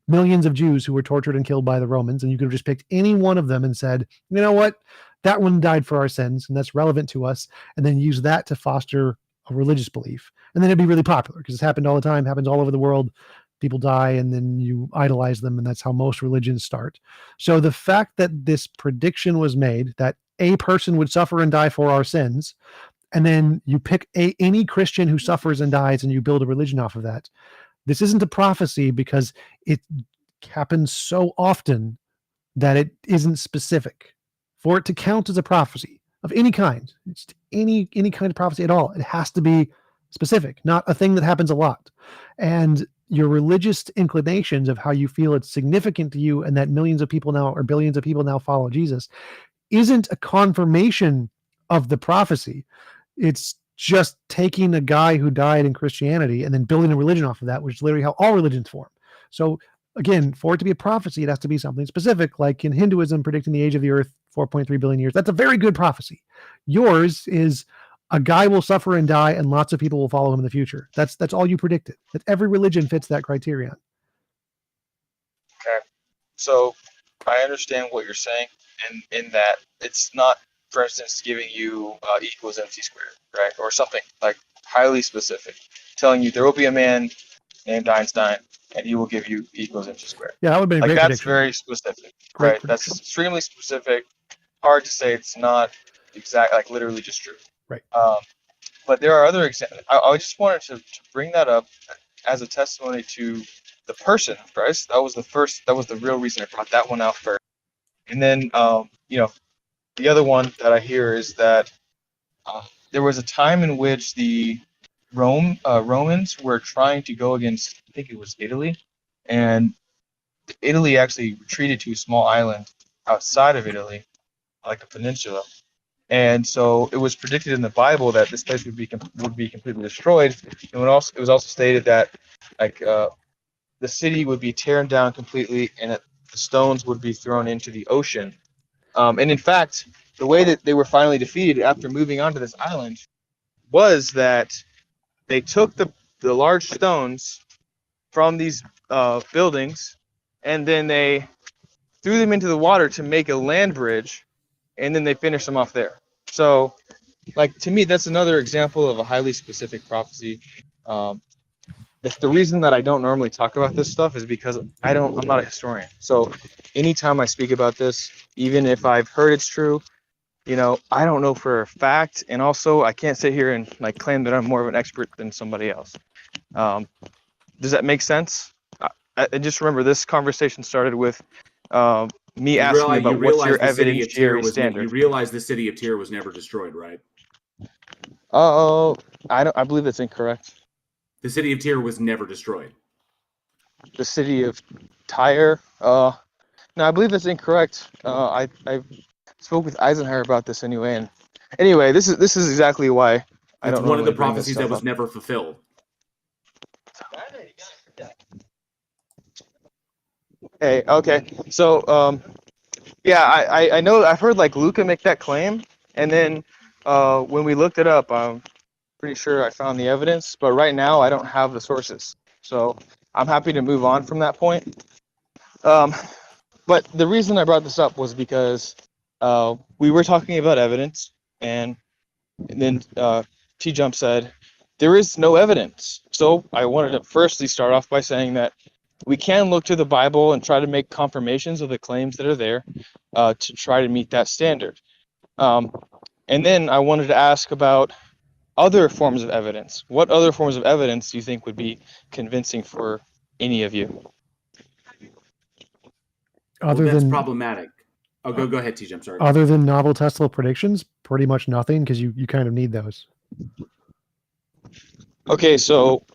[SPEAKER 3] millions of Jews who were tortured and killed by the Romans, and you could have just picked any one of them and said, you know what, that one died for our sins, and that's relevant to us, and then use that to foster a religious belief. And then it'd be really popular, because it's happened all the time, happens all over the world. People die, and then you idolize them, and that's how most religions start. So the fact that this prediction was made, that a person would suffer and die for our sins, and then you pick any Christian who suffers and dies, and you build a religion off of that. This isn't a prophecy because it happens so often that it isn't specific. For it to count as a prophecy of any kind, it's any kind of prophecy at all, it has to be specific, not a thing that happens a lot. And your religious inclinations of how you feel it's significant to you, and that millions of people now, or billions of people now, follow Jesus, isn't a confirmation of the prophecy. It's just taking a guy who died in Christianity and then building a religion off of that, which is literally how all religions form. So again, for it to be a prophecy, it has to be something specific, like in Hinduism predicting the age of the earth 4.3 billion years. That's a very good prophecy. Yours is a guy will suffer and die and lots of people will follow him in the future. That's all you predicted. That every religion fits that criterion.
[SPEAKER 14] Okay. So I understand what you're saying, and in that it's not, for instance, giving you equals MC squared, right? Or something like highly specific, telling you there will be a man named Einstein and he will give you equals MC squared.
[SPEAKER 3] Yeah, that would be a
[SPEAKER 14] like
[SPEAKER 3] great
[SPEAKER 14] that's
[SPEAKER 3] prediction.
[SPEAKER 14] very specific,
[SPEAKER 3] Great
[SPEAKER 14] right? That's
[SPEAKER 3] prediction.
[SPEAKER 14] extremely specific. Hard to say it's not exact, like literally just true.
[SPEAKER 3] Right.
[SPEAKER 14] But there are other examples. I just wanted to bring that up as a testimony to the person of Christ. That was the real reason I brought that one out first. And then, the other one that I hear is that there was a time in which the Romans were trying to go against, I think it was Italy, and Italy actually retreated to a small island outside of Italy, like a peninsula. And so it was predicted in the Bible that this place would be completely destroyed. And it was also stated that the city would be torn down completely, and that the stones would be thrown into the ocean. And in fact, the way that they were finally defeated after moving onto this island was that they took the large stones from these buildings, and then they threw them into the water to make a land bridge, and then they finished them off there. So, to me, that's another example of a highly specific prophecy. The reason that I don't normally talk about this stuff is because I'm not a historian. So anytime I speak about this, even if I've heard it's true, I don't know for a fact. And also I can't sit here and claim that I'm more of an expert than somebody else. Does that make sense? I just remember this conversation started with me asking about what's your evidentiary standard.
[SPEAKER 2] You realize the city of Tyre was never destroyed, right?
[SPEAKER 14] I believe that's incorrect.
[SPEAKER 2] The city of Tyre was never destroyed.
[SPEAKER 14] The city of Tyre? No, I believe that's incorrect. I spoke with Eisenhower about this anyway, and anyway, this is exactly why I don't.
[SPEAKER 2] It's one of the prophecies that was never fulfilled.
[SPEAKER 14] Hey, okay, so I know I've heard Luca make that claim, and then when we looked it up, I'm pretty sure I found the evidence, but right now I don't have the sources, so I'm happy to move on from that point. But the reason I brought this up was because we were talking about evidence, and then TJumps said there is no evidence. So I wanted to firstly start off by saying that we can look to the Bible and try to make confirmations of the claims that are there to try to meet that standard. And then I wanted to ask about other forms of evidence. What other forms of evidence do you think would be convincing for any of you?
[SPEAKER 2] That's problematic. Oh, go ahead, TJ. Sorry.
[SPEAKER 3] Other than novel testable predictions, pretty much nothing, because you kind of need those.
[SPEAKER 14] Okay, so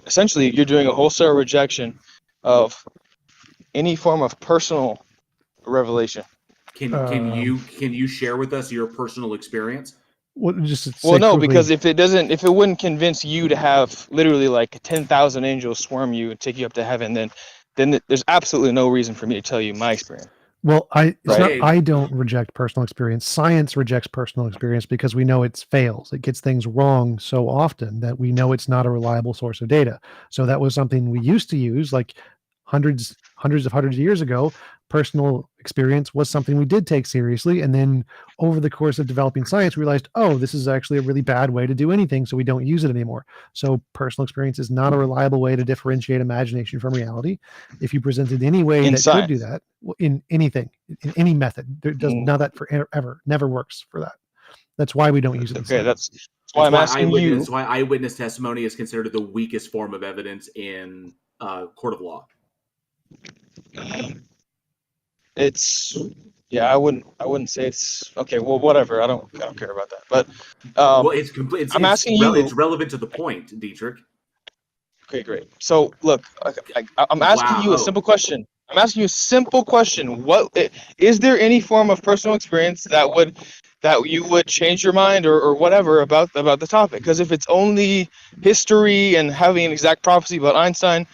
[SPEAKER 14] essentially you're doing a wholesale rejection of any form of personal revelation.
[SPEAKER 2] Can you share with us your personal experience?
[SPEAKER 14] Well, no, because if it wouldn't convince you to have literally 10,000 angels swarm you and take you up to heaven, then there's absolutely no reason for me to tell you my experience.
[SPEAKER 3] Well, I don't reject personal experience. Science rejects personal experience because we know it fails. It gets things wrong so often that we know it's not a reliable source of data. So that was something we used to use hundreds of years ago. Personal experience was something we did take seriously. And then over the course of developing science, we realized, oh, this is actually a really bad way to do anything. So we don't use it anymore. So personal experience is not a reliable way to differentiate imagination from reality. If you presented any way that could do that in anything, in any method, there does not that forever, never works for that. That's why we don't use it.
[SPEAKER 14] Okay, that's why I'm asking you.
[SPEAKER 2] That's why eyewitness testimony is considered the weakest form of evidence in court of law.
[SPEAKER 14] I wouldn't say it's okay. Well, whatever. I don't care about that. But
[SPEAKER 2] it's complete.
[SPEAKER 14] I'm asking you.
[SPEAKER 2] It's relevant to the point, Dietrich.
[SPEAKER 14] Okay, great. So look, I'm asking you a simple question. I'm asking you a simple question. What is there any form of personal experience that would that you would change your mind or whatever about the topic. Because if it's only history and having an exact prophecy about Einstein,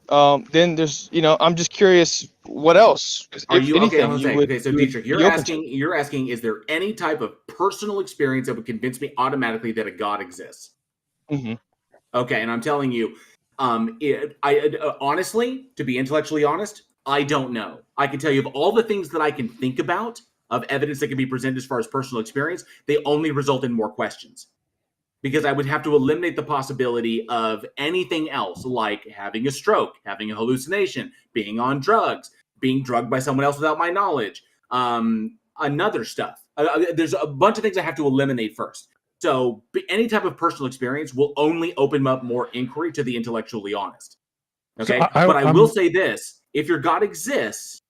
[SPEAKER 14] then there's, I'm just curious what else,
[SPEAKER 2] Are
[SPEAKER 14] if
[SPEAKER 2] you okay? I'm
[SPEAKER 14] anything,
[SPEAKER 2] gonna
[SPEAKER 14] you
[SPEAKER 2] say
[SPEAKER 14] would,
[SPEAKER 2] okay. So,
[SPEAKER 14] you would
[SPEAKER 2] Dietrich,
[SPEAKER 14] be open to.
[SPEAKER 2] you're asking, is there any type of personal experience that would convince me automatically that a God exists?
[SPEAKER 14] Mm-hmm.
[SPEAKER 2] Okay, and I'm telling you, honestly, to be intellectually honest, I don't know. I can tell you of all the things that I can think about of evidence that can be presented as far as personal experience, they only result in more questions. Because I would have to eliminate the possibility of anything else, like having a stroke, having a hallucination, being on drugs, being drugged by someone else without my knowledge, another stuff. There's a bunch of things I have to eliminate first. So any type of personal experience will only open up more inquiry to the intellectually honest. Okay,
[SPEAKER 3] So
[SPEAKER 2] but I will say this: if your God exists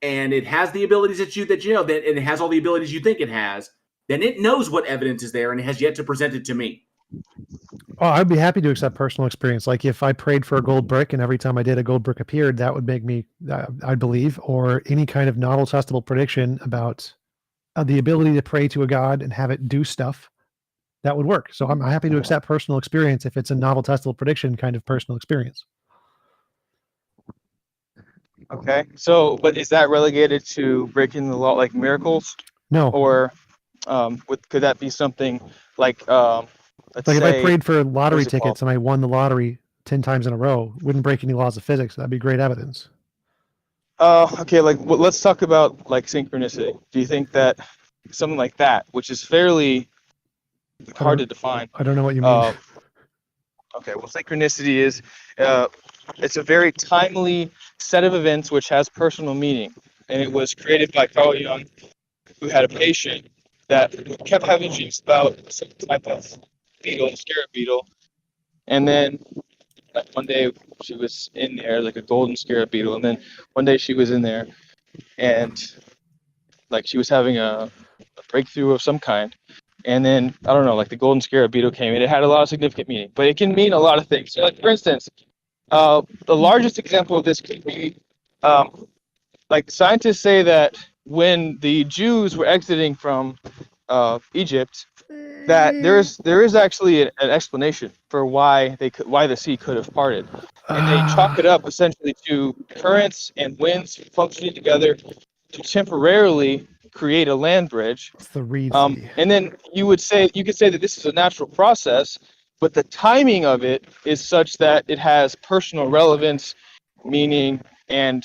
[SPEAKER 2] and it has the abilities that you know that, and it has all the abilities you think it has, then it knows what evidence is there and it has yet to present it to me.
[SPEAKER 3] Oh, I'd be happy to accept personal experience. Like if I prayed for a gold brick and every time I did a gold brick appeared, that would make me, I believe, or any kind of novel testable prediction about the ability to pray to a God and have it do stuff, that would work. So I'm happy to accept personal experience if it's a novel testable prediction kind of personal experience.
[SPEAKER 14] Okay, so but is that relegated to breaking the law, like miracles?
[SPEAKER 3] No.
[SPEAKER 14] Or could that be something like let's
[SPEAKER 3] Like if
[SPEAKER 14] say,
[SPEAKER 3] I prayed for lottery
[SPEAKER 14] what's it called?
[SPEAKER 3] tickets and I won the lottery 10 times in a row, wouldn't break any laws of physics. That'd be great evidence.
[SPEAKER 14] Okay, like let's talk about like synchronicity. Do you think that something like that, which is fairly hard to define?
[SPEAKER 3] I don't know what you mean.
[SPEAKER 14] Okay, well, synchronicity is it's a very timely set of events which has personal meaning, and it was created by Carl Jung, who had a patient that kept having dreams about some type of beetle, a scarab beetle, and then like one day she was in there, like a golden scarab beetle, and then one day she was in there, and like she was having a breakthrough of some kind, and then I don't know, like the golden scarab beetle came, and it had a lot of significant meaning, but it can mean a lot of things. So, like for instance, the largest example of this could be, like scientists say that when the Jews were exiting from Egypt, that there is actually an explanation for why the sea could have parted, and they chalk it up essentially to currents and winds functioning together to temporarily create a land bridge.
[SPEAKER 3] It's the Reed Sea.
[SPEAKER 14] And then you could say that this is a natural process, but the timing of it is such that it has personal relevance, meaning, and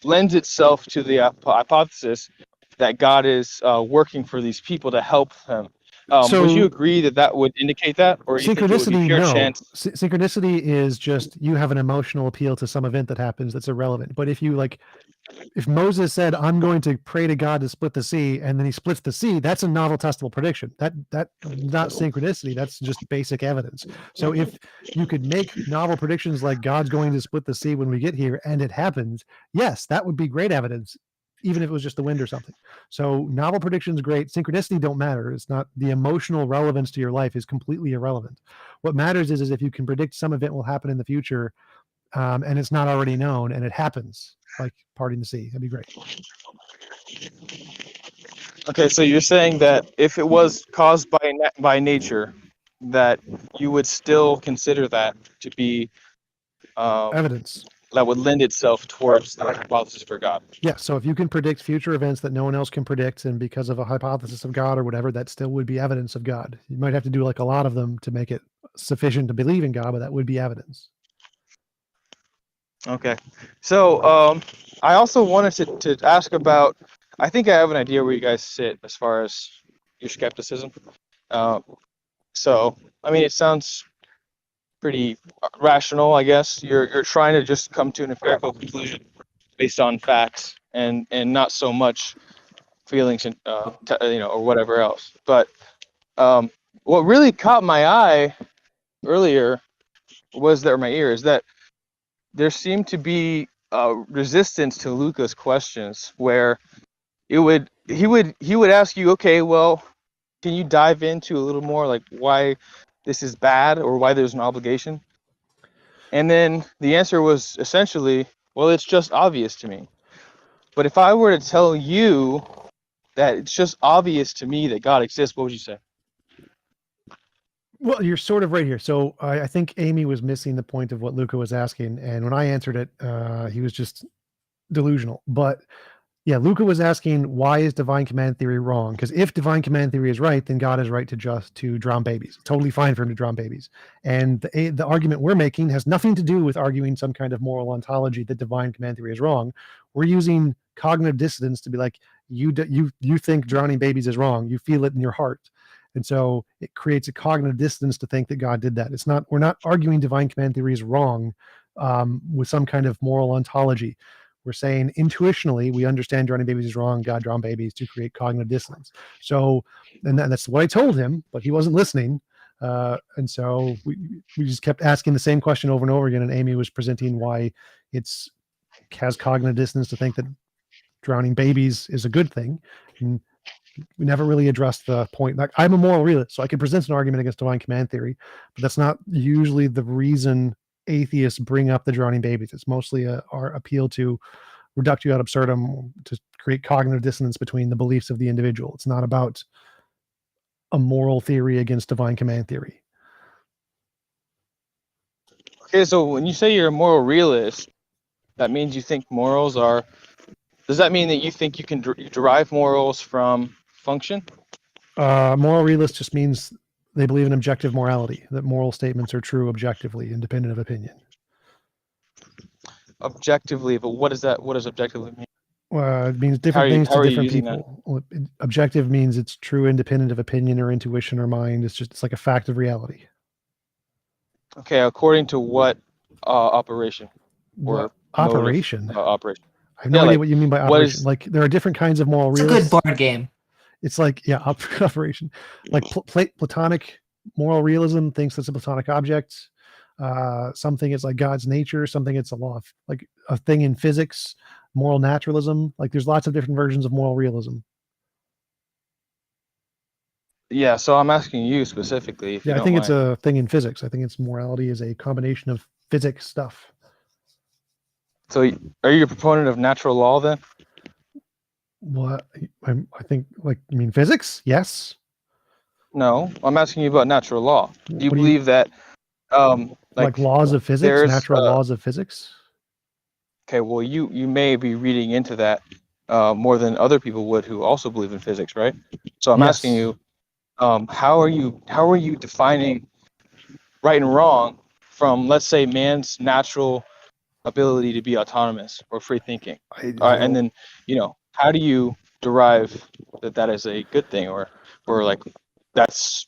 [SPEAKER 14] lends itself to the hypothesis that God is working for these people to help them. Would you agree that would indicate that, or you think it would be
[SPEAKER 3] Synchronicity,
[SPEAKER 14] pure
[SPEAKER 3] no.
[SPEAKER 14] chance?
[SPEAKER 3] Synchronicity is just you have an emotional appeal to some event that happens that's irrelevant. But if Moses said, "I'm going to pray to God to split the sea," and then he splits the sea, that's a novel testable prediction. That not synchronicity. That's just basic evidence. So if you could make novel predictions like God's going to split the sea when we get here, and it happens, yes, that would be great evidence, even if it was just the wind or something. So novel predictions, great. Synchronicity don't matter. It's not, the emotional relevance to your life is completely irrelevant. What matters is if you can predict some event will happen in the future, and it's not already known, and it happens, like parting the sea. That'd be great.
[SPEAKER 14] Okay, so you're saying that if it was caused by nature, that you would still consider that to be
[SPEAKER 3] evidence
[SPEAKER 14] that would lend itself towards the hypothesis for God.
[SPEAKER 3] Yeah, so if you can predict future events that no one else can predict, and because of a hypothesis of God or whatever, that still would be evidence of God. You might have to do like a lot of them to make it sufficient to believe in God, but that would be evidence.
[SPEAKER 14] Okay, so I also wanted to ask about, I think I have an idea where you guys sit as far as your skepticism. So, I mean, it sounds pretty rational, I guess. You're trying to just come to an empirical conclusion based on facts and not so much feelings and or whatever else. But what really caught my eye earlier was that, or my ear, is that there seemed to be resistance to Luca's questions, where he would ask you, okay, well, can you dive into a little more like why this is bad or why there's an obligation? And then the answer was essentially, well, it's just obvious to me. But if I were to tell you that it's just obvious to me that God exists, what would you say?
[SPEAKER 3] Well, you're sort of right here. So I think Amy was missing the point of what Luca was asking, and when I answered it, he was just delusional. But yeah, Luca was asking, why is divine command theory wrong? Because if divine command theory is right, then God is right to drown babies. Totally fine for him to drown babies. And the argument we're making has nothing to do with arguing some kind of moral ontology that divine command theory is wrong. We're using cognitive dissonance to be like, you think drowning babies is wrong. You feel it in your heart. And so it creates a cognitive dissonance to think that God did that. We're not arguing divine command theory is wrong with some kind of moral ontology. We're saying intuitionally, we understand drowning babies is wrong. God drowned babies to create cognitive dissonance. So, and that's what I told him, but he wasn't listening. And so we just kept asking the same question over and over again. And Amy was presenting why it's has cognitive dissonance to think that drowning babies is a good thing. And we never really addressed the point. Like, I'm a moral realist, so I can present an argument against divine command theory, but that's not usually the reason atheists bring up the drowning babies. It's mostly our appeal to reductio ad absurdum, to create cognitive dissonance between the beliefs of the individual. It's not about a moral theory against divine command theory.
[SPEAKER 14] Okay, so when you say you're a moral realist, that means you think morals are. Does that mean that you think you can derive morals from function?
[SPEAKER 3] Moral realist just means they believe in objective morality, that moral statements are true objectively, independent of opinion.
[SPEAKER 14] Objectively, but what does objectively mean?
[SPEAKER 3] It means different things to different people. Well, objective means it's true independent of opinion or intuition or mind. It's like a fact of reality.
[SPEAKER 14] Okay, according to what operation? Or
[SPEAKER 3] operation?
[SPEAKER 14] Operation.
[SPEAKER 3] I have no idea what you mean by operation. Like, there are different kinds of moral realists.
[SPEAKER 1] It's a good board game.
[SPEAKER 3] It's like, yeah, operation. Like Platonic moral realism thinks it's a Platonic object. Something is like God's nature. Something it's a law of, like a thing in physics. Moral naturalism. Like, there's lots of different versions of moral realism.
[SPEAKER 14] Yeah, so I'm asking you specifically. If
[SPEAKER 3] yeah,
[SPEAKER 14] you
[SPEAKER 3] I think
[SPEAKER 14] don't
[SPEAKER 3] it's a thing in physics. I think it's morality is a combination of physics stuff.
[SPEAKER 14] So, are you a proponent of natural law then?
[SPEAKER 3] What I think, like, you mean physics? Yes.
[SPEAKER 14] No, I'm asking you about natural law. Do you believe that,
[SPEAKER 3] like laws of physics, natural laws of physics?
[SPEAKER 14] Okay, well, you may be reading into that more than other people would who also believe in physics, right? So I'm asking you, how are you defining right and wrong from, let's say, man's natural ability to be autonomous or free thinking? And then, how do you derive that is a good thing or like that's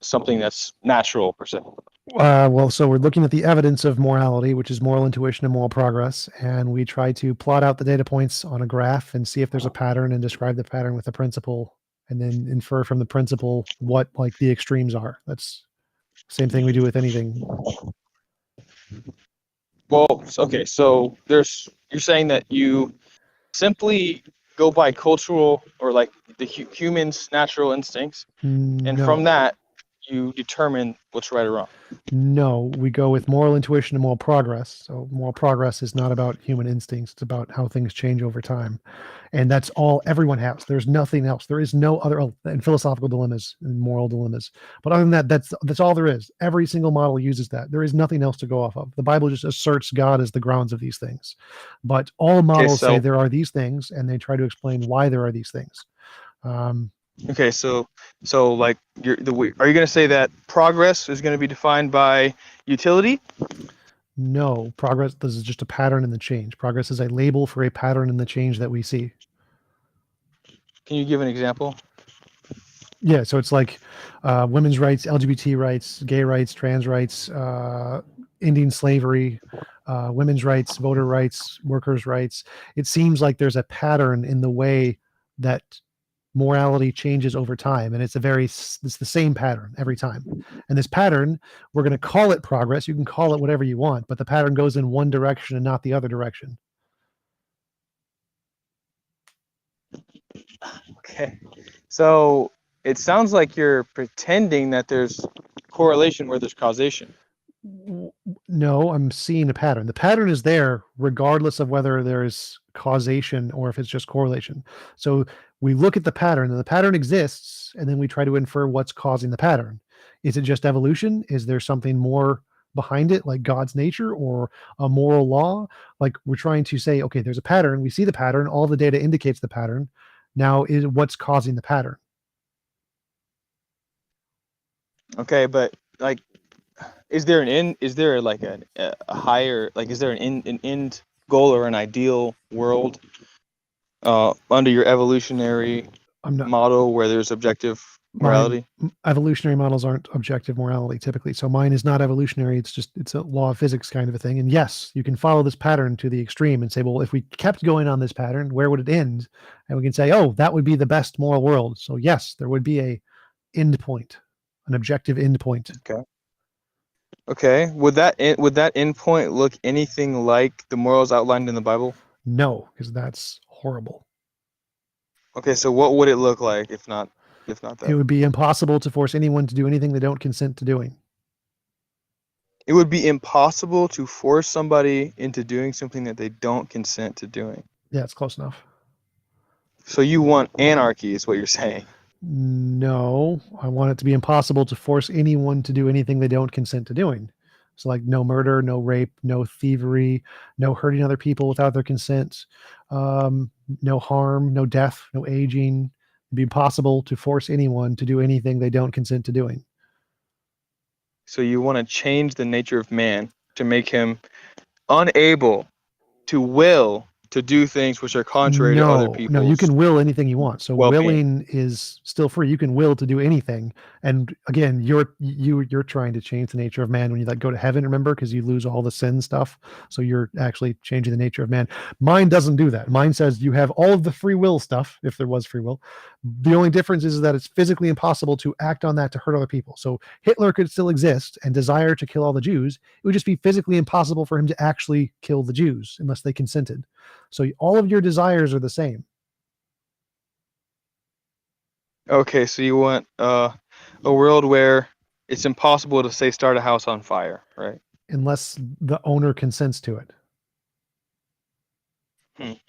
[SPEAKER 14] something that's natural per se?
[SPEAKER 3] Well, so we're looking at the evidence of morality, which is moral intuition and moral progress, and we try to plot out the data points on a graph and see if there's a pattern and describe the pattern with a principle, and then infer from the principle what, like, the extremes are. That's the same thing we do with anything.
[SPEAKER 14] Well, okay, so you're saying that you simply go by cultural or like the human's natural instincts, and from that you determine what's right or wrong.
[SPEAKER 3] No, we go with moral intuition and moral progress. So moral progress is not about human instincts. It's about how things change over time. And that's all everyone has. There's nothing else. There is no other, and philosophical dilemmas and moral dilemmas. But other than that, that's all there is. Every single model uses that. There is nothing else to go off of. The Bible just asserts God as the grounds of these things. But all models say there are these things, and they try to explain why there are these things.
[SPEAKER 14] Okay, so like are you going to say that progress is going to be defined by utility?
[SPEAKER 3] No, progress. This is just a pattern in the change. Progress is a label for a pattern in the change that we see.
[SPEAKER 14] Can you give an example?
[SPEAKER 3] Yeah, so it's like women's rights, LGBT rights, gay rights, trans rights, ending slavery, women's rights, voter rights, workers' rights. It seems like there's a pattern in the way that morality changes over time, and it's the same pattern every time. And this pattern, we're going to call it progress. You can call it whatever you want, but the pattern goes in one direction and not the other direction.
[SPEAKER 14] Okay, so it sounds like you're pretending that there's correlation where there's causation.
[SPEAKER 3] No, I'm seeing a pattern. The pattern is there regardless of whether there is causation or if it's just correlation. So we look at the pattern, and the pattern exists, and then we try to infer what's causing the pattern. Is it just evolution? Is there something more behind it, like God's nature or a moral law? Like, we're trying to say, okay, there's a pattern. We see the pattern. All the data indicates the pattern. Now, is what's causing the pattern?
[SPEAKER 14] Okay, but like, is there an end? Is there like a higher, like, is there an end goal or an ideal world under your evolutionary model where there's objective morality?
[SPEAKER 3] Evolutionary models aren't objective morality typically. So mine is not evolutionary. It's a law of physics kind of a thing. And yes, you can follow this pattern to the extreme and say, well, if we kept going on this pattern, where would it end? And we can say, oh, that would be the best moral world. So yes, there would be a end point, an objective end point.
[SPEAKER 14] Okay. Okay. Would that end point look anything like the morals outlined in the Bible?
[SPEAKER 3] No, because that's horrible.
[SPEAKER 14] Okay, so what would it look like if not that?
[SPEAKER 3] It would be impossible to force anyone to do anything they don't consent to doing.
[SPEAKER 14] It would be impossible to force somebody into doing something that they don't consent to doing.
[SPEAKER 3] Yeah, it's close enough.
[SPEAKER 14] So you want anarchy is what you're saying.
[SPEAKER 3] No, I want it to be impossible to force anyone to do anything they don't consent to doing. So like no murder, no rape, no thievery, no hurting other people without their consent, no harm, no death, no aging. It'd be impossible to force anyone to do anything they don't consent to doing.
[SPEAKER 14] So you want to change the nature of man to make him unable to will to do things which are contrary to other people.
[SPEAKER 3] No, you can will anything you want. So
[SPEAKER 14] well-being.
[SPEAKER 3] willing is still free. You can will to do anything. And again, you're trying to change the nature of man when you go to heaven, remember, because you lose all the sin stuff. So you're actually changing the nature of man. Mine doesn't do that. Mine says you have all of the free will stuff, if there was free will. The only difference is that it's physically impossible to act on that to hurt other people. So Hitler could still exist and desire to kill all the Jews. It would just be physically impossible for him to actually kill the Jews unless they consented. So all of your desires are the same.
[SPEAKER 14] Okay, so you want a world where it's impossible to say start a house on fire, right?
[SPEAKER 3] Unless the owner consents to it.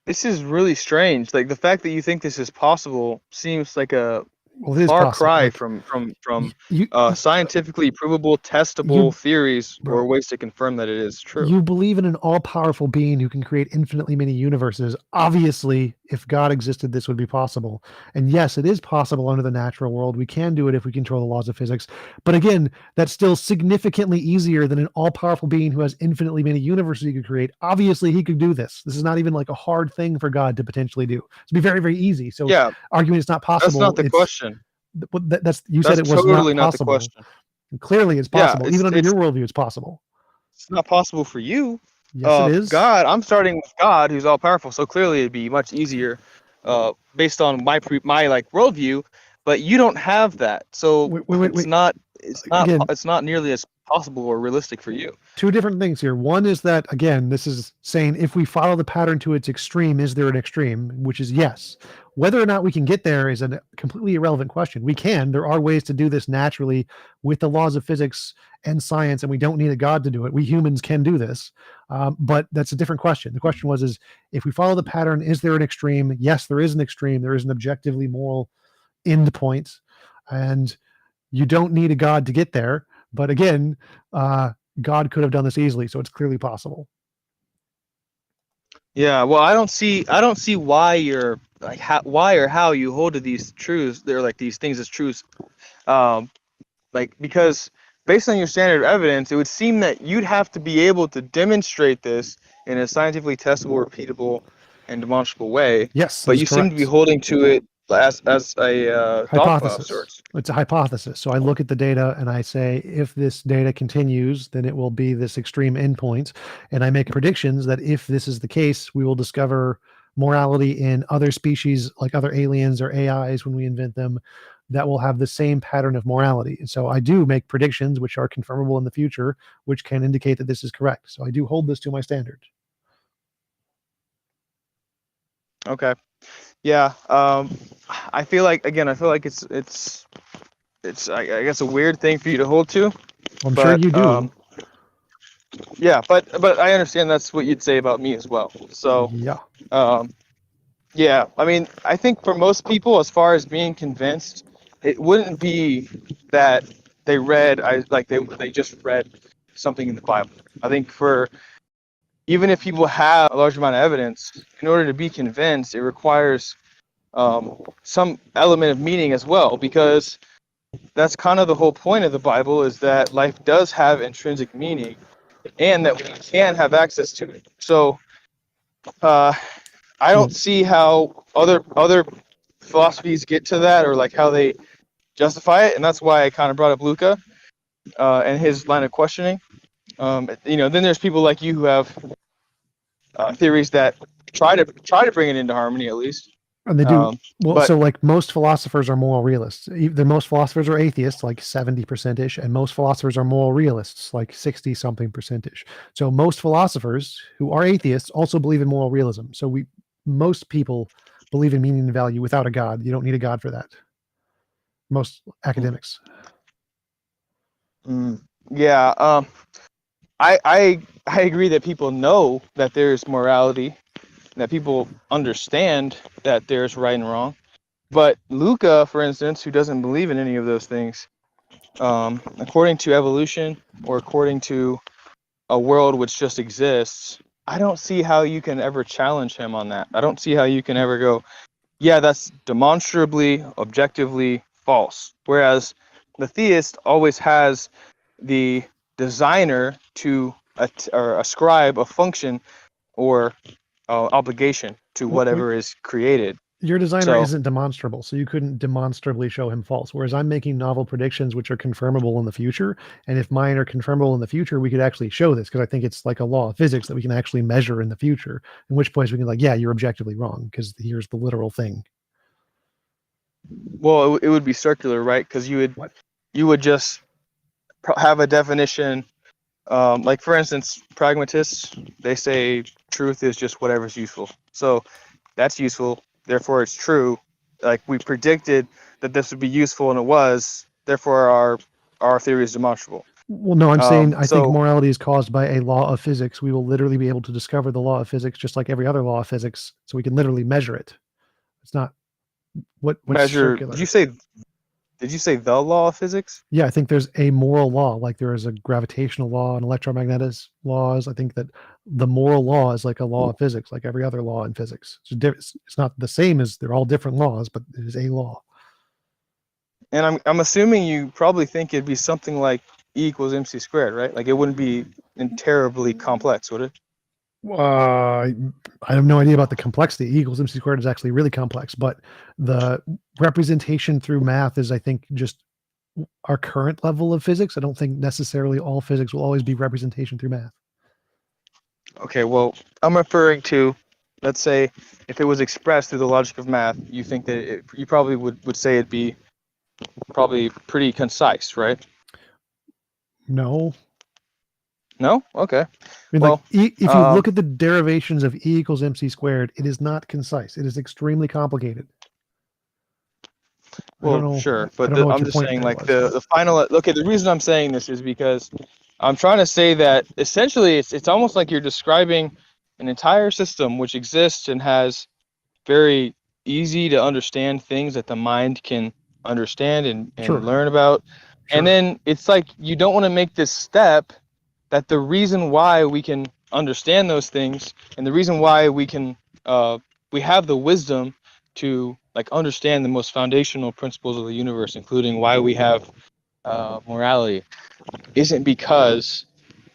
[SPEAKER 14] This is really strange. Like the fact that you think this is possible seems like a
[SPEAKER 3] Well, it is
[SPEAKER 14] far
[SPEAKER 3] possible.
[SPEAKER 14] cry
[SPEAKER 3] Like,
[SPEAKER 14] from
[SPEAKER 3] you-
[SPEAKER 14] scientifically provable, testable
[SPEAKER 3] You-
[SPEAKER 14] theories
[SPEAKER 3] Bro.
[SPEAKER 14] or ways to confirm that it is true.
[SPEAKER 3] You believe in an all-powerful being who can create infinitely many universes. Obviously, if God existed, this would be possible. And yes, it is possible under the natural world. We can do it if we control the laws of physics. But again, that's still significantly easier than an all-powerful being who has infinitely many universes he could create. Obviously, he could do this. This is not even like a hard thing for God to potentially do. It'd be very, very easy. So
[SPEAKER 14] Yeah,
[SPEAKER 3] arguing it's not possible.
[SPEAKER 14] that's not the
[SPEAKER 3] it's-
[SPEAKER 14] question.
[SPEAKER 3] That's you said
[SPEAKER 14] That's
[SPEAKER 3] it was
[SPEAKER 14] totally
[SPEAKER 3] not
[SPEAKER 14] not the
[SPEAKER 3] possible.
[SPEAKER 14] question.
[SPEAKER 3] Clearly, it's
[SPEAKER 14] Yeah,
[SPEAKER 3] possible.
[SPEAKER 14] it's-
[SPEAKER 3] Even under
[SPEAKER 14] it's-
[SPEAKER 3] your worldview, it's possible.
[SPEAKER 14] It's not possible for you.
[SPEAKER 3] Yes, it is.
[SPEAKER 14] God, I'm starting with God, who's all powerful. So clearly, it'd be much easier, based on my like worldview. But you don't have that, so
[SPEAKER 3] Wait.
[SPEAKER 14] it's not
[SPEAKER 3] Again-
[SPEAKER 14] it's not nearly as possible or realistic for you.
[SPEAKER 3] Two different things here. One is that, again, this is saying if we follow the pattern to its extreme, is there an extreme? Which is yes. Whether or not we can get there is a completely irrelevant question. We can. There are ways to do this naturally with the laws of physics and science, and we don't need a God to do it. We humans can do this, but that's a different question. The question is if we follow the pattern, is there an extreme? Yes, there is an extreme. There is an objectively moral end point, and you don't need a God to get there. But again, God could have done this easily, so it's clearly possible.
[SPEAKER 14] Yeah, well, I don't see why you're like how you hold to these truths. They're like these things as truths, like because based on your standard of evidence, it would seem that you'd have to be able to demonstrate this in a scientifically testable, repeatable, and demonstrable way.
[SPEAKER 3] Yes,
[SPEAKER 14] but
[SPEAKER 3] that's
[SPEAKER 14] you seem to be
[SPEAKER 3] correct.
[SPEAKER 14] holding to it as a dogma of
[SPEAKER 3] Hypothesis.
[SPEAKER 14] sorts.
[SPEAKER 3] It's a hypothesis. So I look at the data and I say, if this data continues, then it will be this extreme endpoint. And I make predictions that if this is the case, we will discover morality in other species, like other aliens or AIs when we invent them, that will have the same pattern of morality. And so I do make predictions which are confirmable in the future, which can indicate that this is correct. So I do hold this to my standard.
[SPEAKER 14] Okay. Yeah. I feel like it's I guess a weird thing for you to hold to.
[SPEAKER 3] I'm sure you do.
[SPEAKER 14] Yeah, but I understand that's what you'd say about me as well. So
[SPEAKER 3] Yeah.
[SPEAKER 14] Yeah, I mean, I think for most people, as far as being convinced, it wouldn't be that they read, they just read something in the Bible. I think for even if people have a large amount of evidence, in order to be convinced, it requires some element of meaning as well, because that's kind of the whole point of the Bible, is that life does have intrinsic meaning, and that we can have access to it. So I don't see how other philosophies get to that, or like how they justify it, and that's why I kind of brought up Luca and his line of questioning. Then there's people like you who have theories that try to bring it into harmony, at least.
[SPEAKER 3] And they do.
[SPEAKER 14] But
[SPEAKER 3] So like most philosophers are moral realists. Most philosophers are atheists, like 70%ish, and most philosophers are moral realists, like 60-something percentish. So most philosophers who are atheists also believe in moral realism. So most people believe in meaning and value without a God. You don't need a God for that. Most academics.
[SPEAKER 14] Yeah, I agree that people know that there's morality, that people understand that there's right and wrong. But Luca, for instance, who doesn't believe in any of those things, according to evolution or according to a world which just exists, I don't see how you can ever challenge him on that. I don't see how you can ever go, yeah, that's demonstrably, objectively false. Whereas the theist always has the designer to or ascribe a function or obligation to whatever is created.
[SPEAKER 3] Your designer isn't demonstrable, so you couldn't demonstrably show him false. Whereas I'm making novel predictions which are confirmable in the future, and if mine are confirmable in the future, we could actually show this, because I think it's like a law of physics that we can actually measure in the future. In which point we can yeah, you're objectively wrong because here's the literal thing.
[SPEAKER 14] Well, it would be circular, right? Because you would just have a definition. Like for instance, pragmatists, they say truth is just whatever's useful. So that's useful, therefore it's true. Like we predicted that this would be useful, and it was. Therefore, our theory is demonstrable.
[SPEAKER 3] Well, no, I'm saying I think morality is caused by a law of physics. We will literally be able to discover the law of physics just like every other law of physics, so we can literally measure it. It's not what's
[SPEAKER 14] measure.
[SPEAKER 3] Circular.
[SPEAKER 14] Did you say the law of physics?
[SPEAKER 3] Yeah, I think there's a moral law, like there is a gravitational law and electromagnetic laws. I think that the moral law is like a law of physics, like every other law in physics. It's not the same as they're all different laws, but it is a law.
[SPEAKER 14] And I'm assuming you probably think it'd be something like E equals MC squared, right? Like it wouldn't be terribly complex, would it?
[SPEAKER 3] I have no idea about the complexity. E equals MC squared is actually really complex, but the representation through math is, I think, just our current level of physics. I don't think necessarily all physics will always be representation through math.
[SPEAKER 14] Okay, well, I'm referring to, let's say, if it was expressed through the logic of math, you think that you probably would say it'd be probably pretty concise, right?
[SPEAKER 3] No.
[SPEAKER 14] No? Okay.
[SPEAKER 3] I mean,
[SPEAKER 14] well,
[SPEAKER 3] if you look at the derivations of E equals MC squared, it is not concise. It is extremely complicated.
[SPEAKER 14] Well, sure, but I'm just saying, like the final. Okay, the reason I'm saying this is because I'm trying to say that essentially it's almost like you're describing an entire system which exists and has very easy to understand things that the mind can understand and learn about. Sure. And then it's like you don't want to make this step that the reason why we can understand those things and the reason why we can we have the wisdom to like understand the most foundational principles of the universe, including why we have morality, isn't because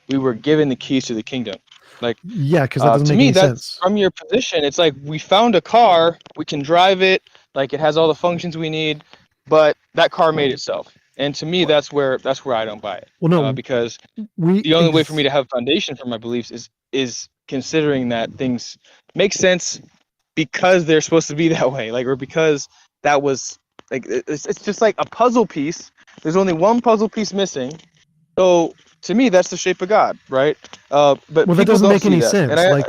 [SPEAKER 14] we were given the keys to the kingdom. Like,
[SPEAKER 3] yeah, because that doesn't make any sense.
[SPEAKER 14] From your position, it's like we found a car, we can drive it, like it has all the functions we need, but that car made itself. And to me, that's where I don't buy it.
[SPEAKER 3] Well, no,
[SPEAKER 14] because the only way for me to have a foundation for my beliefs is considering that things make sense because they're supposed to be that way, like, or because that was like it's just like a puzzle piece. There's only one puzzle piece missing, so to me, that's the shape of God, right? But
[SPEAKER 3] that doesn't make any sense.
[SPEAKER 14] And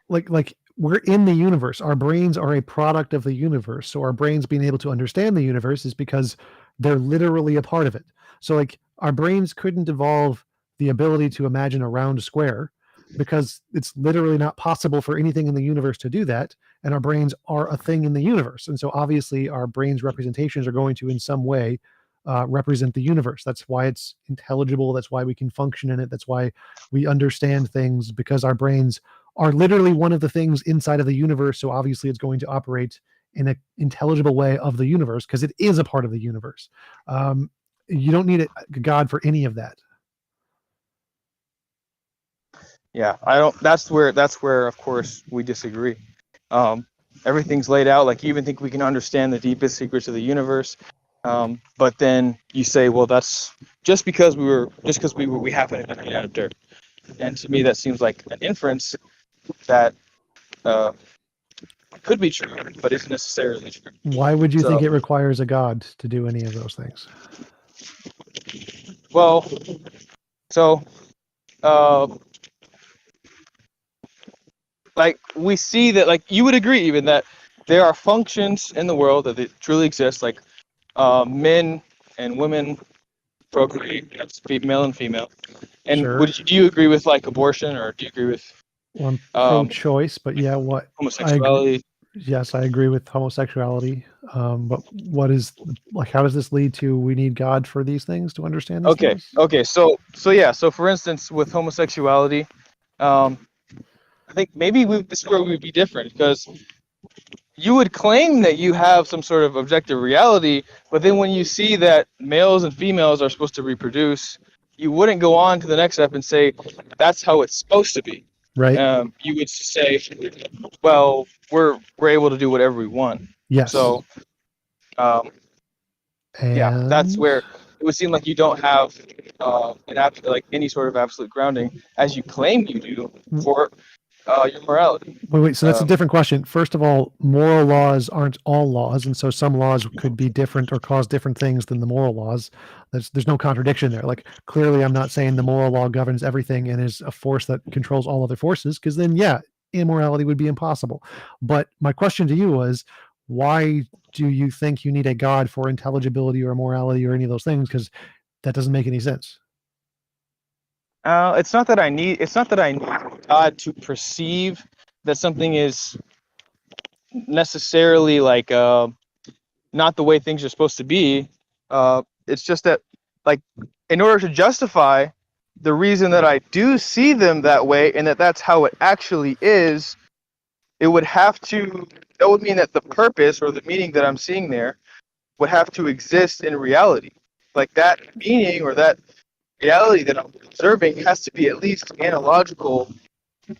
[SPEAKER 3] like we're in the universe. Our brains are a product of the universe. So our brains being able to understand the universe is because they're literally a part of it. So like our brains couldn't evolve the ability to imagine a round square because it's literally not possible for anything in the universe to do that. And our brains are a thing in the universe. And so obviously our brains representations are going to in some way represent the universe. That's why it's intelligible. That's why we can function in it. That's why we understand things, because our brains are literally one of the things inside of the universe. So obviously it's going to operate in an intelligible way of the universe because it is a part of the universe. You don't need a God for any of that.
[SPEAKER 14] Yeah, I don't. That's where of course we disagree. Everything's laid out. Like, you even think we can understand the deepest secrets of the universe, but then you say, well, that's just because we happen to be out of dirt. And to me, that seems like an inference that could be true, but isn't necessarily true.
[SPEAKER 3] Why would you think it requires a God to do any of those things?
[SPEAKER 14] Well, so like, we see that, like, you would agree even that there are functions in the world that truly exist, like men and women procreate, that's male and female. And
[SPEAKER 3] Sure.
[SPEAKER 14] Do you agree with, like, abortion, or do you agree with
[SPEAKER 3] Well, I'm pro-choice, but yeah, what
[SPEAKER 14] homosexuality?
[SPEAKER 3] Yes, I agree with homosexuality. But what is, like, how does this lead to we need God for these things to understand these things?
[SPEAKER 14] Okay. So yeah. So for instance, with homosexuality, I think maybe this is where we would be different, because you would claim that you have some sort of objective reality, but then when you see that males and females are supposed to reproduce, you wouldn't go on to the next step and say that's how it's supposed to be.
[SPEAKER 3] Right.
[SPEAKER 14] You would say, well, we're able to do whatever we want.
[SPEAKER 3] Yes.
[SPEAKER 14] So, yeah, that's where it would seem like you don't have like any sort of absolute grounding, as you claim you do, for your morality.
[SPEAKER 3] Wait. So that's a different question. First of all, moral laws aren't all laws, and so some laws could be different or cause different things than the moral laws. There's no contradiction there. Like, clearly, I'm not saying the moral law governs everything and is a force that controls all other forces, because then, yeah, immorality would be impossible. But my question to you was, why do you think you need a God for intelligibility or morality or any of those things? Because that doesn't make any sense.
[SPEAKER 14] It's not that I need God to perceive that something is necessarily, like, not the way things are supposed to be. It's just that, like, in order to justify the reason that I do see them that way and that's how it actually is, that would mean that the purpose or the meaning that I'm seeing there would have to exist in reality. Like, that meaning or that reality that I'm observing has to be at least analogical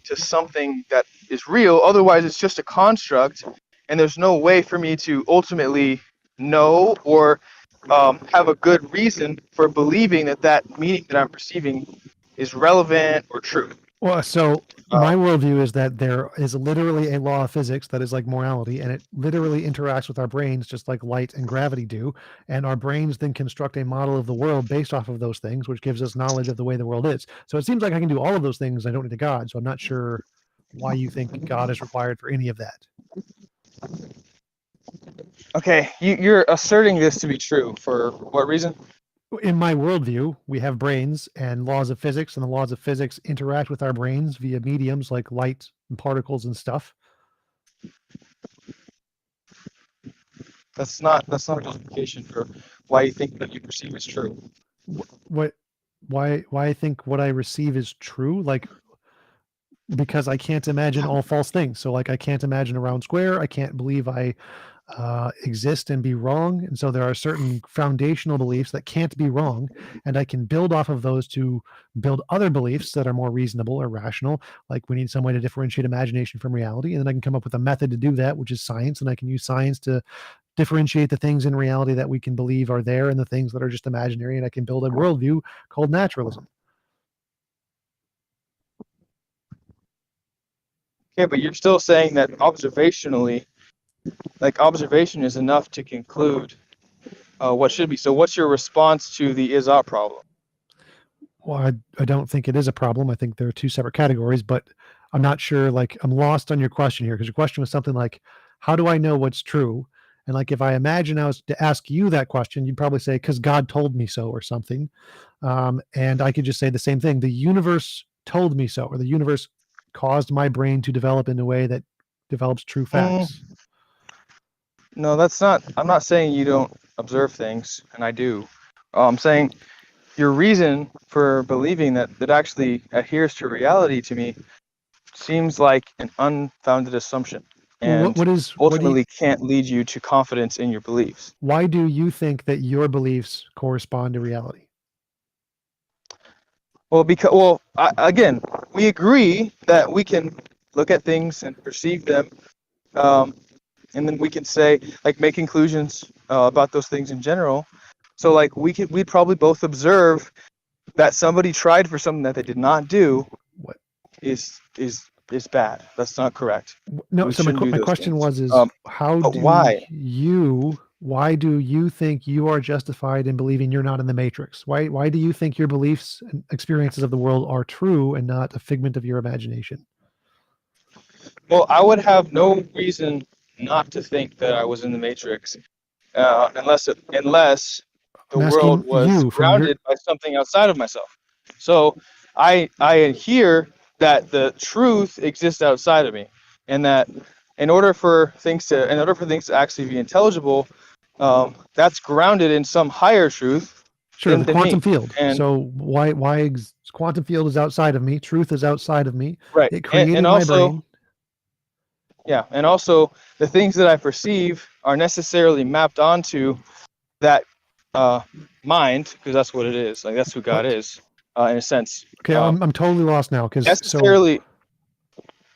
[SPEAKER 14] to something that is real. Otherwise, it's just a construct, and there's no way for me to ultimately know or have a good reason for believing that meaning that I'm perceiving is relevant or true.
[SPEAKER 3] Well, so my worldview is that there is literally a law of physics that is like morality, and it literally interacts with our brains just like light and gravity do. And our brains then construct a model of the world based off of those things, which gives us knowledge of the way the world is. So it seems like I can do all of those things. I don't need a God. So I'm not sure why you think God is required for any of that.
[SPEAKER 14] Okay, you're asserting this to be true. For what reason?
[SPEAKER 3] In my worldview, we have brains and laws of physics, and the laws of physics interact with our brains via mediums like light and particles and stuff.
[SPEAKER 14] That's not a justification for why you think that you perceive is true.
[SPEAKER 3] Why I think what I receive is true? Like, because I can't imagine all false things. So, like, I can't imagine a round square. I can't believe I exist and be wrong. And so there are certain foundational beliefs that can't be wrong, and I can build off of those to build other beliefs that are more reasonable or rational. Like, we need some way to differentiate imagination from reality, and then I can come up with a method to do that, which is science, and I can use science to differentiate the things in reality that we can believe are there and the things that are just imaginary, and I can build a worldview called naturalism.
[SPEAKER 14] Okay, but you're still saying that observationally, like, observation is enough to conclude what should be. So what's your response to the is-ought problem?
[SPEAKER 3] Well, I don't think it is a problem. I think there are two separate categories, but I'm not sure, like, I'm lost on your question here, because your question was something like, how do I know what's true? And, like, if I imagine I was to ask you that question, you'd probably say, because God told me so or something. And I could just say the same thing. The universe told me so, or the universe caused my brain to develop in a way that develops true facts.
[SPEAKER 14] No, that's not. I'm not saying you don't observe things, and I do. I'm saying your reason for believing that actually adheres to reality to me seems like an unfounded assumption, and ultimately can't lead you to confidence in your beliefs.
[SPEAKER 3] Why do you think that your beliefs correspond to reality?
[SPEAKER 14] Well, again, we agree that we can look at things and perceive them, and then we can say, like, make conclusions about those things in general. So, like, we'd probably both observe that somebody tried for something that they did not do.
[SPEAKER 3] What
[SPEAKER 14] is bad? That's not correct.
[SPEAKER 3] No.
[SPEAKER 14] We
[SPEAKER 3] So
[SPEAKER 14] shouldn't
[SPEAKER 3] my
[SPEAKER 14] do those
[SPEAKER 3] question
[SPEAKER 14] things.
[SPEAKER 3] was: how
[SPEAKER 14] but
[SPEAKER 3] do
[SPEAKER 14] why?
[SPEAKER 3] Why do you think you are justified in believing you're not in the Matrix? Why do you think your beliefs and experiences of the world are true and not a figment of your imagination?
[SPEAKER 14] Well, I would have no reason not to think that I was in the Matrix, unless the
[SPEAKER 3] I'm
[SPEAKER 14] world
[SPEAKER 3] asking
[SPEAKER 14] was
[SPEAKER 3] you from your
[SPEAKER 14] grounded by something outside of myself. So I adhere that the truth exists outside of me, and that in order for things to actually be intelligible, that's grounded in some higher truth.
[SPEAKER 3] Sure, the
[SPEAKER 14] than
[SPEAKER 3] quantum
[SPEAKER 14] me.
[SPEAKER 3] field.
[SPEAKER 14] And
[SPEAKER 3] So quantum field is outside of me. Truth is outside of me.
[SPEAKER 14] right,
[SPEAKER 3] It created
[SPEAKER 14] and
[SPEAKER 3] my
[SPEAKER 14] also,
[SPEAKER 3] brain.
[SPEAKER 14] yeah, and also the things that I perceive are necessarily mapped onto that mind, because that's what it is. Like, that's who God is, in a sense.
[SPEAKER 3] Okay, I'm totally lost now because
[SPEAKER 14] necessarily.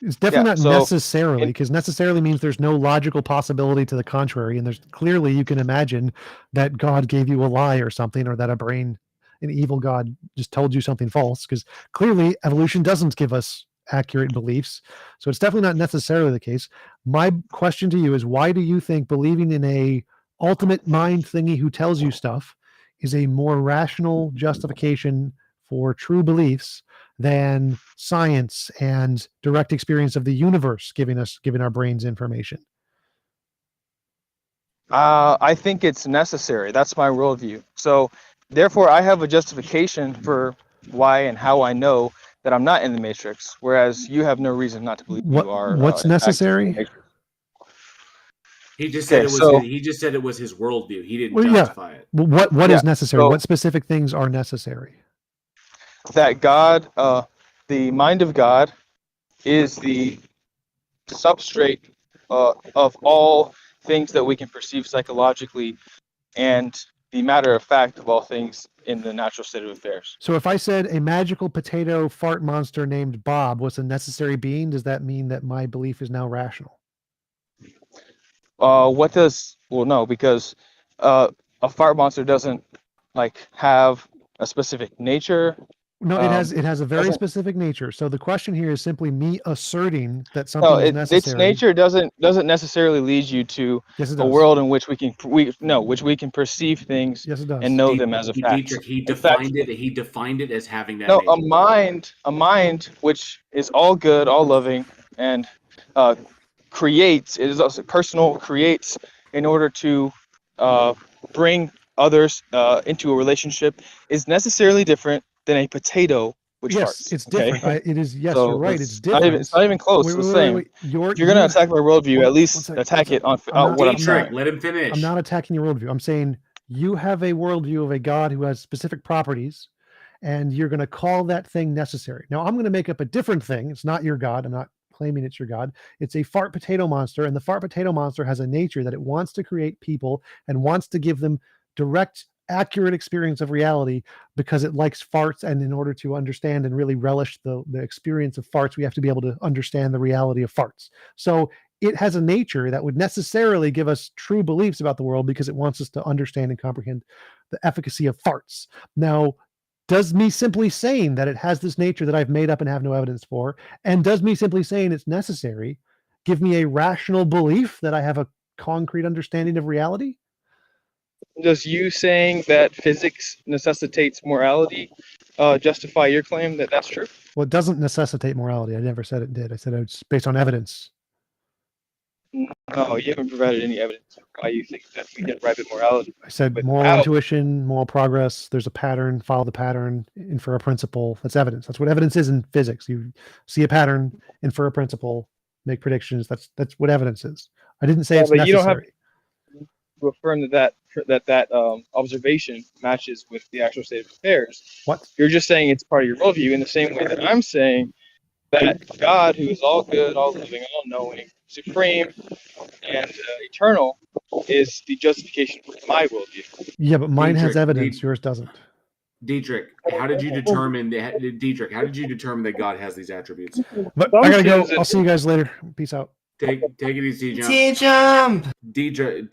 [SPEAKER 3] It's definitely
[SPEAKER 14] Yeah,
[SPEAKER 3] not
[SPEAKER 14] so
[SPEAKER 3] necessarily, because necessarily means there's no logical possibility to the contrary, and there's clearly you can imagine that God gave you a lie or something, or that an evil God just told you something false, because clearly evolution doesn't give us accurate beliefs. So it's definitely not necessarily the case. My question to you is, why do you think believing in a ultimate mind thingy who tells you stuff is a more rational justification for true beliefs than science and direct experience of the universe giving our brains information?
[SPEAKER 14] I think it's necessary. That's my worldview. So therefore, I have a justification for why and how I know that I'm not in the Matrix, whereas you have no reason not to believe you are.
[SPEAKER 3] What's
[SPEAKER 14] in fact, in the
[SPEAKER 3] necessary?
[SPEAKER 14] Matrix.
[SPEAKER 2] He just
[SPEAKER 14] Okay,
[SPEAKER 2] said it was.
[SPEAKER 14] so-
[SPEAKER 2] He just said it was his worldview. He didn't
[SPEAKER 3] Well,
[SPEAKER 2] justify it.
[SPEAKER 3] Well, what is
[SPEAKER 14] Yeah,
[SPEAKER 3] necessary?
[SPEAKER 14] so-
[SPEAKER 3] What specific things are necessary?
[SPEAKER 14] That God, the mind of God, is the substrate of all things that we can perceive psychologically, and the matter of fact of all things in the natural state of affairs.
[SPEAKER 3] So if I said a magical potato fart monster named Bob was a necessary being, does that mean that my belief is now rational?
[SPEAKER 14] What does? Well, no, because a fart monster doesn't have a specific nature.
[SPEAKER 3] No, it has a very
[SPEAKER 14] doesn't-
[SPEAKER 3] specific nature. So the question here is simply me asserting that something is necessary.
[SPEAKER 14] Its nature doesn't necessarily lead you to
[SPEAKER 3] Yes, it
[SPEAKER 14] a
[SPEAKER 3] does.
[SPEAKER 14] world in which we can perceive things
[SPEAKER 3] Yes, it does.
[SPEAKER 14] and know them as a fact.
[SPEAKER 2] Dietrich, he
[SPEAKER 14] In fact,
[SPEAKER 2] defined it. He defined it as having that.
[SPEAKER 14] no,
[SPEAKER 2] nature.
[SPEAKER 14] a mind which is all good, all loving, and creates. It is also personal. Creates in order to bring others into a relationship is necessarily different than a potato which
[SPEAKER 3] Yes,
[SPEAKER 14] farts.
[SPEAKER 3] it's
[SPEAKER 14] okay?
[SPEAKER 3] different. It is. Yes,
[SPEAKER 14] So
[SPEAKER 3] you're right. It's
[SPEAKER 14] not
[SPEAKER 3] different.
[SPEAKER 14] it's not even close.
[SPEAKER 3] Wait,
[SPEAKER 14] It's the
[SPEAKER 3] wait,
[SPEAKER 14] same.
[SPEAKER 3] wait.
[SPEAKER 14] If you're going to attack my worldview, at least attack it on what I'm saying.
[SPEAKER 2] Let him finish.
[SPEAKER 3] I'm not attacking your worldview. I'm saying you have a worldview of a God who has specific properties, and you're going to call that thing necessary. Now, I'm going to make up a different thing. It's not your God. I'm not claiming it's your God. It's a fart potato monster, and the fart potato monster has a nature that it wants to create people and wants to give them direct, accurate experience of reality because it likes farts, and in order to understand and really relish the experience of farts, we have to be able to understand the reality of farts. So it has a nature that would necessarily give us true beliefs about the world because it wants us to understand and comprehend the efficacy of farts. Now, does me simply saying that it has this nature that I've made up and have no evidence for, and does me simply saying it's necessary, give me a rational belief that I have a concrete understanding of reality?
[SPEAKER 14] Does you saying that physics necessitates morality justify your claim that that's true?
[SPEAKER 3] Well, it doesn't necessitate morality. I never said it did. I said it's based on evidence.
[SPEAKER 14] No, you haven't provided any evidence of why you think that we get private morality.
[SPEAKER 3] I said
[SPEAKER 14] Without-
[SPEAKER 3] moral intuition, moral progress. There's a pattern. Follow the pattern. Infer a principle. That's evidence. That's what evidence is in physics. You see a pattern, infer a principle, make predictions. That's what evidence is. I didn't say it's
[SPEAKER 14] but you don't have
[SPEAKER 3] necessary.
[SPEAKER 14] to affirm that observation matches with the actual state of affairs.
[SPEAKER 3] What?
[SPEAKER 14] You're just saying it's part of your worldview in the same way that I'm saying that God, who is all good, all living, all knowing, supreme, and eternal, is the justification for my worldview.
[SPEAKER 3] Yeah, but mine has
[SPEAKER 2] Dietrich,
[SPEAKER 3] evidence. Yours doesn't.
[SPEAKER 2] Dietrich, how did you determine that God has these attributes?
[SPEAKER 3] But I gotta go. I'll see you guys later. Peace out.
[SPEAKER 2] Take it easy, Jump.
[SPEAKER 1] TJump.
[SPEAKER 2] Dietrich.